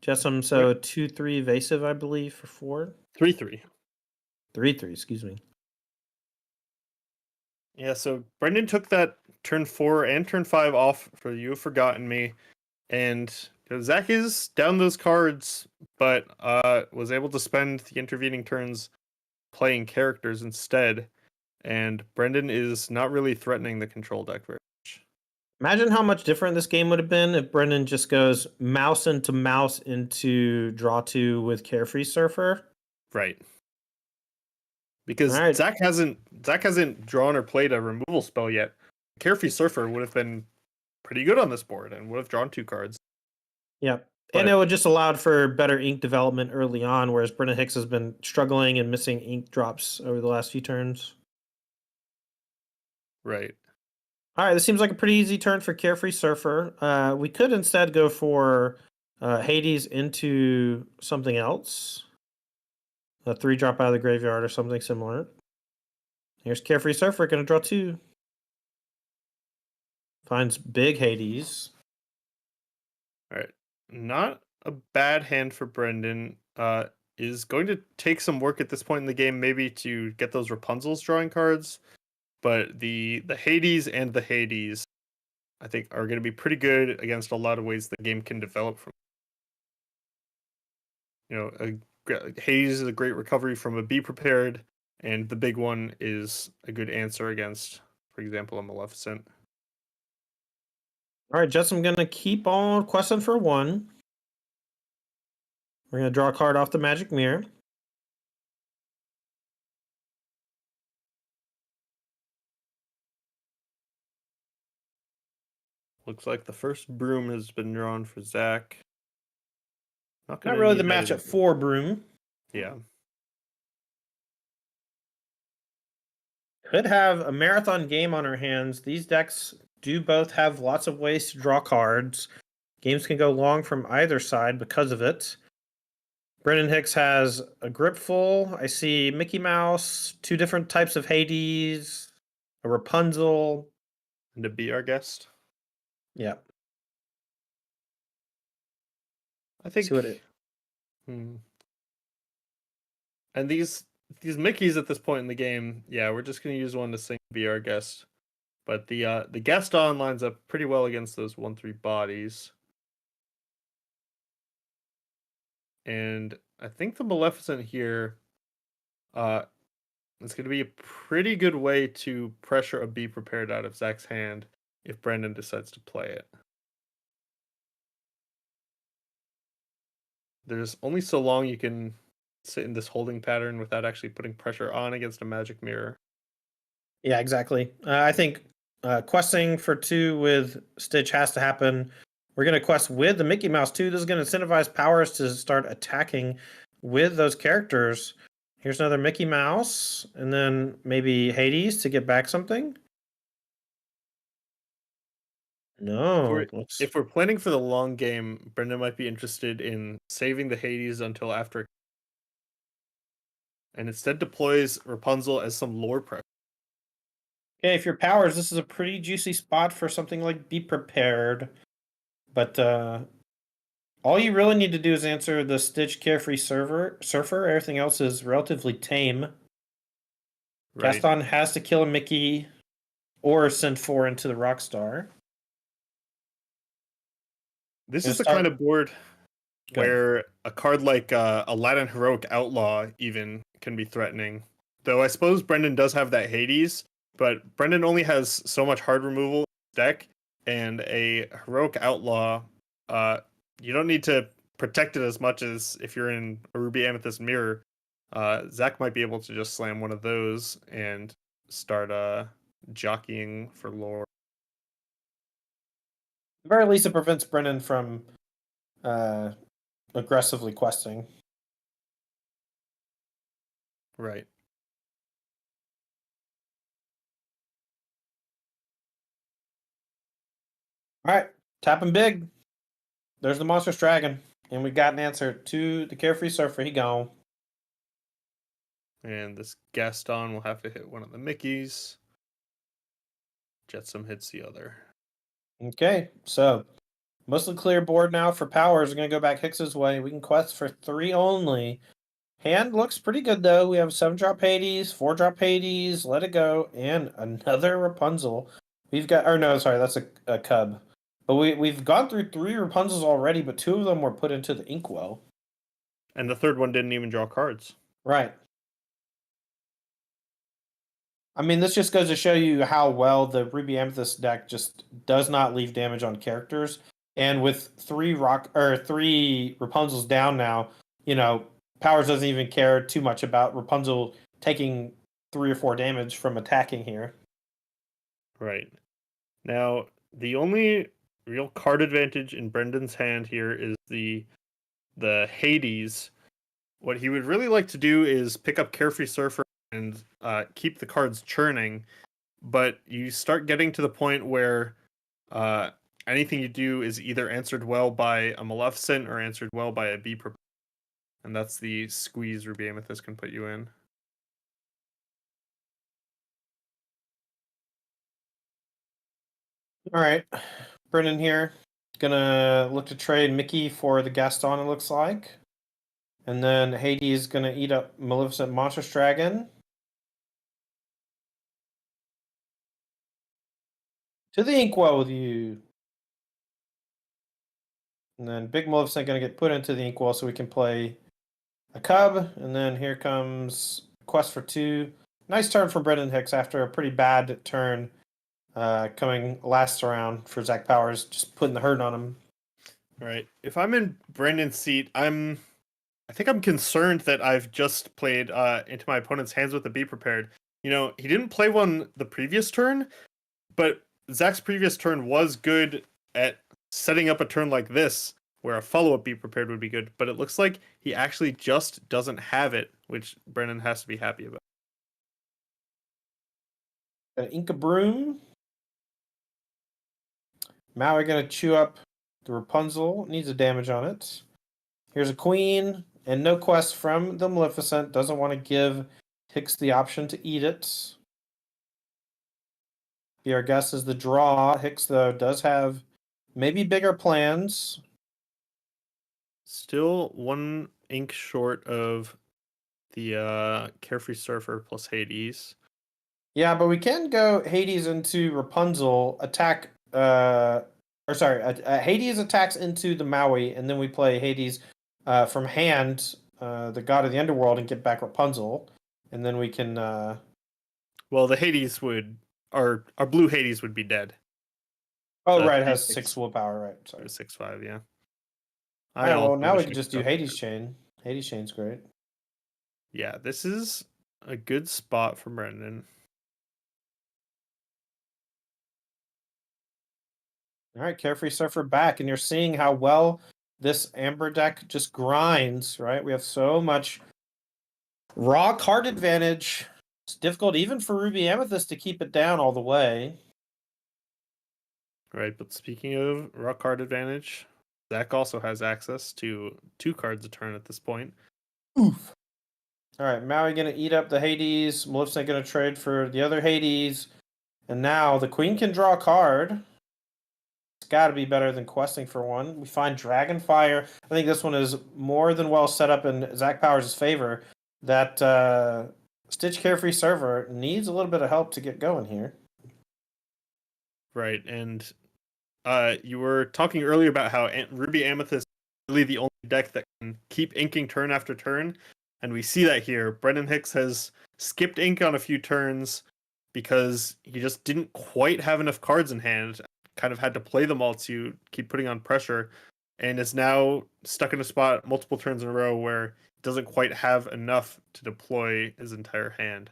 Jetsam, so Right. 2/3 evasive, I believe, for 4. 3/3. 3/3, excuse me. Yeah, so Brendan took that turn 4 and turn 5 off for You Have Forgotten Me. And Zach is down those cards, but was able to spend the intervening turns playing characters instead. And Brendan is not really threatening the control deck very much. Imagine how much different this game would have been if Brendan just goes mouse into draw 2 with Carefree Surfer. Right. Because All right. Zach hasn't drawn or played a removal spell yet. Carefree Surfer would have been pretty good on this board and would have drawn 2 cards. Yeah. But And it would just allowed for better ink development early on, whereas Brendan Hicks has been struggling and missing ink drops over the last few turns. right. All right, this seems like a pretty easy turn for Carefree Surfer. We could instead go for Hades into something else. A 3-drop out of the graveyard or something similar. Here's Carefree Surfer, going to draw 2. Finds big Hades. All right. Not a bad hand for Brendan. Is going to take some work at this point in the game, maybe to get those Rapunzel's drawing cards. But the Hades and the Hades, I think, are going to be pretty good against a lot of ways the game can develop from. Hades is a great recovery from a Be Prepared, and the big one is a good answer against, for example, a Maleficent. All right, Jets, I'm going to keep on questing for 1. We're going to draw a card off the Magic Mirror. Looks like the first broom has been drawn for Zach. Not really the matchup for Broom. Yeah. Could have a marathon game on our hands. These decks do both have lots of ways to draw cards. Games can go long from either side because of it. Brendan Hicks has a Gripful. I see Mickey Mouse, 2 different types of Hades, a Rapunzel. And to be our guest. Yeah. I think. See what it. And these Mickeys at this point in the game, yeah, we're just gonna use one to sing Be Our Guest. But the Gaston lines up pretty well against those 1/3 bodies. And I think the Maleficent here is going to be a pretty good way to pressure a Be Prepared out of Zach's hand if Brendan decides to play it. There's only so long you can sit in this holding pattern without actually putting pressure on against a magic mirror. Yeah, exactly. I think questing for 2 with Stitch has to happen. We're going to quest with the Mickey Mouse too. This is going to incentivize powers to start attacking with those characters. Here's another Mickey Mouse, and then maybe Hades to get back something. No. If we're planning for the long game, Brendan might be interested in saving the Hades until after, and instead deploys Rapunzel as some lore pressure. Okay, if you're powers, this is a pretty juicy spot for something like Be Prepared. But all you really need to do is answer the Stitch Carefree Surfer. Everything else is relatively tame. Right. Gaston has to kill a Mickey or send 4 into the Rockstar. This is the kind of board where a card like Aladdin Heroic Outlaw even can be threatening. Though I suppose Brendan does have that Hades, but Brendan only has so much hard removal deck, and a Heroic Outlaw, you don't need to protect it as much as if you're in a Ruby Amethyst Mirror. Zach might be able to just slam one of those and start jockeying for lore. At the very least, it prevents Brennan from aggressively questing. Right. All right, tapping big. There's the monstrous dragon, and we got an answer to the carefree surfer. He gone. And this Gaston will have to hit one of the Mickeys. Jetsam hits the other. Okay, so mostly clear board now for powers. We're gonna go back Hicks's way. We can quest for 3 only. Hand looks pretty good though. We have 7-drop Hades, 4-drop Hades, Let It Go, and another Rapunzel. We've got, or no, sorry, that's a cub. But we've gone through 3 Rapunzels already, but 2 of them were put into the inkwell. And the third one didn't even draw cards. Right. I mean, this just goes to show you how well the Ruby Amethyst deck just does not leave damage on characters. And with 3 Rapunzels down now, you know, Powers doesn't even care too much about Rapunzel taking 3 or 4 damage from attacking here. Right. Now, the only real card advantage in Brendan's hand here is the Hades. What he would really like to do is pick up Carefree Surfer and keep the cards churning, but you start getting to the point where anything you do is either answered well by a Maleficent or answered well by a Be Prepared. And that's the squeeze Ruby Amethyst can put you in. All right. Brennan here. Gonna look to trade Mickey for the Gaston, it looks like. And then Hades gonna eat up Maleficent Monstrous Dragon. To the inkwell with you. And then Big Maleficent gonna get put into the inkwell so we can play a cub. And then here comes Quest for 2. Nice turn for Brendan Hicks after a pretty bad turn coming last round for Zach Powers, just putting the hurt on him. Right. If I'm in Brendan's seat, I think I'm concerned that I've just played into my opponent's hands with a Be Prepared. You know, he didn't play one the previous turn, but Zach's previous turn was good at setting up a turn like this, where a follow-up Be Prepared would be good, but it looks like he actually just doesn't have it, which Brendan has to be happy about. Inca Broom. Maui gonna chew up the Rapunzel. Needs a damage on it. Here's a Queen, and no quest from the Maleficent. Doesn't want to give Hicks the option to eat it. Be our guess is the draw. Hicks, though, does have maybe bigger plans. Still 1 ink short of the Carefree Surfer plus Hades. Yeah, but we can go Hades into Rapunzel, attack, Hades attacks into the Maui, and then we play Hades from hand, the god of the underworld, and get back Rapunzel, and then we can. Well, the Hades would, our blue Hades would be dead. Oh, right, it has 6 willpower, right? Sorry. 6/5, yeah. All right, well, now we can just do Hades Chain. Hades Chain's great. Yeah, this is a good spot for Brendan. All right, Carefree Surfer back, and you're seeing how well this Amber deck just grinds, right? We have so much raw card advantage. It's difficult even for Ruby Amethyst to keep it down all the way. Right, but speaking of raw card advantage, Zach also has access to 2 cards a turn at this point. Oof. All right, Maui gonna eat up the Hades. Maleficent gonna trade for the other Hades. And now the Queen can draw a card. It's got to be better than questing for one. We find Dragonfire. I think this one is more than well set up in Zach Powers' favor. That Stitch Carefree server needs a little bit of help to get going here. Right, and you were talking earlier about how Ruby Amethyst is really the only deck that can keep inking turn after turn, and we see that here. Brendan Hicks has skipped ink on a few turns because he just didn't quite have enough cards in hand, kind of had to play them all to keep putting on pressure, and is now stuck in a spot multiple turns in a row where he doesn't quite have enough to deploy his entire hand.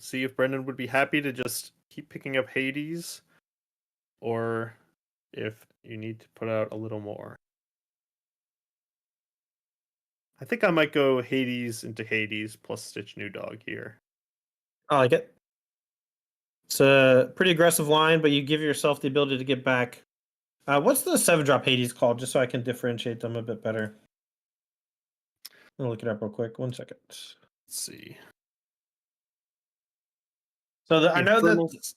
see if Brendan would be happy to just keep picking up Hades, or if you need to put out a little more. I think I might go Hades into Hades plus Stitch New Dog here. I like it. It's a pretty aggressive line, but you give yourself the ability to get back. What's the 7-drop Hades called, just so I can differentiate them a bit better? I'll look it up real quick. 1 second. Let's see. So I know that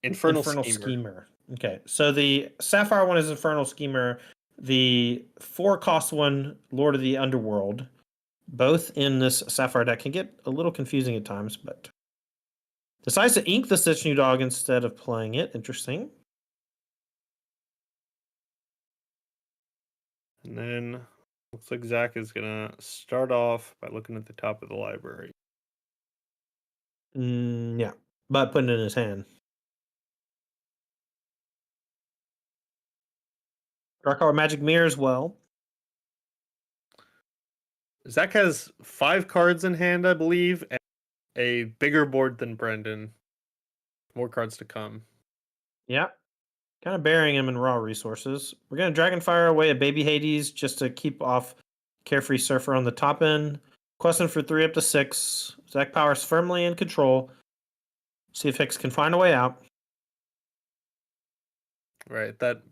Infernal Infernal Schemer. Schemer. Okay, so the Sapphire one is Infernal Schemer. The 4-cost one, Lord of the Underworld. Both in this Sapphire deck can get a little confusing at times, but decides to ink the Stitch New Dog instead of playing it. Interesting. And then looks like Zach is gonna start off by looking at the top of the library. Yeah, but putting it in his hand. Dark Hour Magic Mirror as well. Zach has 5 cards in hand, I believe, and a bigger board than Brendan. More cards to come. Yeah, kind of burying him in raw resources. We're going to Dragonfire away a Baby Hades just to keep off Carefree Surfer on the top end. Questing for 3 up to 6. Zach Power's firmly in control. See if Hicks can find a way out. Right, that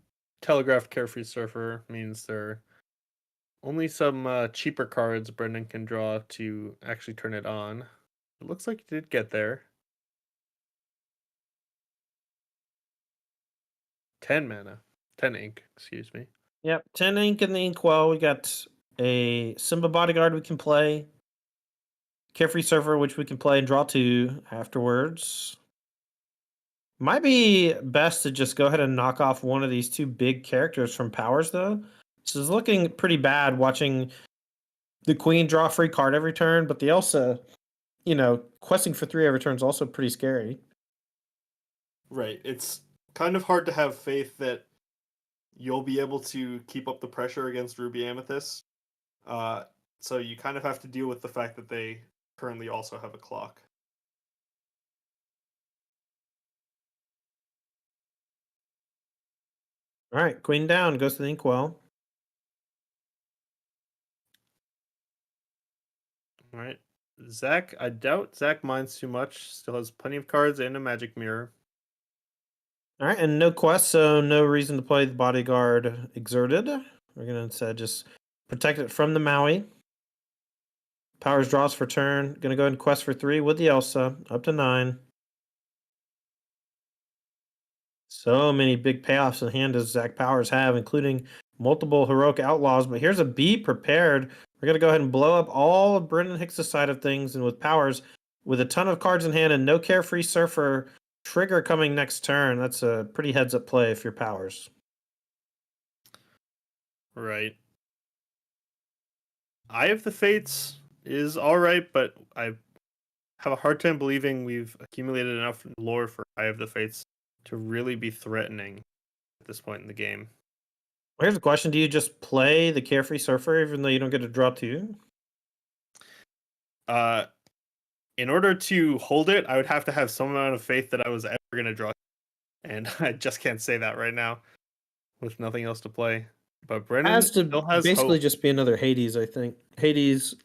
telegraphed Carefree Surfer means there are only some cheaper cards Brendan can draw to actually turn it on. It looks like he did get there. 10 mana. 10 ink, excuse me. Yep, 10 ink in the Inkwell. We got a Simba Bodyguard we can play. Carefree Surfer, which we can play and draw 2 afterwards. Might be best to just go ahead and knock off one of these 2 big characters from Powers, though. This is looking pretty bad watching the Queen draw a free card every turn, but the Elsa, questing for 3 every turn is also pretty scary. Right, it's kind of hard to have faith that you'll be able to keep up the pressure against Ruby Amethyst. So you kind of have to deal with the fact that they currently also have a clock. All right, Queen down, goes to the Inkwell. All right. Zach, I doubt Zach minds too much. Still has plenty of cards and a magic mirror. All right, and no quest, so no reason to play the Bodyguard Exerted. We're going to instead just protect it from the Maui. Powers draws for turn. Going to go ahead and quest for 3 with the Elsa, up to 9. So many big payoffs in hand does Zach Powers have, including multiple heroic outlaws. But here's a Be Prepared. We're going to go ahead and blow up all of Brendan Hicks' side of things. And with Powers, with a ton of cards in hand and no Carefree Surfer trigger coming next turn, that's a pretty heads-up play if you're Powers. Right. Eye of the Fates is alright, but I have a hard time believing we've accumulated enough lore for Eye of the Fates to really be threatening at this point in the game. Here's a question. Do you just play the Carefree Surfer even though you don't get to draw 2? In order to hold it, I would have to have some amount of faith that I was ever going to draw. And I just can't say that right now with nothing else to play. But Brendan still has basically hope. just be another Hades, I think. Hades,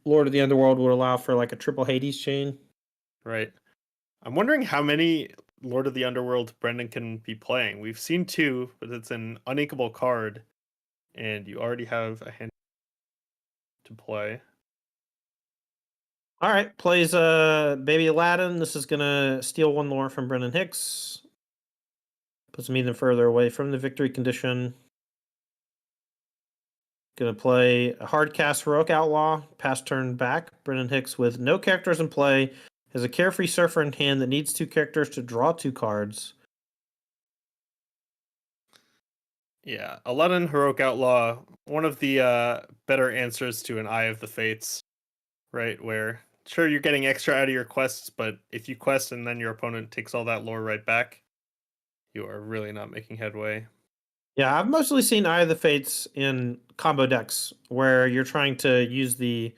Lord of the Underworld would allow for like a triple Hades chain. Right. I'm wondering how many Lord of the Underworld Brendan can be playing. We've seen 2, but it's an uninkable card, and you already have a hand to play. All right, plays Baby Aladdin. This is gonna steal 1 lore from Brendan Hicks. Puts him even further away from the victory condition. Gonna play a hard cast Heroic Outlaw, pass turn back. Brendan Hicks with no characters in play has a Carefree Surfer in hand that needs 2 characters to draw 2 cards. Yeah, Aladdin Heroic Outlaw, one of the better answers to an Eye of the Fates, right? Where, sure, you're getting extra out of your quests, but if you quest and then your opponent takes all that lore right back, you are really not making headway. Yeah, I've mostly seen Eye of the Fates in combo decks where you're trying to use the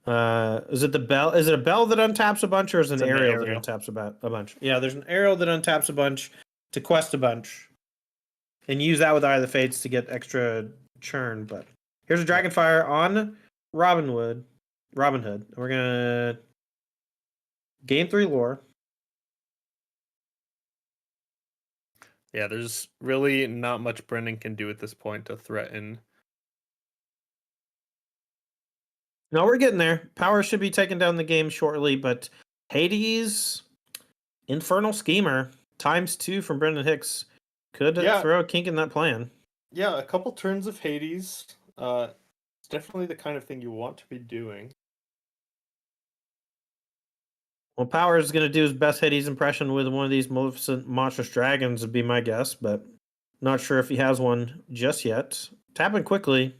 Is it the bell? Is it a bell that untaps a bunch, or is it It's an an aerial that aerial. untaps a bunch? Yeah, there's an aerial that untaps a bunch to quest a bunch, and use that with Eye of the Fates to get extra churn. But here's a Dragonfire on Robin Hood. We're gonna gain 3 lore. Yeah, there's really not much Brendan can do at this point to threaten. No, we're getting there. Power should be taking down the game shortly, but Hades, Infernal Schemer, ×2 from Brendan Hicks could throw a kink in that plan. Yeah, a couple turns of Hades. It's definitely the kind of thing you want to be doing. Well, Power is going to do his best Hades impression with one of these Maleficent Monstrous Dragons, would be my guess, but not sure if he has one just yet. Tapping quickly.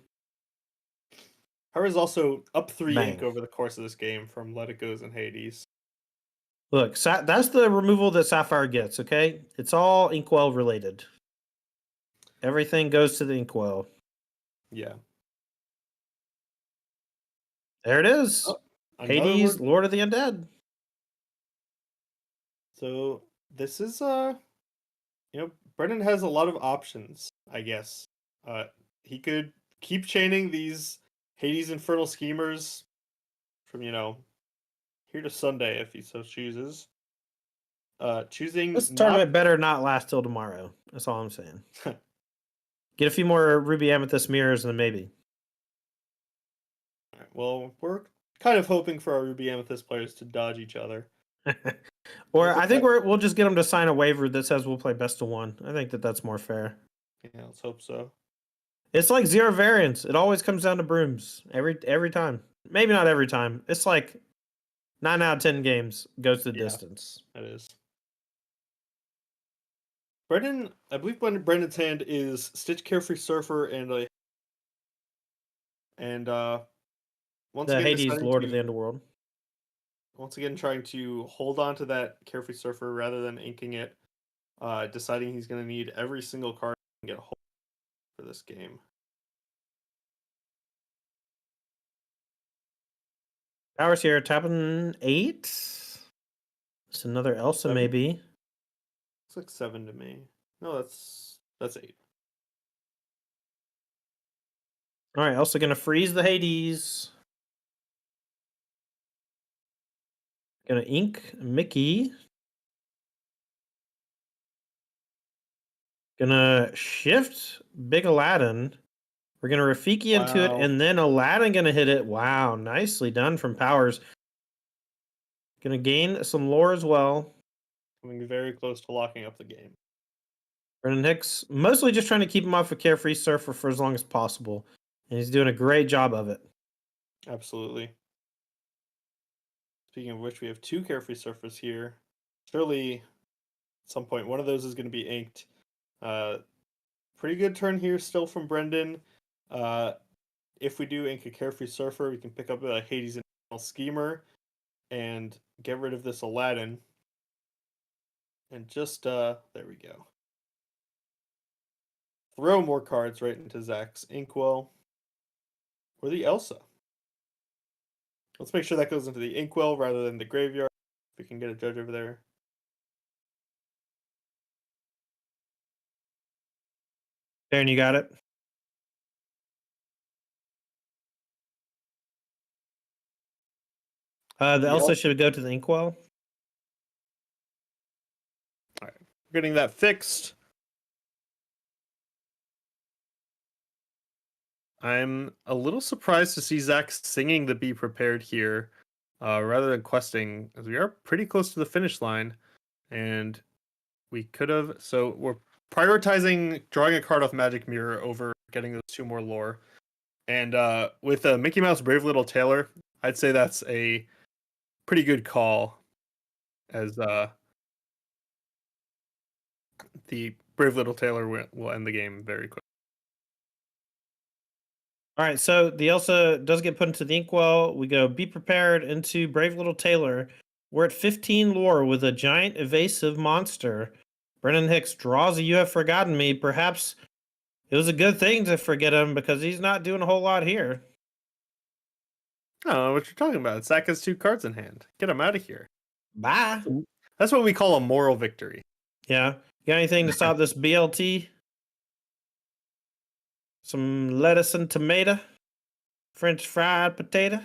Power is also up 3 Bang. ink over the course of this game from Let It Goes and Hades. Look, that's the removal that Sapphire gets, okay? It's all Inkwell related. Everything goes to the Inkwell. Yeah. There it is. Oh, Hades, Lord of the Undead. So this is Brendan has a lot of options, I guess. He could keep chaining these Hades Infernal Schemers from, here to Sunday if he so chooses. Choosing This tournament better not last till tomorrow. That's all I'm saying. Get a few more Ruby Amethyst mirrors and then maybe. All right, well, we're kind of hoping for our Ruby Amethyst players to dodge each other. Or I think we'll just get them to sign a waiver that says we'll play best of 1. I think that's more fair. Yeah, let's hope so. It's like 0 variance. It always comes down to brooms every time. Maybe not every time. It's like 9 out of 10 games goes the distance. That is. Brendan, I believe Brendan's hand is Stitch, Carefree Surfer, and once the again Hades Lord of the Underworld. Once again, trying to hold on to that Carefree Surfer rather than inking it. Deciding he's going to need every single card to get a hold for this game. Power's here, tapping 8. It's another Elsa, 7? maybe. Looks like 7 to me. No, that's 8. All right, Elsa gonna freeze the Hades. Gonna ink Mickey. Gonna shift Big Aladdin. We're gonna Rafiki into it, and then Aladdin gonna hit it. Wow, nicely done from Powers. Gonna gain some lore as well. Coming very close to locking up the game. Brendan Hicks mostly just trying to keep him off a Carefree Surfer for as long as possible, and he's doing a great job of it. Absolutely. Speaking of which, we have 2 Carefree Surfers here. Surely, at some point, one of those is going to be inked. Pretty good turn here still from Brendan. If we do ink a Carefree Surfer, we can pick up a Hades Infernal Schemer and get rid of this Aladdin. And just, there we go. Throw more cards right into Zach's Inkwell. Or the Elsa. Let's make sure that goes into the Inkwell rather than the graveyard. If we can get a judge over there. Darren, you got it? The Elsa should go to the Inkwell. All right, we're getting that fixed. I'm a little surprised to see Zach singing the Be Prepared here rather than questing, as we are pretty close to the finish line. And we could have... So we're prioritizing drawing a card off Magic Mirror over getting those 2 more lore. And with Mickey Mouse Brave Little Tailor, I'd say that's a pretty good call, as the Brave Little Tailor will end the game very quickly. All right, so the Elsa does get put into the Inkwell. We go Be Prepared into Brave Little Tailor. We're at 15 lore with a giant evasive monster. Brendan Hicks draws a You Have Forgotten Me. Perhaps it was a good thing to forget him because he's not doing a whole lot here. I don't know what you're talking about. Zach has 2 cards in hand. Get him out of here. Bye. That's what we call a moral victory. Yeah. You got anything to stop this BLT? Some lettuce and tomato? French fried potato?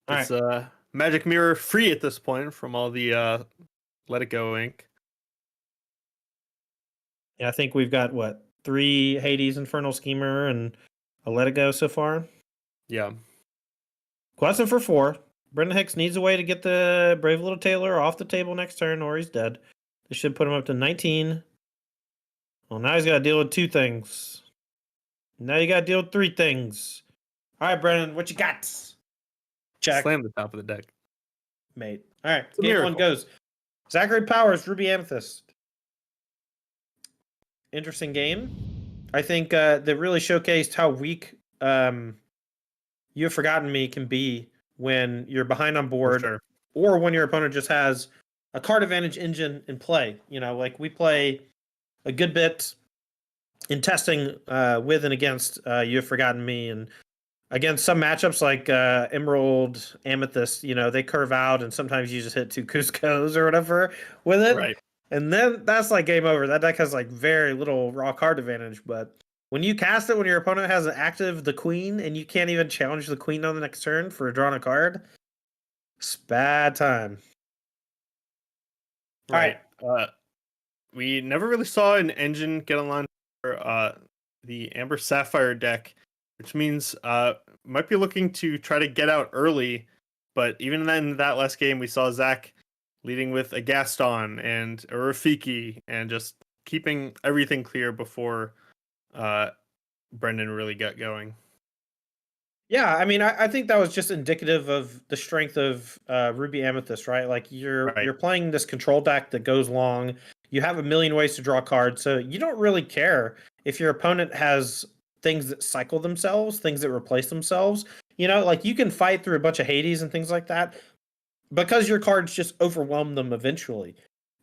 All It's right. Magic Mirror free at this point from all the Let It Go ink. Yeah, I think we've got what, 3 Hades Infernal Schemer and a Let It Go so far. Yeah. Question for 4. Brendan Hicks needs a way to get the Brave Little Tailor off the table next turn, or he's dead. This should put him up to 19. Well, now he's got to deal with 2 things. Now you got to deal with 3 things. All right, Brendan, what you got? Check. Slam the top of the deck. Mate. All right, It's a game miracle. 1 goes. Zachary Powers, Ruby Amethyst. Interesting game. I think that really showcased how weak You Have Forgotten Me can be when you're behind on board, For sure. or when your opponent just has a card advantage engine in play. You know, like we play a good bit in testing with and against You Have Forgotten Me, and against some matchups like Emerald, Amethyst, you know, they curve out, and sometimes you just hit 2 Cuscos or whatever with it. Right. And then that's like game over. That deck has like very little raw card advantage, but when you cast it when your opponent has an active the queen and you can't even challenge the queen on the next turn for drawing a card, it's bad time. Right. We never really saw an engine get online for the Amber Sapphire deck, which means might be looking to try to get out early. But even then, that last game, we saw Zach leading with a Gaston and a Rafiki and just keeping everything clear before Brendan really got going. Yeah, I mean, I think that was just indicative of the strength of Ruby Amethyst, right? Like you're playing this control deck that goes long. You have a million ways to draw cards, so you don't really care if your opponent has things that cycle themselves, things that replace themselves. You know, like you can fight through a bunch of Hades and things like that because your cards just overwhelm them eventually.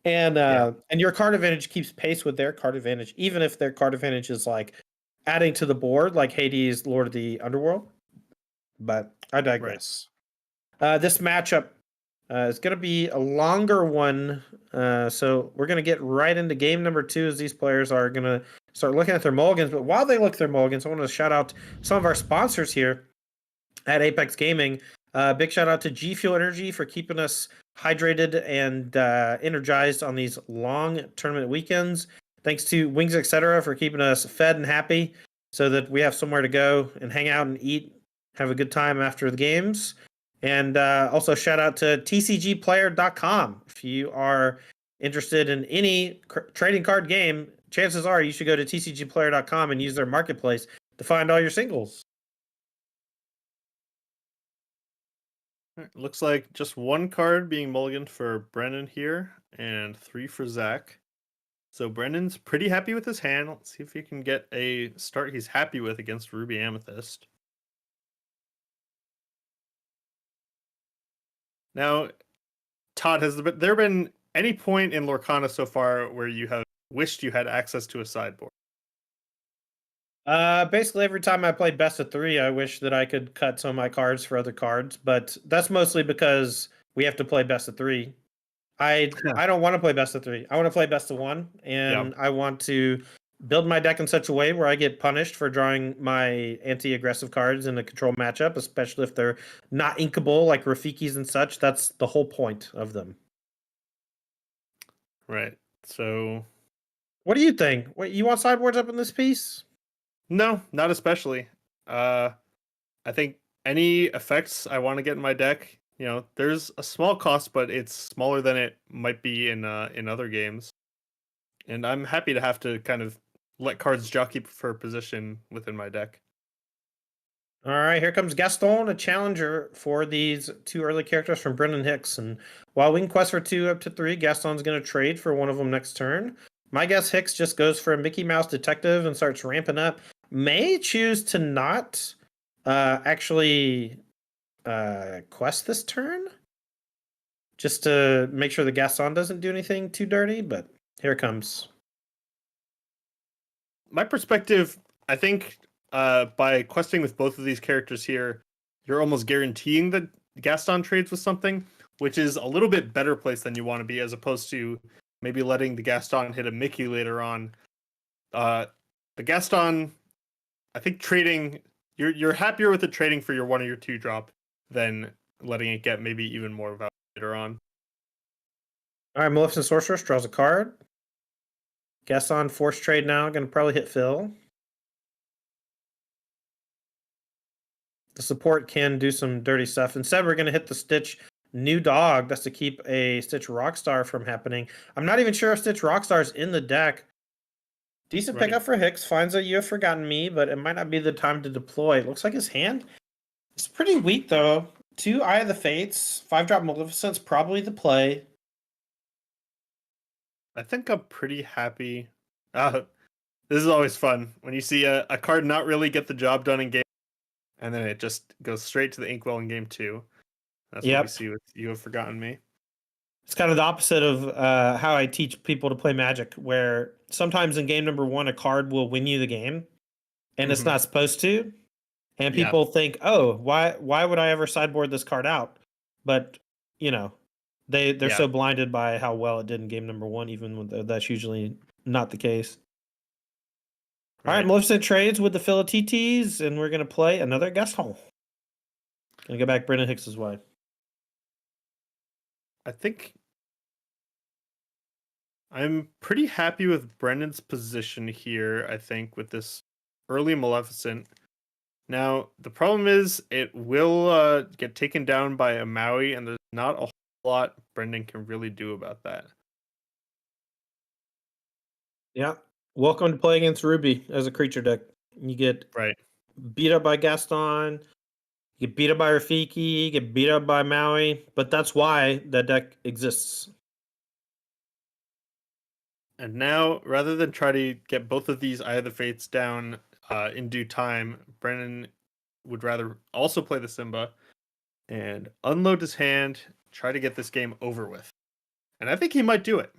And your card advantage keeps pace with their card advantage, even if their card advantage is like adding to the board, like Hades, Lord of the Underworld. But I digress. This matchup is going to be a longer one. So we're going to get right into game number 2 as these players are going to start looking at their mulligans. But while they look at their mulligans, I want to shout out some of our sponsors here at Apex Gaming. Big shout out to G Fuel Energy for keeping us hydrated and energized on these long tournament weekends. Thanks to Wings Etc. for keeping us fed and happy so that we have somewhere to go and hang out and eat, have a good time after the games. And also shout out to tcgplayer.com. If you are interested in any trading card game, chances are you should go to tcgplayer.com and use their marketplace to find all your singles. Looks like just 1 card being mulliganed for Brendan here and 3 for Zach. So Brendan's pretty happy with his hand. Let's see if he can get a start he's happy with against Ruby Amethyst. Now, Todd, has there been any point in Lorcana so far where you have wished you had access to a sideboard? Basically every time I played best of 3, I wish that I could cut some of my cards for other cards, but that's mostly because we have to play best of 3. I don't want to play best of 3. I want to play best of 1, and I want to build my deck in such a way where I get punished for drawing my anti-aggressive cards in a control matchup, especially if they're not inkable like Rafikis and such. That's the whole point of them. Right. So what do you think? What, you want sideboards up in this piece? No, not especially. I think any effects I want to get in my deck, you know, there's a small cost, but it's smaller than it might be in other games. And I'm happy to have to kind of let cards jockey for position within my deck. All right, here comes Gaston, a challenger for these 2 early characters from Brendan Hicks. And while we can quest for 2 up to 3, Gaston's going to trade for one of them next turn. My guess Hicks just goes for a Mickey Mouse detective and starts ramping up. May choose to not actually quest this turn, just to make sure the Gaston doesn't do anything too dirty, but here it comes. My perspective, I think by questing with both of these characters here, you're almost guaranteeing that Gaston trades with something, which is a little bit better place than you want to be, as opposed to maybe letting the Gaston hit a Mickey later on. The Gaston, I think trading, you're happier with it trading for your 1 or your 2 drop than letting it get maybe even more value later on. All right, Maleficent Sorceress draws a card. Gaston force trade now. Going to probably hit Phil. The support can do some dirty stuff. Instead, we're going to hit the Stitch new dog. That's to keep a Stitch Rockstar from happening. I'm not even sure if Stitch Rockstar is in the deck. Decent Right. pickup for Hicks. Finds that you have forgotten me, but it might not be the time to deploy. It looks like his hand is pretty weak, though. 2 Eye of the Fates. 5-drop Maleficent's probably the play. I think I'm pretty happy. This is always fun when you see a card not really get the job done in game, and then it just goes straight to the inkwell in game 2. That's what we see with You Have Forgotten Me. It's kind of the opposite of how I teach people to play Magic, where sometimes in game number 1, a card will win you the game, and it's not supposed to. And people think, oh, why would I ever sideboard this card out? But, they're so blinded by how well it did in game number 1, even though that's usually not the case. All right, Maleficent trades with the Philatites, and we're going to play another Gaston. Going to go back Brendan Hicks's way. I think I'm pretty happy with Brendan's position here, I think, with this early Maleficent. Now, the problem is it will get taken down by a Maui, and there's not a whole lot Brendan can really do about that. Yeah. Welcome to play against Ruby as a creature deck. You get beat up by Gaston, you get beat up by Rafiki, you get beat up by Maui, but that's why that deck exists. And now, rather than try to get both of these Eye of the Fates down in due time, Brennan would rather also play the Simba and unload his hand, try to get this game over with. And I think he might do it.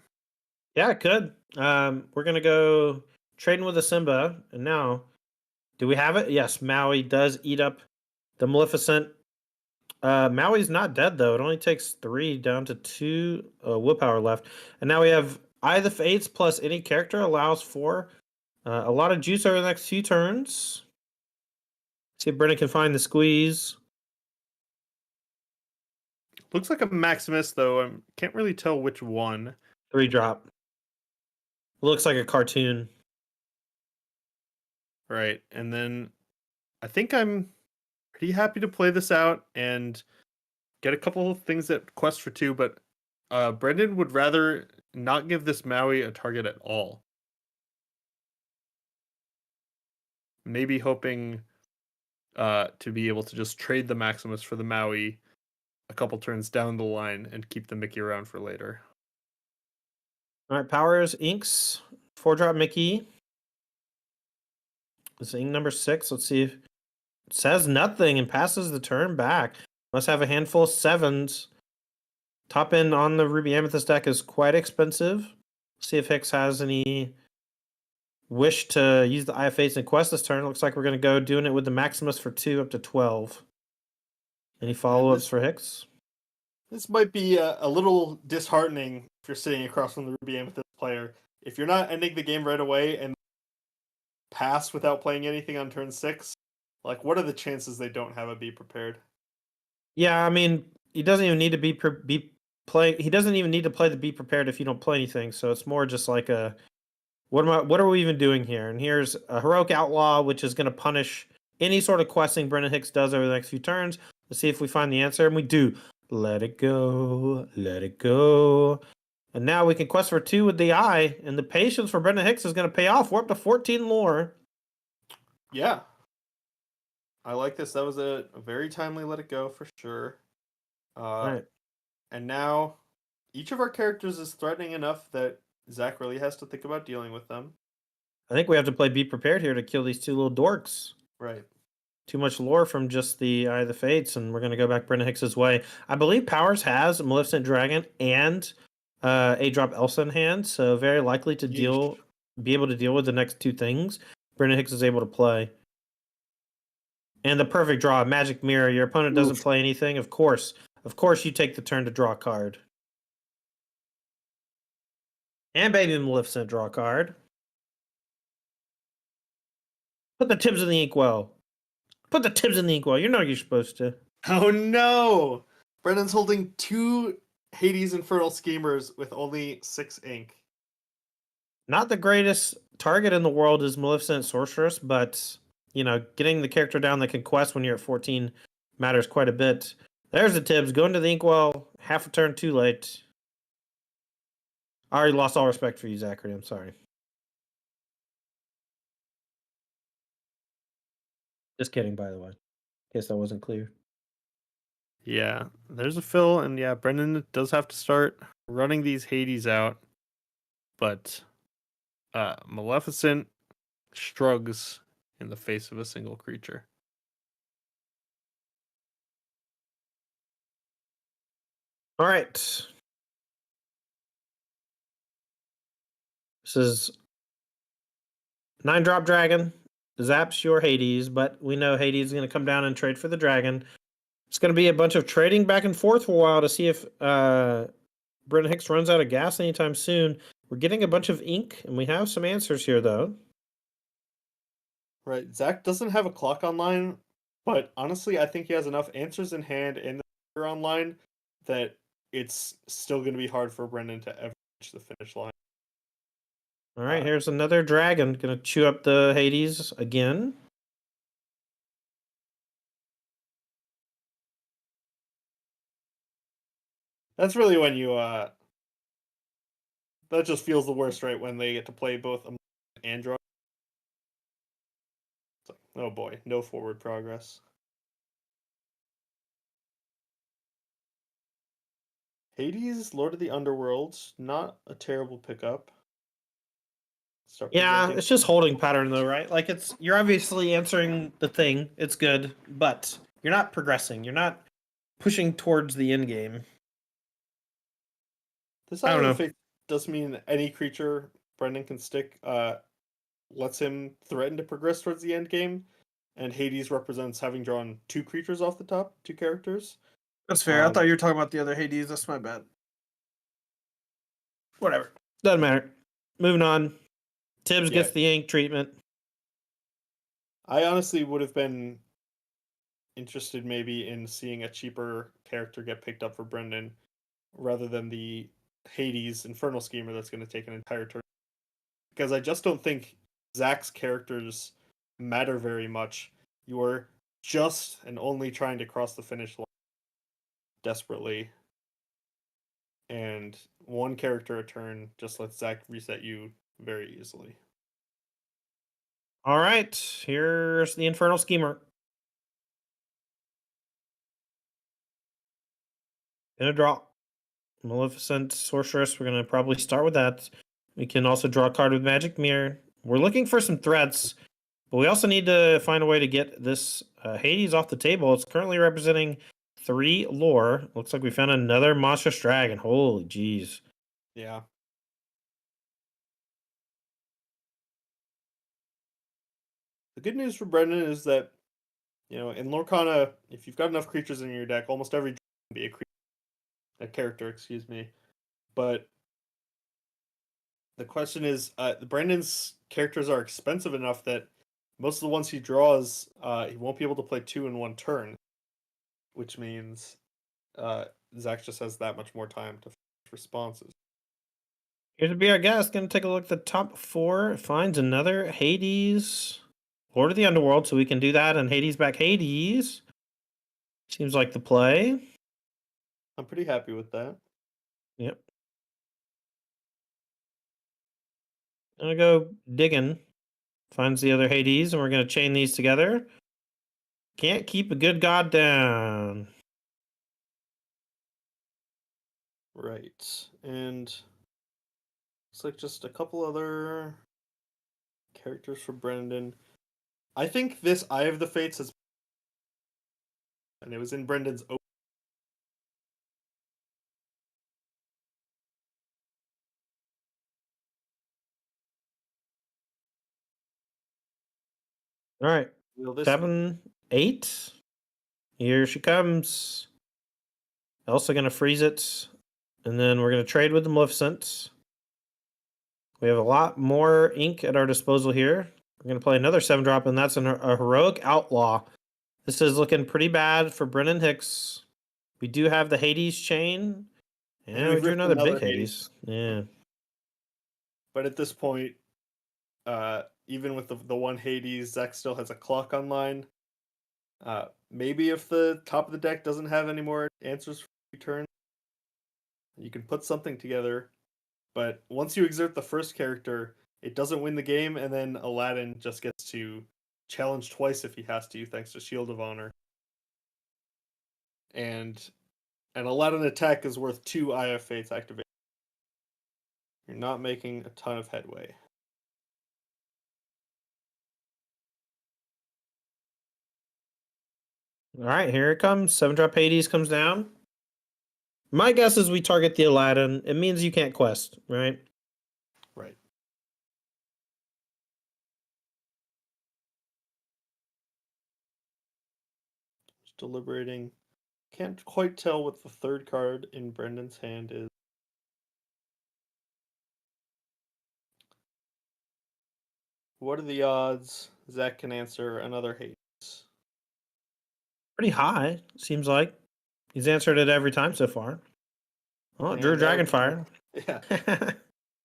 Yeah, it could. We're going to go trading with the Simba. And now, do we have it? Yes, Maui does eat up the Maleficent. Maui's not dead, though. It only takes 3 down to 2 willpower left. And now we have Eye of the Fates plus any character allows for a lot of juice over the next few turns. See if Brennan can find the squeeze. Looks like a Maximus, though. I can't really tell which one. 3-drop. Looks like a cartoon. Right. And then I think I'm pretty happy to play this out and get a couple of things that quest for 2, but Brendan would rather not give this Maui a target at all. Maybe hoping to be able to just trade the Maximus for the Maui a couple turns down the line and keep the Mickey around for later. All right, Powers, Inks, 4-drop Mickey. This is ink number 6. Let's see if it says nothing and passes the turn back. Must have a handful of 7s. Top end on the Ruby Amethyst deck is quite expensive. See if Hicks has any wish to use the Eye of Fates and quest this turn. Looks like we're going to go doing it with the Maximus for 2 up to 12. Any follow-ups for Hicks? This might be a little disheartening if you're sitting across from the Ruby Amethyst player. If you're not ending the game right away and pass without playing anything on turn 6, like, what are the chances they don't have a Be Prepared? Yeah, I mean, he doesn't even need to he doesn't even need to play the Be Prepared if you don't play anything. So it's more just like a what are we even doing here? And here's a Heroic Outlaw, which is going to punish any sort of questing Brendan Hicks does over the next few turns. Let's see if we find the answer, and we do. Let it go, let it go. And now we can quest for 2 with the Eye, and the patience for Brendan Hicks is going to pay off. We're up to 14 lore. Yeah. I like this. That was a very timely let it go for sure. Right. And now each of our characters is threatening enough that Zach really has to think about dealing with them. I think we have to play Be Prepared here to kill these 2 little dorks. Right. Too much lore from just the Eye of the Fates, and we're going to go back Brendan Hicks's way. I believe Powers has Maleficent Dragon and a drop Elsa in hand, so very likely to be able to deal with the next 2 things Brendan Hicks is able to play. And the perfect draw, Magic Mirror. Your opponent doesn't Oof. play anything. Of course, you take the turn to draw a card. And Baby Maleficent, draw a card. Put the tips in the inkwell. Put the tips in the inkwell. You know you're supposed to. Oh no! Brendan's holding 2 Hades Infernal Schemers with only 6 ink. Not the greatest target in the world is Maleficent Sorceress, but getting the character down that can quest when you're at 14 matters quite a bit. There's the tips. Going to the inkwell. Half a turn too late. I already lost all respect for you, Zachary. I'm sorry. Just kidding, by the way. In case that wasn't clear. Yeah, there's a fill, and yeah, Brendan does have to start running these Hades out. But Maleficent shrugs in the face of a single creature. All right. This is 9-drop dragon. Zaps your Hades, but we know Hades is going to come down and trade for the dragon. It's going to be a bunch of trading back and forth for a while to see if Brendan Hicks runs out of gas anytime soon. We're getting a bunch of ink, and we have some answers here, though. Right, Zach doesn't have a clock online, but honestly, I think he has enough answers in hand and the online that it's still going to be hard for Brendan to ever reach the finish line. All right, here's another dragon. Going to chew up the Hades again. That's really when you that just feels the worst, right? When they get to play both and draw. It's like, oh boy, no forward progress. Hades, Lord of the Underworld, not a terrible pickup. Yeah, it's just holding pattern though, right? Like you're obviously answering the thing. It's good, but you're not progressing. You're not pushing towards the end game. This I don't Island of know. Fate does mean any creature Brendan can stick lets him threaten to progress towards the end game, and Hades represents having drawn 2 creatures off the top, 2 characters. That's fair. I thought you were talking about the other Hades. That's my bad. Whatever. Doesn't matter. Moving on. Tibbs gets the ink treatment. I honestly would have been interested maybe in seeing a cheaper character get picked up for Brendan rather than the Hades Infernal Schemer that's going to take an entire turn. Because I just don't think Zach's characters matter very much. You are just and only trying to cross the finish line desperately. And one character a turn just lets Zach reset you very easily. All right, here's the Infernal Schemer. Gonna draw Maleficent Sorceress. We're gonna probably start with that. We can also draw a card with Magic Mirror. We're looking for some threats, but we also need to find a way to get this Hades off the table. It's currently representing 3 lore. Looks like we found another monstrous dragon. Holy jeez. Yeah. The good news for Brendan is that, in Lorcana, if you've got enough creatures in your deck, almost every can be a character, excuse me. But the question is, Brendan's characters are expensive enough that most of the ones he draws, he won't be able to play 2 in 1 turn, which means Zach just has that much more time to finish responses. Here to be our guest. Gonna take a look at the top 4. Finds another Hades. Lord of the Underworld, so we can do that, and Hades back Hades. Seems like the play. I'm pretty happy with that. Yep. Gonna go digging. Finds the other Hades, and we're gonna chain these together. Can't keep a good god down. Right. And looks like just a couple other characters for Brendan. I think this Eye of the Fates has, and it was in Brendan's open. All right. Will this 7 8. Here she comes. Also going to freeze it. And then we're going to trade with the Maleficent. We have a lot more ink at our disposal here. We're going to play another 7-drop, and that's a Heroic Outlaw. This is looking pretty bad for Brennan Hicks. We do have the Hades chain. And we drew ripped another big Hades. Yeah. But at this point, even with the one Hades, Zach still has a clock online. Maybe if the top of the deck doesn't have any more answers for return, you can put something together. But once you exert the first character, it doesn't win the game, and then Aladdin just gets to challenge twice if he has to, thanks to Shield of Honor. And an Aladdin attack is worth 2 Eye of Fate's activation. You're not making a ton of headway. All right, here it comes. 7-drop Hades comes down. My guess is we target the Aladdin. It means you can't quest, right? Right. Just deliberating. Can't quite tell what the third card in Brendan's hand is. What are the odds Zach can answer another Hades? Pretty high, seems like. He's answered it every time so far. Oh, Drew Dragonfire. Yeah.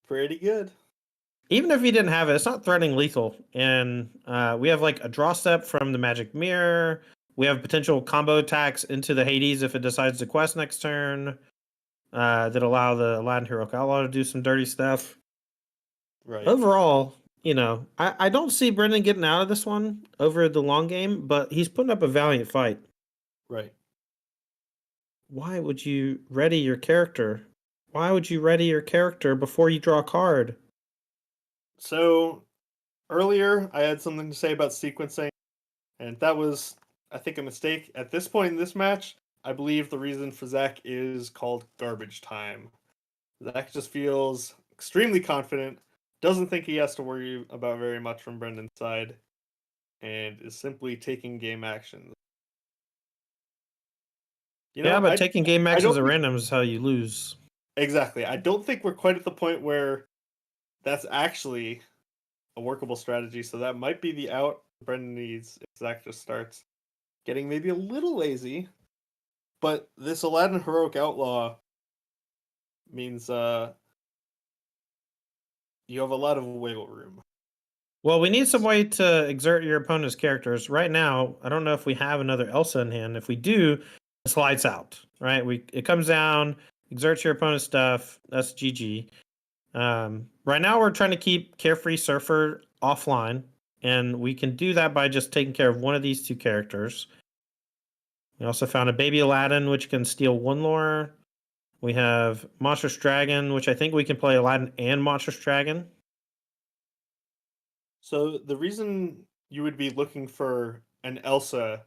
Pretty good. Even if he didn't have it, it's not threatening lethal. And we have like a draw step from the Magic Mirror. We have potential combo attacks into the Hades if it decides to quest next turn. That allow the Aladdin Heroic Outlaw to do some dirty stuff. Right. Overall, I don't see Brendan getting out of this one over the long game, but he's putting up a valiant fight. Right. Why would you ready your character? Why would you ready your character before you draw a card? So earlier I had something to say about sequencing, and that was, I think, a mistake. At this point in this match, I believe the reason for Zach is called garbage time. Zach just feels extremely confident, doesn't think he has to worry about very much from Brendan's side, and is simply taking game actions. But taking game actions at think, random is how you lose. Exactly. I don't think we're quite at the point where that's actually a workable strategy, so that might be the out Brendan needs if Zach just starts getting maybe a little lazy. But this Aladdin Heroic Outlaw means you have a lot of wiggle room. Well, we need some way to exert your opponent's characters. Right now, I don't know if we have another Elsa in hand. If we do, it slides out, right? It comes down, exerts your opponent's stuff. That's GG. Right now, we're trying to keep Carefree Surfer offline, and we can do that by just taking care of one of these 2 characters. We also found a Baby Aladdin, which can steal 1 lore. We have Monstrous Dragon, which I think we can play Aladdin and Monstrous Dragon. So the reason you would be looking for an Elsa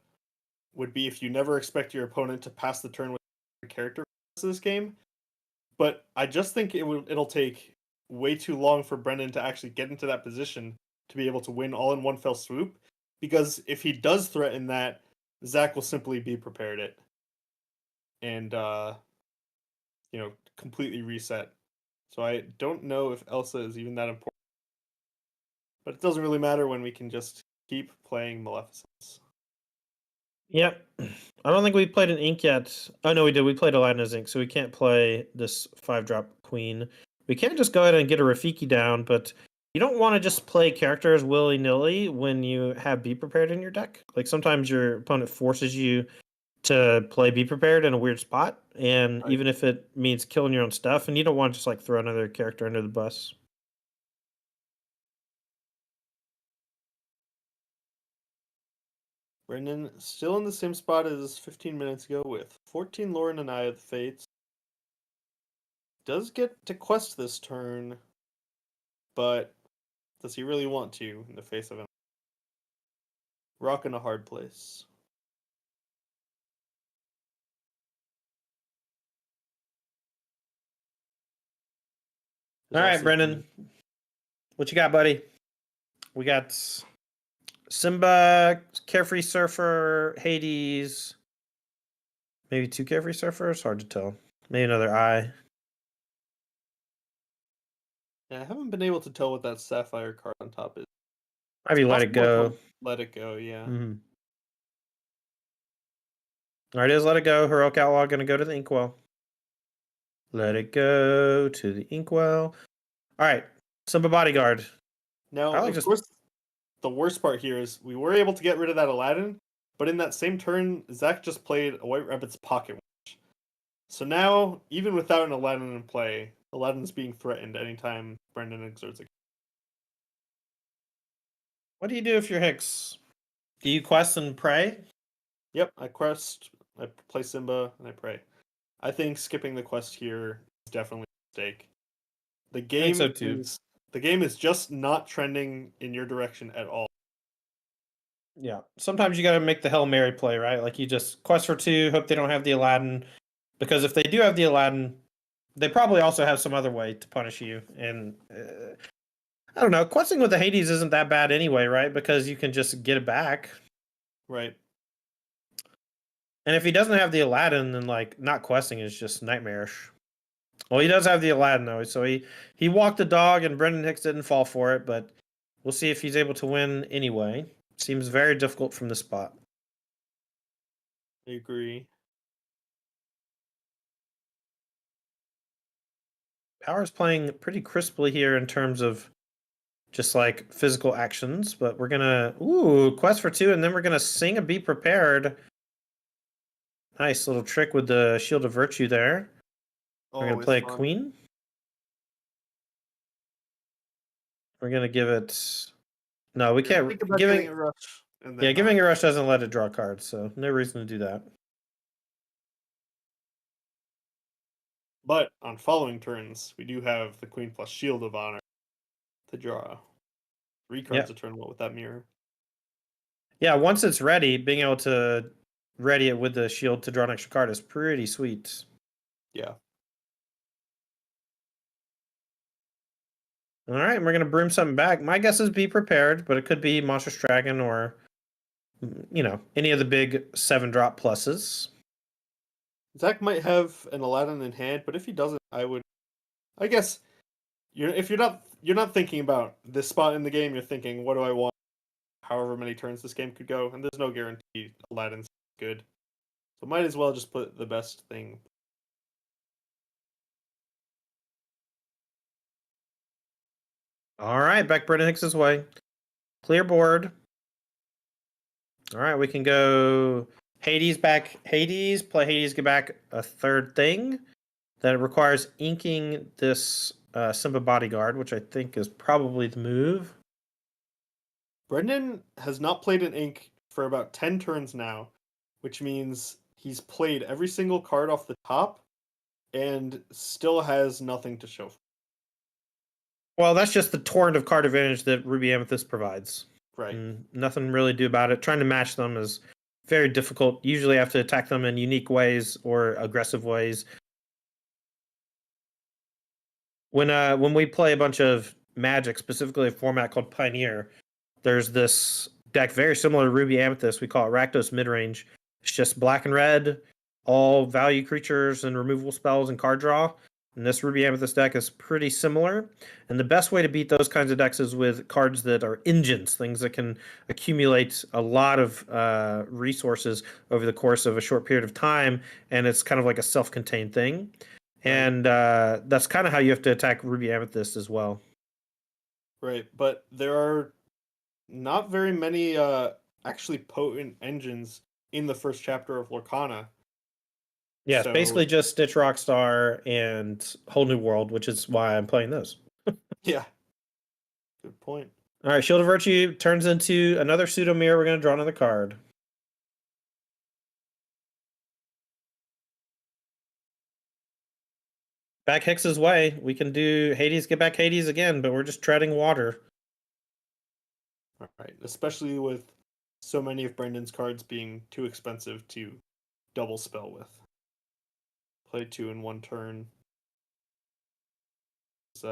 would be if you never expect your opponent to pass the turn with a character for this game. But I just think it'll take way too long for Brendan to actually get into that position to be able to win all in one fell swoop. Because if he does threaten that, Zach will simply be prepared it. And completely reset. So I don't know if Elsa is even that important. But it doesn't really matter when we can just keep playing Maleficence. Yep. I don't think we played an ink yet. Oh, no, we did. We played Aladdin as ink, so we can't play this 5-drop queen. We can't just go ahead and get a Rafiki down, but you don't want to just play characters willy-nilly when you have Be Prepared in your deck. Like, sometimes your opponent forces you to play Be Prepared in a weird spot, and Right. even if it means killing your own stuff, and you don't want to just, like, throw another character under the bus. Brendan still in the same spot as 15 minutes ago with 14 lore and an Eye of the Fates. Does get to quest this turn, but does he really want to in the face of him? Rock in a hard place. All right, Brendan. What you got, buddy? We got Simba Carefree Surfer, Hades. Maybe 2 Carefree Surfers? Hard to tell. Maybe another Eye. Yeah, I haven't been able to tell what that Sapphire card on top is. Maybe Let It Go. Let It Go, yeah. Mm-hmm. All right, it is Let It Go. Heroic Outlaw going to go to the Inkwell. Let it go to the Inkwell. All right, Simba Bodyguard. Now, of course, the worst part here is we were able to get rid of that Aladdin, but in that same turn, Zach just played a White Rabbit's Pocket Watch. So now, even without an Aladdin in play, Aladdin's being threatened anytime Brendan exerts a. What do you do if you're Hicks? Do you quest and pray? Yep, I quest, I play Simba, and I pray. I think skipping the quest here is definitely a mistake. The game so too. the game is just not trending in your direction at all. Yeah. Sometimes you got to make the Hail Mary play, right? Like you just quest for 2, hope they don't have the Aladdin. Because if they do have the Aladdin, they probably also have some other way to punish you. And I don't know. Questing with the Hades isn't that bad anyway, right? Because you can just get it back. Right. And if he doesn't have the Aladdin, then like not questing is just nightmarish. Well, he does have the Aladdin though, so he walked the dog, and Brendan Hicks didn't fall for it. But we'll see if he's able to win anyway. Seems very difficult from the spot. I agree. Power's playing pretty crisply here in terms of just like physical actions, but we're gonna quest for 2, and then we're gonna sing a Be Prepared. Nice little trick with the Shield of Virtue there. We're gonna play a Queen. We're gonna give it. No, we can't. Giving a rush. Yeah, giving a rush doesn't let it draw cards, so no reason to do that. But on following turns, we do have the Queen plus Shield of Honor to draw 3 cards a turn with that mirror. Yeah, once it's ready, being able to ready it with the shield to draw an extra card is pretty sweet. Yeah. All right, we're going to broom something back. My guess is Be Prepared, but it could be Monstrous Dragon or, any of the big 7-drop pluses. Zach might have an Aladdin in hand, but if he doesn't, I guess if you're not thinking about this spot in the game, you're thinking, what do I want? However many turns this game could go, and there's no guarantee Aladdin's good. So might as well just put the best thing. All right, back Brendan Hicks' way. Clear board. All right, we can go Hades back. Hades, play Hades, get back a 3rd thing. That requires inking this Simba Bodyguard, which I think is probably the move. Brendan has not played an ink for about 10 turns now, which means he's played every single card off the top and still has nothing to show for. Well, that's just the torrent of card advantage that Ruby Amethyst provides. Right. And nothing really to do about it. Trying to match them is very difficult. Usually have to attack them in unique ways or aggressive ways. When we play a bunch of Magic, specifically a format called Pioneer, there's this deck very similar to Ruby Amethyst. We call it Rakdos Midrange. It's just black and red, all value creatures and removal spells and card draw. And this Ruby Amethyst deck is pretty similar. And the best way to beat those kinds of decks is with cards that are engines, things that can accumulate a lot of resources over the course of a short period of time. And it's kind of like a self-contained thing. And that's kind of how you have to attack Ruby Amethyst as well. Right, but there are not very many actually potent engines in the first chapter of Lorcana. Yeah, so, basically just Stitch Rockstar and Whole New World, which is why I'm playing those. Yeah. Good point. All right, Shield of Virtue turns into another pseudo mirror. We're going to draw another card. Back Hicks's way. We can do Hades, get back Hades again, but we're just treading water. All right, especially with so many of Brendan's cards being too expensive to double spell with. Play 2 in 1 turn. It's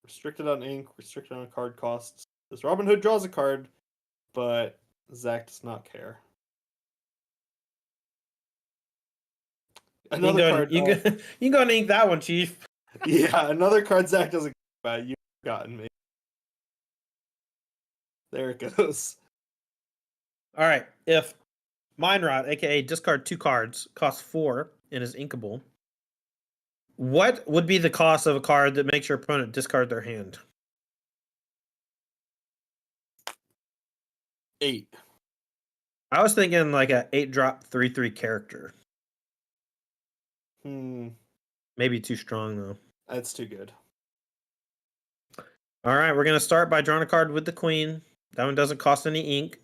restricted on ink, restricted on card costs. This Robin Hood draws a card, but Zach does not care. You Another can card. you can go and ink that one, Chief. Yeah, another card Zach doesn't care about. You've gotten me. There it goes. All right. If Mind Rot, aka discard 2 cards, costs 4 and is inkable, what would be the cost of a card that makes your opponent discard their hand? 8. I was thinking like a 8-drop 3/3 character. Maybe too strong though. That's too good. All right, we're gonna start by drawing a card with the Queen. That one doesn't cost any ink.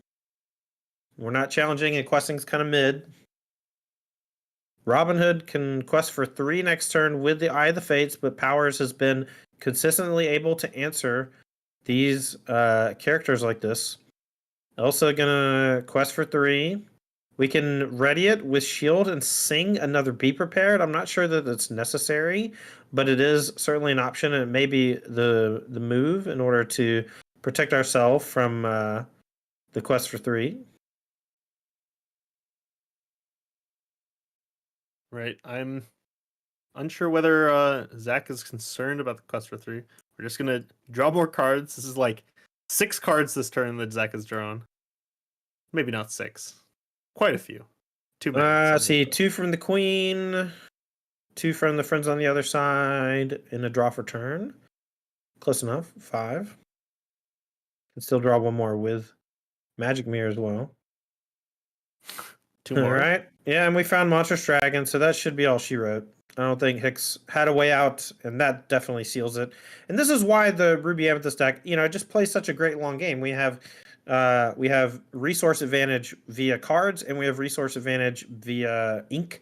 We're not challenging, and questing's kind of mid. Robin Hood can quest for 3 next turn with the Eye of the Fates, but Powers has been consistently able to answer these characters like this. Elsa gonna quest for 3. We can ready it with Shield and sing another Be Prepared. I'm not sure that it's necessary, but it is certainly an option, and it may be the move in order to protect ourselves from the quest for 3. Right. I'm unsure whether Zach is concerned about the quest for 3. We're just gonna draw more cards. This is like 6 cards this turn that Zach has drawn. Maybe not 6. Quite a few. Too many. See, 2 from the Queen, 2 from the friends on the other side, and a draw for turn. Close enough. 5. Can still draw one more with Magic Mirror as well. 2 more. All right. Yeah, and we found Monstrous Dragon, so that should be all she wrote. I don't think Hicks had a way out, and that definitely seals it. And this is why the Ruby Amethyst deck, it just plays such a great long game. We have resource advantage via cards, and we have resource advantage via ink.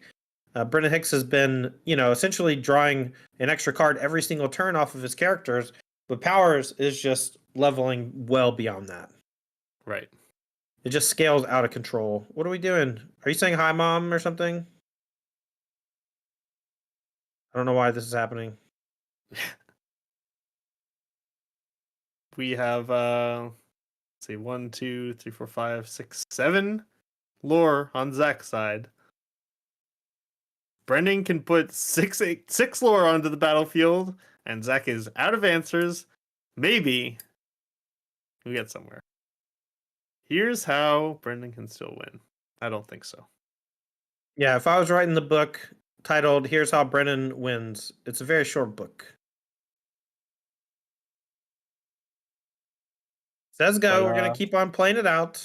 Brendan Hicks has been, essentially drawing an extra card every single turn off of his characters, but Powers is just leveling well beyond that. Right. It just scales out of control. What are we doing? Are you saying hi, Mom, or something? I don't know why this is happening. We have let's see, 1, 2, 3, 4, 5, 6, 7 lore on Zach's side. Brendan can put 6 lore onto the battlefield, and Zach is out of answers. Maybe we get somewhere. Here's how Brendan can still win. I don't think so. Yeah, if I was writing the book titled "Here's How Brennan Wins," it's a very short book. Says go. We're gonna keep on playing it out.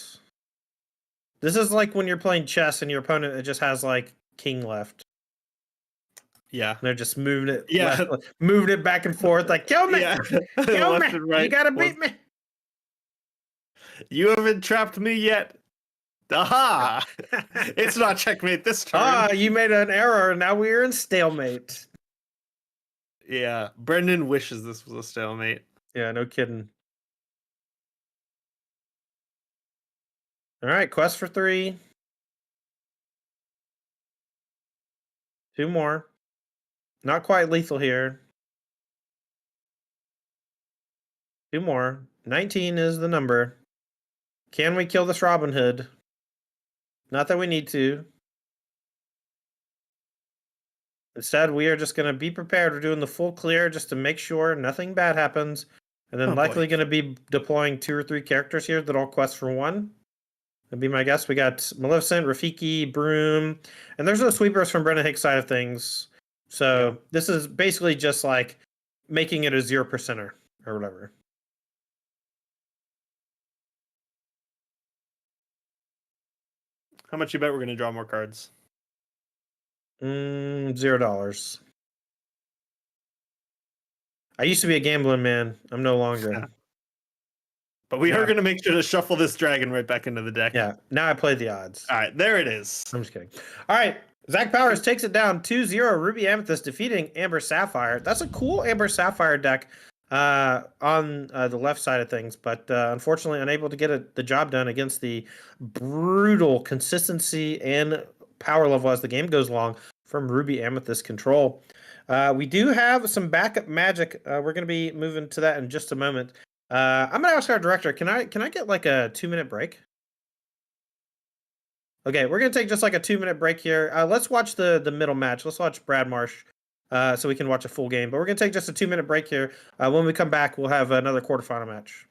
This is like when you're playing chess and your opponent just has like king left. Yeah, and they're just moving it. Yeah, moving it back and forth. Like kill me, kill me. Right. You gotta beat me. You haven't trapped me yet. Aha! It's not checkmate this turn. You made an error. Now we're in stalemate. Yeah, Brendan wishes this was a stalemate. Yeah, no kidding. All right, quest for 3. 2 more. Not quite lethal here. 2 more. 19 is the number. Can we kill this Robin Hood? Not that we need to. Instead, we are just going to be prepared. We're doing the full clear just to make sure nothing bad happens. And then likely going to be deploying 2 or 3 characters here that all quest for 1. That'd be my guess. We got Maleficent, Rafiki, Broom. And there's no sweepers from Brennan Hicks' side of things. So this is basically just like making it a 0%er or whatever. How much you bet we're going to draw more cards? $0. I used to be a gambling man. I'm no longer. But we are going to make sure to shuffle this dragon right back into the deck. Yeah, now I play the odds. All right, there it is. I'm just kidding. All right, Zach Powers takes it down 2-0. Ruby Amethyst defeating Amber Sapphire. That's a cool Amber Sapphire deck on the left side of things, but unfortunately unable to get the job done against the brutal consistency and power level as the game goes along from Ruby Amethyst control. We do have some backup magic. We're going to be moving to that in just a moment. I'm going to ask our director, can I get like a 2-minute break? Okay, we're gonna take just like a 2-minute break here. Let's watch the middle match. Let's watch Brad Marsh, so we can watch a full game. But we're gonna take just a 2-minute break here. When we come back, we'll have another quarterfinal match.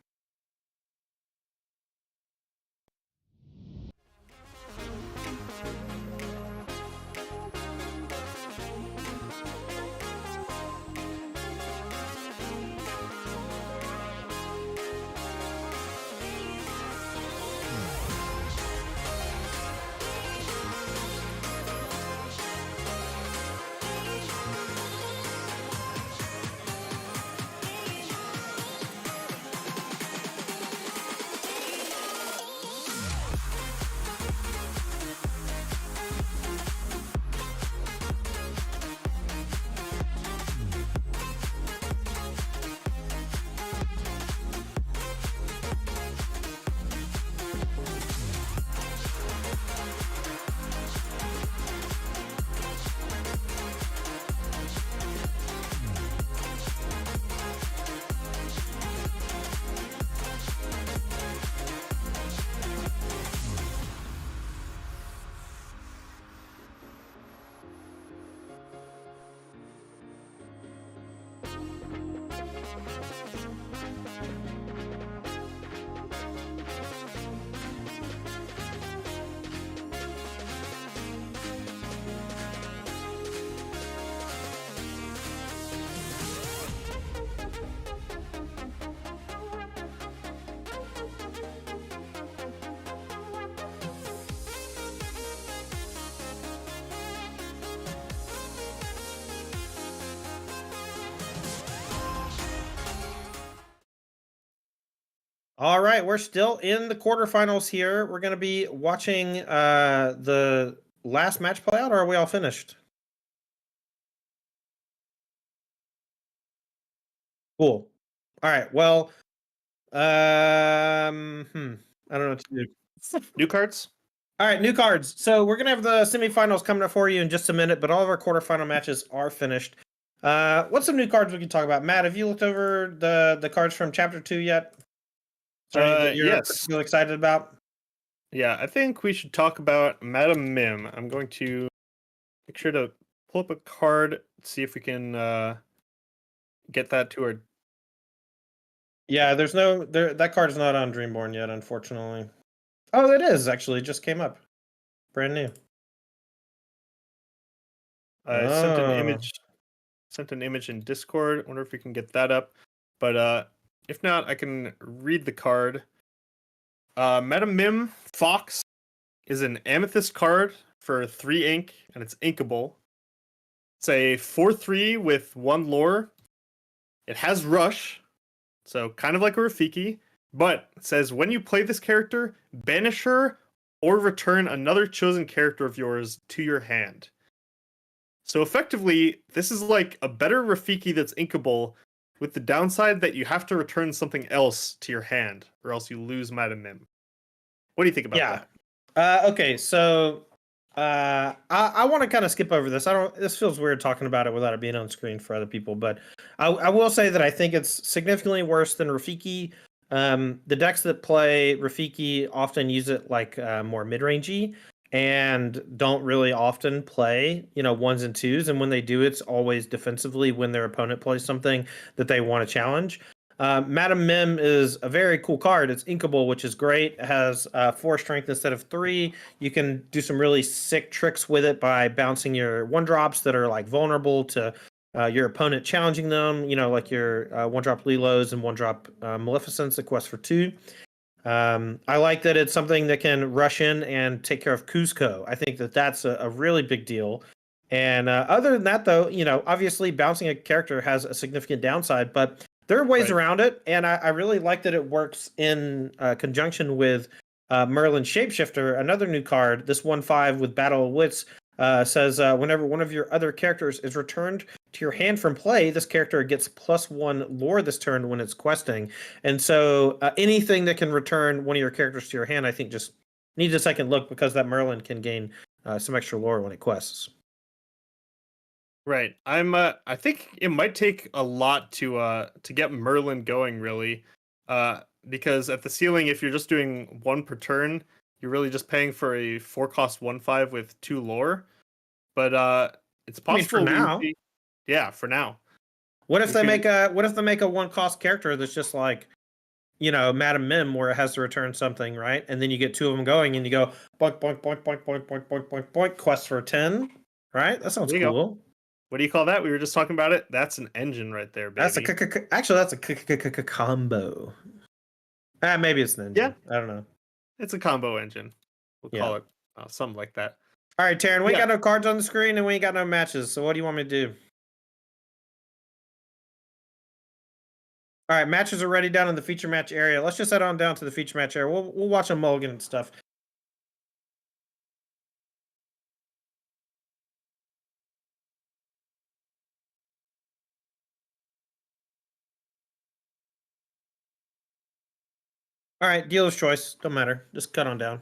All right, we're still in the quarterfinals here. We're going to be watching the last match play out, or are we all finished? Cool. All right. Well, I don't know what to do. New cards. All right, new cards. So we're gonna have the semifinals coming up for you in just a minute, but all of our quarterfinal matches are finished. What's some new cards we can talk about? Matt, have you looked over the cards from Chapter 2 yet? Is there any that you're Yes. particularly excited about? Yeah, I think we should talk about Madam Mim. I'm going to make sure to pull up a card, see if we can get that to our. Yeah, there's no that card's not on Dreamborn yet, unfortunately. Oh, it is actually. It just came up, brand new. I sent an Oh, image. Sent an image in Discord. I wonder if we can get that up. But if not, I can read the card. Madam Mim Fox is an Amethyst card for 3 ink, and it's inkable. It's a 4/3 with 1 lore. It has Rush, so kind of like a Rafiki, but it says when you play this character, banish her or return another chosen character of yours to your hand. So effectively, this is like a better Rafiki that's inkable, with the downside that you have to return something else to your hand, or else you lose Madam Mim. What do you think about yeah. that? Okay, so I want to kind of skip over this. I don't. This feels weird talking about it without it being on screen for other people, but I will say that I think it's significantly worse than Rafiki. The decks that play Rafiki often use it like more mid-rangey and don't really often play, ones and twos. And when they do, it's always defensively when their opponent plays something that they want to challenge. Madam Mim is a very cool card. It's inkable, which is great. It has 4 strength instead of 3. You can do some really sick tricks with it by bouncing your 1-drops that are like vulnerable to your opponent challenging them. Like your 1-drop Lilos and 1-drop Maleficents that quest for 2. I like that it's something that can rush in and take care of Cusco. I think that that's a really big deal. And other than that, though, obviously bouncing a character has a significant downside, but there are ways Right. around it. And I really like that it works in conjunction with Merlin Shapeshifter, another new card. This 1/5 with Battle of Wits says whenever one of your other characters is returned to your hand from play, this character gets +1 lore this turn when it's questing. And so anything that can return one of your characters to your hand, I think just needs a second look because that Merlin can gain some extra lore when it quests. Right. I think it might take a lot to get Merlin going, really. Because at the ceiling, if you're just doing 1 per turn, you're really just paying for a 4-cost 1/5 with 2 lore. But it's I mean, for possible we would now. be, yeah, for now. What if We they could, make a one cost character that's just like, Madam Mim, where it has to return something, right? And then you get two of them going, and you go boink boink boink boink boink boink boink boink boink. Quest for 10, right? That sounds there you go. cool. What do you call that? We were just talking about it. That's an engine right there, That's baby. actually that's a combo. Maybe it's an Yeah, engine. I don't know. it's a combo engine. We'll Yeah. call it something like that. All right, Taryn, we ain't Yeah. got no cards on the screen and we ain't got no matches. So what do you want me to do? All right, matches are ready down in the feature match area. Let's just head on down to the feature match area. We'll watch a mulligan and stuff. All right, dealer's choice. Don't matter. Just cut on down.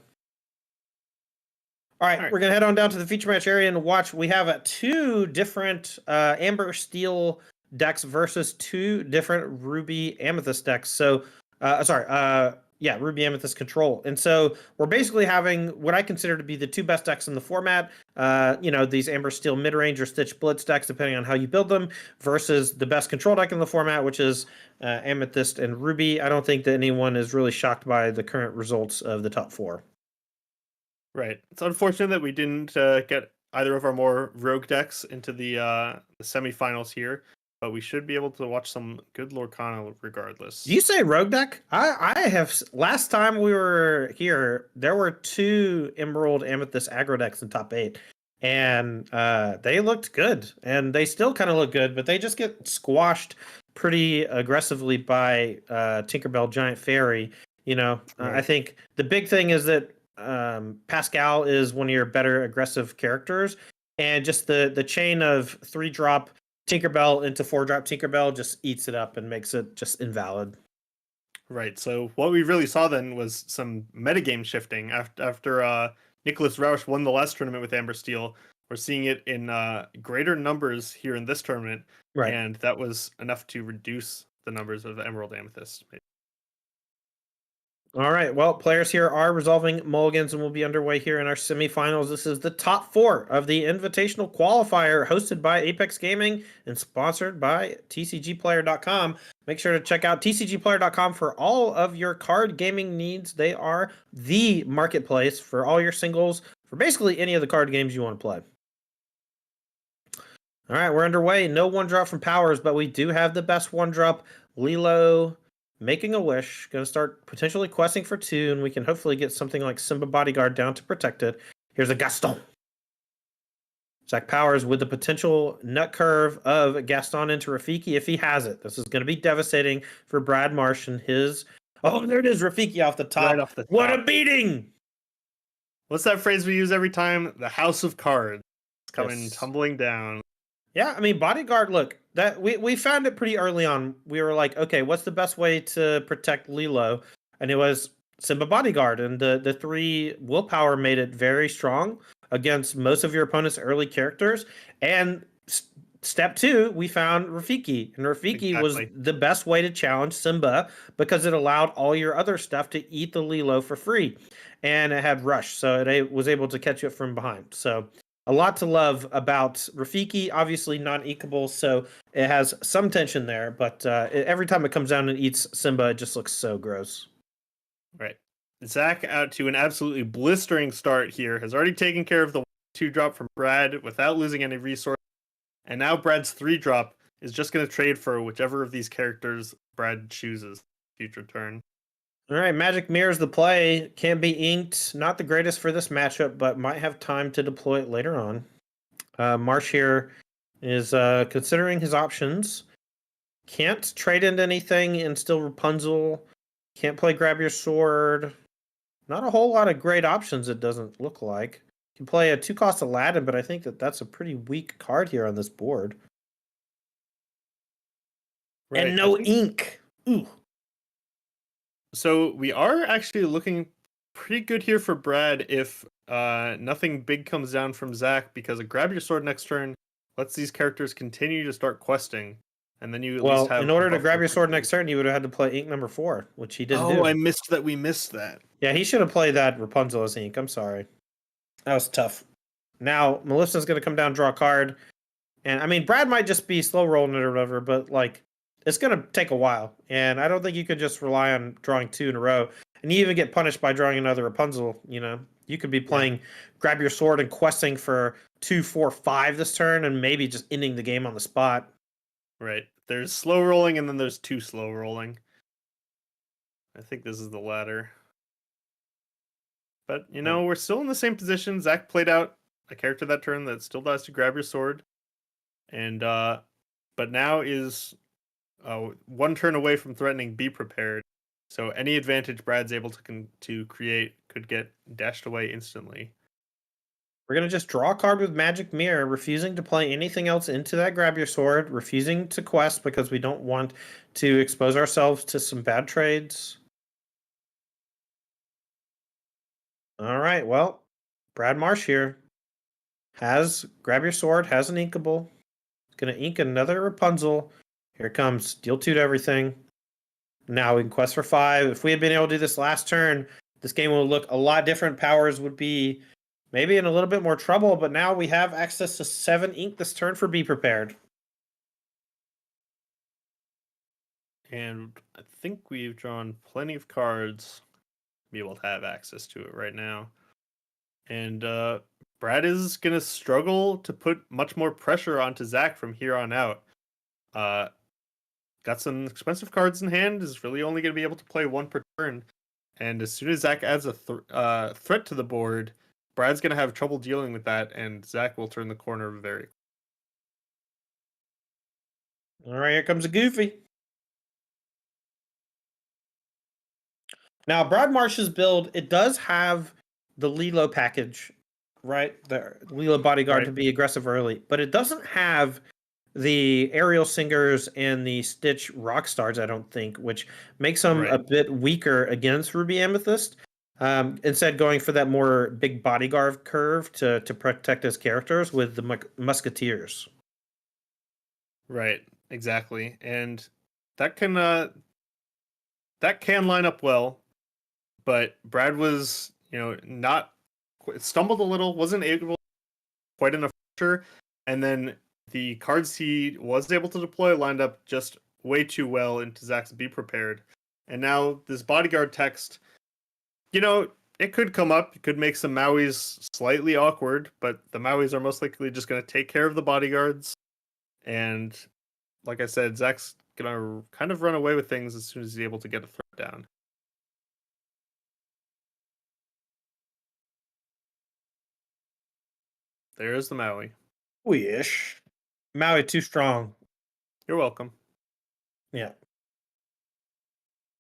All right, we're gonna head on down to the feature match area and watch. We have two different Amber Steel decks versus two different Ruby Amethyst decks. So, Ruby Amethyst Control. And so we're basically having what I consider to be the two best decks in the format. These Amber Steel mid-range or Stitch Blitz decks, depending on how you build them, versus the best control deck in the format, which is Amethyst and Ruby. I don't think that anyone is really shocked by the current results of the top four. Right. It's unfortunate that we didn't get either of our more rogue decks into the semifinals here, but we should be able to watch some good Lorcana regardless. Do you say rogue deck? I have. Last time we were here, there were two Emerald Amethyst aggro decks in top 8, and they looked good, and they still kind of look good, but they just get squashed pretty aggressively by Tinkerbell Giant Fairy. Right. I think the big thing is that Pascal is one of your better aggressive characters, and just the chain of 3-drop Tinkerbell into 4-drop Tinkerbell just eats it up and makes it just invalid. Right. So what we really saw then was some metagame shifting after Nicholas Rausch won the last tournament with Amber Steel. We're seeing it in greater numbers here in this tournament, right? And that was enough to reduce the numbers of Emerald Amethyst. All right. Well, players here are resolving mulligans and will be underway here in our semifinals. This is the top 4 of the Invitational Qualifier hosted by Apex Gaming and sponsored by TCGplayer.com. Make sure to check out TCGplayer.com for all of your card gaming needs. They are the marketplace for all your singles, for basically any of the card games you want to play. All right, we're underway. No 1-drop from Powers, but we do have the best 1-drop. Lilo making a wish. Going to start potentially questing for 2, and we can hopefully get something like Simba Bodyguard down to protect it. Here's a Gaston. Zach Powers with the potential nut curve of Gaston into Rafiki if he has it. This is going to be devastating for Brad Marsh and his... Oh, there it is, Rafiki off the top. Right off the top. What a beating! What's that phrase we use every time? The House of Cards. It's coming tumbling down. Yeah, I mean, Bodyguard, look, that we found it pretty early on. We were like, okay, what's the best way to protect Lilo? And it was Simba Bodyguard. And the 3 willpower made it very strong against most of your opponent's early characters. And step 2, we found Rafiki. And Rafiki was the best way to challenge Simba because it allowed all your other stuff to eat the Lilo for free. And it had Rush, so it was able to catch it from behind. So a lot to love about Rafiki, obviously non-equable, so it has some tension there, but every time it comes down and eats Simba, it just looks so gross. Right. Zach out to an absolutely blistering start here, has already taken care of the 2-drop from Brad without losing any resources, and now Brad's 3-drop is just going to trade for whichever of these characters Brad chooses future turn. All right, Magic mirrors the play. Can be inked. Not the greatest for this matchup, but might have time to deploy it later on. Marsh here is considering his options. Can't trade into anything and still Rapunzel. Can't play Grab Your Sword. Not a whole lot of great options, it doesn't look like. Can play a 2-cost Aladdin, but I think that's a pretty weak card here on this board. Right. And no ink. Ooh. So we are actually looking pretty good here for Brad if nothing big comes down from Zach, because a Grab Your Sword next turn lets these characters continue to start questing. and then you at least Well, have in a order to grab buffer your for sword two. next turn, you would have had to play ink number 4, which he didn't Oh, do. I missed that. We missed that. Yeah, he should have played that Rapunzel as ink. I'm sorry. That was tough. Now, Melissa's going to come down, draw a card. And I mean, Brad might just be slow rolling it or whatever, but like, it's going to take a while. And I don't think you could just rely on drawing 2 in a row. And you even get punished by drawing another Rapunzel. You know, you could be playing grab your sword and questing for 2, 4, 5 this turn and maybe just ending the game on the spot. Right. There's slow rolling and then there's 2 slow rolling. I think this is the latter. But, you know, we're still in the same position. Zach played out a character that turn that still dies to grab your sword. And, but now is 1 turn away from threatening Be Prepared. So any advantage Brad's able to create could get dashed away instantly. We're going to just draw a card with Magic Mirror, refusing to play anything else into that grab your sword, refusing to quest because we don't want to expose ourselves to some bad trades. All right, well, Brad Marsh here has grab your sword, has an inkable. Going to ink another Rapunzel. Here it comes. Deal 2 to everything. Now we can quest for 5. If we had been able to do this last turn, this game would look a lot different. Powers would be maybe in a little bit more trouble, but now we have access to 7 ink this turn for Be Prepared. And I think we've drawn plenty of cards to be able to have access to it right now. And Brad is going to struggle to put much more pressure onto Zach from here on out. Got some expensive cards in hand, is really only going to be able to play 1 per turn. And as soon as Zach adds a threat to the board, Brad's going to have trouble dealing with that, and Zach will turn the corner very. All right, here comes a Goofy. Now, Brad Marsh's build, it does have the Lilo package, right? The Lilo bodyguard to be aggressive early, but it doesn't have the Aerial Singers and the Stitch Rockstars, I don't think, which makes them a bit weaker against Ruby Amethyst. Instead, going for that more big bodyguard curve to protect his characters with the Musketeers. Right, exactly, and that can line up well, but Brad was, not stumbled a little, wasn't able quite enough pressure, and then the cards he was able to deploy lined up just way too well into Zach's Be Prepared. And now this bodyguard text, it could come up. It could make some Mauis slightly awkward, but the Mauis are most likely just going to take care of the bodyguards. And like I said, Zach's going to kind of run away with things as soon as he's able to get a threat down. There's the Maui. Wish. Maui too strong. You're welcome. Yeah.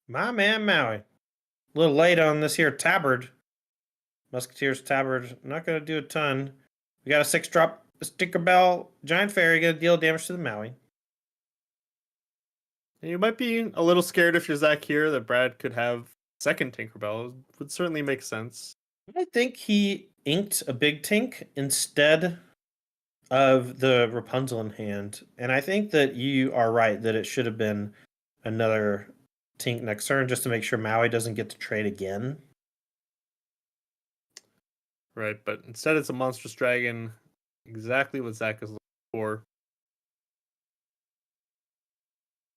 My man Maui. A little late on this here tabard. Musketeers tabard. Not going to do a ton. We got a 6-drop Tinkerbell Giant Fairy going to deal damage to the Maui. You might be a little scared if you're Zach here that Brad could have second Tinkerbell. It would certainly make sense. I think he inked a big Tink instead of the Rapunzel in hand. And I think that you are right that it should have been another Tink next turn just to make sure Maui doesn't get to trade again. Right, but instead it's a monstrous dragon. Exactly what Zach is looking for.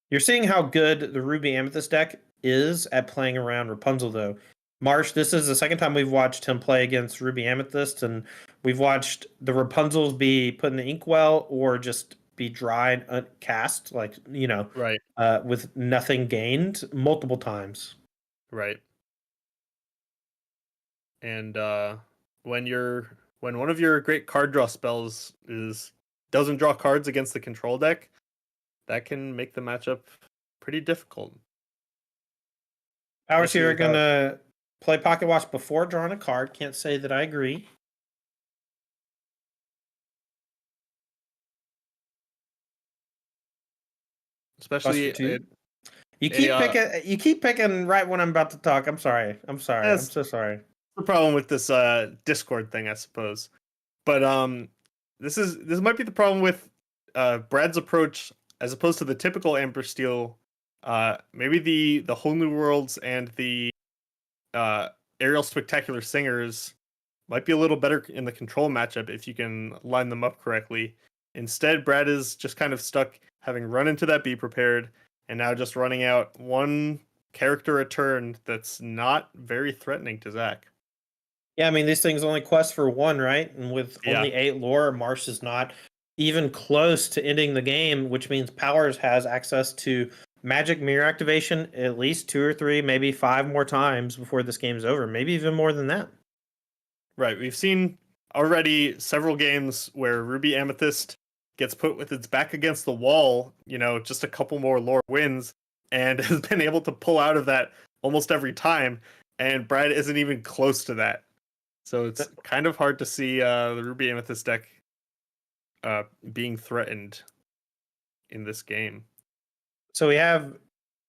You're seeing how good the Ruby Amethyst deck is at playing around Rapunzel, though. Marsh, this is the second time we've watched him play against Ruby Amethyst, and we've watched the Rapunzels be put in the inkwell or just be dry and cast, Right. With nothing gained multiple times. Right. And when one of your great card draw spells doesn't draw cards against the control deck, that can make the matchup pretty difficult. Powers here are gonna play Pocket Watch before drawing a card. Can't say that I agree. Especially you keep picking right when I'm about to talk. I'm sorry. I'm so sorry. The problem with this Discord thing, I suppose. But this might be the problem with Brad's approach as opposed to the typical Amber Steel, maybe the Whole New Worlds and the Aerial Spectacular Singers might be a little better in the control matchup if you can line them up correctly. Instead, Brad is just kind of stuck having run into that Be Prepared and now just running out one character a turn that's not very threatening to Zach. Yeah, I mean, these things only quest for one, right? And with Yeah. only 8 lore, Marsh is not even close to ending the game, which means Powers has access to magic mirror activation at least 2 or 3, maybe 5 more times before this game's over. Maybe even more than that. Right. We've seen already several games where Ruby Amethyst gets put with its back against the wall, just a couple more lore wins, and has been able to pull out of that almost every time. And Brad isn't even close to that. So it's kind of hard to see the Ruby Amethyst deck being threatened in this game. So we have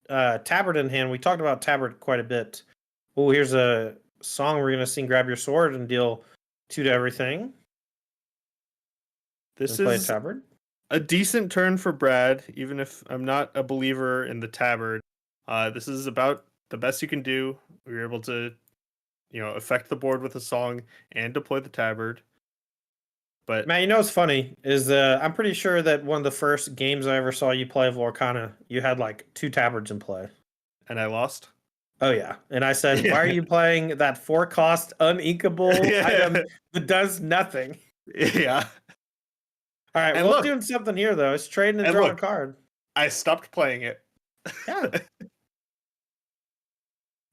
Tabard in hand. We talked about Tabard quite a bit. Oh, here's a song we're going to sing. Grab your sword and deal 2 to everything. This play is Tabard. A decent turn for Brad, even if I'm not a believer in the Tabard. This is about the best you can do. We were able to, affect the board with a song and deploy the Tabard. But man, what's funny is I'm pretty sure that one of the first games I ever saw you play of Lorcana, you had like 2 Tabards in play. And I lost? Oh yeah. And I said, why are you playing that 4-cost uninkable item that does nothing? Yeah. All right, well, doing something here though. It's trading and drawing a card. I stopped playing it. Yeah.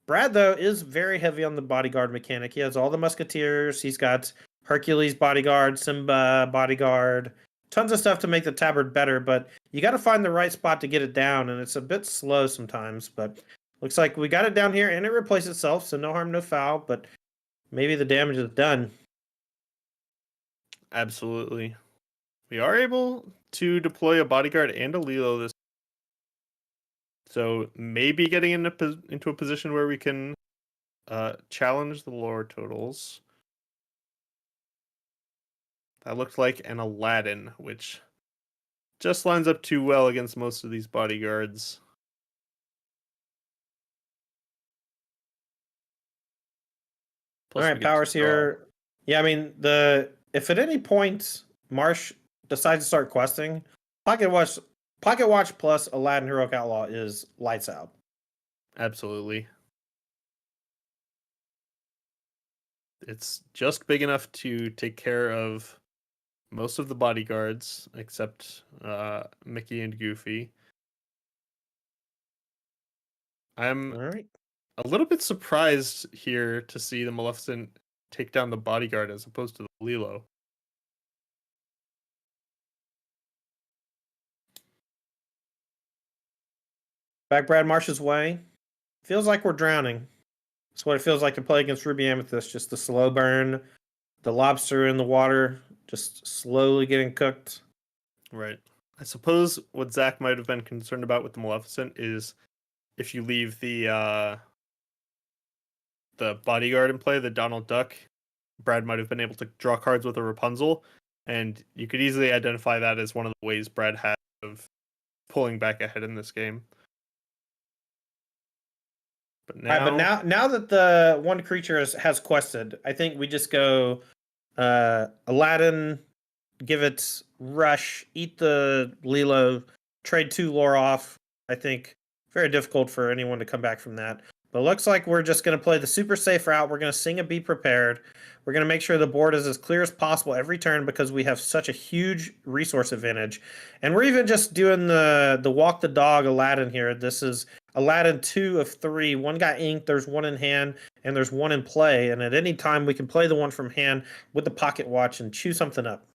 Brad, though, is very heavy on the bodyguard mechanic. He has all the musketeers. He's got Hercules bodyguard, Simba bodyguard, tons of stuff to make the tabard better, but you got to find the right spot to get it down, and it's a bit slow sometimes, but looks like we got it down here, and it replaced itself, so no harm, no foul, but maybe the damage is done. Absolutely. We are able to deploy a bodyguard and a Lilo this, so maybe getting into a position where we can challenge the lore totals. That looks like an Aladdin, which just lines up too well against most of these bodyguards. Plus all right, Powers here. Yeah, I mean, if at any point Marsh decides to start questing, Pocket Watch plus Aladdin Heroic Outlaw is lights out. Absolutely. It's just big enough to take care of most of the bodyguards, except Mickey and Goofy. I'm a little bit surprised here to see the Maleficent take down the bodyguard as opposed to the Lilo. Back Brad Marsh's way. Feels like we're drowning. That's what it feels like to play against Ruby Amethyst. Just the slow burn, the lobster in the water, just slowly getting cooked. Right. I suppose what Zach might have been concerned about with the Maleficent is if you leave the bodyguard in play, the Donald Duck, Brad might have been able to draw cards with a Rapunzel, and you could easily identify that as one of the ways Brad has of pulling back ahead in this game. But now that the one creature has quested, I think we just go Aladdin, give it Rush, eat the Lilo, trade 2 lore off. I think very difficult for anyone to come back from that. But it looks like we're just going to play the super safe route. We're going to sing a Be Prepared. We're going to make sure the board is as clear as possible every turn because we have such a huge resource advantage. And we're even just doing the walk the dog Aladdin here. This is Aladdin 2 of 3. One got inked, there's 1 in hand, and there's 1 in play. And at any time, we can play the one from hand with the pocket watch and chew something up.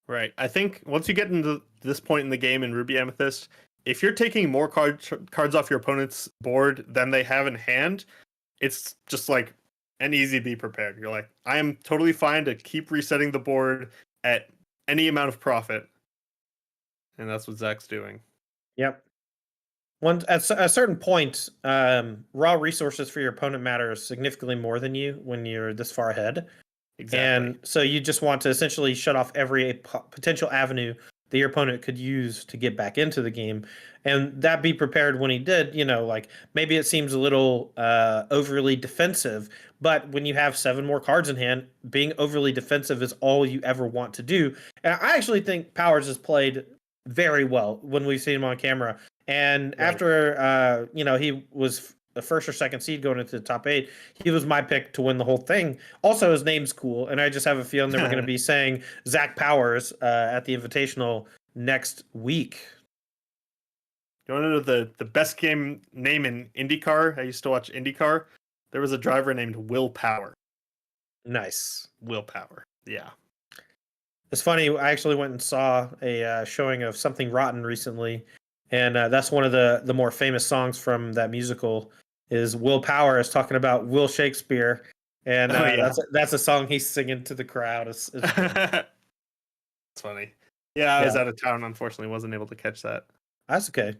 Right. I think once you get into this point in the game in Ruby Amethyst, if you're taking more cards off your opponent's board than they have in hand, it's just like an easy Be Prepared. You're like, I am totally fine to keep resetting the board at any amount of profit. And that's what Zach's doing. Yep. At a certain point, raw resources for your opponent matter significantly more than you when you're this far ahead. Exactly. And so you just want to essentially shut off every potential avenue that your opponent could use to get back into the game, and that be prepared when he did. Like maybe it seems a little overly defensive, but when you have 7 more cards in hand, being overly defensive is all you ever want to do. And I actually think Powers has played very well when we've seen him on camera. And Right. after he was the first or second seed going into the top 8, he was my pick to win the whole thing. Also, his name's cool, and I just have a feeling that we're going to be saying Zach Powers at the Invitational next week. You want to know the best game name in IndyCar? I used to watch IndyCar. There was a driver named Willpower. Nice. Willpower. Yeah. It's funny. I actually went and saw a showing of Something Rotten recently, and that's one of the more famous songs from that musical. Is Will Power is talking about Will Shakespeare, and that's a song he's singing to the crowd. It's It's funny. Yeah, I was out of town. Unfortunately, wasn't able to catch that. That's okay.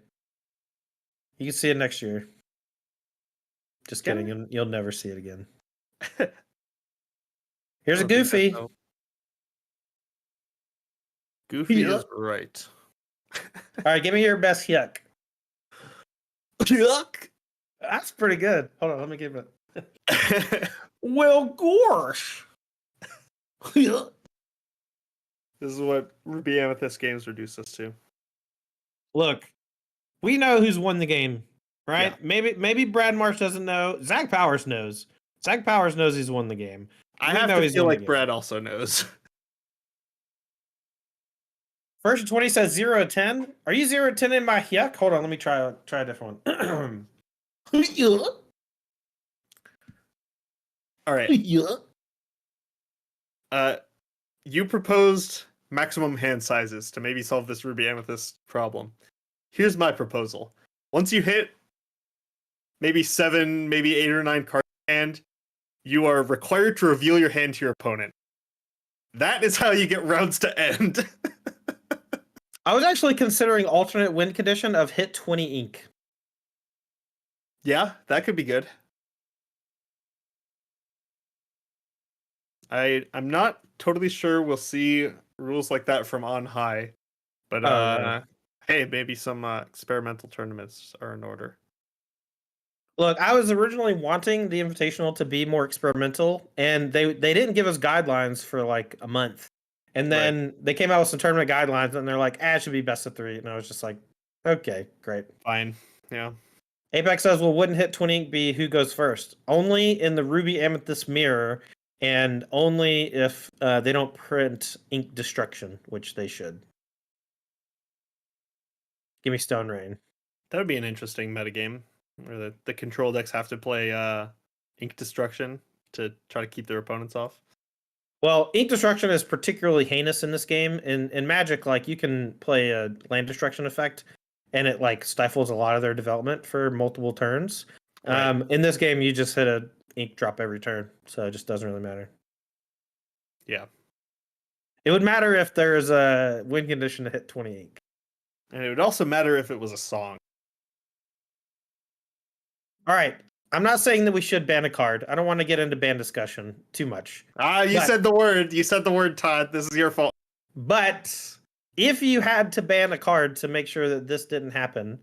You can see it next year. Just kidding. You'll never see it again. Here's a Goofy. Goofy is right. All right, give me your best yuck. Yuck. That's pretty good. Hold on, let me give it. Well, gosh. This is what Ruby Amethyst games reduce us to. Look, we know who's won the game, right? Yeah. Maybe Brad Marsh doesn't know. Zach Powers knows. Zach Powers knows he's won the game. I have to feel like Brad also knows. First 20 says 0 to 10. Are you 0 to 10 in my yuck? Hold on, let me try a different one. All right. You proposed maximum hand sizes to maybe solve this Ruby Amethyst problem. Here's my proposal. Once you hit maybe 7, maybe 8 or 9 cards in hand, you are required to reveal your hand to your opponent. That is how you get rounds to end. I was actually considering alternate win condition of hit 20 ink. Yeah, that could be good. I'm not totally sure we'll see rules like that from on high, but hey, maybe some experimental tournaments are in order. Look, I was originally wanting the Invitational to be more experimental, and they didn't give us guidelines for like a month. And then they came out with some tournament guidelines, and they're like, it should be best of 3. And I was just like, okay, great. Fine. Yeah. Apex says, well, wouldn't hit 20 ink be who goes first? Only in the Ruby Amethyst mirror, and only if they don't print ink destruction, which they should. Give me Stone Rain. That would be an interesting metagame where the control decks have to play ink destruction to try to keep their opponents off. Well, ink destruction is particularly heinous in this game. In Magic, like you can play a land destruction effect, and it like stifles a lot of their development for multiple turns. Right. In this game, you just hit a ink drop every turn, so it just doesn't really matter. Yeah. It would matter if there's a win condition to hit 20 ink. And it would also matter if it was a song. All right. I'm not saying that we should ban a card. I don't want to get into ban discussion too much. You said the word. You said the word, Todd. This is your fault. But if you had to ban a card to make sure that this didn't happen,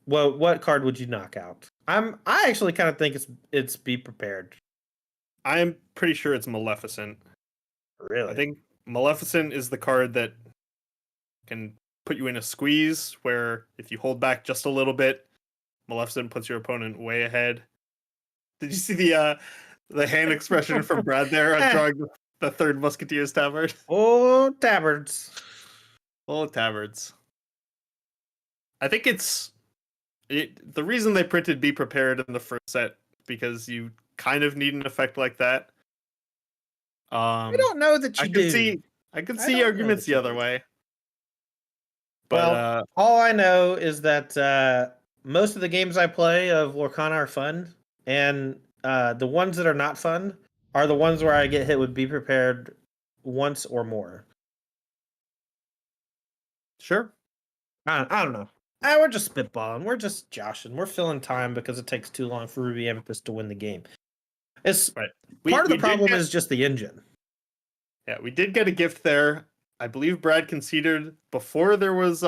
what card would you knock out? I actually kind of think it's Be Prepared. I'm pretty sure it's Maleficent. Really? I think Maleficent is the card that can put you in a squeeze where if you hold back just a little bit, Maleficent puts your opponent way ahead. Did you see the hand expression from Brad there on drawing the third Musketeer's tabard? Oh, tabards. Oh, tabards. I think the reason they printed Be Prepared in the first set because you kind of need an effect like that. I don't know that you do. I could see arguments the other way. But all I know is that most of the games I play of Lorcana are fun, and the ones that are not fun are the ones where I get hit with Be Prepared once or more. Sure. I don't know. We're just spitballing. We're just joshing. We're filling time because it takes too long for Ruby Amethyst to win the game. It's right. Part of the problem is just the engine. Yeah, we did get a gift there. I believe Brad conceded before there was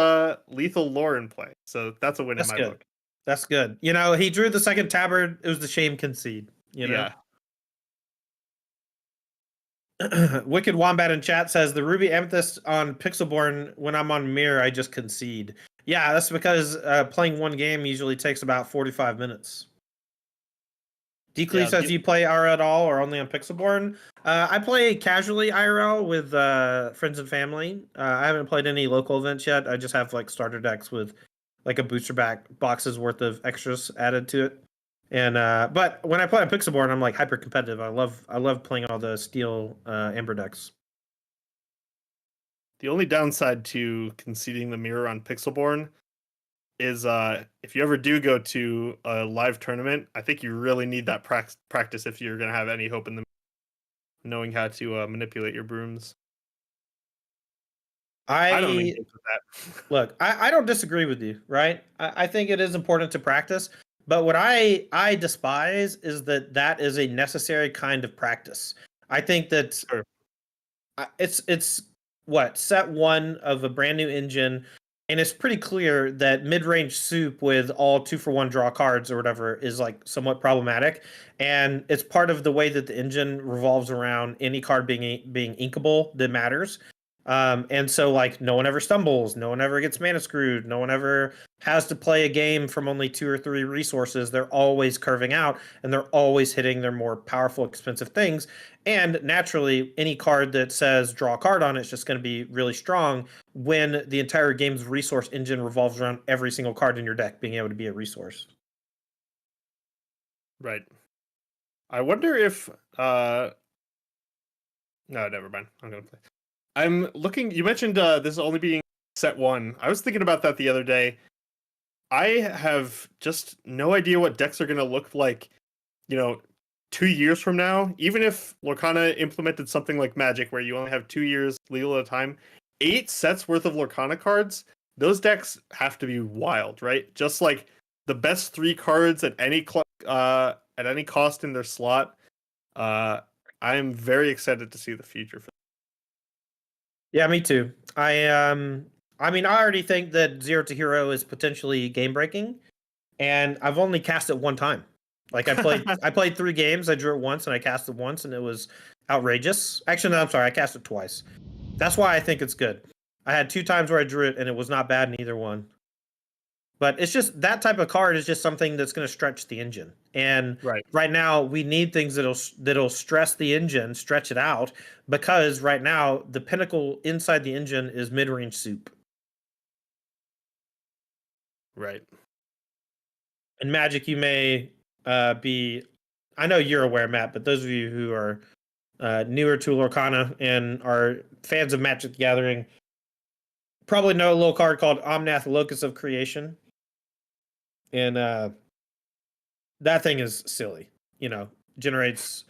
lethal lore in play. So that's a win in That's my good. book. That's good. He drew the second tabard. It was the shame concede. Yeah. Wicked Wombat in chat says the Ruby Amethyst on Pixelborn, when I'm on Mirror, I just concede. Yeah, that's because playing one game usually takes about 45 minutes. Declee says you play IRL at all or only on Pixelborn? I play casually IRL with friends and family. I haven't played any local events yet. I just have like starter decks with like a booster back boxes worth of extras added to it. And but when I play on Pixelborn, I'm like hyper competitive. I love playing all the steel amber decks. The only downside to conceding the mirror on Pixelborn is if you ever do go to a live tournament, I think you really need that practice if you're going to have any hope in the knowing how to manipulate your brooms. I don't engage with that. Look, I don't disagree with you, right? I think it is important to practice, but what I despise is that is a necessary kind of practice. I think that Sure. it's what set one of a brand new engine, and it's pretty clear that mid-range soup with all 2-for-1 draw cards or whatever is like somewhat problematic, and it's part of the way that the engine revolves around any card being inkable that matters. And so like no one ever stumbles, no one ever gets mana screwed, no one ever has to play a game from only 2 or 3 resources. They're always curving out and they're always hitting their more powerful, expensive things. And naturally, any card that says draw a card on it is just going to be really strong when the entire game's resource engine revolves around every single card in your deck being able to be a resource. Right. I wonder if no, never mind. I'm gonna play. I'm looking. You mentioned this only being set one. I was thinking about that the other day. I have just no idea what decks are going to look like, 2 years from now. Even if Lorcana implemented something like Magic, where you only have 2 years legal at a time, 8 sets worth of Lorcana cards, those decks have to be wild, right? Just like the best 3 cards at any cost in their slot. I am very excited to see the future for. Yeah, me too. I mean, I already think that Zero to Hero is potentially game breaking, and I've only cast it one time. Like I played 3 games. I drew it once, and I cast it once, and it was outrageous. Actually, no, I'm sorry, I cast it twice. That's why I think it's good. I had 2 times where I drew it, and it was not bad in either one. But it's just that type of card is just something that's going to stretch the engine. And right now, we need things that'll stress the engine, stretch it out, because right now the pinnacle inside the engine is mid-range soup. Right. In Magic, you may be. I know you're aware, Matt, but those of you who are newer to Lorcana and are fans of Magic the Gathering probably know a little card called Omnath, Locus of Creation. And that thing is silly. Generates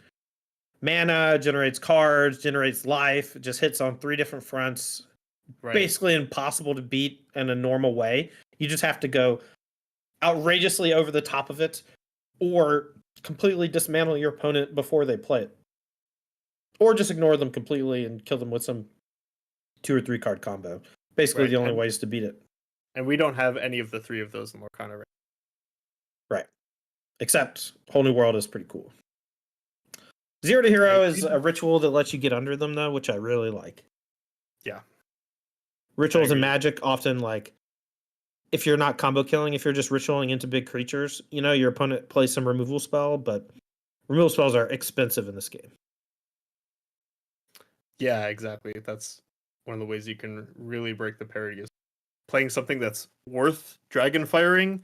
mana, generates cards, generates life. It just hits on 3 different fronts. Right. Basically impossible to beat in a normal way. You just have to go outrageously over the top of it or completely dismantle your opponent before they play it. Or just ignore them completely and kill them with some 2 or 3 card combo. Basically the only ways to beat it. And we don't have any of the 3 of those in Lorcana. Right. Except Whole New World is pretty cool. Zero to Hero is a ritual that lets you get under them, though, which I really like. Yeah. Rituals in Magic often, like, if you're not combo killing, if you're just ritualing into big creatures, your opponent plays some removal spell, but removal spells are expensive in this game. Yeah, exactly. That's one of the ways you can really break the parity is playing something that's worth dragon firing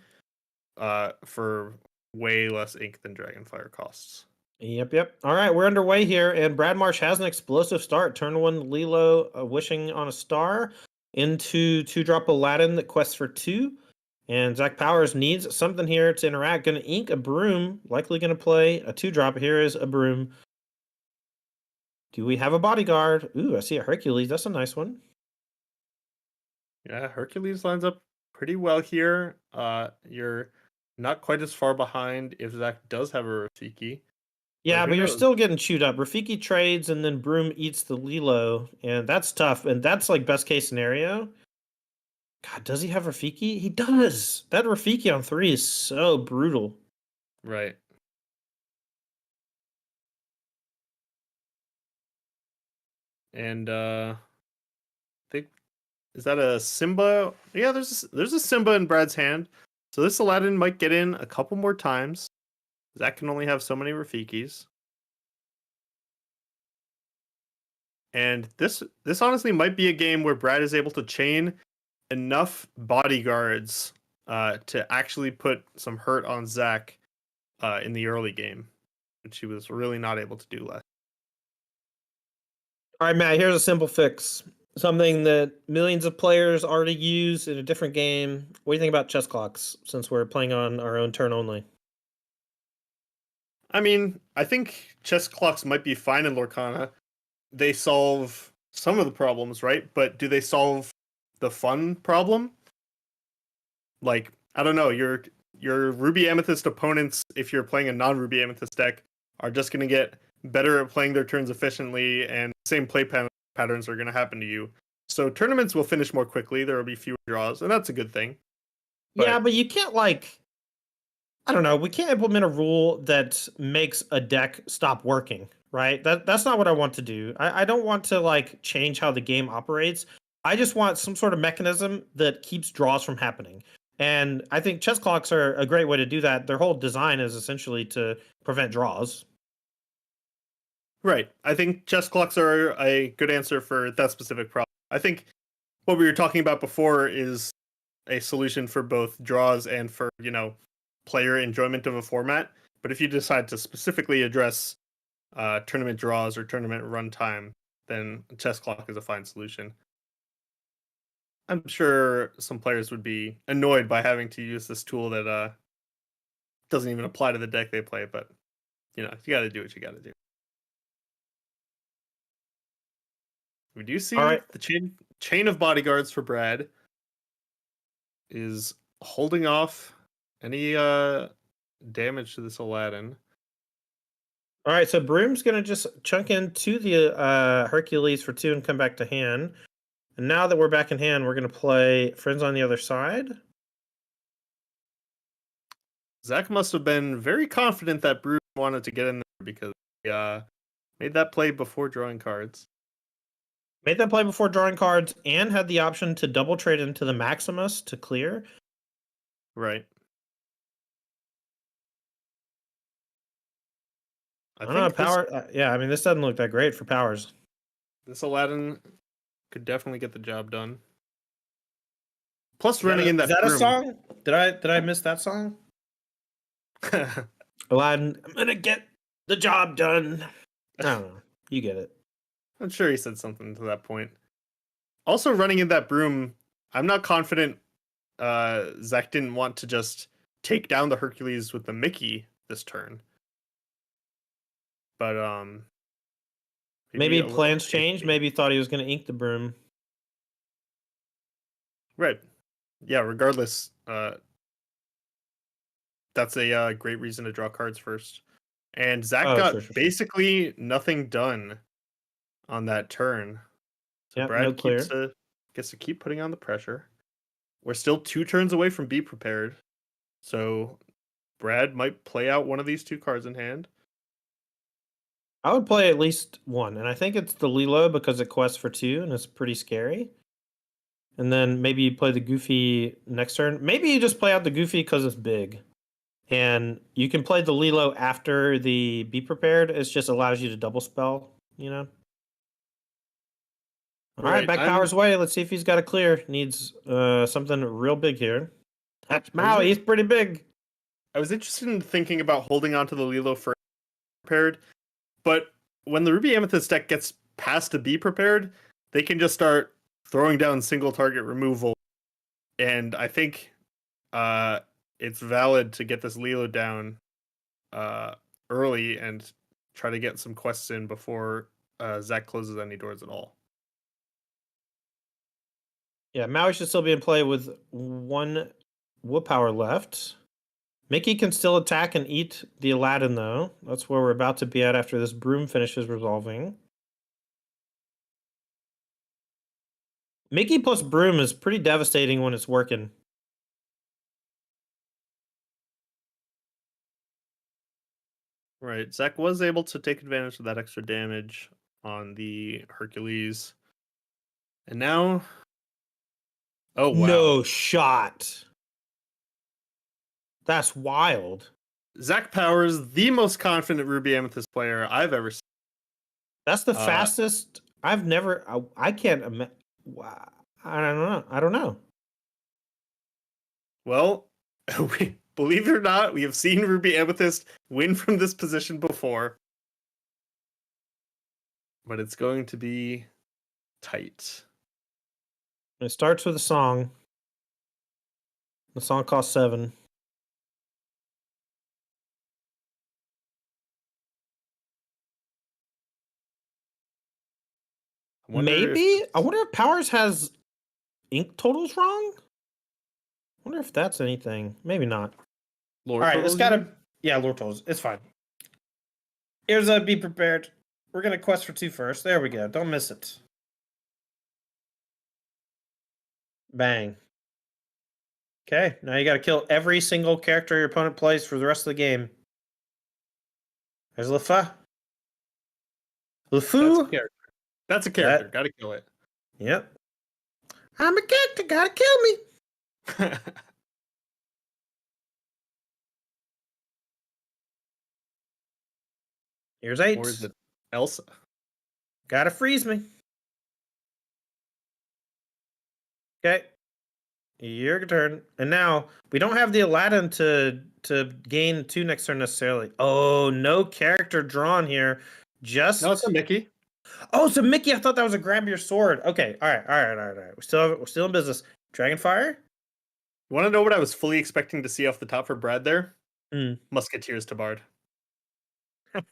for way less ink than Dragonfire costs. Yep. All right, we're underway here, and Brad Marsh has an explosive start. Turn 1, Lilo, Wishing on a Star, into 2-drop Aladdin that quests for 2. And Zach Powers needs something here to interact. Going to ink a Broom, likely going to play a 2-drop. Here is a Broom. Do we have a Bodyguard? Ooh, I see a Hercules. That's a nice one. Yeah, Hercules lines up pretty well here. You're not quite as far behind if Zach does have a Rafiki. Yeah, who but you're knows? still getting chewed up. Rafiki trades and then Broom eats the Lilo, and that's tough. And that's like best case scenario. God, does he have Rafiki? He does. That Rafiki on 3 is so brutal. Right. And I think is that a Simba? Yeah, there's a Simba in Brad's hand. So this Aladdin might get in a couple more times. Zach can only have so many Rafikis. And this honestly might be a game where Brad is able to chain enough bodyguards to actually put some hurt on Zach in the early game, which he was really not able to do last. All right, Matt, here's a simple fix. Something that millions of players already use in a different game. What do you think about chess clocks since we're playing on our own turn only? I mean, I think chess clocks might be fine in Lorcana. They solve some of the problems, right? But do they solve the fun problem? Like, I don't know, your Ruby Amethyst opponents, if you're playing a non-Ruby Amethyst deck, are just going to get better at playing their turns efficiently, and same patterns are going to happen to you. So tournaments will finish more quickly. There will be fewer draws, and that's a good thing. Yeah, But but you can't I don't know, we can't implement a rule that makes a deck stop working, right? That's not what I want to do. I don't want to change how the game operates. I just want some sort of mechanism that keeps draws from happening. And I think chess clocks are a great way to do that. Their whole design is essentially to prevent draws. right, I think chess clocks are a good answer for that specific problem. I think what we were talking about before is a solution for both draws and for, player enjoyment of a format. But if you decide to specifically address tournament draws or tournament runtime, then chess clock is a fine solution. I'm sure some players would be annoyed by having to use this tool that doesn't even apply to the deck they play, but you got to do what you got to do. We do All see right. the chain of bodyguards for Brad is holding off any damage to this Aladdin. All right, so Broom's gonna just chunk into the Hercules for 2 and come back to hand. And now that we're back in hand, we're gonna play Friends on the Other Side. Zach must have been very confident that Bruce wanted to get in there because he made that play before drawing cards. Made that play before drawing cards and had the option to double trade into the Maximus to clear. Right. I I don't know, think power. Yeah, I mean, this doesn't look that great for powers. this Aladdin could definitely get the job done. Plus, Is that running in is that that a broom. song? Did I miss that song? Aladdin, I'm gonna get the job done. I don't know. You get it. I'm sure he said something to that point. Also, running in that broom, I'm not confident Zach didn't want to just take down the Hercules with the Mickey this turn. But maybe Maybe a little plans changed. hasty. Maybe he thought he was gonna ink the broom. Right. Yeah, regardless, that's a great reason to draw cards first. And Zach Oh, sure, got sure, sure. basically nothing done on that turn. So Yep, no Brad clear. gets to keep putting on the pressure. We're still 2 turns away from Be Prepared. So Brad might play out one of these 2 cards in hand. I would play at least one, and I think it's the Lilo because it quests for 2 and it's pretty scary. And then maybe you play the Goofy next turn. Maybe you just play out the Goofy because it's big. And you can play the Lilo after the Be Prepared. It just allows you to double spell, you know? All right, Right. back Power's way. Let's see if he's got a clear. Needs something real big here. That's Maui. He's pretty big. I was interested in thinking about holding on to the Lilo for prepared, but when the Ruby Amethyst deck gets past to Be Prepared, they can just start throwing down single target removal. And I think it's valid to get this Lilo down early and try to get some quests in before Zach closes any doors at all. Yeah, Maui should still be in play with 1 Wood Power left. Mickey can still attack and eat the Aladdin, though. That's where we're about to be at after this broom finishes resolving. Mickey plus broom is pretty devastating when it's working. Right. Zach was able to take advantage of that extra damage on the Hercules. And now. Oh, wow. No shot. That's wild. Zach Powers, the most confident Ruby Amethyst player I've ever seen. That's the fastest. I've never. I can't imagine. I don't know. I don't know. Well, believe it or not, we have seen Ruby Amethyst win from this position before. But it's going to be tight. It starts with a song. The song costs 7. Maybe? I wonder if Powers has ink totals wrong? I wonder if that's anything. Maybe not. Lore All right, totals, it's gotta. Yeah, lore totals. It's fine. Here's a be prepared. We're gonna quest for 2 first. There we go. Don't miss it. Bang. Okay, now you gotta kill every single character your opponent plays for the rest of the game. There's LeFou. LeFou. That's a character. Gotta kill it. Yep. I'm a character. Gotta kill me. Here's 8. Or is it Elsa? Gotta freeze me. Okay. Your turn. And now we don't have the Aladdin to gain 2 next turn necessarily. Oh, no character drawn here. Just No, it's a Mickey. Oh, so Mickey, I thought that was a grab your sword. Okay, all right. We're still in business. Dragonfire. You want to know what I was fully expecting to see off the top for Brad there? Mm. Musketeers to Bard. That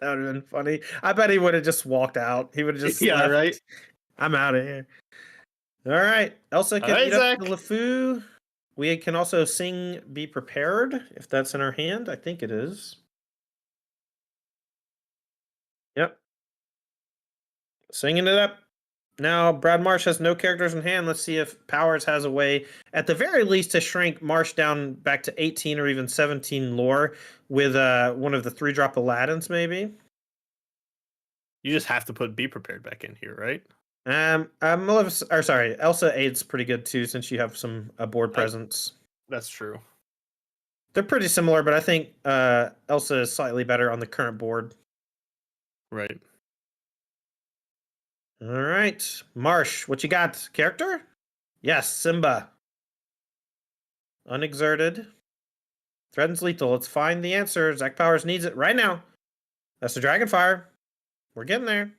would have been funny. I bet he would have just walked out. He would have just left. Right. I'm out of here. All right, Elsa can eat up the LeFou. We can also sing "Be Prepared" if that's in our hand. I think it is. Yep. Singing it up. Now, Brad Marsh has no characters in hand. Let's see if Powers has a way, at the very least, to shrink Marsh down back to 18 or even 17 lore with one of the 3-drop Aladdins, maybe. You just have to put Be Prepared back in here, right? Elsa Aid's pretty good too, since you have some board presence. That's true. They're pretty similar, but I think Elsa is slightly better on the current board. Right. All right. Marsh, what you got? Character? Yes, Simba. Unexerted. Threatens lethal. Let's find the answer. Zach Powers needs it right now. That's the Dragonfire. We're getting there.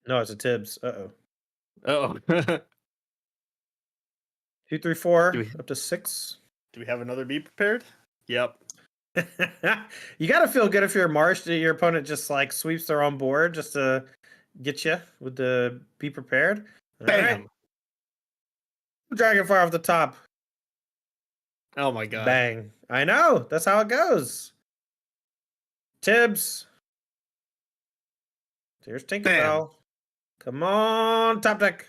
No, it's a Tibbs. Uh-oh. Uh-oh. 2, 3, 4, up to 6. Do we have another Be Prepared? Yep. You got to feel good if you're a Marsh that your opponent just like sweeps their own board just to get you with the Be Prepared. Bam! Right. Dragonfire off the top. Oh my god. Bang. I know. That's how it goes. Tibbs. Here's Tinkerbell. Come on, top deck.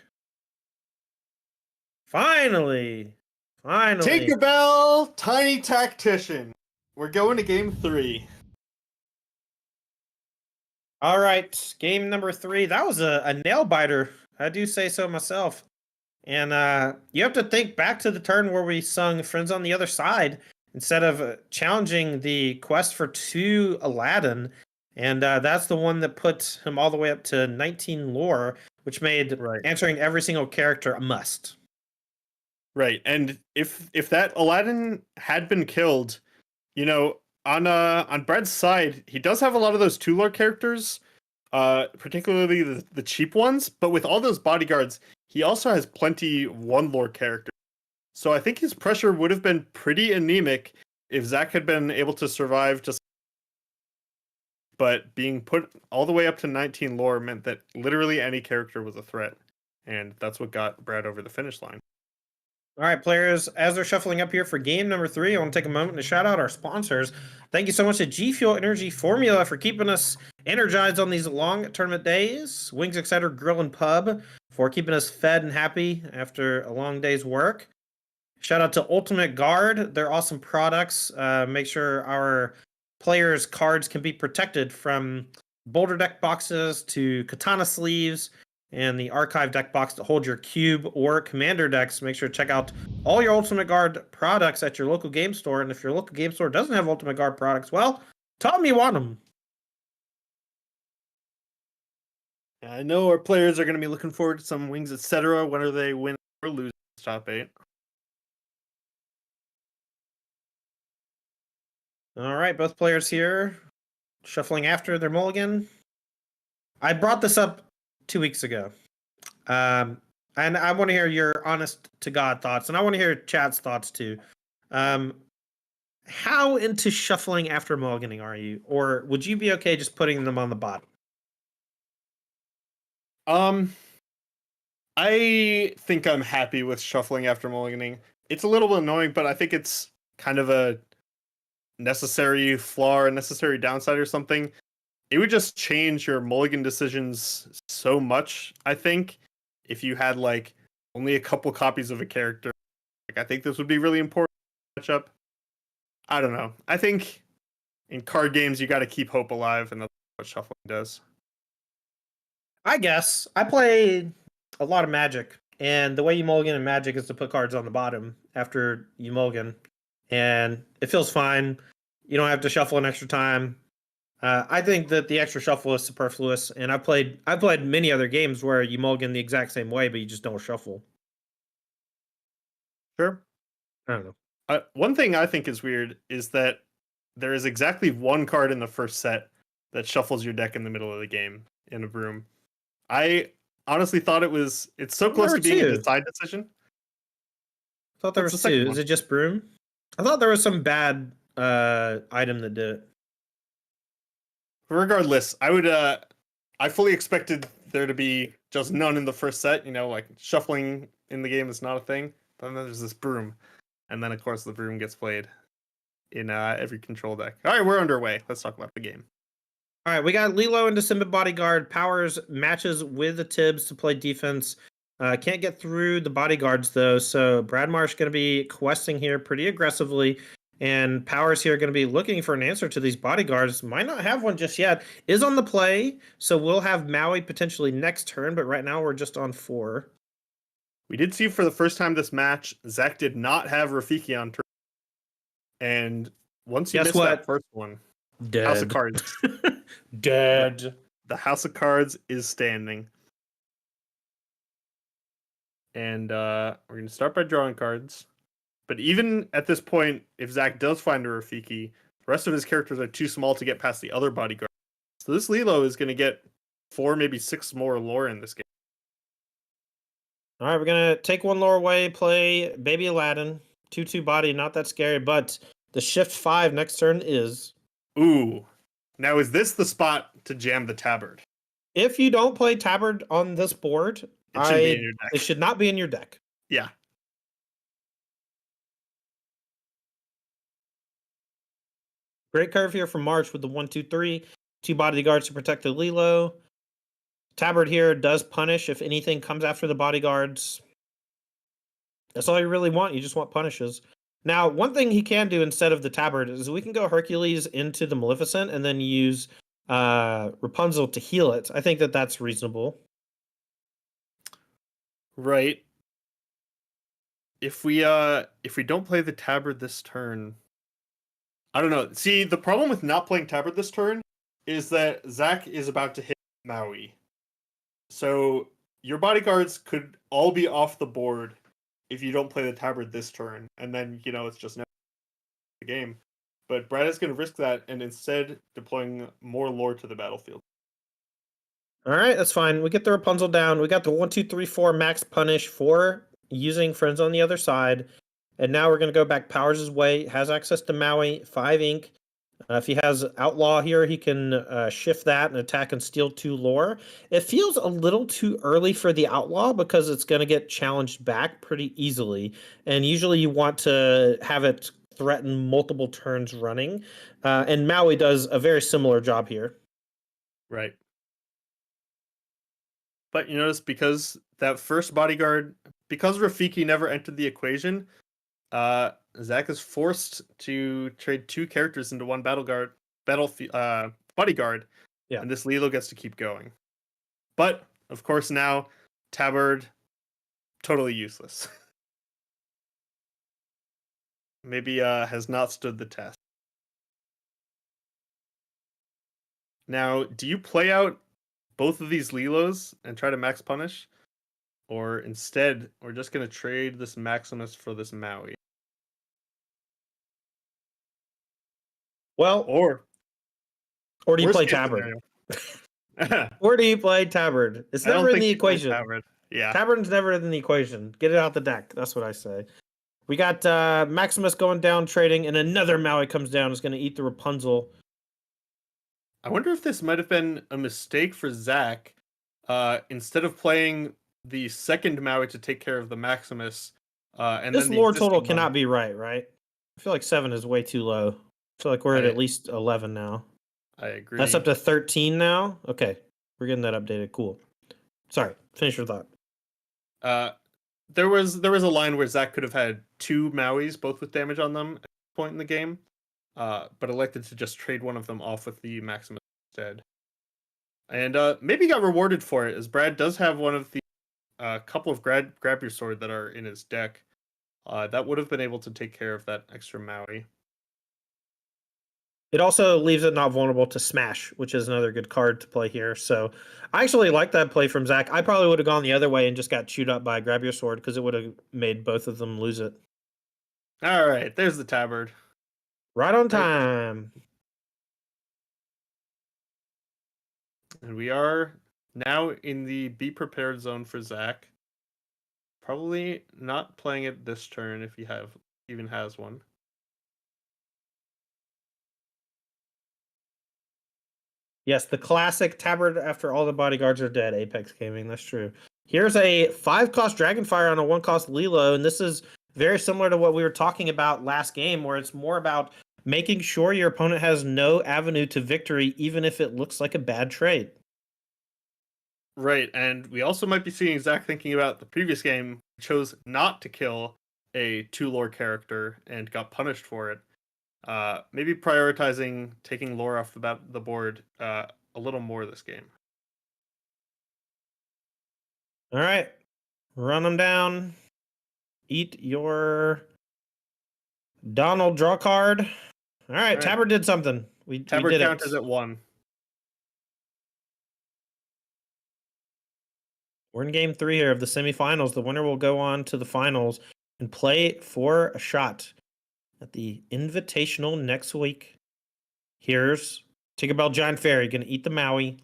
Finally. Tinkerbell, Tiny Tactician. We're going to game 3. All right. Game number 3. That was a nail biter. I do say so myself. And you have to think back to the turn where we sung Friends on the Other Side instead of challenging the quest for 2 Aladdin. And that's the one that put him all the way up to 19 lore, which made answering every single character a must. Right. And if that Aladdin had been killed, you know, on Brad's side, he does have a lot of those 2 lore characters, particularly the cheap ones, but with all those bodyguards, he also has plenty 1 lore characters. So I think his pressure would have been pretty anemic if Zach had been able to survive just. But being put all the way up to 19 lore meant that literally any character was a threat. And that's what got Brad over the finish line. All right, players, as they're shuffling up here for game number 3, I want to take a moment to shout out our sponsors. Thank you so much to G Fuel Energy Formula for keeping us energized on these long tournament days. Wings Etc. Grill and Pub for keeping us fed and happy after a long day's work. Shout out to Ultimate Guard. They're awesome products. Make sure our players' cards can be protected from Boulder deck boxes to Katana sleeves and the archive deck box to hold your cube or commander decks. Make sure to check out all your Ultimate Guard products at your local game store. And if your local game store doesn't have Ultimate Guard products, well, tell them you want them. I know our players are going to be looking forward to some Wings Etc. whether they win or lose top 8. All right, both players here shuffling after their mulligan. I brought this up 2 weeks ago. And I want to hear your honest to God thoughts, and I want to hear Chad's thoughts too. How into shuffling after mulliganing are you? Or would you be okay just putting them on the bottom? I think I'm happy with shuffling after mulliganing. It's a little bit annoying, but I think it's kind of a necessary flaw or a necessary downside or something. It would just change your mulligan decisions so much, I think, if you had like only a couple copies of a character. Like, I think this would be really important matchup. I don't know. I think in card games you got to keep hope alive, and that's what shuffling does. I guess. I play a lot of Magic, and the way you mulligan in Magic is to put cards on the bottom after you mulligan, and it feels fine. You don't have to shuffle an extra time. I think that the extra shuffle is superfluous, and I've played many other games where you mulligan the exact same way, but you just don't shuffle. Sure. I don't know. One thing I think is weird is that there is exactly one card in the first set that shuffles your deck in the middle of the game in a room. I honestly thought it's so close to being a decide decision. I thought there was two. Is it just Broom? I thought there was some bad item that did it. Regardless, I fully expected there to be just none in the first set, like shuffling in the game is not a thing. But then there's this Broom. And then of course the Broom gets played in every control deck. All right, we're underway. Let's talk about the game. All right, we got Lilo into Simba Bodyguard. Powers matches with the Tibbs to play defense. Can't get through the bodyguards though, so Brad Marsh going to be questing here pretty aggressively. And Powers here going to be looking for an answer to these bodyguards. Might not have one just yet. Is on the play, so we'll have Maui potentially next turn, but right now we're just on 4. We did see for the first time this match, Zach did not have Rafiki on turn. And once you missed that first one, dead. House of Cards. Dead. The House of Cards is standing. And we're going to start by drawing cards. But even at this point, if Zach does find a Rafiki, the rest of his characters are too small to get past the other bodyguard. So this Lilo is going to get 4, maybe 6 more lore in this game. All right, we're going to take 1 lore away, play Baby Aladdin. 2/2 body, not that scary, but the shift 5 next turn is... Ooh. Now, is this the spot to jam the Tabard? If you don't play Tabard on this board, it should not be in your deck. Yeah. Great curve here from March with the 1/2/3. 2 bodyguards to protect the Lilo. Tabard here does punish if anything comes after the bodyguards. That's all you really want. You just want punishes. Now, one thing he can do instead of the Tabard is we can go Hercules into the Maleficent and then use Rapunzel to heal it. I think that that's reasonable. Right. If we don't play the Tabard this turn, I don't know. See, the problem with not playing Tabard this turn is that Zach is about to hit Maui. So your bodyguards could all be off the board if you don't play the Tabard this turn, and then it's just never the game. But Brad is going to risk that and instead deploying more lore to the battlefield. All right, that's fine. We get the Rapunzel down. We got the 1/2/3/4 max punish for using friends on the other side. And now we're going to go back Powers' way. Has access to Maui, 5 ink. If he has Outlaw here, he can shift that and attack and steal 2 lore. It feels a little too early for the Outlaw because it's going to get challenged back pretty easily. And usually you want to have it threaten multiple turns running. And Maui does a very similar job here. Right. But you notice because that first bodyguard, because Rafiki never entered the equation, Zach is forced to trade 2 characters into one bodyguard, Yeah. and this Lilo gets to keep going. But of course now, Tabard, totally useless. Maybe has not stood the test. Now, do you play out both of these Lilos and try to max punish? Or instead, we're just going to trade this Maximus for this Maui? Well, Or do you worst play case Tabard? scenario. Or do you play Tabard? It's I don't never in think the you play equation. Tabard. Yeah. Tabard's never in the equation. Get it out the deck. That's what I say. We got Maximus going down trading, and another Maui comes down. Is going to eat the Rapunzel. I wonder if this might have been a mistake for Zach. Instead of playing the second Maui to take care of the Maximus, and This then the lore total existing cannot one. be right? I feel like 7 is way too low. I feel like we're at least 11 now. I agree. That's up to 13 now? Okay. We're getting that updated. Cool. Sorry. Finish your thought. There was a line where Zach could have had 2 Mauis, both with damage on them at this point in the game, but elected to just trade one of them off with the Maximus instead. And maybe got rewarded for it, as Brad does have one of the couple of grab your sword that are in his deck. That would have been able to take care of that extra Maui. It also leaves it not vulnerable to Smash, which is another good card to play here. So I actually like that play from Zach. I probably would have gone the other way and just got chewed up by Grab Your Sword because it would have made both of them lose it. All right, there's the Tabard. Right on time. And we are now in the be prepared zone for Zach. Probably not playing it this turn if he even has one. Yes, the classic Tabard after all the bodyguards are dead Apex Gaming. That's true. Here's a 5-cost Dragonfire on a 1-cost Lilo, and this is very similar to what we were talking about last game, where it's more about making sure your opponent has no avenue to victory, even if it looks like a bad trade. Right, and we also might be seeing Zach thinking about the previous game, chose not to kill a 2 lore character and got punished for it. Maybe prioritizing taking lore off the board a little more this game. All right, run them down. Eat your Donald draw card. All right, Tabard did something. We Tabard did counters it. at 1. We're in game 3 here of the semifinals. The winner will go on to the finals and play for a shot at the Invitational next week. Here's Tinkerbell Giant Fairy going to eat the Maui.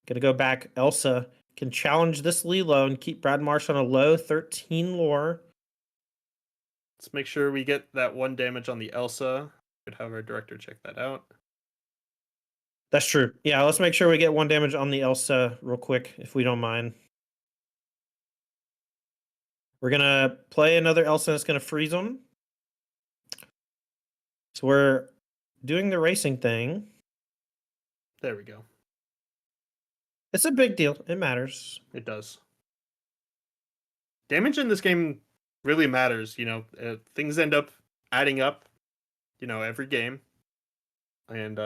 Going to go back. Elsa can challenge this Lilo and keep Brad Marsh on a low 13 lore. Let's make sure we get that 1 damage on the Elsa. Could have our director check that out. That's true. Yeah, let's make sure we get 1 damage on the Elsa real quick, if we don't mind. We're going to play another Elsa and it's going to freeze them. So we're doing the racing thing. There we go. It's a big deal. It matters. It does. Damage in this game really matters. Things end up adding up, every game. And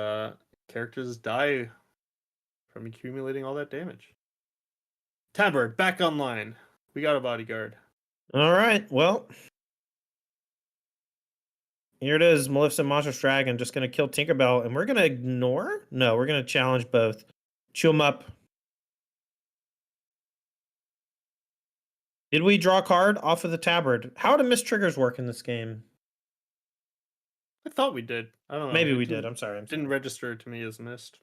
characters die from accumulating all that damage. Tabard, back online. We got a bodyguard. All right. Well, here it is. Maleficent Monstrous Dragon just going to kill Tinkerbell. And we're going to ignore? No, we're going to challenge both. Chew them up. Did we draw a card off of the Tabard? How do missed triggers work in this game? I thought we did. I don't know. Maybe we did. I'm sorry. Didn't register to me as missed.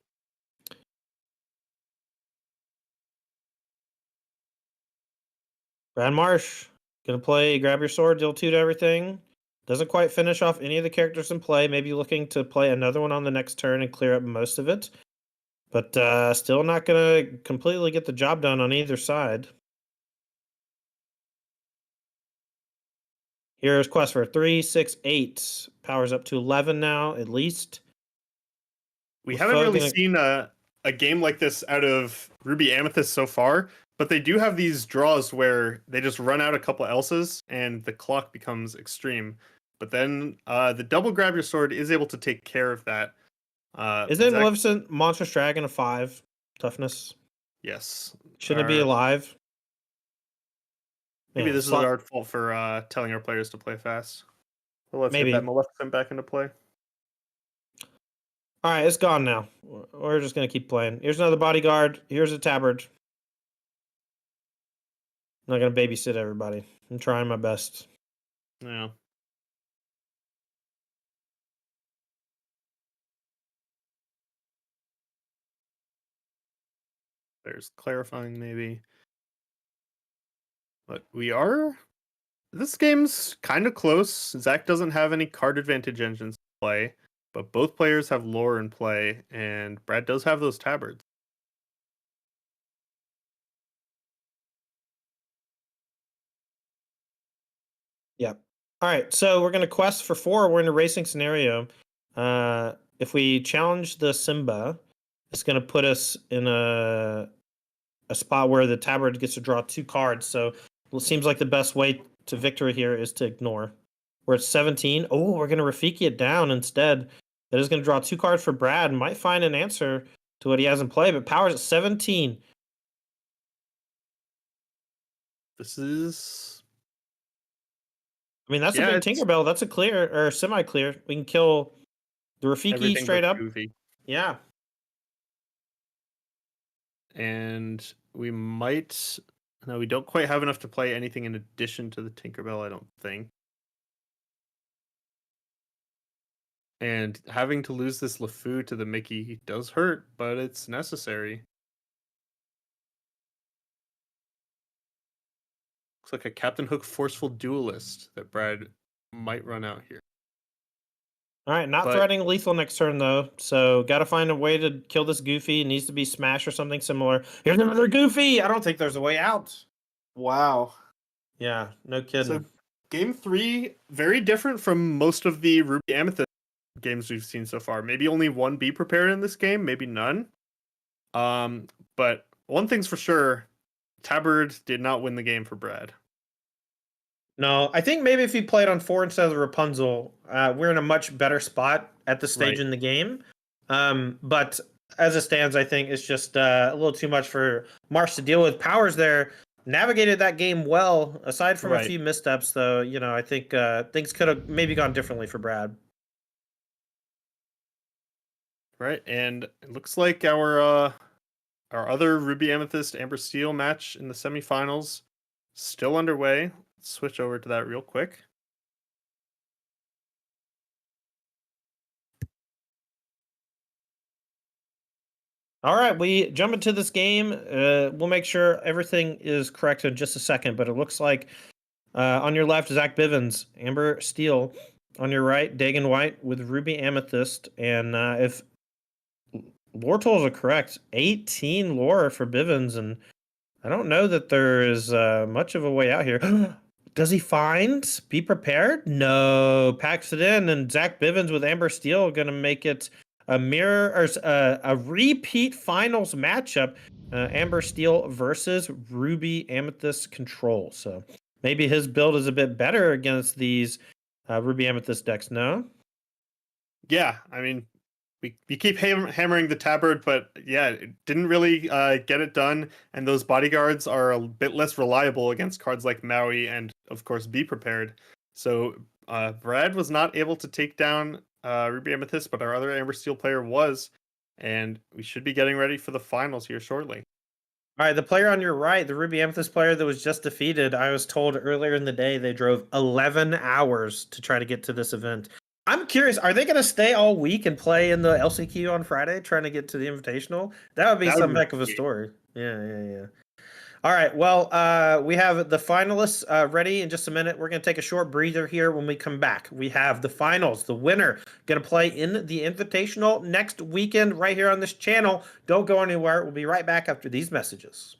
Brad Marsh. Gonna play grab your sword, deal 2 to everything. Doesn't quite finish off any of the characters in play. Maybe looking to play another one on the next turn and clear up most of it. But still not going to completely get the job done on either side. Here's quest for 3, 6, 8. Power's up to 11 now, at least. We haven't LeFou really gonna- seen a game like this out of Ruby Amethyst so far, but they do have these draws where they just run out a couple else's and the clock becomes extreme. But then the double grab your sword is able to take care of that. Isn't Zach- Maleficent Monstrous Dragon a 5 toughness? Yes. Shouldn't it be alive? Maybe Man, this is our fault for telling our players to play fast. So let's Maybe. get that Maleficent back into play. All right, it's gone now. We're just going to keep playing. Here's another bodyguard. Here's a tabard. I'm not going to babysit everybody. I'm trying my best. Yeah. There's clarifying maybe. But this game's kind of close. Zach doesn't have any card advantage engines to play, but both players have lore in play, and Brad does have those tabards. Yep. All right, so we're going to quest for 4. We're in a racing scenario. If we challenge the Simba, it's going to put us in a spot where the tabard gets to draw 2 cards. So it seems like the best way to victory here is to ignore. We're at 17. Oh, we're going to Rafiki it down instead. That is going to draw 2 cards for Brad. Might find an answer to what he has in play, but Power's at 17. This is... I mean, that's Yeah, a big it's- Tinkerbell. That's a clear or semi-clear. We can kill the Rafiki everything straight but up. Goofy. Yeah. And we might... No, we don't quite have enough to play anything in addition to the Tinkerbell, I don't think. And having to lose this LeFou to the Mickey does hurt, but it's necessary. Looks like a Captain Hook Forceful Duelist that Brad might run out here. All right, not But- threatening lethal next turn though. So got to find a way to kill this Goofy. It needs to be smash or something similar. Here's another Goofy. I don't think there's a way out. Wow. Yeah, no kidding. So game 3, very different from most of the Ruby Amethyst games we've seen so far. Maybe only one Be Prepared in this game, maybe none. But one thing's for sure, Tabard did not win the game for Brad. No, I think maybe if he played on 4 instead of the Rapunzel, we're in a much better spot at this stage Right. in the game. But as it stands, I think it's just a little too much for Marsh to deal with. Powers there navigated that game well, aside from a Right. few missteps, though. You know, I think things could have maybe gone differently for Brad. Right, and it looks like our other Ruby Amethyst Amber Steel match in the semifinals still underway. Let's switch over to that real quick. All right, we jump into this game. We'll make sure everything is correct in just a second, but it looks like on your left, Zach Bivens, Amber Steel. On your right, Dagan White with Ruby Amethyst. And if lore totals are correct, 18 lore for Bivens. And I don't know that there is much of a way out here. Does he find? Be prepared? No. Packs it in. And Zach Bivens with Amber Steel going to make it a mirror or a repeat finals matchup. Amber Steel versus Ruby Amethyst Control. So maybe his build is a bit better against these Ruby Amethyst decks, no? Yeah, I mean, we keep hammering the tabard, but yeah, it didn't really get it done. And those bodyguards are a bit less reliable against cards like Maui and, of course, Be Prepared. So Brad was not able to take down Ruby Amethyst, but our other Amber Steel player was. And we should be getting ready for the finals here shortly. All right, the player on your right, the Ruby Amethyst player that was just defeated, I was told earlier in the day they drove 11 hours to try to get to this event. I'm curious, are they going to stay all week and play in the LCQ on Friday, trying to get to the Invitational? That would be That would some be heck of a sweet. story. Yeah. All right. Well, we have the finalists ready in just a minute. We're going to take a short breather here. When we come back, we have the finals. The winner going to play in the Invitational next weekend right here on this channel. Don't go anywhere. We'll be right back after these messages.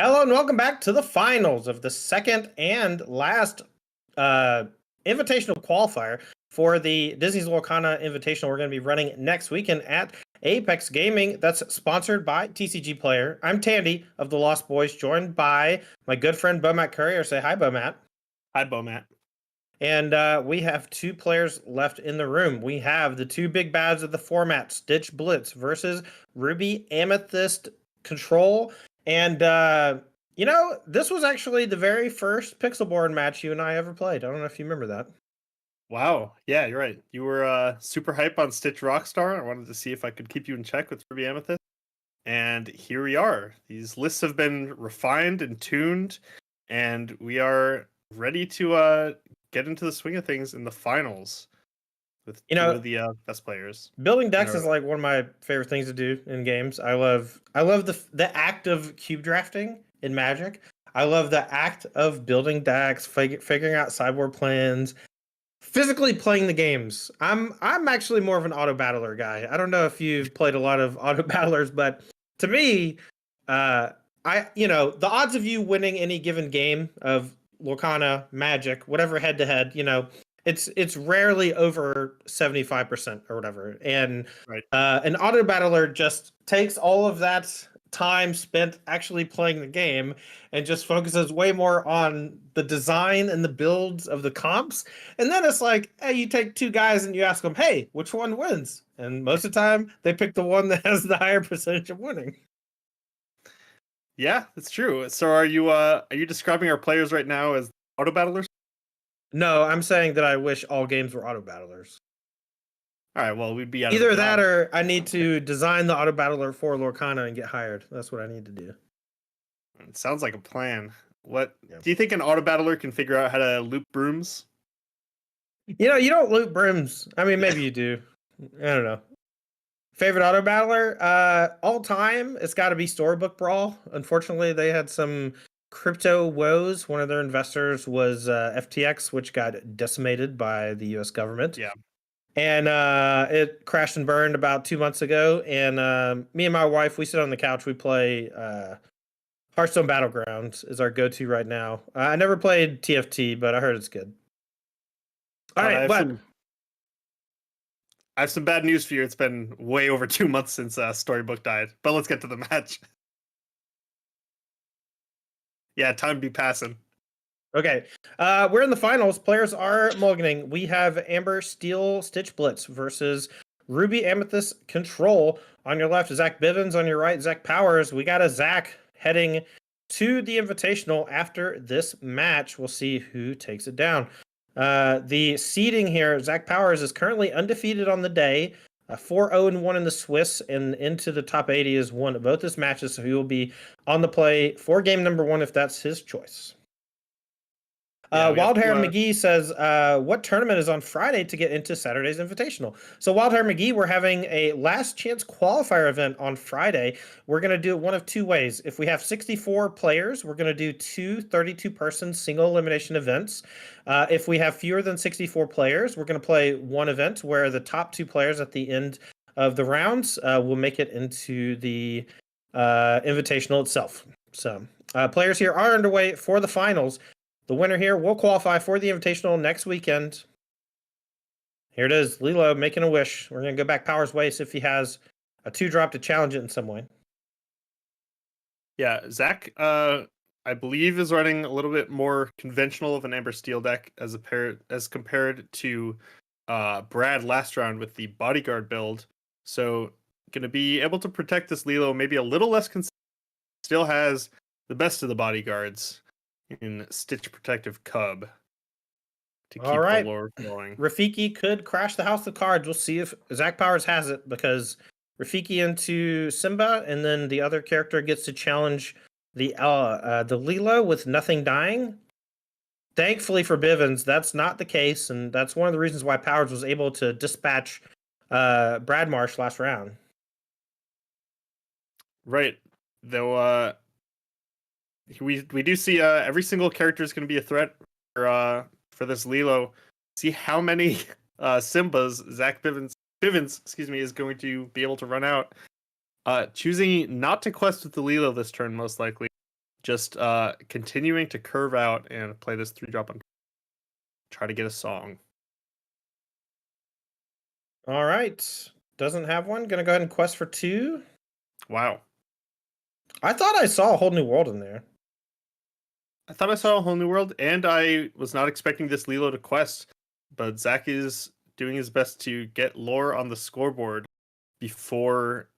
Hello and welcome back to the finals of the second and last uh, invitational qualifier for the Disney's Lorcana Invitational. We're going to be running next weekend at Apex Gaming. That's sponsored by TCG Player. I'm Tandy of the Lost Boys, joined by my good friend Bomat Courier. Say hi, Bomat. Hi, Bomat. And we have two players left in the room. We have the two big bads of the format, Stitch Blitz versus Ruby Amethyst Control. And, this was actually the very first Pixelborn match you and I ever played. I don't know if you remember that. Wow. Yeah, you're right. You were super hype on Stitch Rockstar. I wanted to see if I could keep you in check with Ruby Amethyst. And here we are. These lists have been refined and tuned, and we are ready to get into the swing of things in the finals with two of the best players. Building decks is like one of my favorite things to do in games. I love the act of cube drafting in Magic. I love the act of building decks, figuring out sideboard plans, physically playing the games. I'm actually more of an auto battler guy. I don't know if you've played a lot of auto battlers, but to me, the odds of you winning any given game of Lorcana, Magic, whatever head to head, it's rarely over 75% or whatever. And Right. an auto battler just takes all of that time spent actually playing the game and just focuses way more on the design and the builds of the comps. And then it's like, hey, you take two guys and you ask them, hey, which one wins? And most of the time they pick the one that has the higher percentage of winning. Yeah, that's true. So are you describing our players right now as auto battlers? No, I'm saying that I wish all games were auto battlers. All right, well, we'd be out Either of that or I need to design the auto battler for Lorcana and get hired. That's what I need to do. It sounds like a plan. What Yeah. do you think an auto battler can figure out how to loop brooms? You don't loot brims. I mean, maybe you do. I don't know. Favorite auto battler? All time, it's got to be Storybook Brawl. Unfortunately, they had some crypto woes. One of their investors was FTX, which got decimated by the U.S. government. Yeah. And it crashed and burned about 2 months ago. And me and my wife, we sit on the couch. We play Hearthstone Battlegrounds is our go-to right now. I never played TFT, but I heard it's good. All right, I have some bad news for you. It's been way over 2 months since Storybook died. But let's get to the match. Yeah, time be passing. Okay, we're in the finals. Players are mulliganing. We have Amber Steel Stitch Blitz versus Ruby Amethyst Control. On your left, Zach Bivens. On your right, Zach Powers. We got a Zach heading to the Invitational after this match. We'll see who takes it down. The seeding here, Zach Powers is currently undefeated on the day. 4-0-1 in the Swiss, and into the top 80 is won both his matches, so he will be on the play for game number 1 if that's his choice. Wildhair McGee says, what tournament is on Friday to get into Saturday's Invitational? So Wildhair McGee, we're having a last chance qualifier event on Friday. We're going to do it one of two ways. If we have 64 players, we're going to do two 32-person single elimination events. If we have fewer than 64 players, we're going to play one event where the top two players at the end of the rounds will make it into the Invitational itself. So players here are underway for the finals. The winner here will qualify for the Invitational next weekend. Here it is, Lilo making a wish. We're going to go back Power's way, see if he has a 2-drop to challenge it in some way. Yeah, Zach, I believe, is running a little bit more conventional of an Amber Steel deck as compared to Brad last round with the Bodyguard build. So going to be able to protect this Lilo maybe a little less consistent. Still has the best of the Bodyguards in Stitch Protective Cub to keep the lore going. Rafiki could crash the house of cards. We'll see if Zach Powers has it, because Rafiki into Simba, and then the other character gets to challenge the Lilo with nothing dying. Thankfully for Bivens, that's not the case, and that's one of the reasons why Powers was able to dispatch Brad Marsh last round. Right. Though we do see every single character is going to be a threat for this Lilo. See how many Simbas Zach Bivens, is going to be able to run out. Choosing not to quest with the Lilo this turn, most likely. just continuing to curve out and play this 3-drop on. Try to get a song. All right. Doesn't have one. Gonna go ahead and quest for 2. Wow. I thought I saw a whole new world in there. I thought I saw a whole new world, and I was not expecting this Lilo to quest, but Zach is doing his best to get lore on the scoreboard before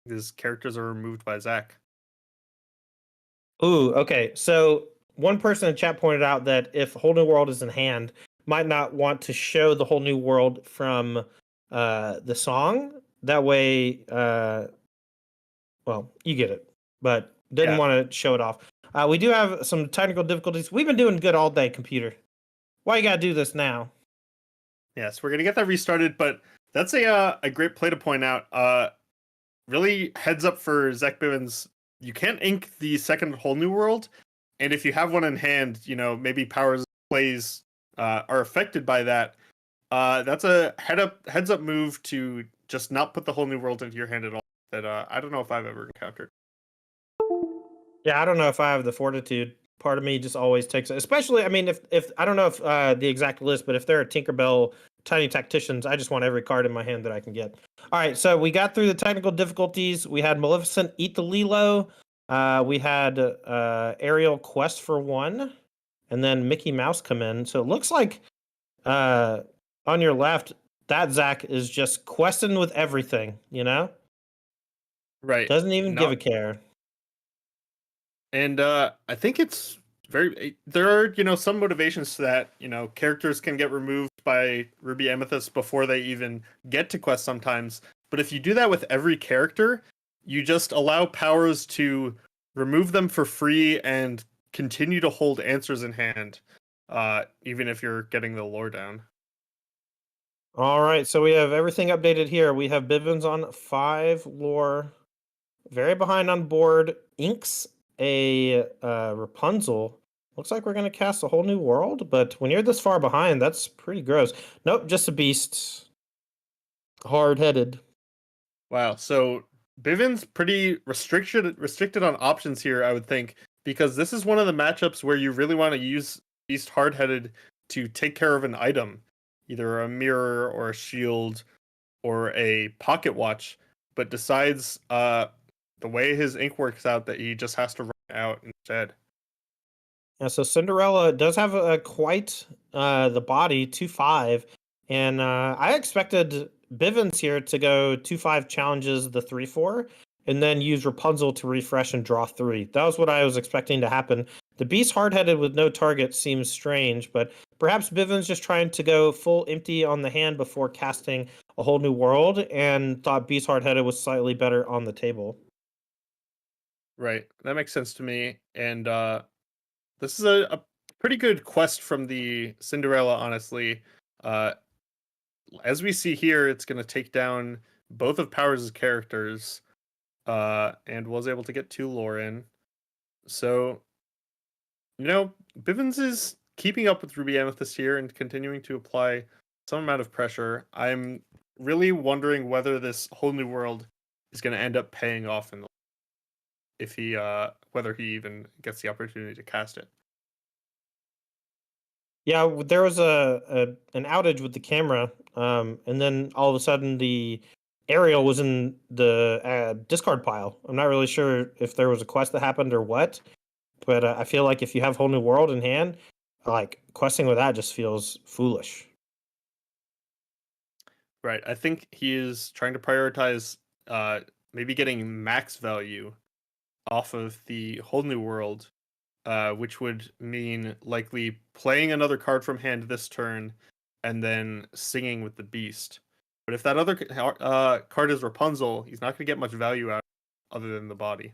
his characters are removed by Zach. Ooh, okay. So one person in chat pointed out that if whole new world is in hand, might not want to show the whole new world from the song. That way, well, you get it, but didn't Yeah. want to show it off. We do have some technical difficulties. We've been doing good all day, computer. Why you gotta do this now? Yes, we're gonna get that restarted, but that's a great play to point out. Really heads up for Zach Bivens. You can't ink the second whole new world, and if you have one in hand, maybe powers plays are affected by that. That's a heads up move to just not put the whole new world into your hand at all. That I don't know if I've ever encountered. Yeah, I don't know if I have the fortitude. Part of me just always takes it. Especially, I mean, if I don't know if the exact list, but if there are Tinkerbell Tiny Tacticians, I just want every card in my hand that I can get. All right, so we got through the technical difficulties. We had Maleficent eat the Lilo. We had Ariel quest for 1, and then Mickey Mouse come in. So it looks like on your left, that Zach is just questing with everything. Right. Doesn't even give a Not care. And I think it's there are, some motivations to that. Characters can get removed by Ruby Amethyst before they even get to quest sometimes. But if you do that with every character, you just allow powers to remove them for free and continue to hold answers in hand, even if you're getting the lore down. All right, so we have everything updated here. We have Bivens on 5 lore, very behind on board. Inks a Rapunzel. Looks like we're gonna cast a whole new world, but when you're this far behind, that's pretty gross. Nope, just a beast. Hard-headed. Wow. So Bivens pretty restricted on options here, I would think, because this is one of the matchups where you really want to use Beast Hardheaded to take care of an item, either a mirror or a shield or a pocket watch, but decides the way his ink works out that he just has to run out instead. Yeah, so Cinderella does have a quite the body 2-5, and I expected Bivens here to go 2-5 challenges the 3-4, and then use Rapunzel to refresh and draw 3. That was what I was expecting to happen. The Beast Hardheaded with no target seems strange, but perhaps Bivens just trying to go full empty on the hand before casting a whole new world, and thought Beast Hardheaded was slightly better on the table. Right. That makes sense to me. And this is a pretty good quest from the Cinderella, honestly. Uh, as we see here, it's going to take down both of Powers' characters, and was able to get 2 lore in. So, Bivens is keeping up with Ruby Amethyst here and continuing to apply some amount of pressure. I'm really wondering whether this whole new world is going to end up paying off in the if he whether he even gets the opportunity to cast it. Yeah, there was an outage with the camera, and then all of a sudden the aerial was in the discard pile. I'm not really sure if there was a quest that happened or what, but I feel like if you have whole new world in hand, like questing with that just feels foolish. Right. I think he is trying to prioritize maybe getting max value off of the whole new world, which would mean likely playing another card from hand this turn and then singing with the beast. But if that other card is Rapunzel, he's not going to get much value out other than the body.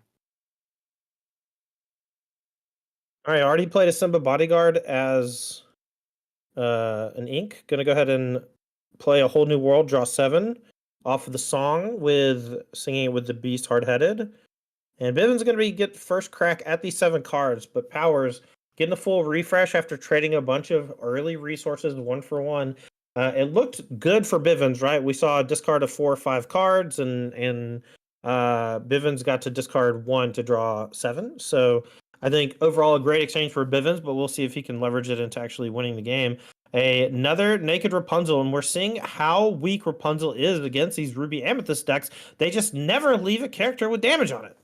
All right, I already played a Simba Bodyguard as an ink. Gonna go ahead and play a whole new world, draw 7 off of the song with singing it with the beast hard-headed. And Bivens going to get first crack at these 7 cards, but Powers getting a full refresh after trading a bunch of early resources 1 for 1. It looked good for Bivens, right? We saw a discard of 4 or 5 cards and Bivens got to discard 1 to draw 7. So I think overall a great exchange for Bivens, but we'll see if he can leverage it into actually winning the game. Another Naked Rapunzel, and we're seeing how weak Rapunzel is against these Ruby Amethyst decks. They just never leave a character with damage on it.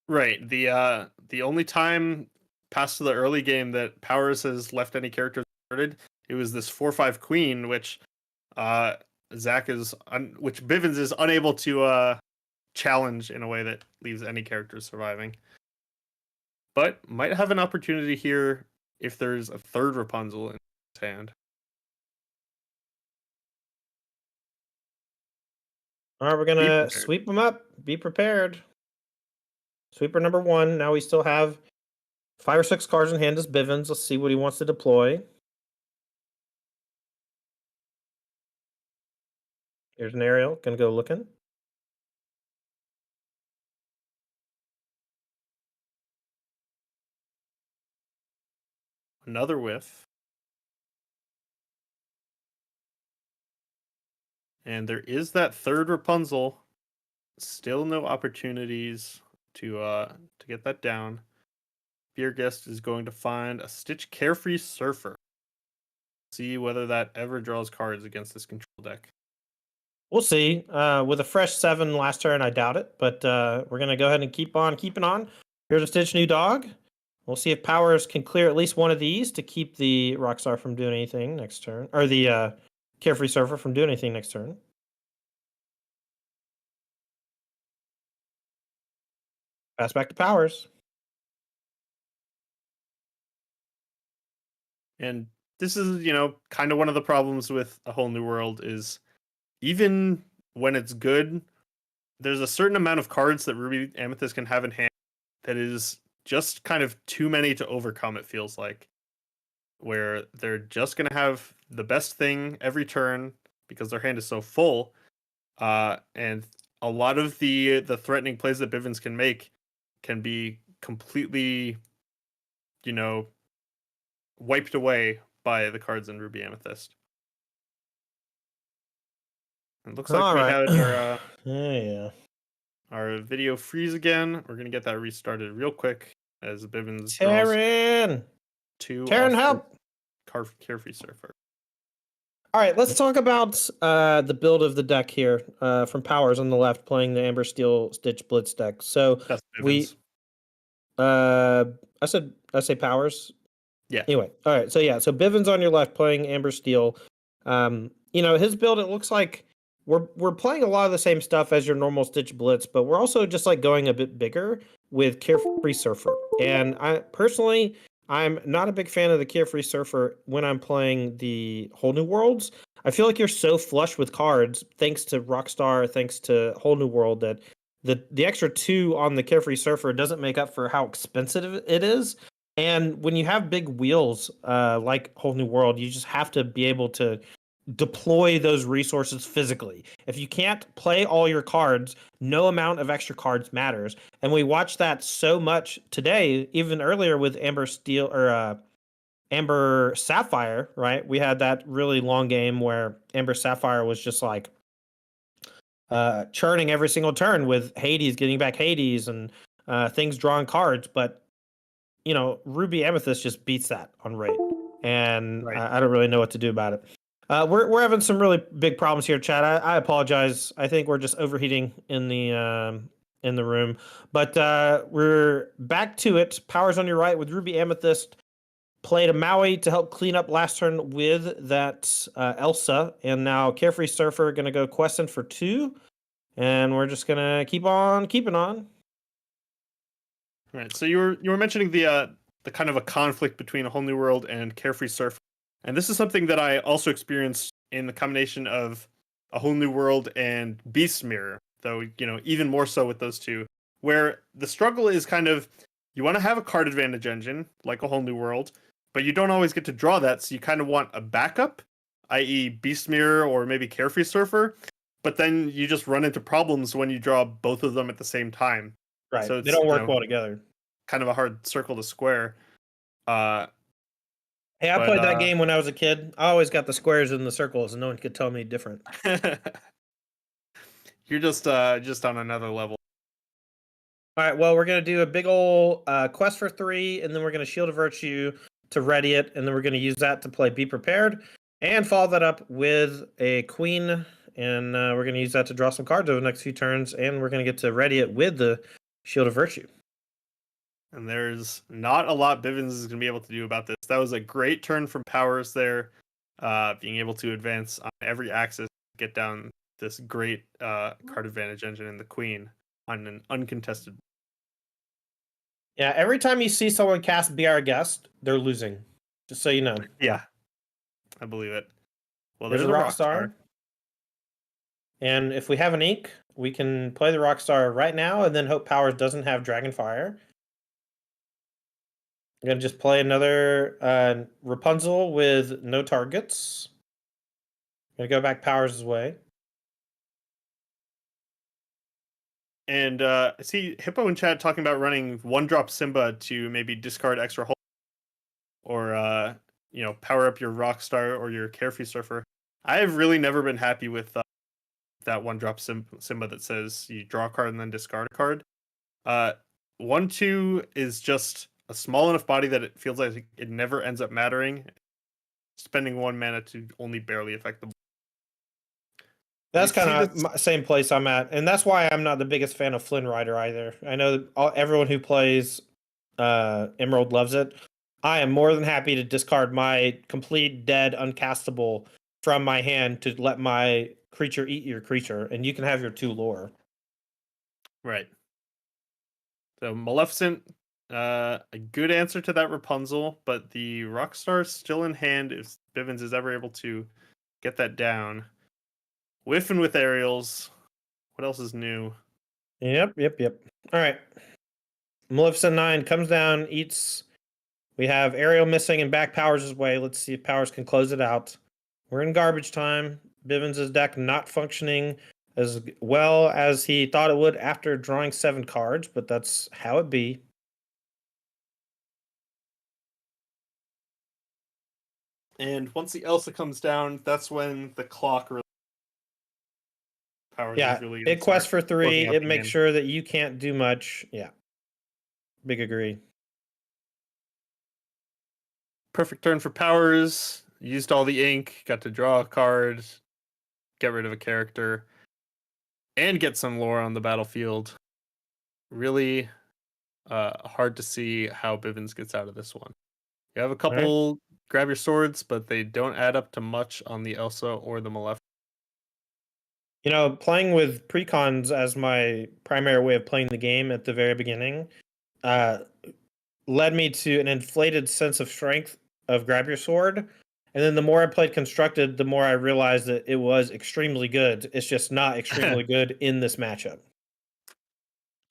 Right. The only time past the early game that Powers has left any characters started, it was this 4/5 Queen, which Zach which Bivens is unable to challenge in a way that leaves any characters surviving. But might have an opportunity here if there's a third Rapunzel in his hand. All right, we're gonna sweep them up. Be prepared. Sweeper number 1. Now we still have 5 or 6 cards in hand as Bivens. Let's see what he wants to deploy. Here's an Ariel. Gonna go looking. Another whiff. And there is that third Rapunzel. Still no opportunities to get that down. Beer Guest is going to find a Stitch Carefree Surfer. See whether that ever draws cards against this control deck. We'll see. With a fresh 7 last turn, I doubt it, but we're going to go ahead and keep on keeping on. Here's a Stitch New Dog. We'll see if Powers can clear at least one of these to keep the Rockstar from doing anything next turn, or the Carefree Surfer from doing anything next turn. Pass back to Powers. And this is, kind of one of the problems with A Whole New World is even when it's good, there's a certain amount of cards that Ruby Amethyst can have in hand that is just kind of too many to overcome, it feels like. Where they're just going to have the best thing every turn because their hand is so full. And a lot of the threatening plays that Bivens can make can be completely, wiped away by the cards in Ruby Amethyst. It looks like we had our our video freeze again. We're gonna get that restarted real quick as Bivens draws Taryn, help! Carefree Surfer. All right, let's talk about the build of the deck here from Powers on the left, playing the Amber Steel Stitch Blitz deck. So that's Bivens. I say Powers. Yeah. Anyway, all right. So Bivens on your left playing Amber Steel. His build, it looks like we're playing a lot of the same stuff as your normal Stitch Blitz, but we're also just like going a bit bigger with Carefree Surfer. And I'm not a big fan of the Carefree Surfer when I'm playing the Whole New Worlds. I feel like you're so flush with cards, thanks to Rockstar, thanks to Whole New World, that the extra 2 on the Carefree Surfer doesn't make up for how expensive it is. And when you have big wheels like Whole New World, you just have to be able to deploy those resources physically. If you can't play all your cards, no amount of extra cards matters. And we watched that so much today, even earlier with Amber Steel or Amber Sapphire, right? We had that really long game where Amber Sapphire was just like churning every single turn with Hades getting back Hades and things drawing cards, but Ruby Amethyst just beats that on rate, and right. I don't really know what to do about it. We're having some really big problems here, Chad. I apologize. I think we're just overheating in the room, but we're back to it. Powers on your right with Ruby Amethyst. Played a Maui to help clean up last turn with that Elsa, and now Carefree Surfer going to go questing for 2, and we're just gonna keep on keeping on. Right. So you were mentioning the kind of a conflict between A Whole New World and Carefree Surfer, and this is something that I also experienced in the combination of A Whole New World and Beast Mirror, though even more so with those two, where the struggle is kind of you want to have a card advantage engine like A Whole New World, but you don't always get to draw that, so you kind of want a backup, i.e. Beast Mirror or maybe Carefree Surfer, but then you just run into problems when you draw both of them at the same time. Right. So they don't work well together. Kind of a hard circle to square. Hey, I played that game when I was a kid. I always got the squares and the circles, and no one could tell me different. You're just on another level. All right, well, we're going to do a big ol' quest for 3, and then we're going to Shield of Virtue to ready it, and then we're going to use that to play Be Prepared, and follow that up with a Queen, and we're going to use that to draw some cards over the next few turns, and we're going to get to ready it with the Shield of Virtue. And there's not a lot Bivens is going to be able to do about this. That was a great turn from Powers there, being able to advance on every axis, get down this great card advantage engine in the Queen on an uncontested. Yeah, every time you see someone cast Be Our Guest, they're losing. Just so you know. Yeah, I believe it. Well, There's a Rockstar. And if we have an ink, we can play the Rockstar right now and then hope Powers doesn't have Dragonfire. I'm going to just play another Rapunzel with no targets. I'm going to go back Powers' way. And I see Hippo in chat talking about running 1-drop Simba to maybe discard extra hold, or power up your Rockstar or your Carefree Surfer. I have really never been happy with that 1-drop Simba that says you draw a card and then discard a card. 1/2 is just a small enough body that it feels like it never ends up mattering. Spending 1 mana to only barely affect the. That's kind of same place I'm at, and that's why I'm not the biggest fan of Flynn Rider either. I know everyone who plays Emerald loves it. I am more than happy to discard my complete dead uncastable from my hand to let my creature eat your creature, and you can have your 2 lore. Right. So Maleficent, a good answer to that Rapunzel, but the Rockstar is still in hand if Bivens is ever able to get that down. Whiffing with aerials. What else is new? Yep. All right. Maleficent 9 comes down, eats. We have Ariel missing and back Powers' way. Let's see if Powers can close it out. We're in garbage time. Bivens' deck not functioning as well as he thought it would after drawing 7 cards, but that's how it be. And once the Elsa comes down, that's when the clock really. Powers Yeah, really big quest for 3. It makes game. sure that you can't do much. Yeah, big agree. Perfect turn for Powers. Used all the ink, got to draw a card, get rid of a character, and get some lore on the battlefield. Really hard to see how Bivens gets out of this one. You have a couple grab your swords, but they don't add up to much on the Elsa or the Maleficent. You know, playing with precons as my primary way of playing the game at the very beginning led me to an inflated sense of strength of grab your sword. And then the more I played constructed, the more I realized that it was extremely good. It's just not extremely good in this matchup.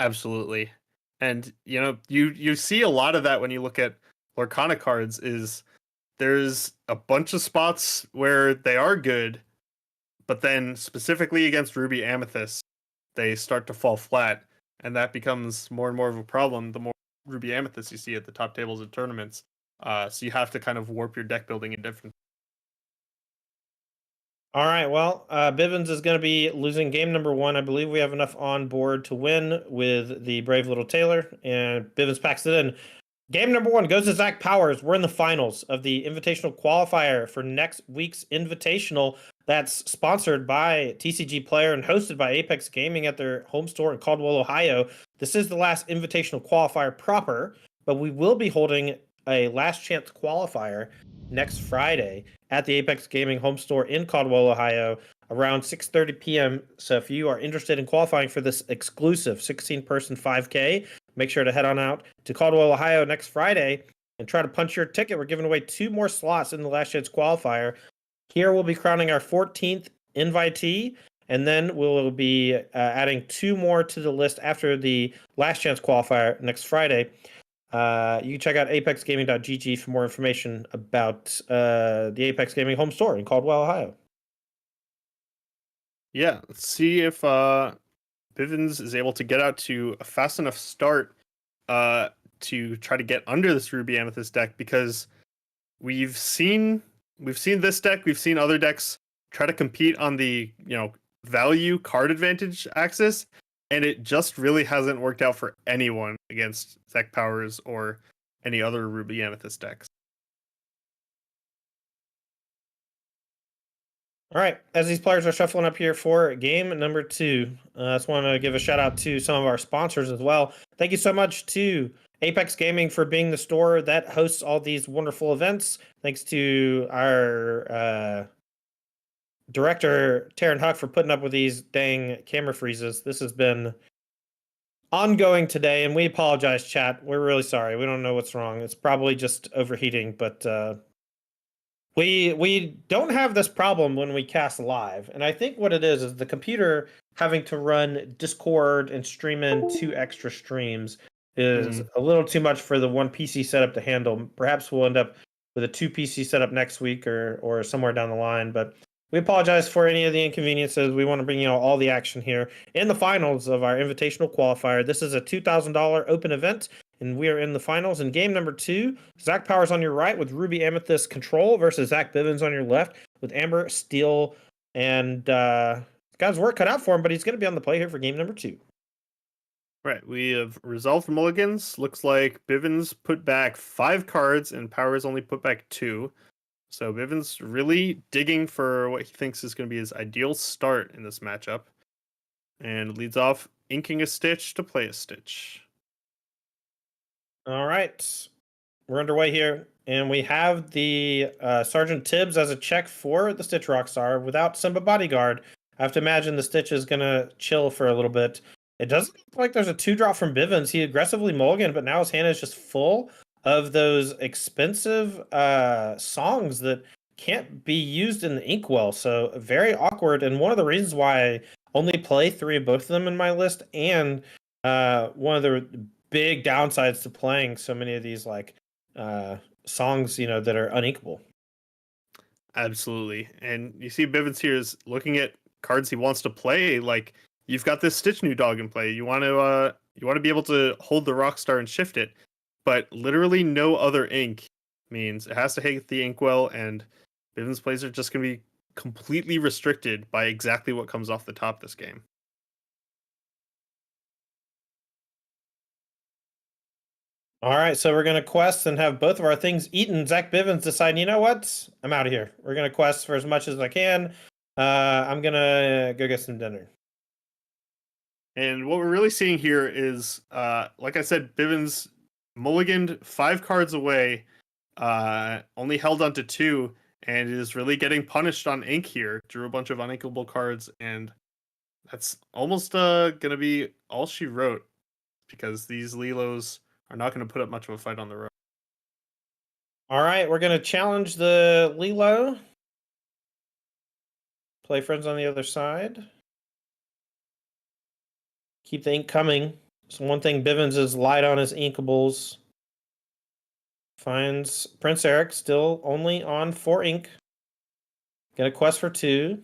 Absolutely. And you see a lot of that when you look at Lorcana cards. Is there's a bunch of spots where they are good, but then specifically against Ruby Amethyst, they start to fall flat, and that becomes more and more of a problem the more Ruby Amethyst you see at the top tables of tournaments. So you have to kind of warp your deck building in different. All right, well, Bivens is going to be losing game number 1. I believe we have enough on board to win with the Brave Little Tailor, and Bivens packs it in. Game number 1 goes to Zach Powers. We're in the finals of the Invitational Qualifier for next week's Invitational. That's sponsored by TCG Player and hosted by Apex Gaming at their home store in Caldwell, Ohio. This is the last Invitational Qualifier proper, but we will be holding a last chance qualifier next Friday at the Apex Gaming home store in Caldwell, Ohio, around 6:30 p.m. So if you are interested in qualifying for this exclusive 16-person 5K, make sure to head on out to Caldwell, Ohio next Friday and try to punch your ticket. We're giving away 2 more slots in the last chance qualifier. Here we'll be crowning our 14th invitee, and then we'll be adding 2 more to the list after the last chance qualifier next Friday. You can check out apexgaming.gg for more information about the Apex Gaming home store in Caldwell, Ohio. Yeah, let's see if Bivens is able to get out to a fast enough start to try to get under this Ruby Amethyst deck, because we've seen this deck, we've seen other decks try to compete on the value card advantage axis, and it just really hasn't worked out for anyone against Zach Powers or any other Ruby Amethyst decks. All right, as these players are shuffling up here for game number 2, I just want to give a shout out to some of our sponsors as well. Thank you so much to Apex Gaming for being the store that hosts all these wonderful events. Thanks to our director, Taryn Huck, for putting up with these dang camera freezes. This has been ongoing today, and we apologize, chat. We're really sorry. We don't know what's wrong. It's probably just overheating, but we don't have this problem when we cast live, and I think what it is the computer having to run Discord and stream in 2 extra streams is a little too much for the one PC setup to handle. Perhaps we'll end up with a 2 PC setup next week or somewhere down the line, but we apologize for any of the inconveniences. We want to bring you all the action here in the finals of our Invitational Qualifier. This is a $2,000 open event, and we are in the finals in game number 2. Zach Powers on your right with Ruby Amethyst Control versus Zach Bivens on your left with Amber, Steel, and God's work cut out for him, but he's going to be on the play here for game number 2. Right, we have resolved mulligans. Looks like Bivens put back 5 cards and Powers only put back 2. So Bivens really digging for what he thinks is going to be his ideal start in this matchup. And leads off inking a Stitch to play a Stitch. All right. We're underway here. And we have the Sergeant Tibbs as a check for the Stitch Rockstar without Simba Bodyguard. I have to imagine the Stitch is going to chill for a little bit. It doesn't look like there's a 2-drop from Bivens. He aggressively mulliganed, but now his hand is just full of those expensive songs that can't be used in the inkwell. So very awkward. And one of the reasons why I only play 3 of both of them in my list, and one of the big downsides to playing so many of these songs, that are uninkable. Absolutely. And you see Bivens here is looking at cards he wants to play. Like, you've got this Stitch New Dog in play. You want to be able to hold the Rockstar and shift it. But literally no other ink means it has to hit the inkwell, and Bivens plays are just going to be completely restricted by exactly what comes off the top this game. All right, so we're going to quest and have both of our things eaten. Zach Bivens decide, you know what? I'm out of here. We're going to quest for as much as I can. I'm going to go get some dinner. And what we're really seeing here is, like I said, Bivens mulliganed 5 cards away, only held onto 2, and is really getting punished on ink here. Drew a bunch of uninkable cards, and that's almost going to be all she wrote, because these Lilos are not going to put up much of a fight on the road. All right, we're going to challenge the Lilo. Play friends on the other side. Keep the ink coming. So one thing Bivens is light on his inkables. Finds Prince Eric still only on 4 ink. Get a quest for 2.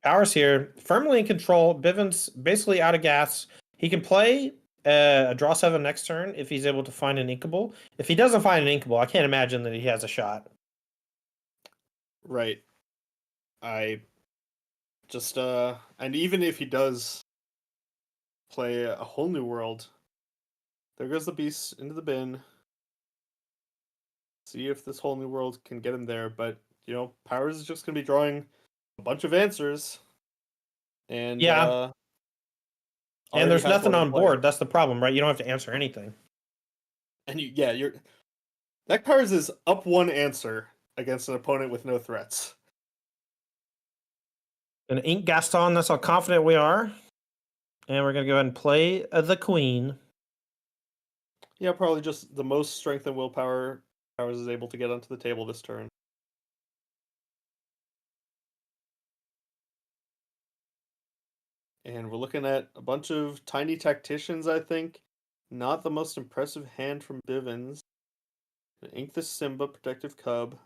Powers here, firmly in control. Bivens basically out of gas. He can play a draw 7 next turn if he's able to find an inkable. If he doesn't find an inkable, I can't imagine that he has a shot. Right. I just and even if he does play a whole new world, there goes the beast into the bin. See if this whole new world can get him there, but Powers is just gonna be drawing a bunch of answers, and and there's nothing on board. That's the problem, right? You don't have to answer anything. And you're Zach Powers is up 1 answer against an opponent with no threats. An ink Gaston, that's how confident we are. And we're going to go ahead and play the Queen. Yeah, probably just the most strength and willpower Powers is able to get onto the table this turn. And we're looking at a bunch of tiny tacticians, I think. Not the most impressive hand from Bivens. Ink the Simba, Protective Cub.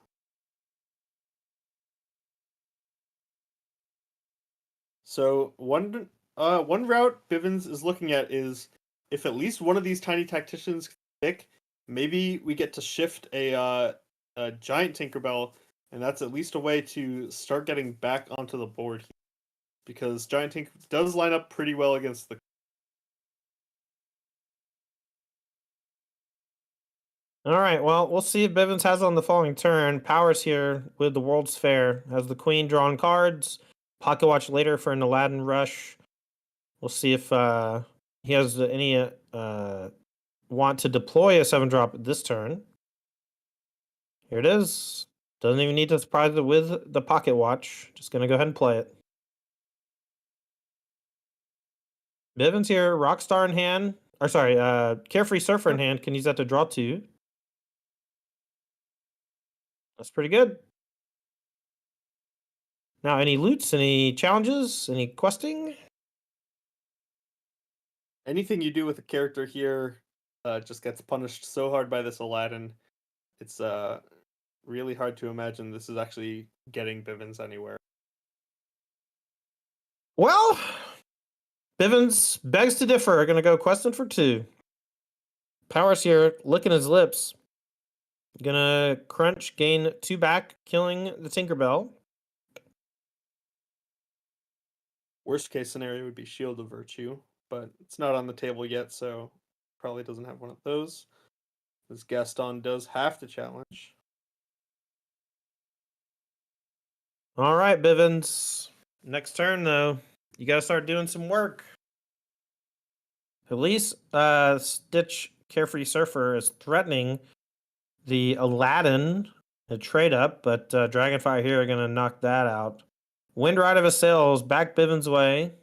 So one route Bivens is looking at is, if at least one of these tiny tacticians pick, maybe we get to shift a Giant Tinkerbell, and that's at least a way to start getting back onto the board here, because Giant Tink does line up pretty well against the. All right, well, we'll see if Bivens has on the following turn. Powers here with the World's Fair. Has the Queen drawn cards. Pocket Watch later for an Aladdin Rush. We'll see if he has any want to deploy a 7-drop this turn. Here it is. Doesn't even need to surprise it with the Pocket Watch. Just going to go ahead and play it. Bivens here, Rockstar in hand. Or sorry, Carefree Surfer in hand. Can use that to draw 2. That's pretty good. Now, any loots, any challenges, any questing? Anything you do with a character here just gets punished so hard by this Aladdin. It's really hard to imagine this is actually getting Bivens anywhere. Well, Bivens begs to differ. Going to go question for 2. Powers here, licking his lips. Gonna crunch, gain 2 back, killing the Tinkerbell. Worst case scenario would be Shield of Virtue, but it's not on the table yet, so probably doesn't have one of those. This Gaston does have to challenge. All right, Bivens. Next turn, though, you gotta start doing some work. At least Stitch Carefree Surfer is threatening the Aladdin to trade up, but Dragonfire here are gonna knock that out. Wind Ride of his Sails back Bivens' way.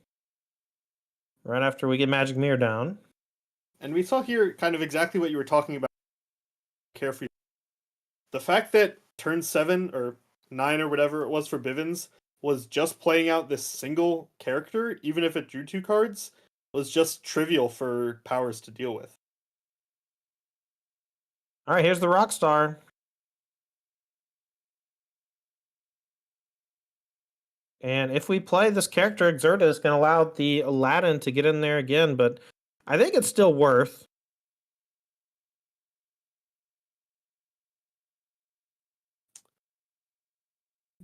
Right after we get Magic Mirror down. And we saw here kind of exactly what you were talking about, Carefree. The fact that turn 7 or 9 or whatever it was for Bivens was just playing out this single character, even if it drew 2 cards, was just trivial for Powers to deal with. All right, here's the Rockstar. And if we play this character, Exerta is going to allow the Aladdin to get in there again, but I think it's still worth.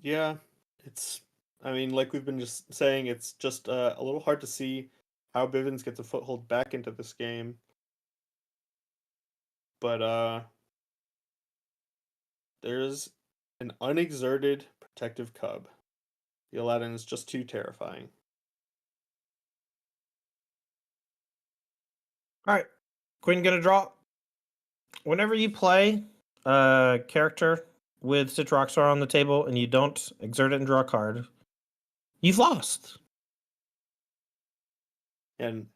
Yeah, I mean, like we've been just saying, it's just a little hard to see how Bivens gets a foothold back into this game. But there's an unexerted protective cub. The Aladdin is just too terrifying. All right, Queen gonna draw. Whenever you play a character with Stitch Rockstar on the table and you don't exert it and draw a card, you've lost. And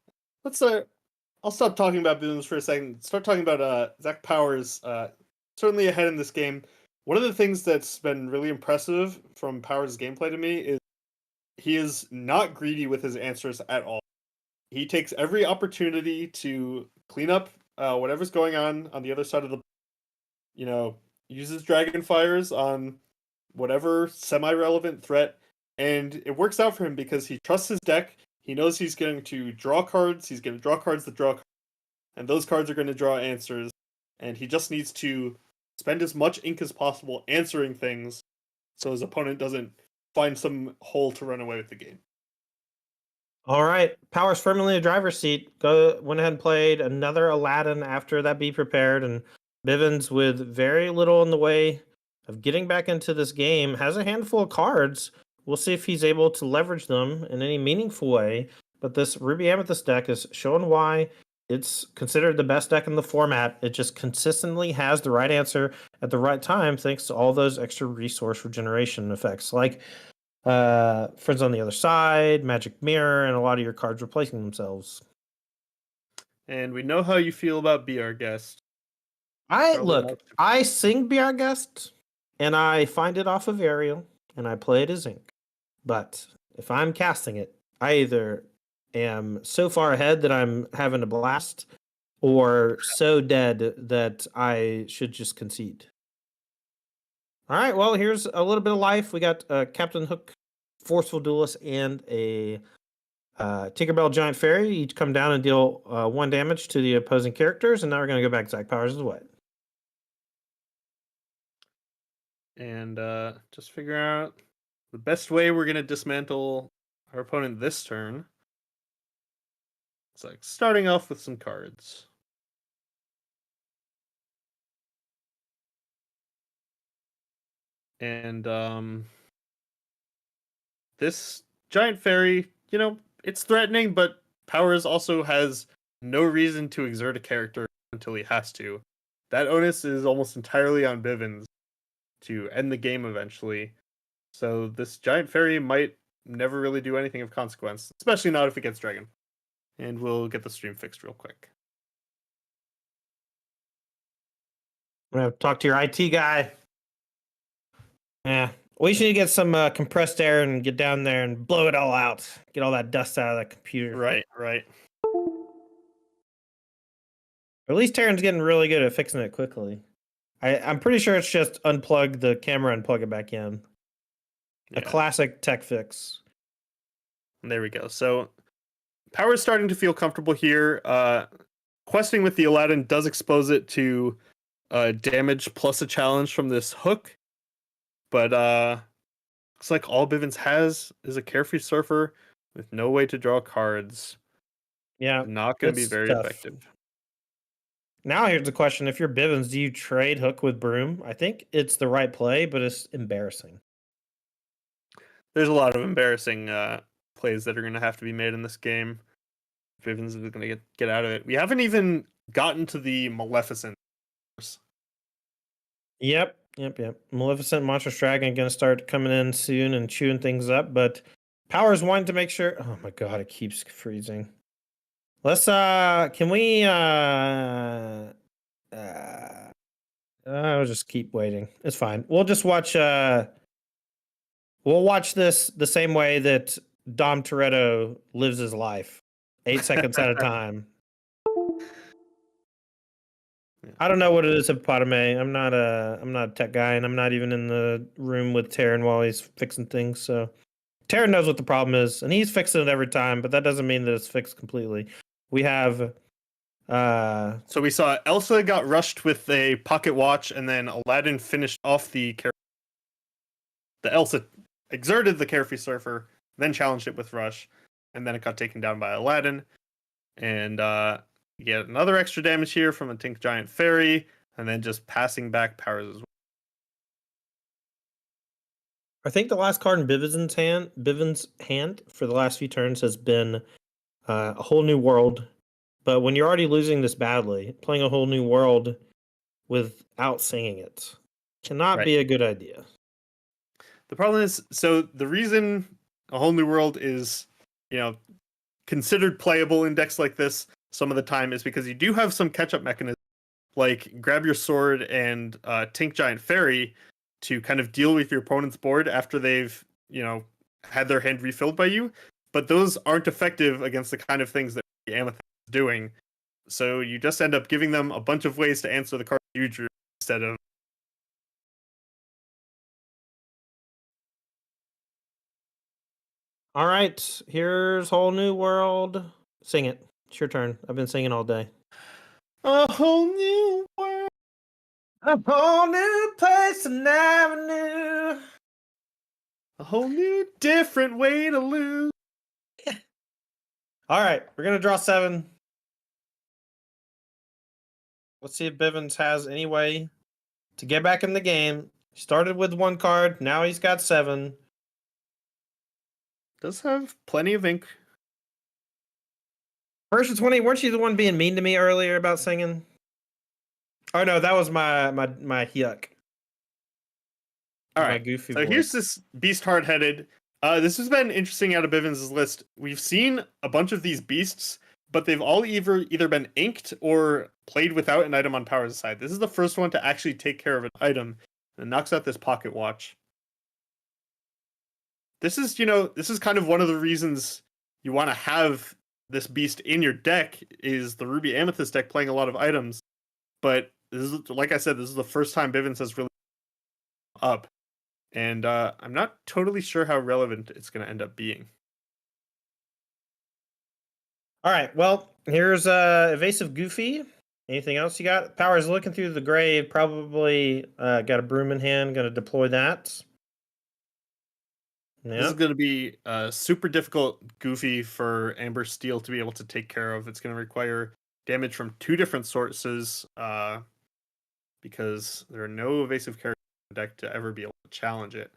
let's I'll stop talking about Bivens for a second. Start talking about Zach Powers. Certainly ahead in this game. One of the things that's been really impressive from Powers' gameplay to me is he is not greedy with his answers at all. He takes every opportunity to clean up whatever's going on the other side of the, uses Dragon Fires on whatever semi-relevant threat, and it works out for him because he trusts his deck. He knows he's going to draw cards. He's going to draw cards that draw cards, and those cards are going to draw answers. And he just needs to spend as much ink as possible answering things so his opponent doesn't find some hole to run away with the game. All right, Powers firmly in the driver's seat. Went ahead and played another Aladdin after that Be Prepared, and Bivens, with very little in the way of getting back into this game, has a handful of cards. We'll see if he's able to leverage them in any meaningful way. But this Ruby Amethyst deck is showing why it's considered the best deck in the format. It just consistently has the right answer at the right time, thanks to all those extra resource regeneration effects, like Friends on the Other Side, Magic Mirror, and a lot of your cards replacing themselves. And we know how you feel about Be Our Guest. I sing Be Our Guest, and I find it off of Ariel, and I play it as Ink. But if I'm casting it, I either am so far ahead that I'm having a blast, or so dead that I should just concede. All right, well, here's a little bit of life. We got Captain Hook, Forceful Duelist, and a Tinkerbell Giant Fairy. Each come down and deal 1 damage to the opposing characters. And now we're going to go back to Zach Powers' way. and just figure out the best way we're gonna dismantle our opponent this turn. It's like starting off with some cards. And this giant fairy, it's threatening, but Powers also has no reason to exert a character until he has to. That onus is almost entirely on Bivens to end the game eventually. So this giant fairy might never really do anything of consequence, especially not if it gets dragon. And we'll get the stream fixed real quick. I'm gonna talk to your IT guy. Yeah, we should get some compressed air and get down there and blow it all out. Get all that dust out of that computer. Right. Or at least Terran's getting really good at fixing it quickly. I'm pretty sure it's just unplug the camera and plug it back in. Yeah. A classic tech fix. There we go. So Power's starting to feel comfortable here. Questing with the Aladdin does expose it to damage plus a challenge from this hook. But looks like all Bivens has is a Carefree Surfer with no way to draw cards. Yeah. Not going to be very tough. effective. Now here's the question. If you're Bivens, do you trade Hook with Broom? I think it's the right play, but it's embarrassing. There's a lot of embarrassing plays that are going to have to be made in this game. Bivens is going to get out of it. We haven't even gotten to the Maleficent. Yep. Maleficent Monstrous Dragon going to start coming in soon and chewing things up, but Powers wanting to make sure. Oh my god, it keeps freezing. Let's can we I'll just keep waiting. It's fine. We'll just watch we'll watch this the same way that Dom Toretto lives his life. 8 seconds at a time. I don't know what it is, Hippopotame. I'm not a tech guy, and I'm not even in the room with Terran while he's fixing things. So Terran knows what the problem is, and he's fixing it every time, but that doesn't mean that it's fixed completely. We have So we saw Elsa got rushed with a pocket watch, and then Aladdin finished off the Elsa exerted the Carefree Surfer, then challenged it with Rush, and then it got taken down by Aladdin. And you get another extra damage here from a Tink Giant Fairy, and then just passing back powers as well. I think the last card in Bivens' hand for the last few turns has been a whole new world. But when you're already losing this badly, playing a whole new world without singing it cannot be a good idea. The problem is, so the reason a whole new world is, considered playable in decks like this some of the time is because you do have some catch-up mechanisms, like grab your sword and Tink Giant Fairy to kind of deal with your opponent's board after they've, had their hand refilled by you. But those aren't effective against the kind of things that the Amethyst is doing. So you just end up giving them a bunch of ways to answer the card you drew instead of. All right, here's whole new world. Sing it. It's your turn. I've been singing all day. A whole new world. A whole new place and avenue. A whole new different way to lose. All right, we're going to draw 7. Let's see if Bivens has any way to get back in the game. He started with 1 card. Now he's got 7. Does have plenty of ink. Version 20, weren't you the one being mean to me earlier about singing? Oh no, that was my yuck. All right, goofy so voice. here's this Beast Hard-Headed. This has been interesting out of Bivens' list. We've seen a bunch of these beasts, but they've all either been inked or played without an item on Power's side. This is the first one to actually take care of an item and knocks out this pocket watch. This is kind of one of the reasons you want to have this beast in your deck is the Ruby Amethyst deck playing a lot of items. But this is, like I said, this is the first time Bivens has really up. And I'm not totally sure how relevant it's going to end up being. All right, well, here's Evasive Goofy. Anything else you got? Power's looking through the grave. Probably got a broom in hand. Going to deploy that. This is Yeah. going to be super difficult Goofy for Amber Steel to be able to take care of. It's going to require damage from 2 different sources because there are no evasive characters in the deck to ever be able to challenge it.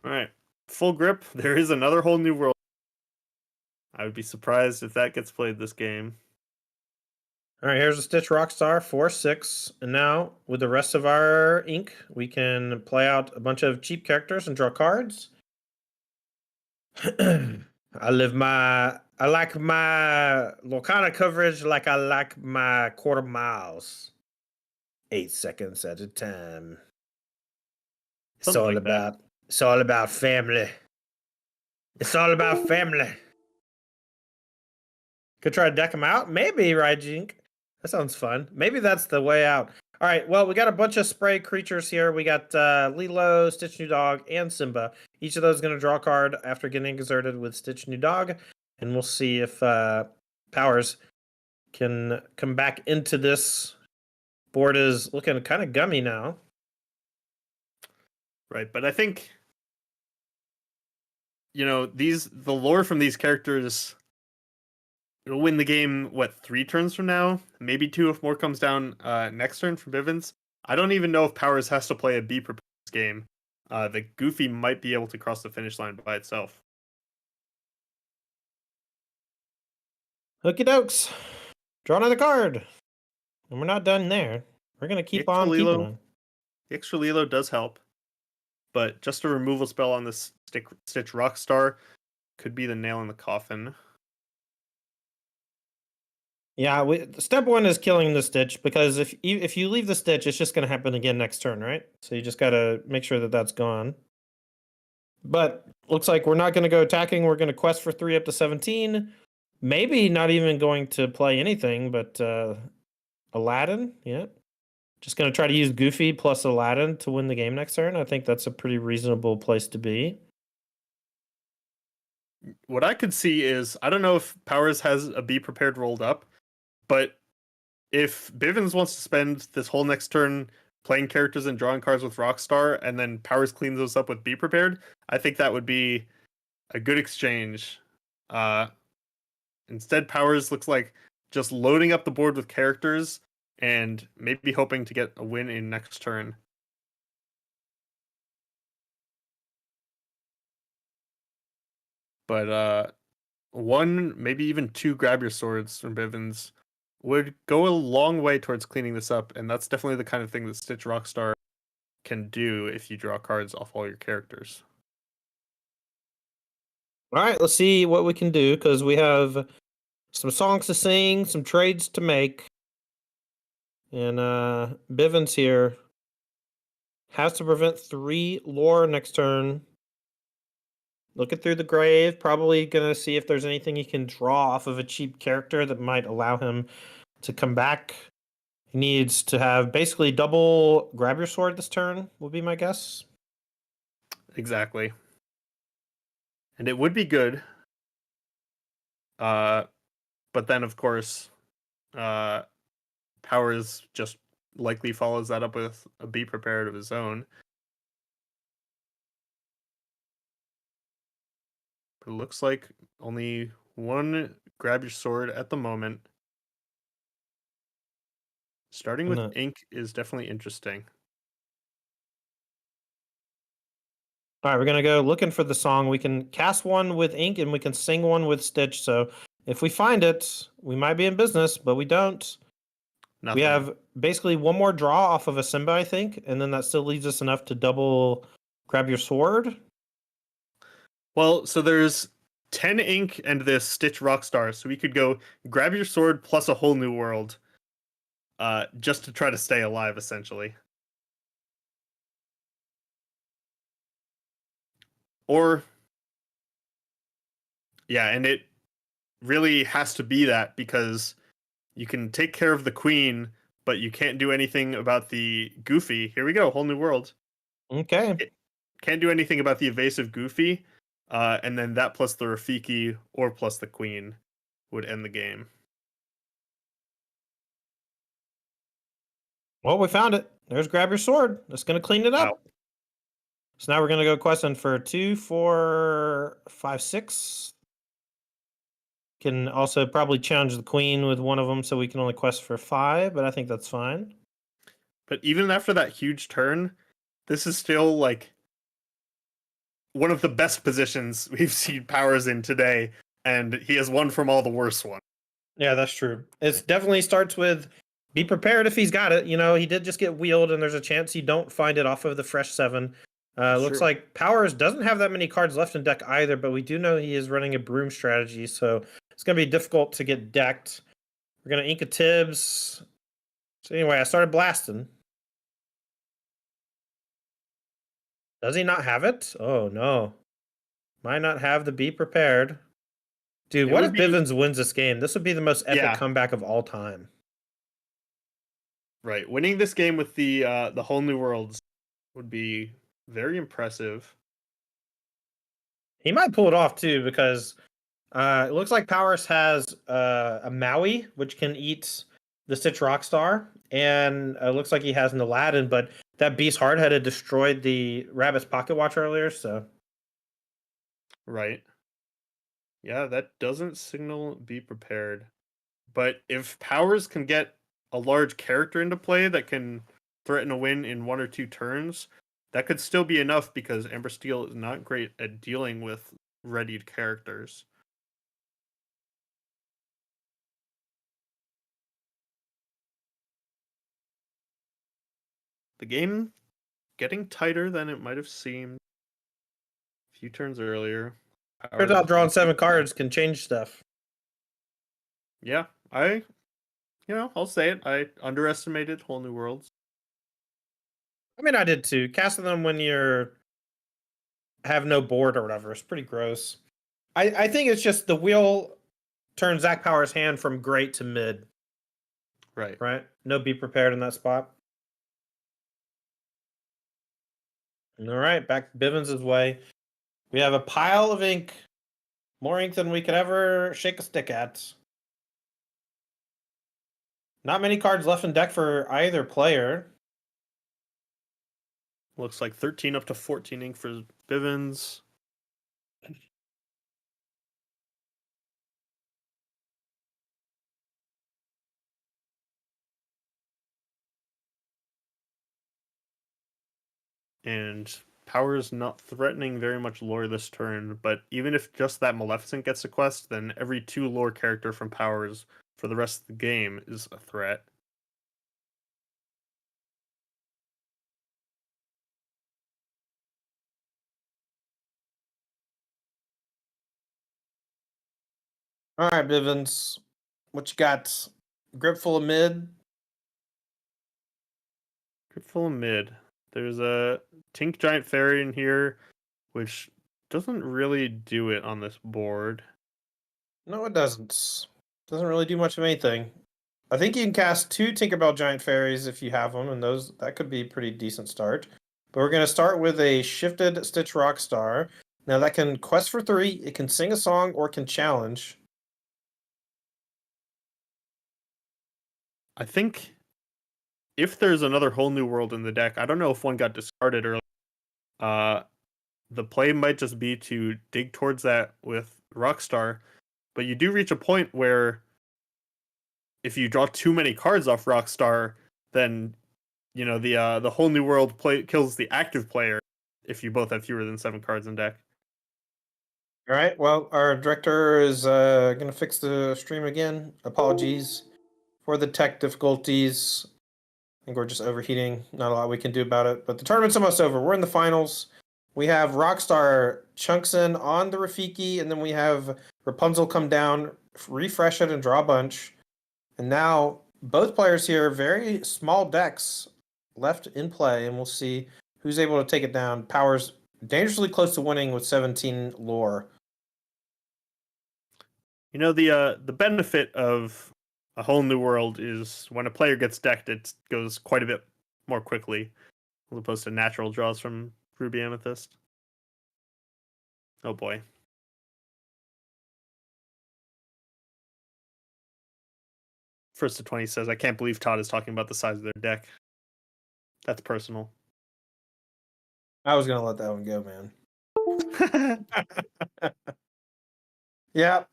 All right, full grip. There is another whole new world. I would be surprised if that gets played this game. All right, here's a Stitch Rockstar 4/6. And now, with the rest of our ink, we can play out a bunch of cheap characters and draw cards. I like my Lorcana coverage like I like my quarter miles. 8 seconds at a time. It's Something all like that. about family. It's all about family. Could try to deck them out? Maybe, right, Jink? That sounds fun. Maybe that's the way out. All right, well, we got a bunch of spray creatures here. We got Lilo, Stitch New Dog, and Simba. Each of those is going to draw a card after getting exerted with Stitch New Dog. And we'll see if Powers can come back into this. Board is looking kind of gummy now. Right, but I think the lore from these characters, it'll win the game 3 turns from now, maybe 2 if more comes down next turn from Bivens. I don't even know if Powers has to play a be prepared game. The Goofy might be able to cross the finish line by itself. Okie dokes. Draw another card. And we're not done there. We're going to keep on keeping on. The extra Lilo does help, but just a removal spell on this Stitch Rockstar could be the nail in the coffin. Yeah, step 1 is killing the Stitch, because if you leave the Stitch, it's just going to happen again next turn, right? So you just got to make sure that that's gone. But looks like we're not going to go attacking. We're going to quest for 3 up to 17. Maybe not even going to play anything, but Aladdin, yeah. Just going to try to use Goofy plus Aladdin to win the game next turn. I think that's a pretty reasonable place to be. What I could see is, I don't know if Powers has a Be Prepared rolled up, but if Bivens wants to spend this whole next turn playing characters and drawing cards with Rockstar, and then Powers cleans those up with Be Prepared, I think that would be a good exchange. Instead, Powers looks like just loading up the board with characters and maybe hoping to get a win in next turn. But 1, maybe even 2 grab your swords from Bivens would go a long way towards cleaning this up, and that's definitely the kind of thing that Stitch Rockstar can do if you draw cards off all your characters. All right, let's see what we can do, because we have some songs to sing, some trades to make. And Bivens here has to prevent 3 lore next turn. Looking through the grave, probably going to see if there's anything he can draw off of a cheap character that might allow him to come back. He needs to have basically double grab your sword this turn, would be my guess. Exactly. And it would be good. But then, of course, Powers just likely follows that up with a Be Prepared of his own. But it looks like only 1 grab your sword at the moment. Starting with ink is definitely interesting. All right, we're going to go looking for the song. We can cast 1 with ink and we can sing 1 with Stitch. So if we find it, we might be in business, but we don't. Nothing. We have basically 1 more draw off of a Simba, I think, and then that still leaves us enough to double grab your sword. Well, so there's 10 ink and this Stitch Rockstar, so we could go grab your sword plus a whole new world, just to try to stay alive, essentially. Or, yeah, and it really has to be that, because you can take care of the queen, but you can't do anything about the Goofy. Here we go, whole new world. Okay. Can't do anything about the evasive Goofy. and then that plus the Rafiki or plus the Queen would end the game. Well, we found it. There's grab your sword. That's going to clean it up. Wow. So now we're going to go question for 2, 4, 5, 6. Can also probably challenge the queen with one of them, so we can only quest for 5, but I think that's fine. But even after that huge turn, this is still like one of the best positions we've seen Powers in today, and he has won from all the worst ones. Yeah, that's true. It definitely starts with be prepared if he's got it. You know, he did just get wheeled, and there's a chance you don't find it off of the fresh 7. Looks True. like Powers doesn't have that many cards left in deck either, but we do know he is running a broom strategy, so it's going to be difficult to get decked. We're going to ink a Tibbs. So anyway, I started blasting. Does he not have it? Oh, no. Might not have the be prepared. Dude, It what would if be- Bivens wins this game? This would be the most epic Yeah. comeback of all time. Right. Winning this game with the whole new worlds would be very impressive. He might pull it off too, because it looks like Powers has a Maui, which can eat the Stitch Rockstar, and it looks like he has an Aladdin, but that Beast Hardhead had destroyed the Rabbit's Pocket Watch earlier, so. Right. Yeah, that doesn't signal be prepared. But if Powers can get a large character into play that can threaten a win in 1 or 2 turns, that could still be enough because Amber Steel is not great at dealing with readied characters. The game getting tighter than it might have seemed a few turns earlier. Turns out drawing 7 cards can change stuff. Yeah, I'll say it. I underestimated Whole New Worlds. I mean, I did too. Casting them when you're have no board or whatever is pretty gross. I think it's just the wheel turns Zach Powers' hand from great to mid. Right. Right? No be prepared in that spot. All right, back to Bivens' way. We have a pile of ink. More ink than we could ever shake a stick at. Not many cards left in deck for either player. Looks like 13 up to 14 ink for Bivens. And Power's not threatening very much lore this turn, but even if just that Maleficent gets a quest, then every 2 lore character from Powers for the rest of the game is a threat. All right, Bivens. What you got? Grip full of mid. Grip full of mid. There's a Tink Giant Fairy in here, which doesn't really do it on this board. No, it doesn't. Doesn't really do much of anything. I think you can cast 2 Tinkerbell Giant Fairies if you have them, and that could be a pretty decent start. But we're going to start with a shifted Stitch Rockstar. Now that can quest for 3, it can sing a song, or can challenge. I think if there's another Whole New World in the deck, I don't know if one got discarded earlier. The play might just be to dig towards that with Rockstar, but you do reach a point where if you draw too many cards off Rockstar, then the Whole New World play kills the active player if you both have fewer than 7 cards in deck. All right, well, our director is going to fix the stream again. Apologies for the tech difficulties. I think we're just overheating. Not a lot we can do about it. But the tournament's almost over. We're in the finals. We have Rockstar chunks in on the Rafiki, and then we have Rapunzel come down, refresh it, and draw a bunch. And now both players here, very small decks left in play, and we'll see who's able to take it down. Powers dangerously close to winning with 17 lore. The benefit of a Whole New World is when a player gets decked, it goes quite a bit more quickly, as opposed to natural draws from Ruby Amethyst. Oh boy. First to 20 says, I can't believe Todd is talking about the size of their deck. That's personal. I was gonna let that one go, man. Yeah,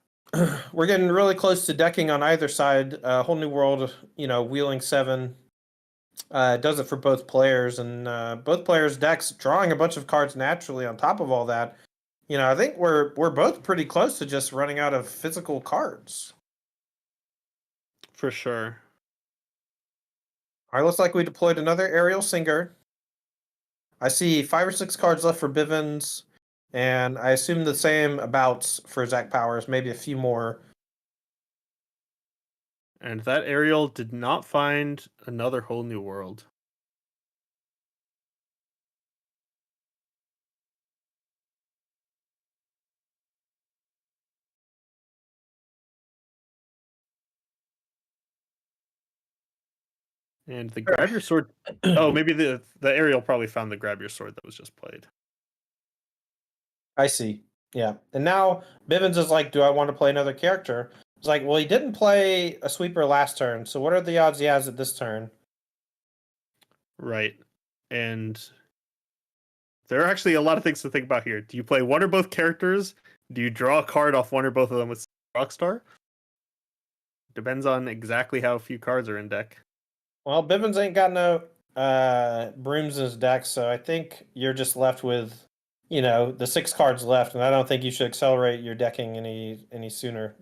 we're getting really close to decking on either side. Whole new world, wheeling 7 does it for both players, and both players' decks drawing a bunch of cards naturally. On top of all that, I think we're both pretty close to just running out of physical cards. For sure. All right, looks like we deployed another aerial singer. I see 5 or 6 cards left for Bivens, and I assume the same about for Zach Powers, maybe a few more. And that aerial did not find another whole new world. And the grab your sword. Oh, maybe the aerial probably found the grab your sword that was just played. I see. Yeah. And now Bivens is like, do I want to play another character? It's like, well, he didn't play a sweeper last turn, so what are the odds he has at this turn? Right. And there are actually a lot of things to think about here. Do you play one or both characters? Do you draw a card off one or both of them with Rockstar? Depends on exactly how few cards are in deck. Well, Bivens ain't got no brooms in his deck, so I think you're just left with, the 6 cards left, and I don't think you should accelerate your decking any sooner.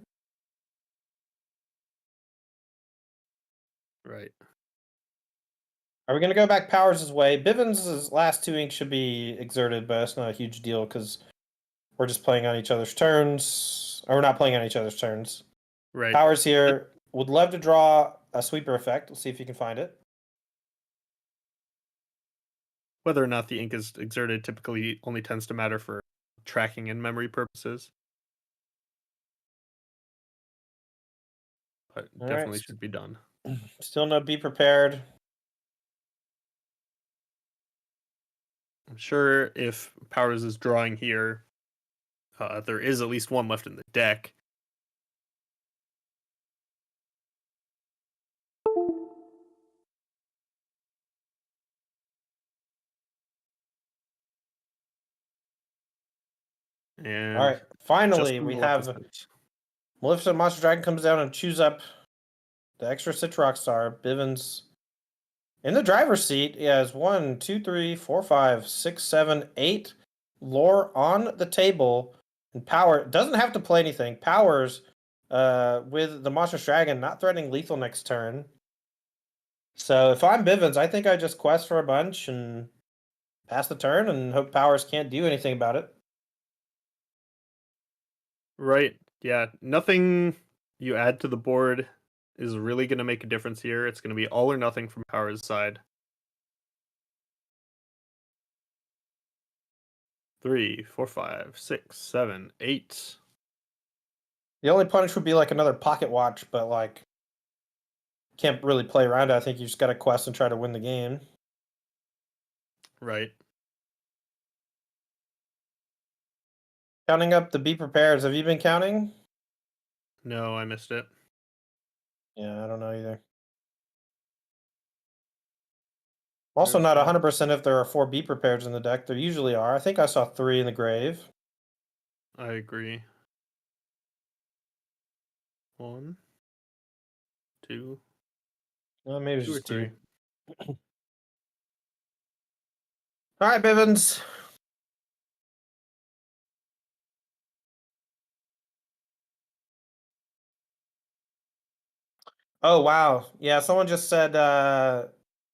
Right. Are we going to go back Powers' way? Bivens' last 2 inks should be exerted, but it's not a huge deal because we're just playing on each other's turns. Or we're not playing on each other's turns. Right. Powers here would love to draw a sweeper effect. Let's see if you can find it. Whether or not the ink is exerted typically only tends to matter for tracking and memory purposes. But All definitely right. should be done. Still no be prepared. I'm sure if Powers is drawing here, there is at least one left in the deck. And All right. Finally, we have Maleficent. Maleficent Monster Dragon comes down and chews up the extra Stitch Rockstar. Bivens in the driver's seat. He has 1, 2, 3, 4, 5, 6, 7, 8 lore on the table. And Power doesn't have to play anything. Powers with the Monster Dragon not threatening lethal next turn. So if I'm Bivens, I think I just quest for a bunch and pass the turn and hope Powers can't do anything about it. Right. Yeah. Nothing you add to the board is really going to make a difference here. It's going to be all or nothing from Powers' side. 3, 4, 5, 6, 7, 8. The only punish would be like another pocket watch, but like can't really play around it. I think you just got to quest and try to win the game. Right. Counting up the be prepared. Have you been counting? No, I missed it. Yeah, I don't know either. Also, not 100% if there are 4 be prepared in the deck. There usually are. I think I saw 3 in the grave. I agree. 1, 2, Maybe 2 or just 3. 2. All right, Bivens. Oh, wow. Yeah, someone just said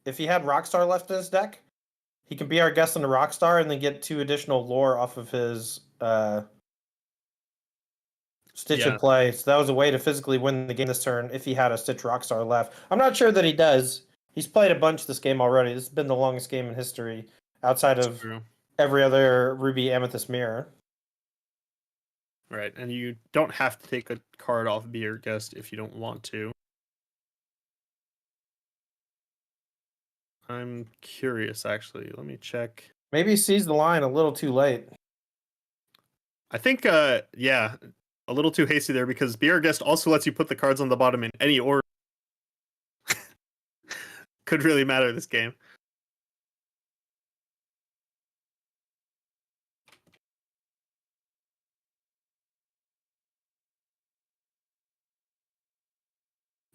if he had Rockstar left in his deck, he can be our guest on the Rockstar and then get 2 additional lore off of his Stitch in play. So that was a way to physically win the game this turn if he had a Stitch Rockstar left. I'm not sure that he does. He's played a bunch this game already. This has been the longest game in history outside of every other Ruby Amethyst Mirror. Right, and you don't have to take a card off Be Your Guest if you don't want to. I'm curious, actually. Let me check. Maybe he sees the line a little too late. I think, yeah, a little too hasty there because Be Our Guest also lets you put the cards on the bottom in any order. Could really matter this game.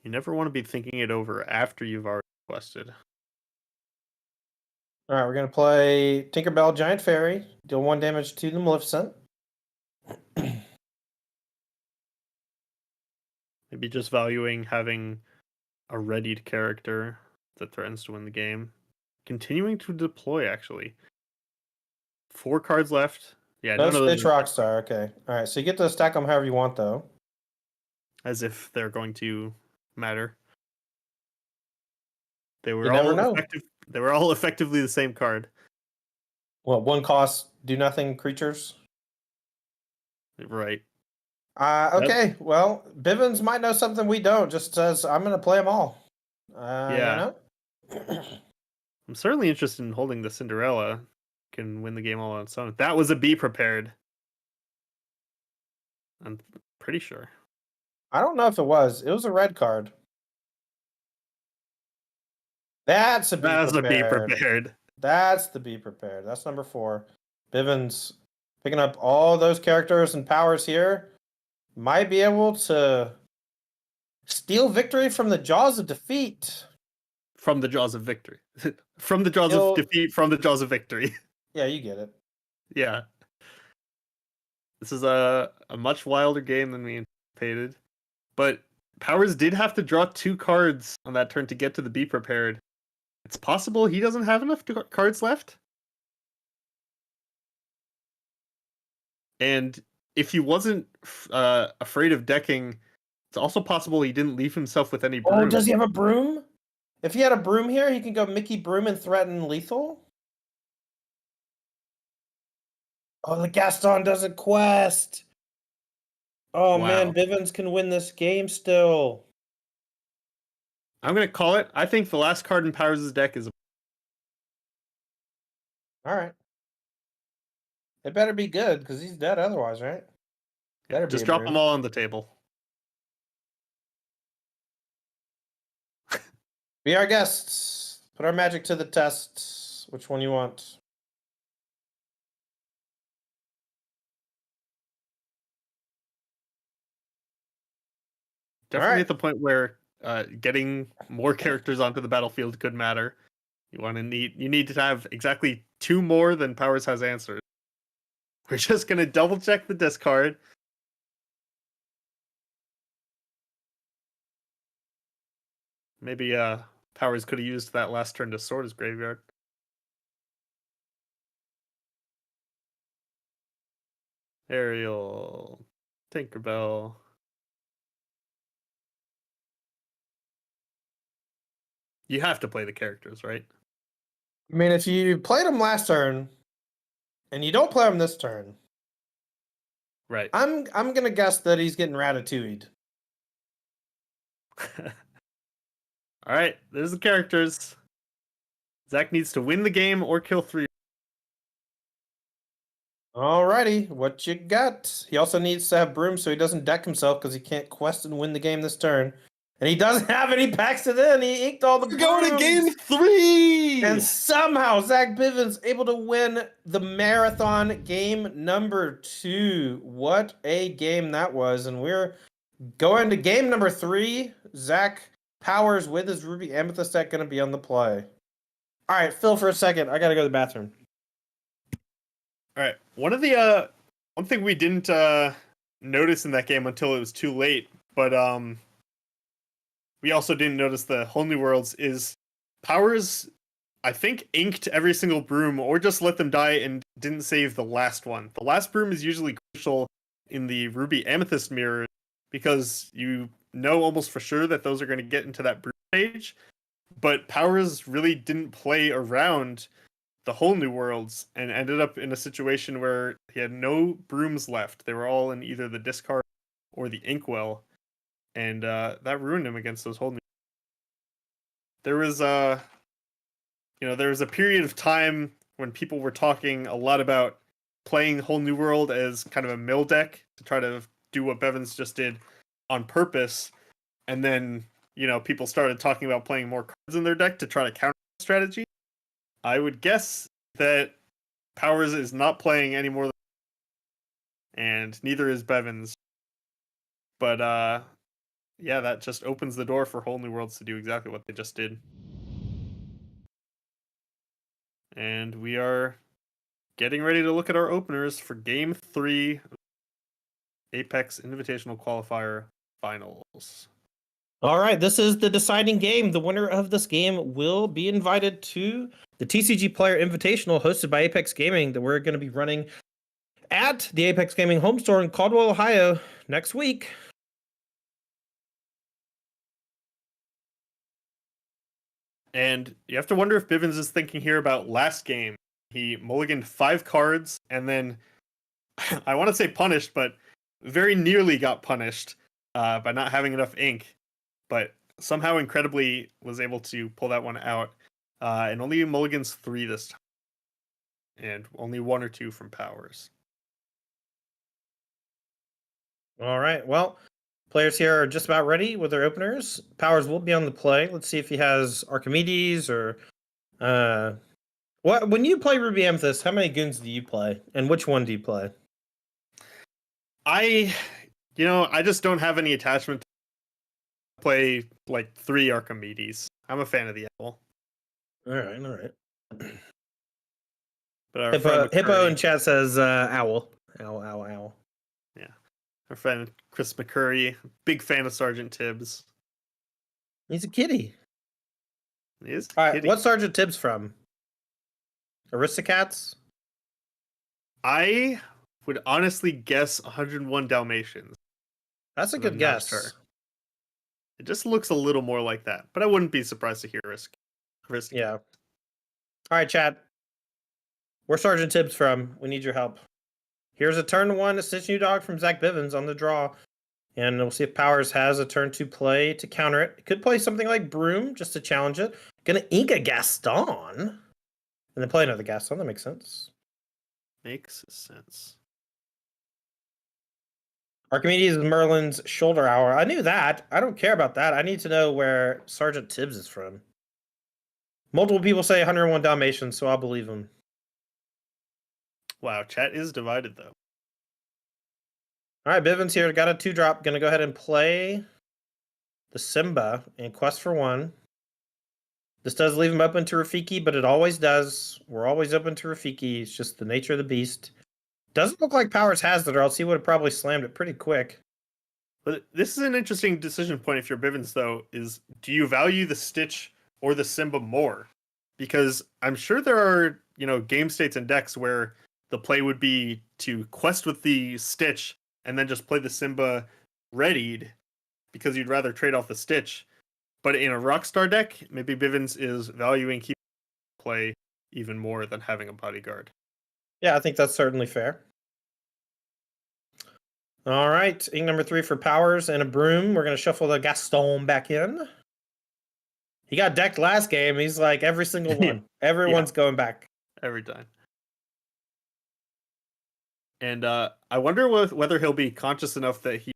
You never want to be thinking it over after you've already quested. All right, we're gonna play Tinkerbell Giant Fairy. Deal 1 damage to the Maleficent. Maybe just valuing having a readied character that threatens to win the game. Continuing to deploy, actually. 4 cards left. Yeah, No none of Stitch those are Rockstar. Okay. All right, so you get to stack them however you want, though. as if they're going to matter. They were You never all know. effective. They were all effectively the same card. Well, 1 cost, do nothing creatures. Right. Okay. Well, Bivens might know something we don't. Just says I'm gonna play them all. Yeah. You know. I'm certainly interested in holding the Cinderella. Can win the game all on its own. That was a Be Prepared. I'm pretty sure. I don't know if it was. It was a red card. That's a Be That was a Be Prepared. Prepared. That's the Be Prepared. That's number 4. Bivens picking up all those characters and powers here. Might be able to steal victory from the jaws of defeat. From the jaws of victory. From the jaws of defeat, from the jaws of victory. Yeah, you get it. Yeah. This is a much wilder game than we anticipated. But Powers did have to draw 2 cards on that turn to get to the Be Prepared. It's possible he doesn't have enough cards left. And if he wasn't afraid of decking, it's also possible he didn't leave himself with any broom. Oh, does he have a broom? If he had a broom here, he can go Mickey Broom and threaten lethal. Oh, the Gaston doesn't quest. Oh, Wow. man, Bivens can win this game still. I'm going to call it. I think the last card in Powers' deck is... All right. It better be good, because he's dead otherwise, right? Yeah, just drop them all on the table. Be our guests. Put our magic to the test. Which one you want? Definitely at the point where getting more characters onto the battlefield could matter. You need to have exactly 2 more than Powers has answered. We're just gonna double check the discard. Maybe Powers could have used that last turn to sort his graveyard. Ariel, Tinkerbell. You have to play the characters, right? I mean, if you played him last turn, and you don't play him this turn, right? I'm gonna guess that he's getting ratatouille'd. All right, there's the characters. Zach needs to win the game or kill 3. Alrighty, what you got? He also needs to have broom so he doesn't deck himself because he can't quest and win the game this turn. And he doesn't have any packs it in. He inked all the brooms. Go to game 3! And somehow Zach Bivens able to win the marathon game number 2. What a game that was. And we're going to game number 3. Zach Powers with his Ruby Amethyst deck going to be on the play. All right, Phil, for a second. I got to go to the bathroom. All right. One thing we didn't notice in that game until it was too late, but we also didn't notice the Whole New Worlds is Powers, I think, inked every single broom or just let them die and didn't save the last one. The last broom is usually crucial in the Ruby Amethyst mirror because you know almost for sure that those are going to get into that broom stage. But Powers really didn't play around the Whole New Worlds and ended up in a situation where he had no brooms left. They were all in either the discard or the inkwell. And that ruined him against those Whole New. There was there was a period of time when people were talking a lot about playing Whole New World as kind of a mill deck to try to do what Bevins just did on purpose, and then people started talking about playing more cards in their deck to try to counter the strategy. I would guess that Powers is not playing any more, and neither is Bevins. But yeah, that just opens the door for Whole New Worlds to do exactly what they just did. And we are getting ready to look at our openers for Game 3 Apex Invitational Qualifier Finals. All right, this is the deciding game. The winner of this game will be invited to the TCG Player Invitational hosted by Apex Gaming that we're going to be running at the Apex Gaming home store in Caldwell, Ohio next week. And you have to wonder if Bivens is thinking here about last game. He mulliganed 5 cards and then, I want to say punished, but very nearly got punished by not having enough ink. But somehow incredibly was able to pull that one out. And only mulligans 3 this time. And only 1 or 2 from Powers. All right, well, players here are just about ready with their openers. Powers will be on the play. Let's see if he has Archimedes or what. When you play Ruby Amethyst, how many goons do you play, and which one do you play? I just don't have any attachment to play like 3 Archimedes. I'm a fan of the owl. All right. But our Hippo in chat says owl. Owl. Yeah. Our friend Chris McCurry, big fan of Sergeant Tibbs. He's a kitty. He is. All right, what's Sergeant Tibbs from? Aristocats? I would honestly guess 101 Dalmatians. That's a good guess. Sure. It just looks a little more like that, but I wouldn't be surprised to hear Aristocats. Yeah. All right, chat. Where's Sergeant Tibbs from? We need your help. Here's a turn 1 Stitch New Dog from Zach Bivens on the draw. And we'll see if Powers has a turn 2 play to counter it. Could play something like Broom just to challenge it. Gonna ink a Gaston. And then play another Gaston. That makes sense. Makes sense. Archimedes is Merlin's shoulder hour. I knew that. I don't care about that. I need to know where Sergeant Tibbs is from. Multiple people say 101 Dalmatians, so I'll believe them. Wow, chat is divided though. All right, Bivens here. Got a 2-drop. Gonna go ahead and play the Simba and Quest for 1. This does leave him open to Rafiki, but it always does. We're always open to Rafiki. It's just the nature of the beast. Doesn't look like Powers has it, or else he would have probably slammed it pretty quick. But this is an interesting decision point if you're Bivens, though, is do you value the Stitch or the Simba more? Because I'm sure there are, game states and decks where the play would be to quest with the Stitch and then just play the Simba readied because you'd rather trade off the Stitch. But in a Rockstar deck, maybe Bivens is valuing keeping play even more than having a bodyguard. Yeah, I think that's certainly fair. All right, ink number 3 for Powers and a Broom. We're going to shuffle the Gaston back in. He got decked last game. He's like every single one. Everyone's going back. Every time. And I wonder whether he'll be conscious enough that he,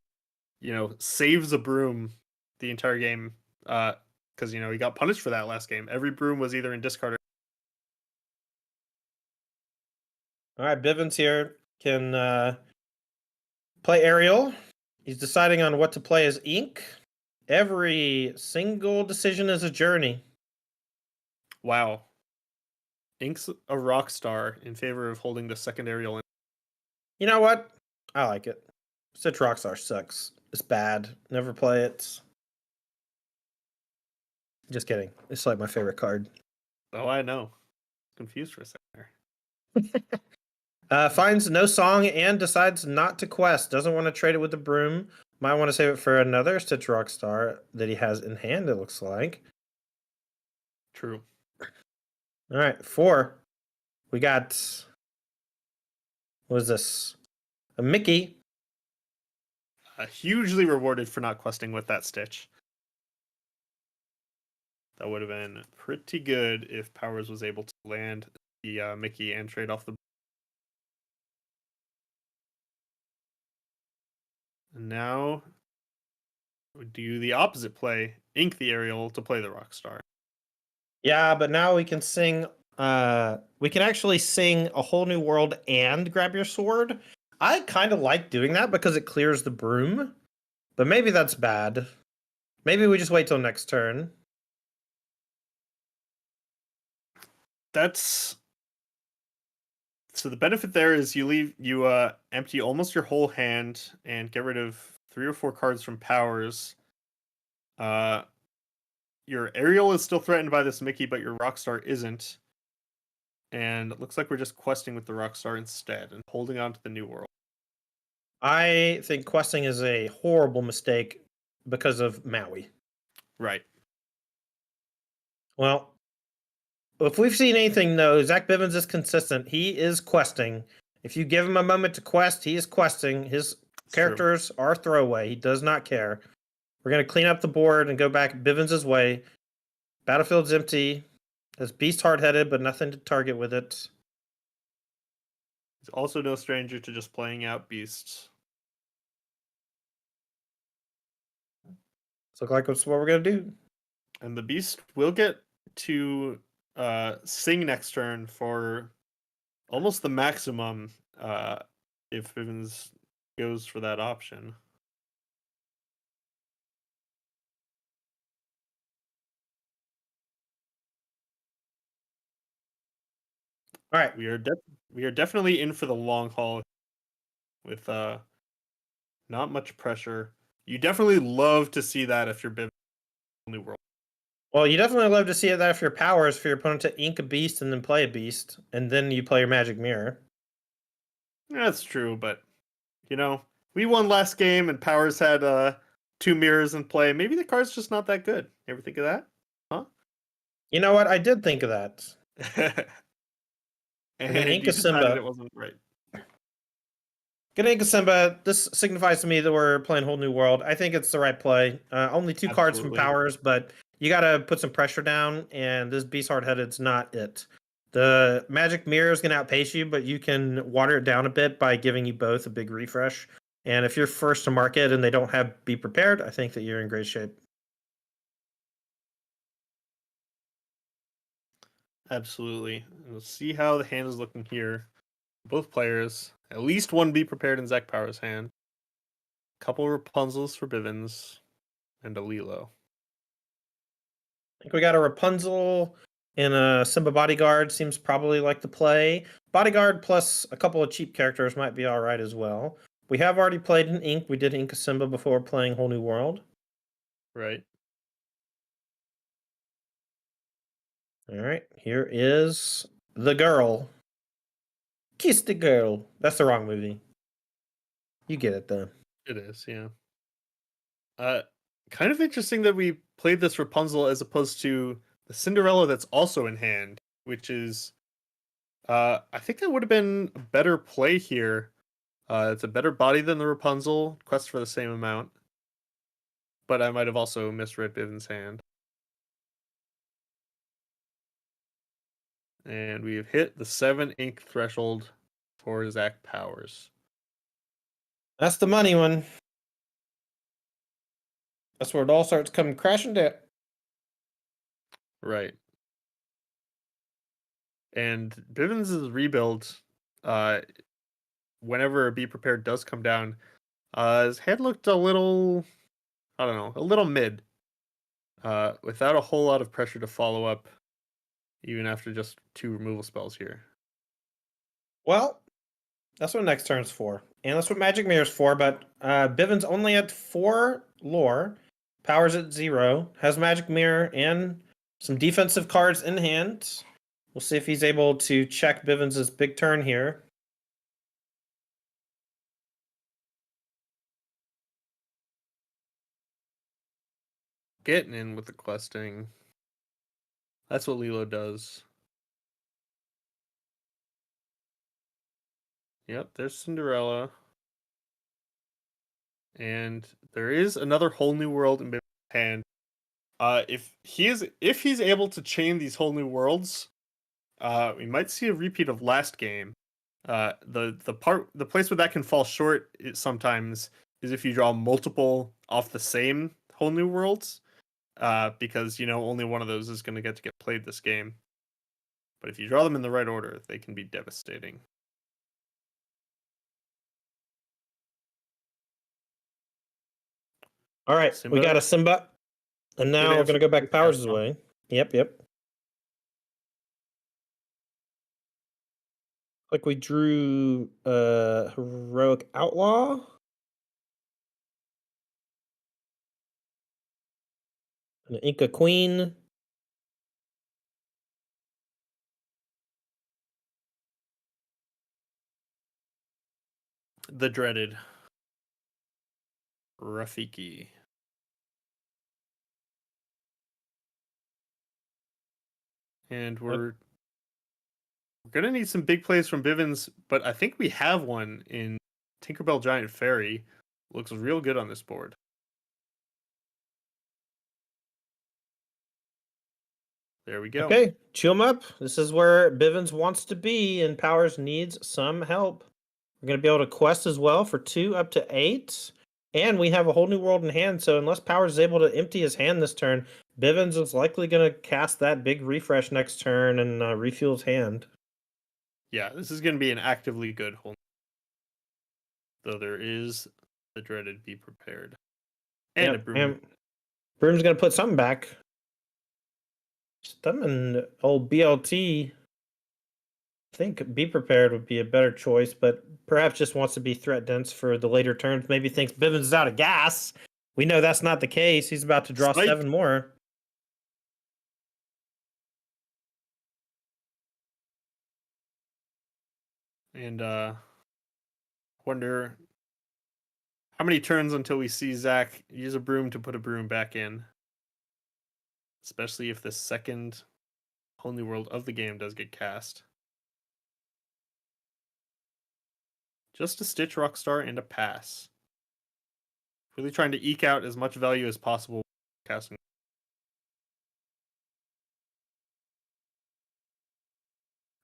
saves a Broom the entire game. Because, he got punished for that last game. Every Broom was either in discard or... All right, Bivens here can play Ariel. He's deciding on what to play as ink. Every single decision is a journey. Wow. Ink's a rock star in favor of holding the secondary. You know what? I like it. Stitch Rockstar sucks. It's bad. Never play it. Just kidding. It's like my favorite card. Oh, I know. Confused for a second there. Finds no song and decides not to quest. Doesn't want to trade it with the Broom. Might want to save it for another Stitch Rockstar that he has in hand, it looks like. True. All right, 4. We got... What is this? A Mickey. Hugely rewarded for not questing with that Stitch. That would have been pretty good if Powers was able to land the Mickey and trade off the... now we do the opposite play, ink the aerial to play the Rockstar. Yeah, but now we can sing. We can actually sing A Whole New World and grab your sword. I kind of like doing that because it clears the broom, but maybe that's bad. Maybe we just wait till next turn. That's so the benefit there is you empty almost your whole hand and get rid of 3 or 4 cards from powers. Your aerial is still threatened by this Mickey, but your Rockstar isn't. And it looks like we're just questing with the Rockstar instead and holding on to the new world. I think questing is a horrible mistake because of Maui. Right. Well, if we've seen anything, though, Zach Bivens is consistent. He is questing. If you give him a moment to quest, he is questing. His characters are throwaway. He does not care. We're going to clean up the board and go back Bivens' way. Battlefield's empty. This beast hard-headed, but nothing to target with it. He's also no stranger to just playing out beasts. Looks like that's what we're going to do. And the beast will get to sing next turn for almost the maximum if Bivens goes for that option. All right. We are definitely in for the long haul with not much pressure. You definitely love to see that if you're Bivens New World. Well, you definitely love to see it that if your powers for your opponent to ink a beast and then play a beast, and then you play your magic mirror. That's true, but you know, we won last game and Powers had 2 mirrors in play. Maybe the card's just not that good. You ever think of that? Huh? You know what? I did think of that. And We're gonna you ink a decided Simba. it wasn't right. Gonna ink a Simba. This signifies to me that we're playing Whole New World. I think it's the right play. Only 2 cards from Absolutely. powers, but you gotta put some pressure down, and this Beast Hard-Headed's not it. The Magic Mirror is gonna outpace you, but you can water it down a bit by giving you both a big refresh. And if you're first to market and they don't have Be Prepared, I think that you're in great shape. Absolutely. We'll see how the hand is looking here. Both players. At least one Be Prepared in Zach Power's hand. Couple Rapunzels for Bivens. And a Lilo. I think we got a Rapunzel and a Simba Bodyguard. Seems probably like the play. Bodyguard plus a couple of cheap characters might be all right as well. We have already played in Ink. We did Ink a Simba before playing Whole New World. Right. All right, here is the girl. Kiss the girl. That's the wrong movie. You get it though. It is, yeah. Kind of interesting that we played this Rapunzel as opposed to the Cinderella that's also in hand, which is I think that would have been a better play here. It's a better body than the Rapunzel, quest for the same amount. But I might have also misread Bivens' hand. And we have hit the 7 ink threshold for Zach Powers. That's the money one. That's where it all starts coming crashing down. Right. And Bivens' rebuild, whenever a Be Prepared does come down, his head looked a little, I don't know, a little mid. Without a whole lot of pressure to follow up, even after just 2 removal spells here. Well, that's what next turn's for. And that's what Magic Mirror's for, but Bivens only at 4 lore, powers at 0, has Magic Mirror and some defensive cards in hand. We'll see if he's able to check Bivens' big turn here. Getting in with the questing. That's what Lilo does. Yep, there's Cinderella. And there is another Whole New World in Bivens' hand. If he's able to chain these whole new worlds, we might see a repeat of last game. The place where that can fall short sometimes is if you draw multiple off the same whole new worlds, because only one of those is going to get played this game. But if you draw them in the right order, they can be devastating. All right, we got a Simba, and now we're going to go back Powers' way. Yep. Like we drew Heroic Outlaw. An Inca Queen. The dreaded Rafiki. And we're going to need some big plays from Bivens, but I think we have one in Tinkerbell Giant Fairy. Looks real good on this board. There we go. Okay, chew him up. This is where Bivens wants to be, and Powers needs some help. We're going to be able to quest as well for 2 up to 8. And we have a whole new world in hand, so unless Powers is able to empty his hand this turn, Bivens is likely going to cast that big refresh next turn and refuel his hand. Yeah, this is going to be an actively good whole. Though there is the dreaded Be Prepared. And a Broom. And Broom's going to put something back. Summon old BLT. I think Be Prepared would be a better choice, but perhaps just wants to be threat dense for the later turns. Maybe thinks Bivens is out of gas. We know that's not the case. He's about to draw 7 more. And wonder how many turns until we see Zach use a broom to put a broom back in. Especially if the second whole new world of the game does get cast. Just a Stitch Rockstar and a pass. Really trying to eke out as much value as possible casting.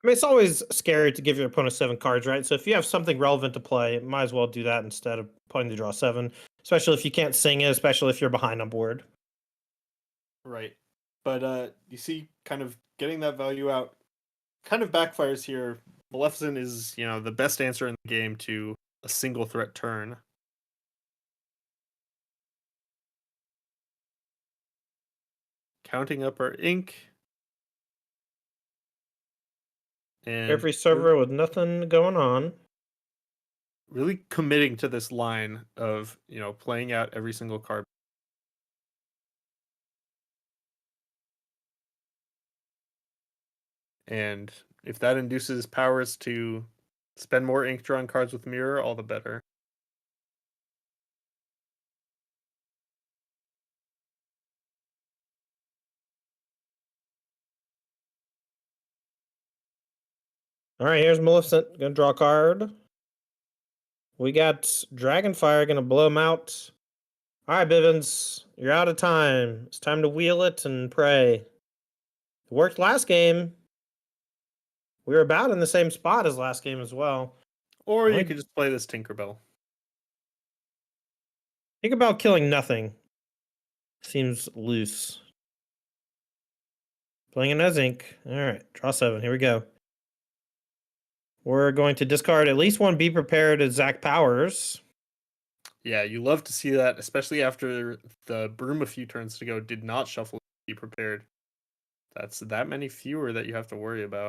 I mean, it's always scary to give your opponent 7 cards, right? So if you have something relevant to play, might as well do that instead of playing to draw 7, especially if you can't sing it, especially if you're behind on board. Right. But you see, kind of getting that value out kind of backfires here. Maleficent is, the best answer in the game to a single threat turn. Counting up our ink. And every server with nothing going on. Really committing to this line of, playing out every single card. And if that induces Powers to spend more ink drawing cards with Mirror, all the better. All right, here's Maleficent. Gonna draw a card. We got Dragonfire gonna blow him out. All right, Bivens, you're out of time. It's time to wheel it and pray. It worked last game. We were about in the same spot as last game as well. Or you could just play this Tinkerbell. Tinkerbell killing nothing. Seems loose. Playing it as ink. All right, draw 7. Here we go. We're going to discard at least 1 Be Prepared as Zach Powers. Yeah, you love to see that, especially after the Broom a few turns ago did not shuffle Be Prepared. That's that many fewer that you have to worry about.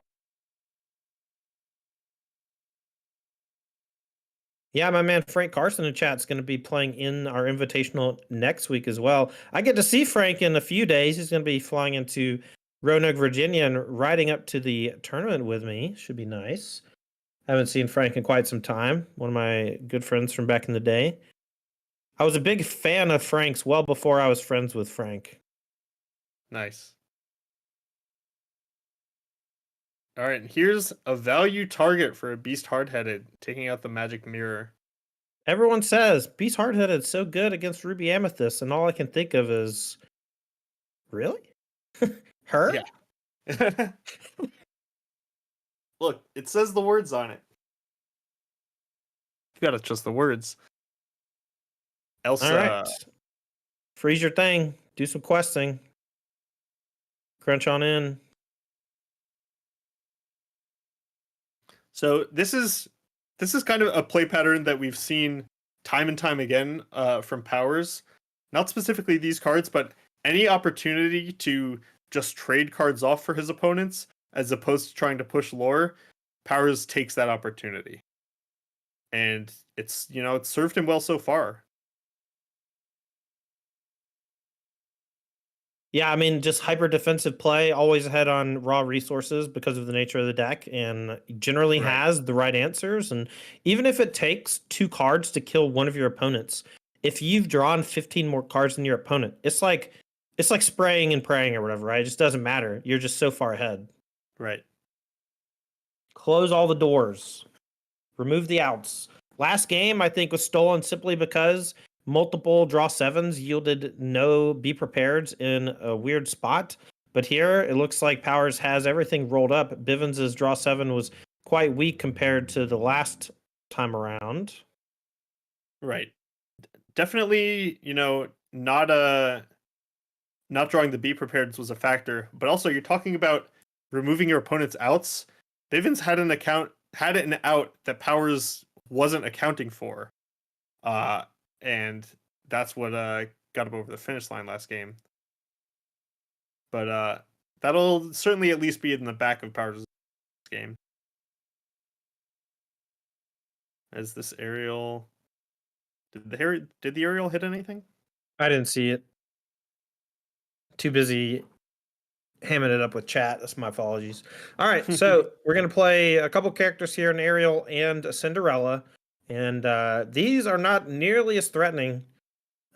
Yeah, my man Frank Carson in chat is going to be playing in our Invitational next week as well. I get to see Frank in a few days. He's going to be flying into Roanoke, Virginia, and riding up to the tournament with me. Should be nice. I haven't seen Frank in quite some time. One of my good friends from back in the day. I was a big fan of Frank's well before I was friends with Frank. Nice. All right, and here's a value target for a Beast Hardheaded, taking out the Magic Mirror. Everyone says Beast Hardheaded is so good against Ruby Amethyst, and all I can think of is, really? Her? Yeah. Look, it says the words on it. You gotta trust the words. Elsa. All right. Freeze your thing. Do some questing. Crunch on in. So this is kind of a play pattern that we've seen time and time again from Powers. Not specifically these cards, but any opportunity to just trade cards off for his opponents as opposed to trying to push lore, Powers takes that opportunity. And it's served him well so far. Yeah, I mean, just hyper defensive play, always ahead on raw resources because of the nature of the deck, and generally Right. has the right answers. And even if it takes 2 cards to kill one of your opponents, if you've drawn 15 more cards than your opponent, it's like spraying and praying or whatever, right? It just doesn't matter. You're just so far ahead. Right. Close all the doors. Remove the outs. Last game, I think, was stolen simply because multiple draw 7s yielded no be prepared in a weird spot. But here, it looks like Powers has everything rolled up. Bivens' draw 7 was quite weak compared to the last time around. Right. Definitely, not drawing the be prepared was a factor, but also you're talking about removing your opponent's outs. Bivens had an out that Powers wasn't accounting for. And that's what got him over the finish line last game. But that'll certainly at least be in the back of Powers' game. As this aerial, did the aerial hit anything? I didn't see it. Too busy hamming it up with chat. That's my apologies. All right, so we're going to play a couple characters here, an Ariel and a Cinderella. And these are not nearly as threatening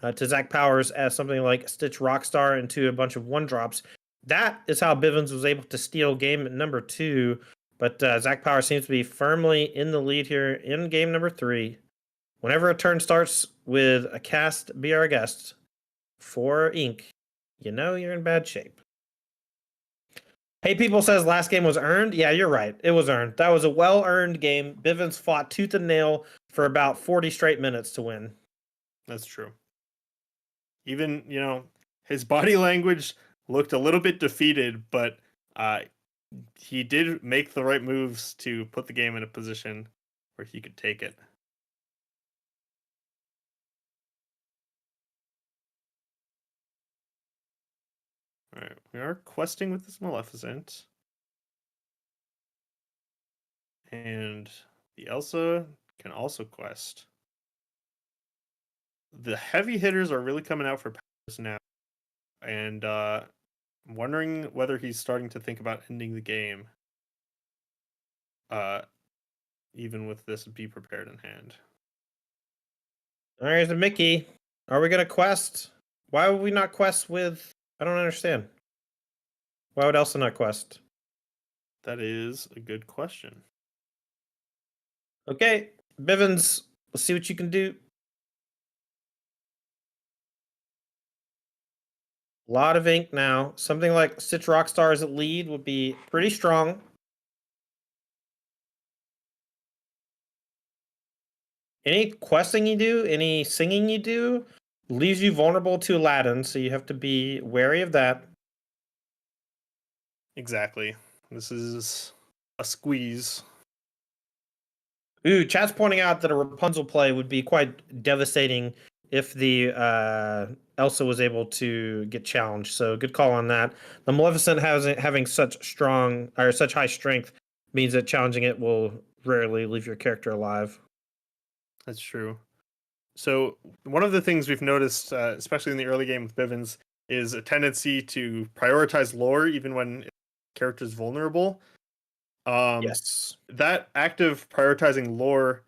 to Zach Powers as something like Stitch Rockstar into a bunch of 1-drops. That is how Bivens was able to steal game number 2. But Zach Powers seems to be firmly in the lead here in game number 3. Whenever a turn starts with a cast, be our guest for ink, you know you're in bad shape. Hey People says last game was earned. Yeah, you're right. It was earned. That was a well-earned game. Bivens fought tooth and nail for about 40 straight minutes to win. That's true. Even, his body language looked a little bit defeated, but he did make the right moves to put the game in a position where he could take it. All right, we are questing with this Maleficent. And the Elsa can also quest. The heavy hitters are really coming out for Powers now. And I'm wondering whether he's starting to think about ending the game. Even with this be prepared in hand. All right, the Mickey. Are we going to quest? Why would we not quest with... I don't understand. Why would Elsa not quest? That is a good question. Okay, Bivens, let's see what you can do. A lot of ink now. Something like Stitch Rockstar as a lead would be pretty strong. Any questing you do, any singing you do, leaves you vulnerable to Aladdin, so you have to be wary of that. Exactly. This is a squeeze. Ooh, chat's pointing out that a Rapunzel play would be quite devastating if the Elsa was able to get challenged. So good call on that. The Maleficent having such high strength means that challenging it will rarely leave your character alive. That's true. So one of the things we've noticed, especially in the early game with Bivens, is a tendency to prioritize lore even when character's vulnerable. Yes. That active prioritizing lore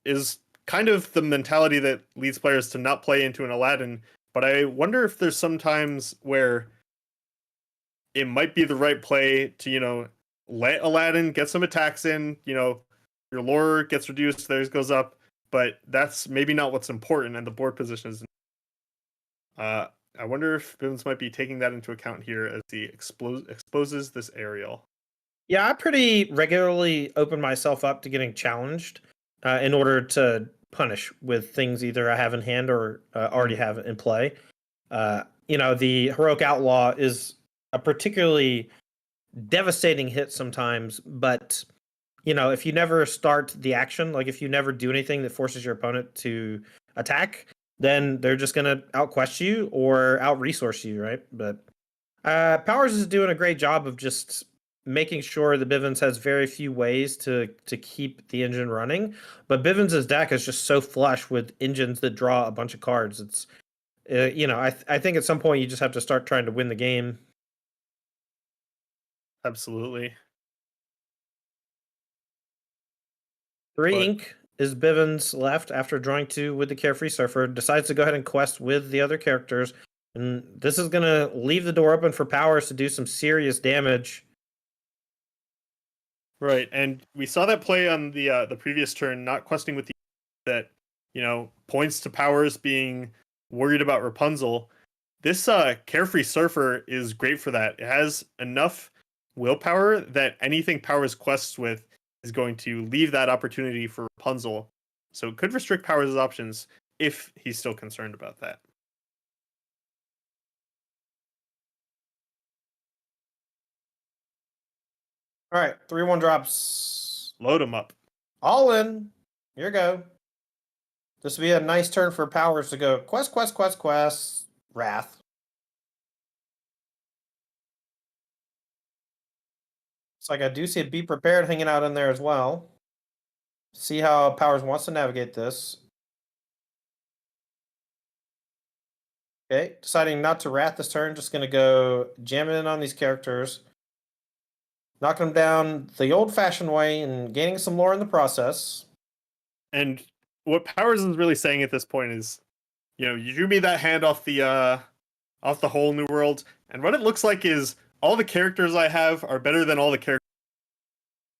is kind of the mentality that leads players to not play into an Aladdin, but I wonder if there's some times where it might be the right play to, let Aladdin get some attacks in, your lore gets reduced, theirs goes up, but that's maybe not what's important, and the board position is. I wonder if Bivens might be taking that into account here as he exposes this aerial. Yeah, I pretty regularly open myself up to getting challenged in order to punish with things either I have in hand or already have in play. The Heroic Outlaw is a particularly devastating hit sometimes, but if you never start the action, like if you never do anything that forces your opponent to attack, then they're just gonna outquest you or out-resource you, right? But Powers is doing a great job of just making sure that Bivens has very few ways to keep the engine running. But Bivens' deck is just so flush with engines that draw a bunch of cards. It's I think at some point you just have to start trying to win the game. Absolutely. 3 But ink is Bivens left after drawing 2 with the Carefree Surfer. Decides to go ahead and quest with the other characters. And this is going to leave the door open for Powers to do some serious damage. right, and we saw that play on the previous turn, not questing with the that points to Powers being worried about Rapunzel. This Carefree Surfer is great for that. It has enough willpower that anything Powers quests with is going to leave that opportunity for Rapunzel. So it could restrict Powers' options if he's still concerned about that. All right, 3/1 drops. Load him up. All in. Here you go. This would be a nice turn for Powers to go quest, Wrath. It's like I do see a Be Prepared hanging out in there as well. See how Powers wants to navigate this. Okay, deciding not to Wrath this turn, just going to go jamming in on these characters. Knocking them down the old-fashioned way and gaining some lore in the process. And what Powers is really saying at this point is, you drew me that hand off the whole new world, and what it looks like is all the characters I have are better than all the characters.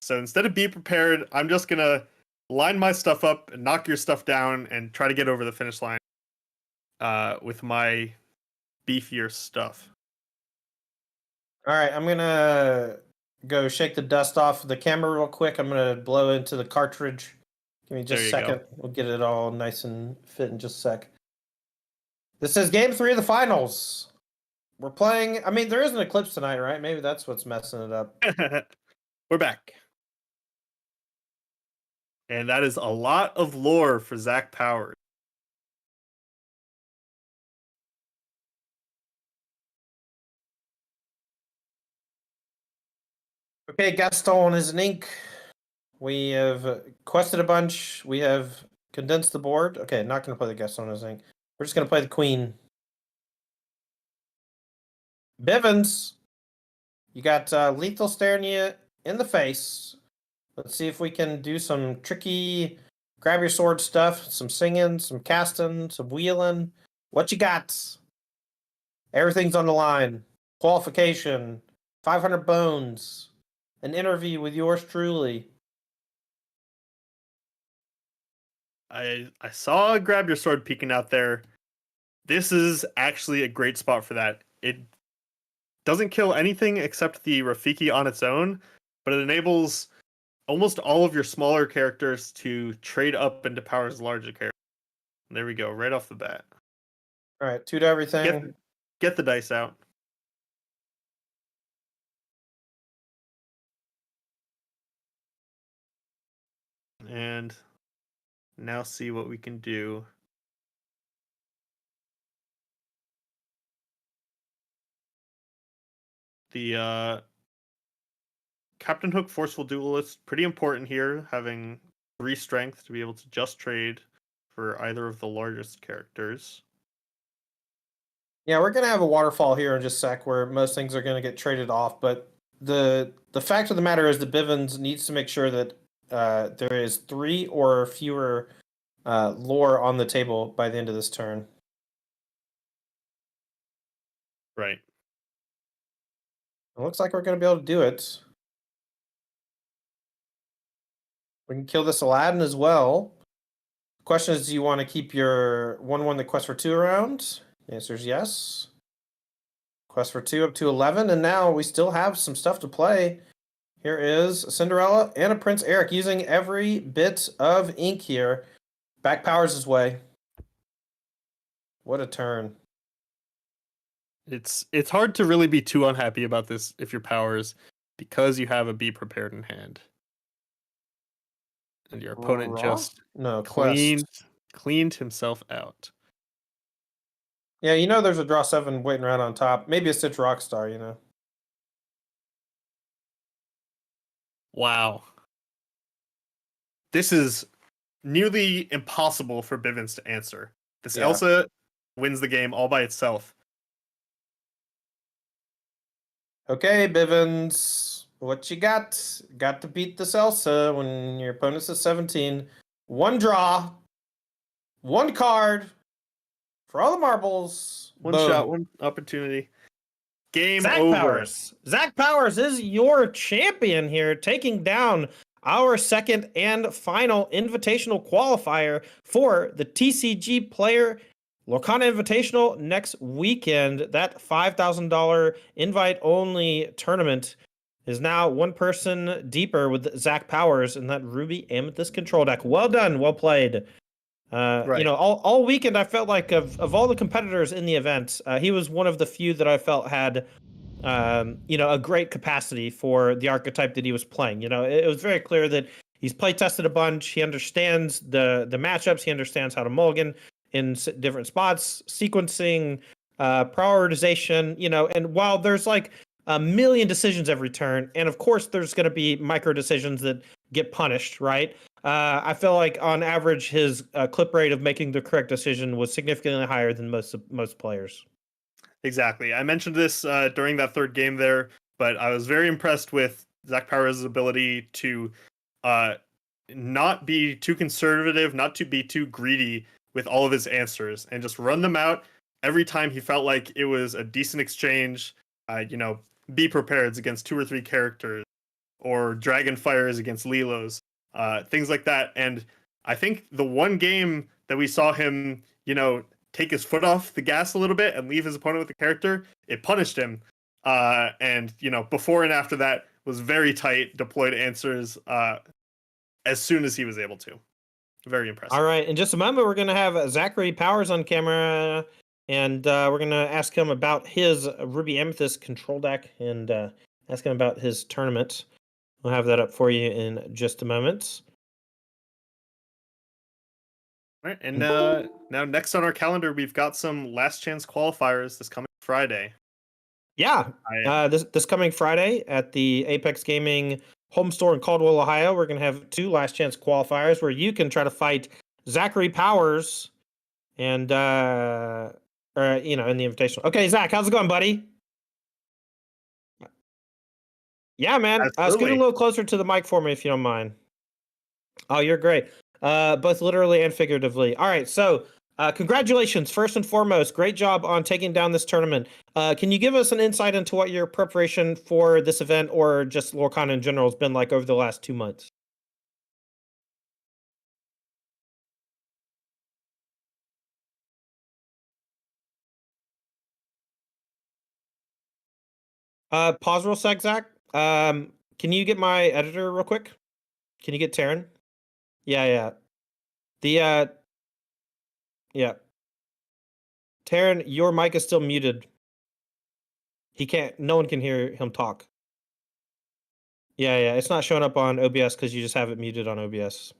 So instead of Be Prepared, I'm just gonna line my stuff up and knock your stuff down and try to get over the finish line with my beefier stuff. All right, I'm gonna go shake the dust off the camera real quick. I'm gonna blow into the cartridge. Give me just a second. We'll get it all nice and fit in just a sec. This is game 3 of the finals. We're playing. I mean, there is an eclipse tonight, right? Maybe that's what's messing it up. We're back. And that is a lot of lore for Zach Powers. Okay, Gaston is an ink. We have quested a bunch. We have condensed the board. Okay, not going to play the Gaston as ink. We're just going to play the Queen. Bivens, you got Lethal staring you in the face. Let's see if we can do some tricky grab your sword stuff, some singing, some casting, some wheeling. What you got? Everything's on the line. Qualification, 500 bones, an interview with yours truly. I saw Grab Your Sword peeking out there. This is actually a great spot for that. It doesn't kill anything except the Rafiki on its own, but it enables almost all of your smaller characters to trade up into Powers' larger characters. There we go, right off the bat. All right, 2 to everything. Get the dice out. And now see what we can do. The Captain Hook Forceful Duelist, pretty important here, having 3 strength to be able to just trade for either of the largest characters. Yeah, we're going to have a waterfall here in just a sec where most things are going to get traded off, but the fact of the matter is that Bivens needs to make sure that there is 3 or fewer lore on the table by the end of this turn. Right. It looks like we're going to be able to do it. We can kill this Aladdin as well. The question is, do you want to keep your 1/1 that quest for 2 around? The answer is yes. Quest for 2 up to 11, and now we still have some stuff to play. Here is a Cinderella and a Prince Eric using every bit of ink here. Back powers his way. What a turn. It's hard to really be too unhappy about this if your powers, because you have a be prepared in hand. And your opponent just No, cleaned quest. cleaned himself out. Yeah, you know there's a draw 7 waiting around on top. Maybe a Stitch Rockstar, you know. Wow. This is nearly impossible for Bivens to answer. This Yeah. Elsa wins the game all by itself. Okay, Bivens, what you got? Got to beat this Elsa when your opponent's at 17. One draw, one card for all the marbles. One Boom. shot, one opportunity. Game Zach over. Powers. Zach Powers is your champion here, taking down our second and final invitational qualifier for the TCG Player Lorcana Invitational next weekend. That $5,000 invite-only tournament is now one person deeper with Zach Powers in that Ruby Amethyst control deck. Well done, well played. Right. You know, all weekend I felt like of all the competitors in the event, he was one of the few that I felt had, you know, a great capacity for the archetype that he was playing. You know, it was very clear that he's play tested a bunch. He understands the matchups. He understands how to mulligan in different spots, sequencing, prioritization. You know, and while there's like a million decisions every turn, and of course there's going to be micro decisions that get punished, right? I feel like on average his clip rate of making the correct decision was significantly higher than most players. Exactly. I mentioned this during that third game there, but I was very impressed with Zach Powers' ability to not be too conservative, not to be too greedy with all of his answers, and just run them out every time he felt like it was a decent exchange. You know, be prepared against 2 or 3 characters, or Dragon Fires against Lilos, things like that. And I think the one game that we saw him, you know, take his foot off the gas a little bit and leave his opponent with a character, it punished him. And, you know, before and after that was very tight, deployed answers as soon as he was able to. Very impressive. All right, in just a moment, we're going to have Zachary Powers on camera, and we're going to ask him about his Ruby Amethyst control deck and ask him about his tournament. We'll have that up for you in just a moment. All right, and now next on our calendar, we've got some last chance qualifiers this coming Friday. Yeah, this coming Friday at the Apex Gaming home store in Caldwell, Ohio, we're going to have 2 last chance qualifiers where you can try to fight Zachary Powers and, you know, in the Invitational. Okay, Zach, how's it going, buddy? Yeah, man. Scoot a little closer to the mic for me if you don't mind. Oh, you're great. Both literally and figuratively. All right, so congratulations, first and foremost. Great job on taking down this tournament. Can you give us an insight into what your preparation for this event or just Lorcana in general has been like over the last 2 months? Pause real sec, Zach. Can you get my editor real quick? Can you get Taryn? Yeah. Yeah. Taryn, your mic is still muted. No one can hear him talk. Yeah. It's not showing up on OBS because you just have it muted on OBS.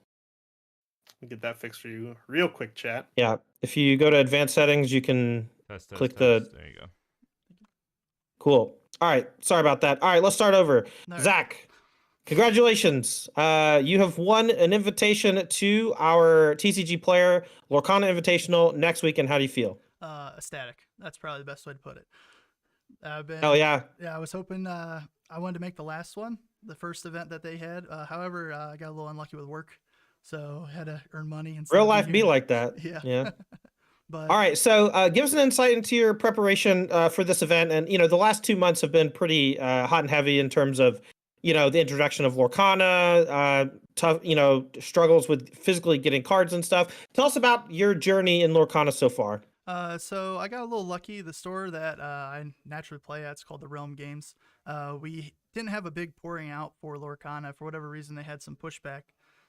Get that fixed for you real quick, chat. Yeah. If you go to advanced settings, you can click the. There you go. Cool. All right. Sorry about that. All right. Let's start over. Right. Zach, congratulations. You have won an invitation to our TCG Player Lorcana Invitational next weekend. How do you feel? Ecstatic. That's probably the best way to put it. Hell yeah. Yeah, I was hoping I wanted to make the last one, the first event that they had. However, I got a little unlucky with work, so had to earn money. Real life be like that. Yeah. But all right, so give us an insight into your preparation for this event. And, you know, the last 2 months have been pretty hot and heavy in terms of, you know, the introduction of Lorcana, tough, you know, struggles with physically getting cards and stuff. Tell us about your journey in Lorcana so far. So I got a little lucky. The store that I naturally play at, it's called the Realm Games. We didn't have a big pouring out for Lorcana. For whatever reason, they had some pushback.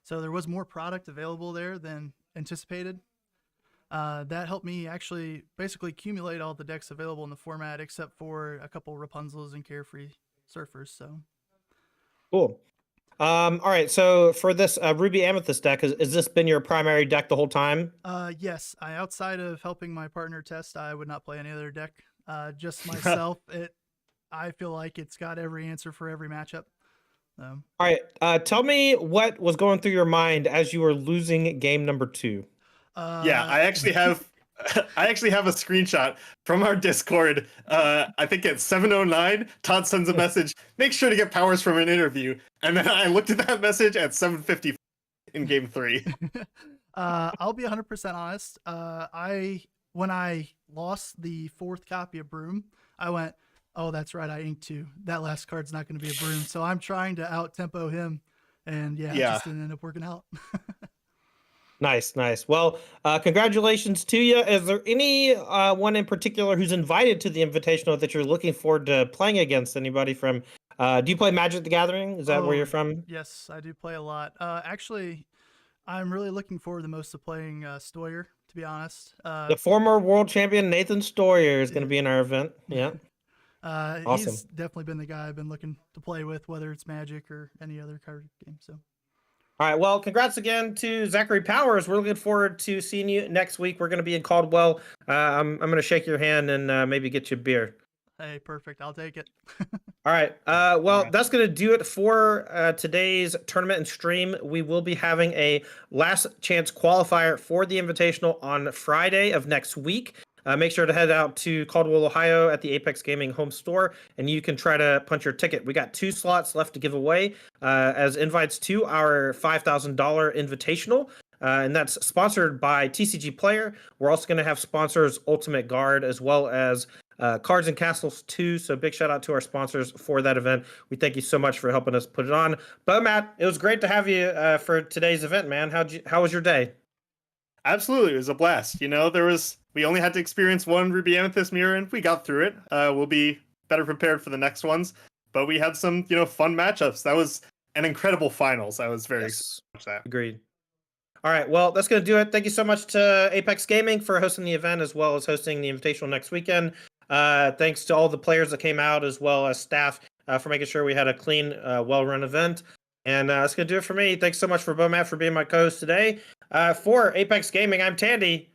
So there was more product available there than anticipated. That helped me actually basically accumulate all the decks available in the format, except for a couple Rapunzels and Carefree Surfers. So Cool. All right. So for this Ruby Amethyst deck, has this been your primary deck the whole time? yes, outside of helping my partner test, I would not play any other deck. Just myself. I feel like it's got every answer for every matchup. All right. Tell me what was going through your mind as you were losing game number 2. Yeah, I actually have I actually have a screenshot from our Discord. I think at 7:09, Todd sends a message, make sure to get powers from an interview. And then I looked at that message at 7:50 in game 3. I'll be 100% honest. When I lost the 4th copy of Broom, I went, oh, that's right, I inked 2. That last card's not going to be a Broom. So I'm trying to out-tempo him. And it just didn't end up working out. Nice. Well, congratulations to you. Is there any one in particular who's invited to the Invitational that you're looking forward to playing against? Anybody from, do you play Magic the Gathering? Is that where you're from? Yes, I do play a lot. Actually, I'm really looking forward the most to playing Stoyer, to be honest. The former world champion Nathan Stoyer is going to be in our event. Yeah. Awesome. He's definitely been the guy I've been looking to play with, whether it's Magic or any other card game. So. All right. Well, congrats again to Zachary Powers. We're looking forward to seeing you next week. We're going to be in Caldwell. I'm going to shake your hand and maybe get you a beer. Hey, perfect. I'll take it. All right. Well, that's going to do it for today's tournament and stream. We will be having a last chance qualifier for the Invitational on Friday of next week. Make sure to head out to Caldwell, Ohio at the Apex Gaming home store, and you can try to punch your ticket. We got 2 slots left to give away as invites to our $5,000 Invitational, and that's sponsored by TCG Player. We're also going to have sponsors Ultimate Guard as well as Cards and Castles 2. So big shout out to our sponsors for that event. We thank you so much for helping us put it on. But Matt, it was great to have you for today's event, man. How was your day? Absolutely, it was a blast. We only had to experience one Ruby Amethyst mirror, and we got through it. We'll be better prepared for the next ones, but we had some, fun matchups. That was an incredible finals. I was very excited to watch that. Agreed. All right, well, that's going to do it. Thank you so much to Apex Gaming for hosting the event as well as hosting the Invitational next weekend. Thanks to all the players that came out as well as staff for making sure we had a clean, well-run event. And that's going to do it for me. Thanks so much for Matt for being my co-host today. For Apex Gaming, I'm Tandy.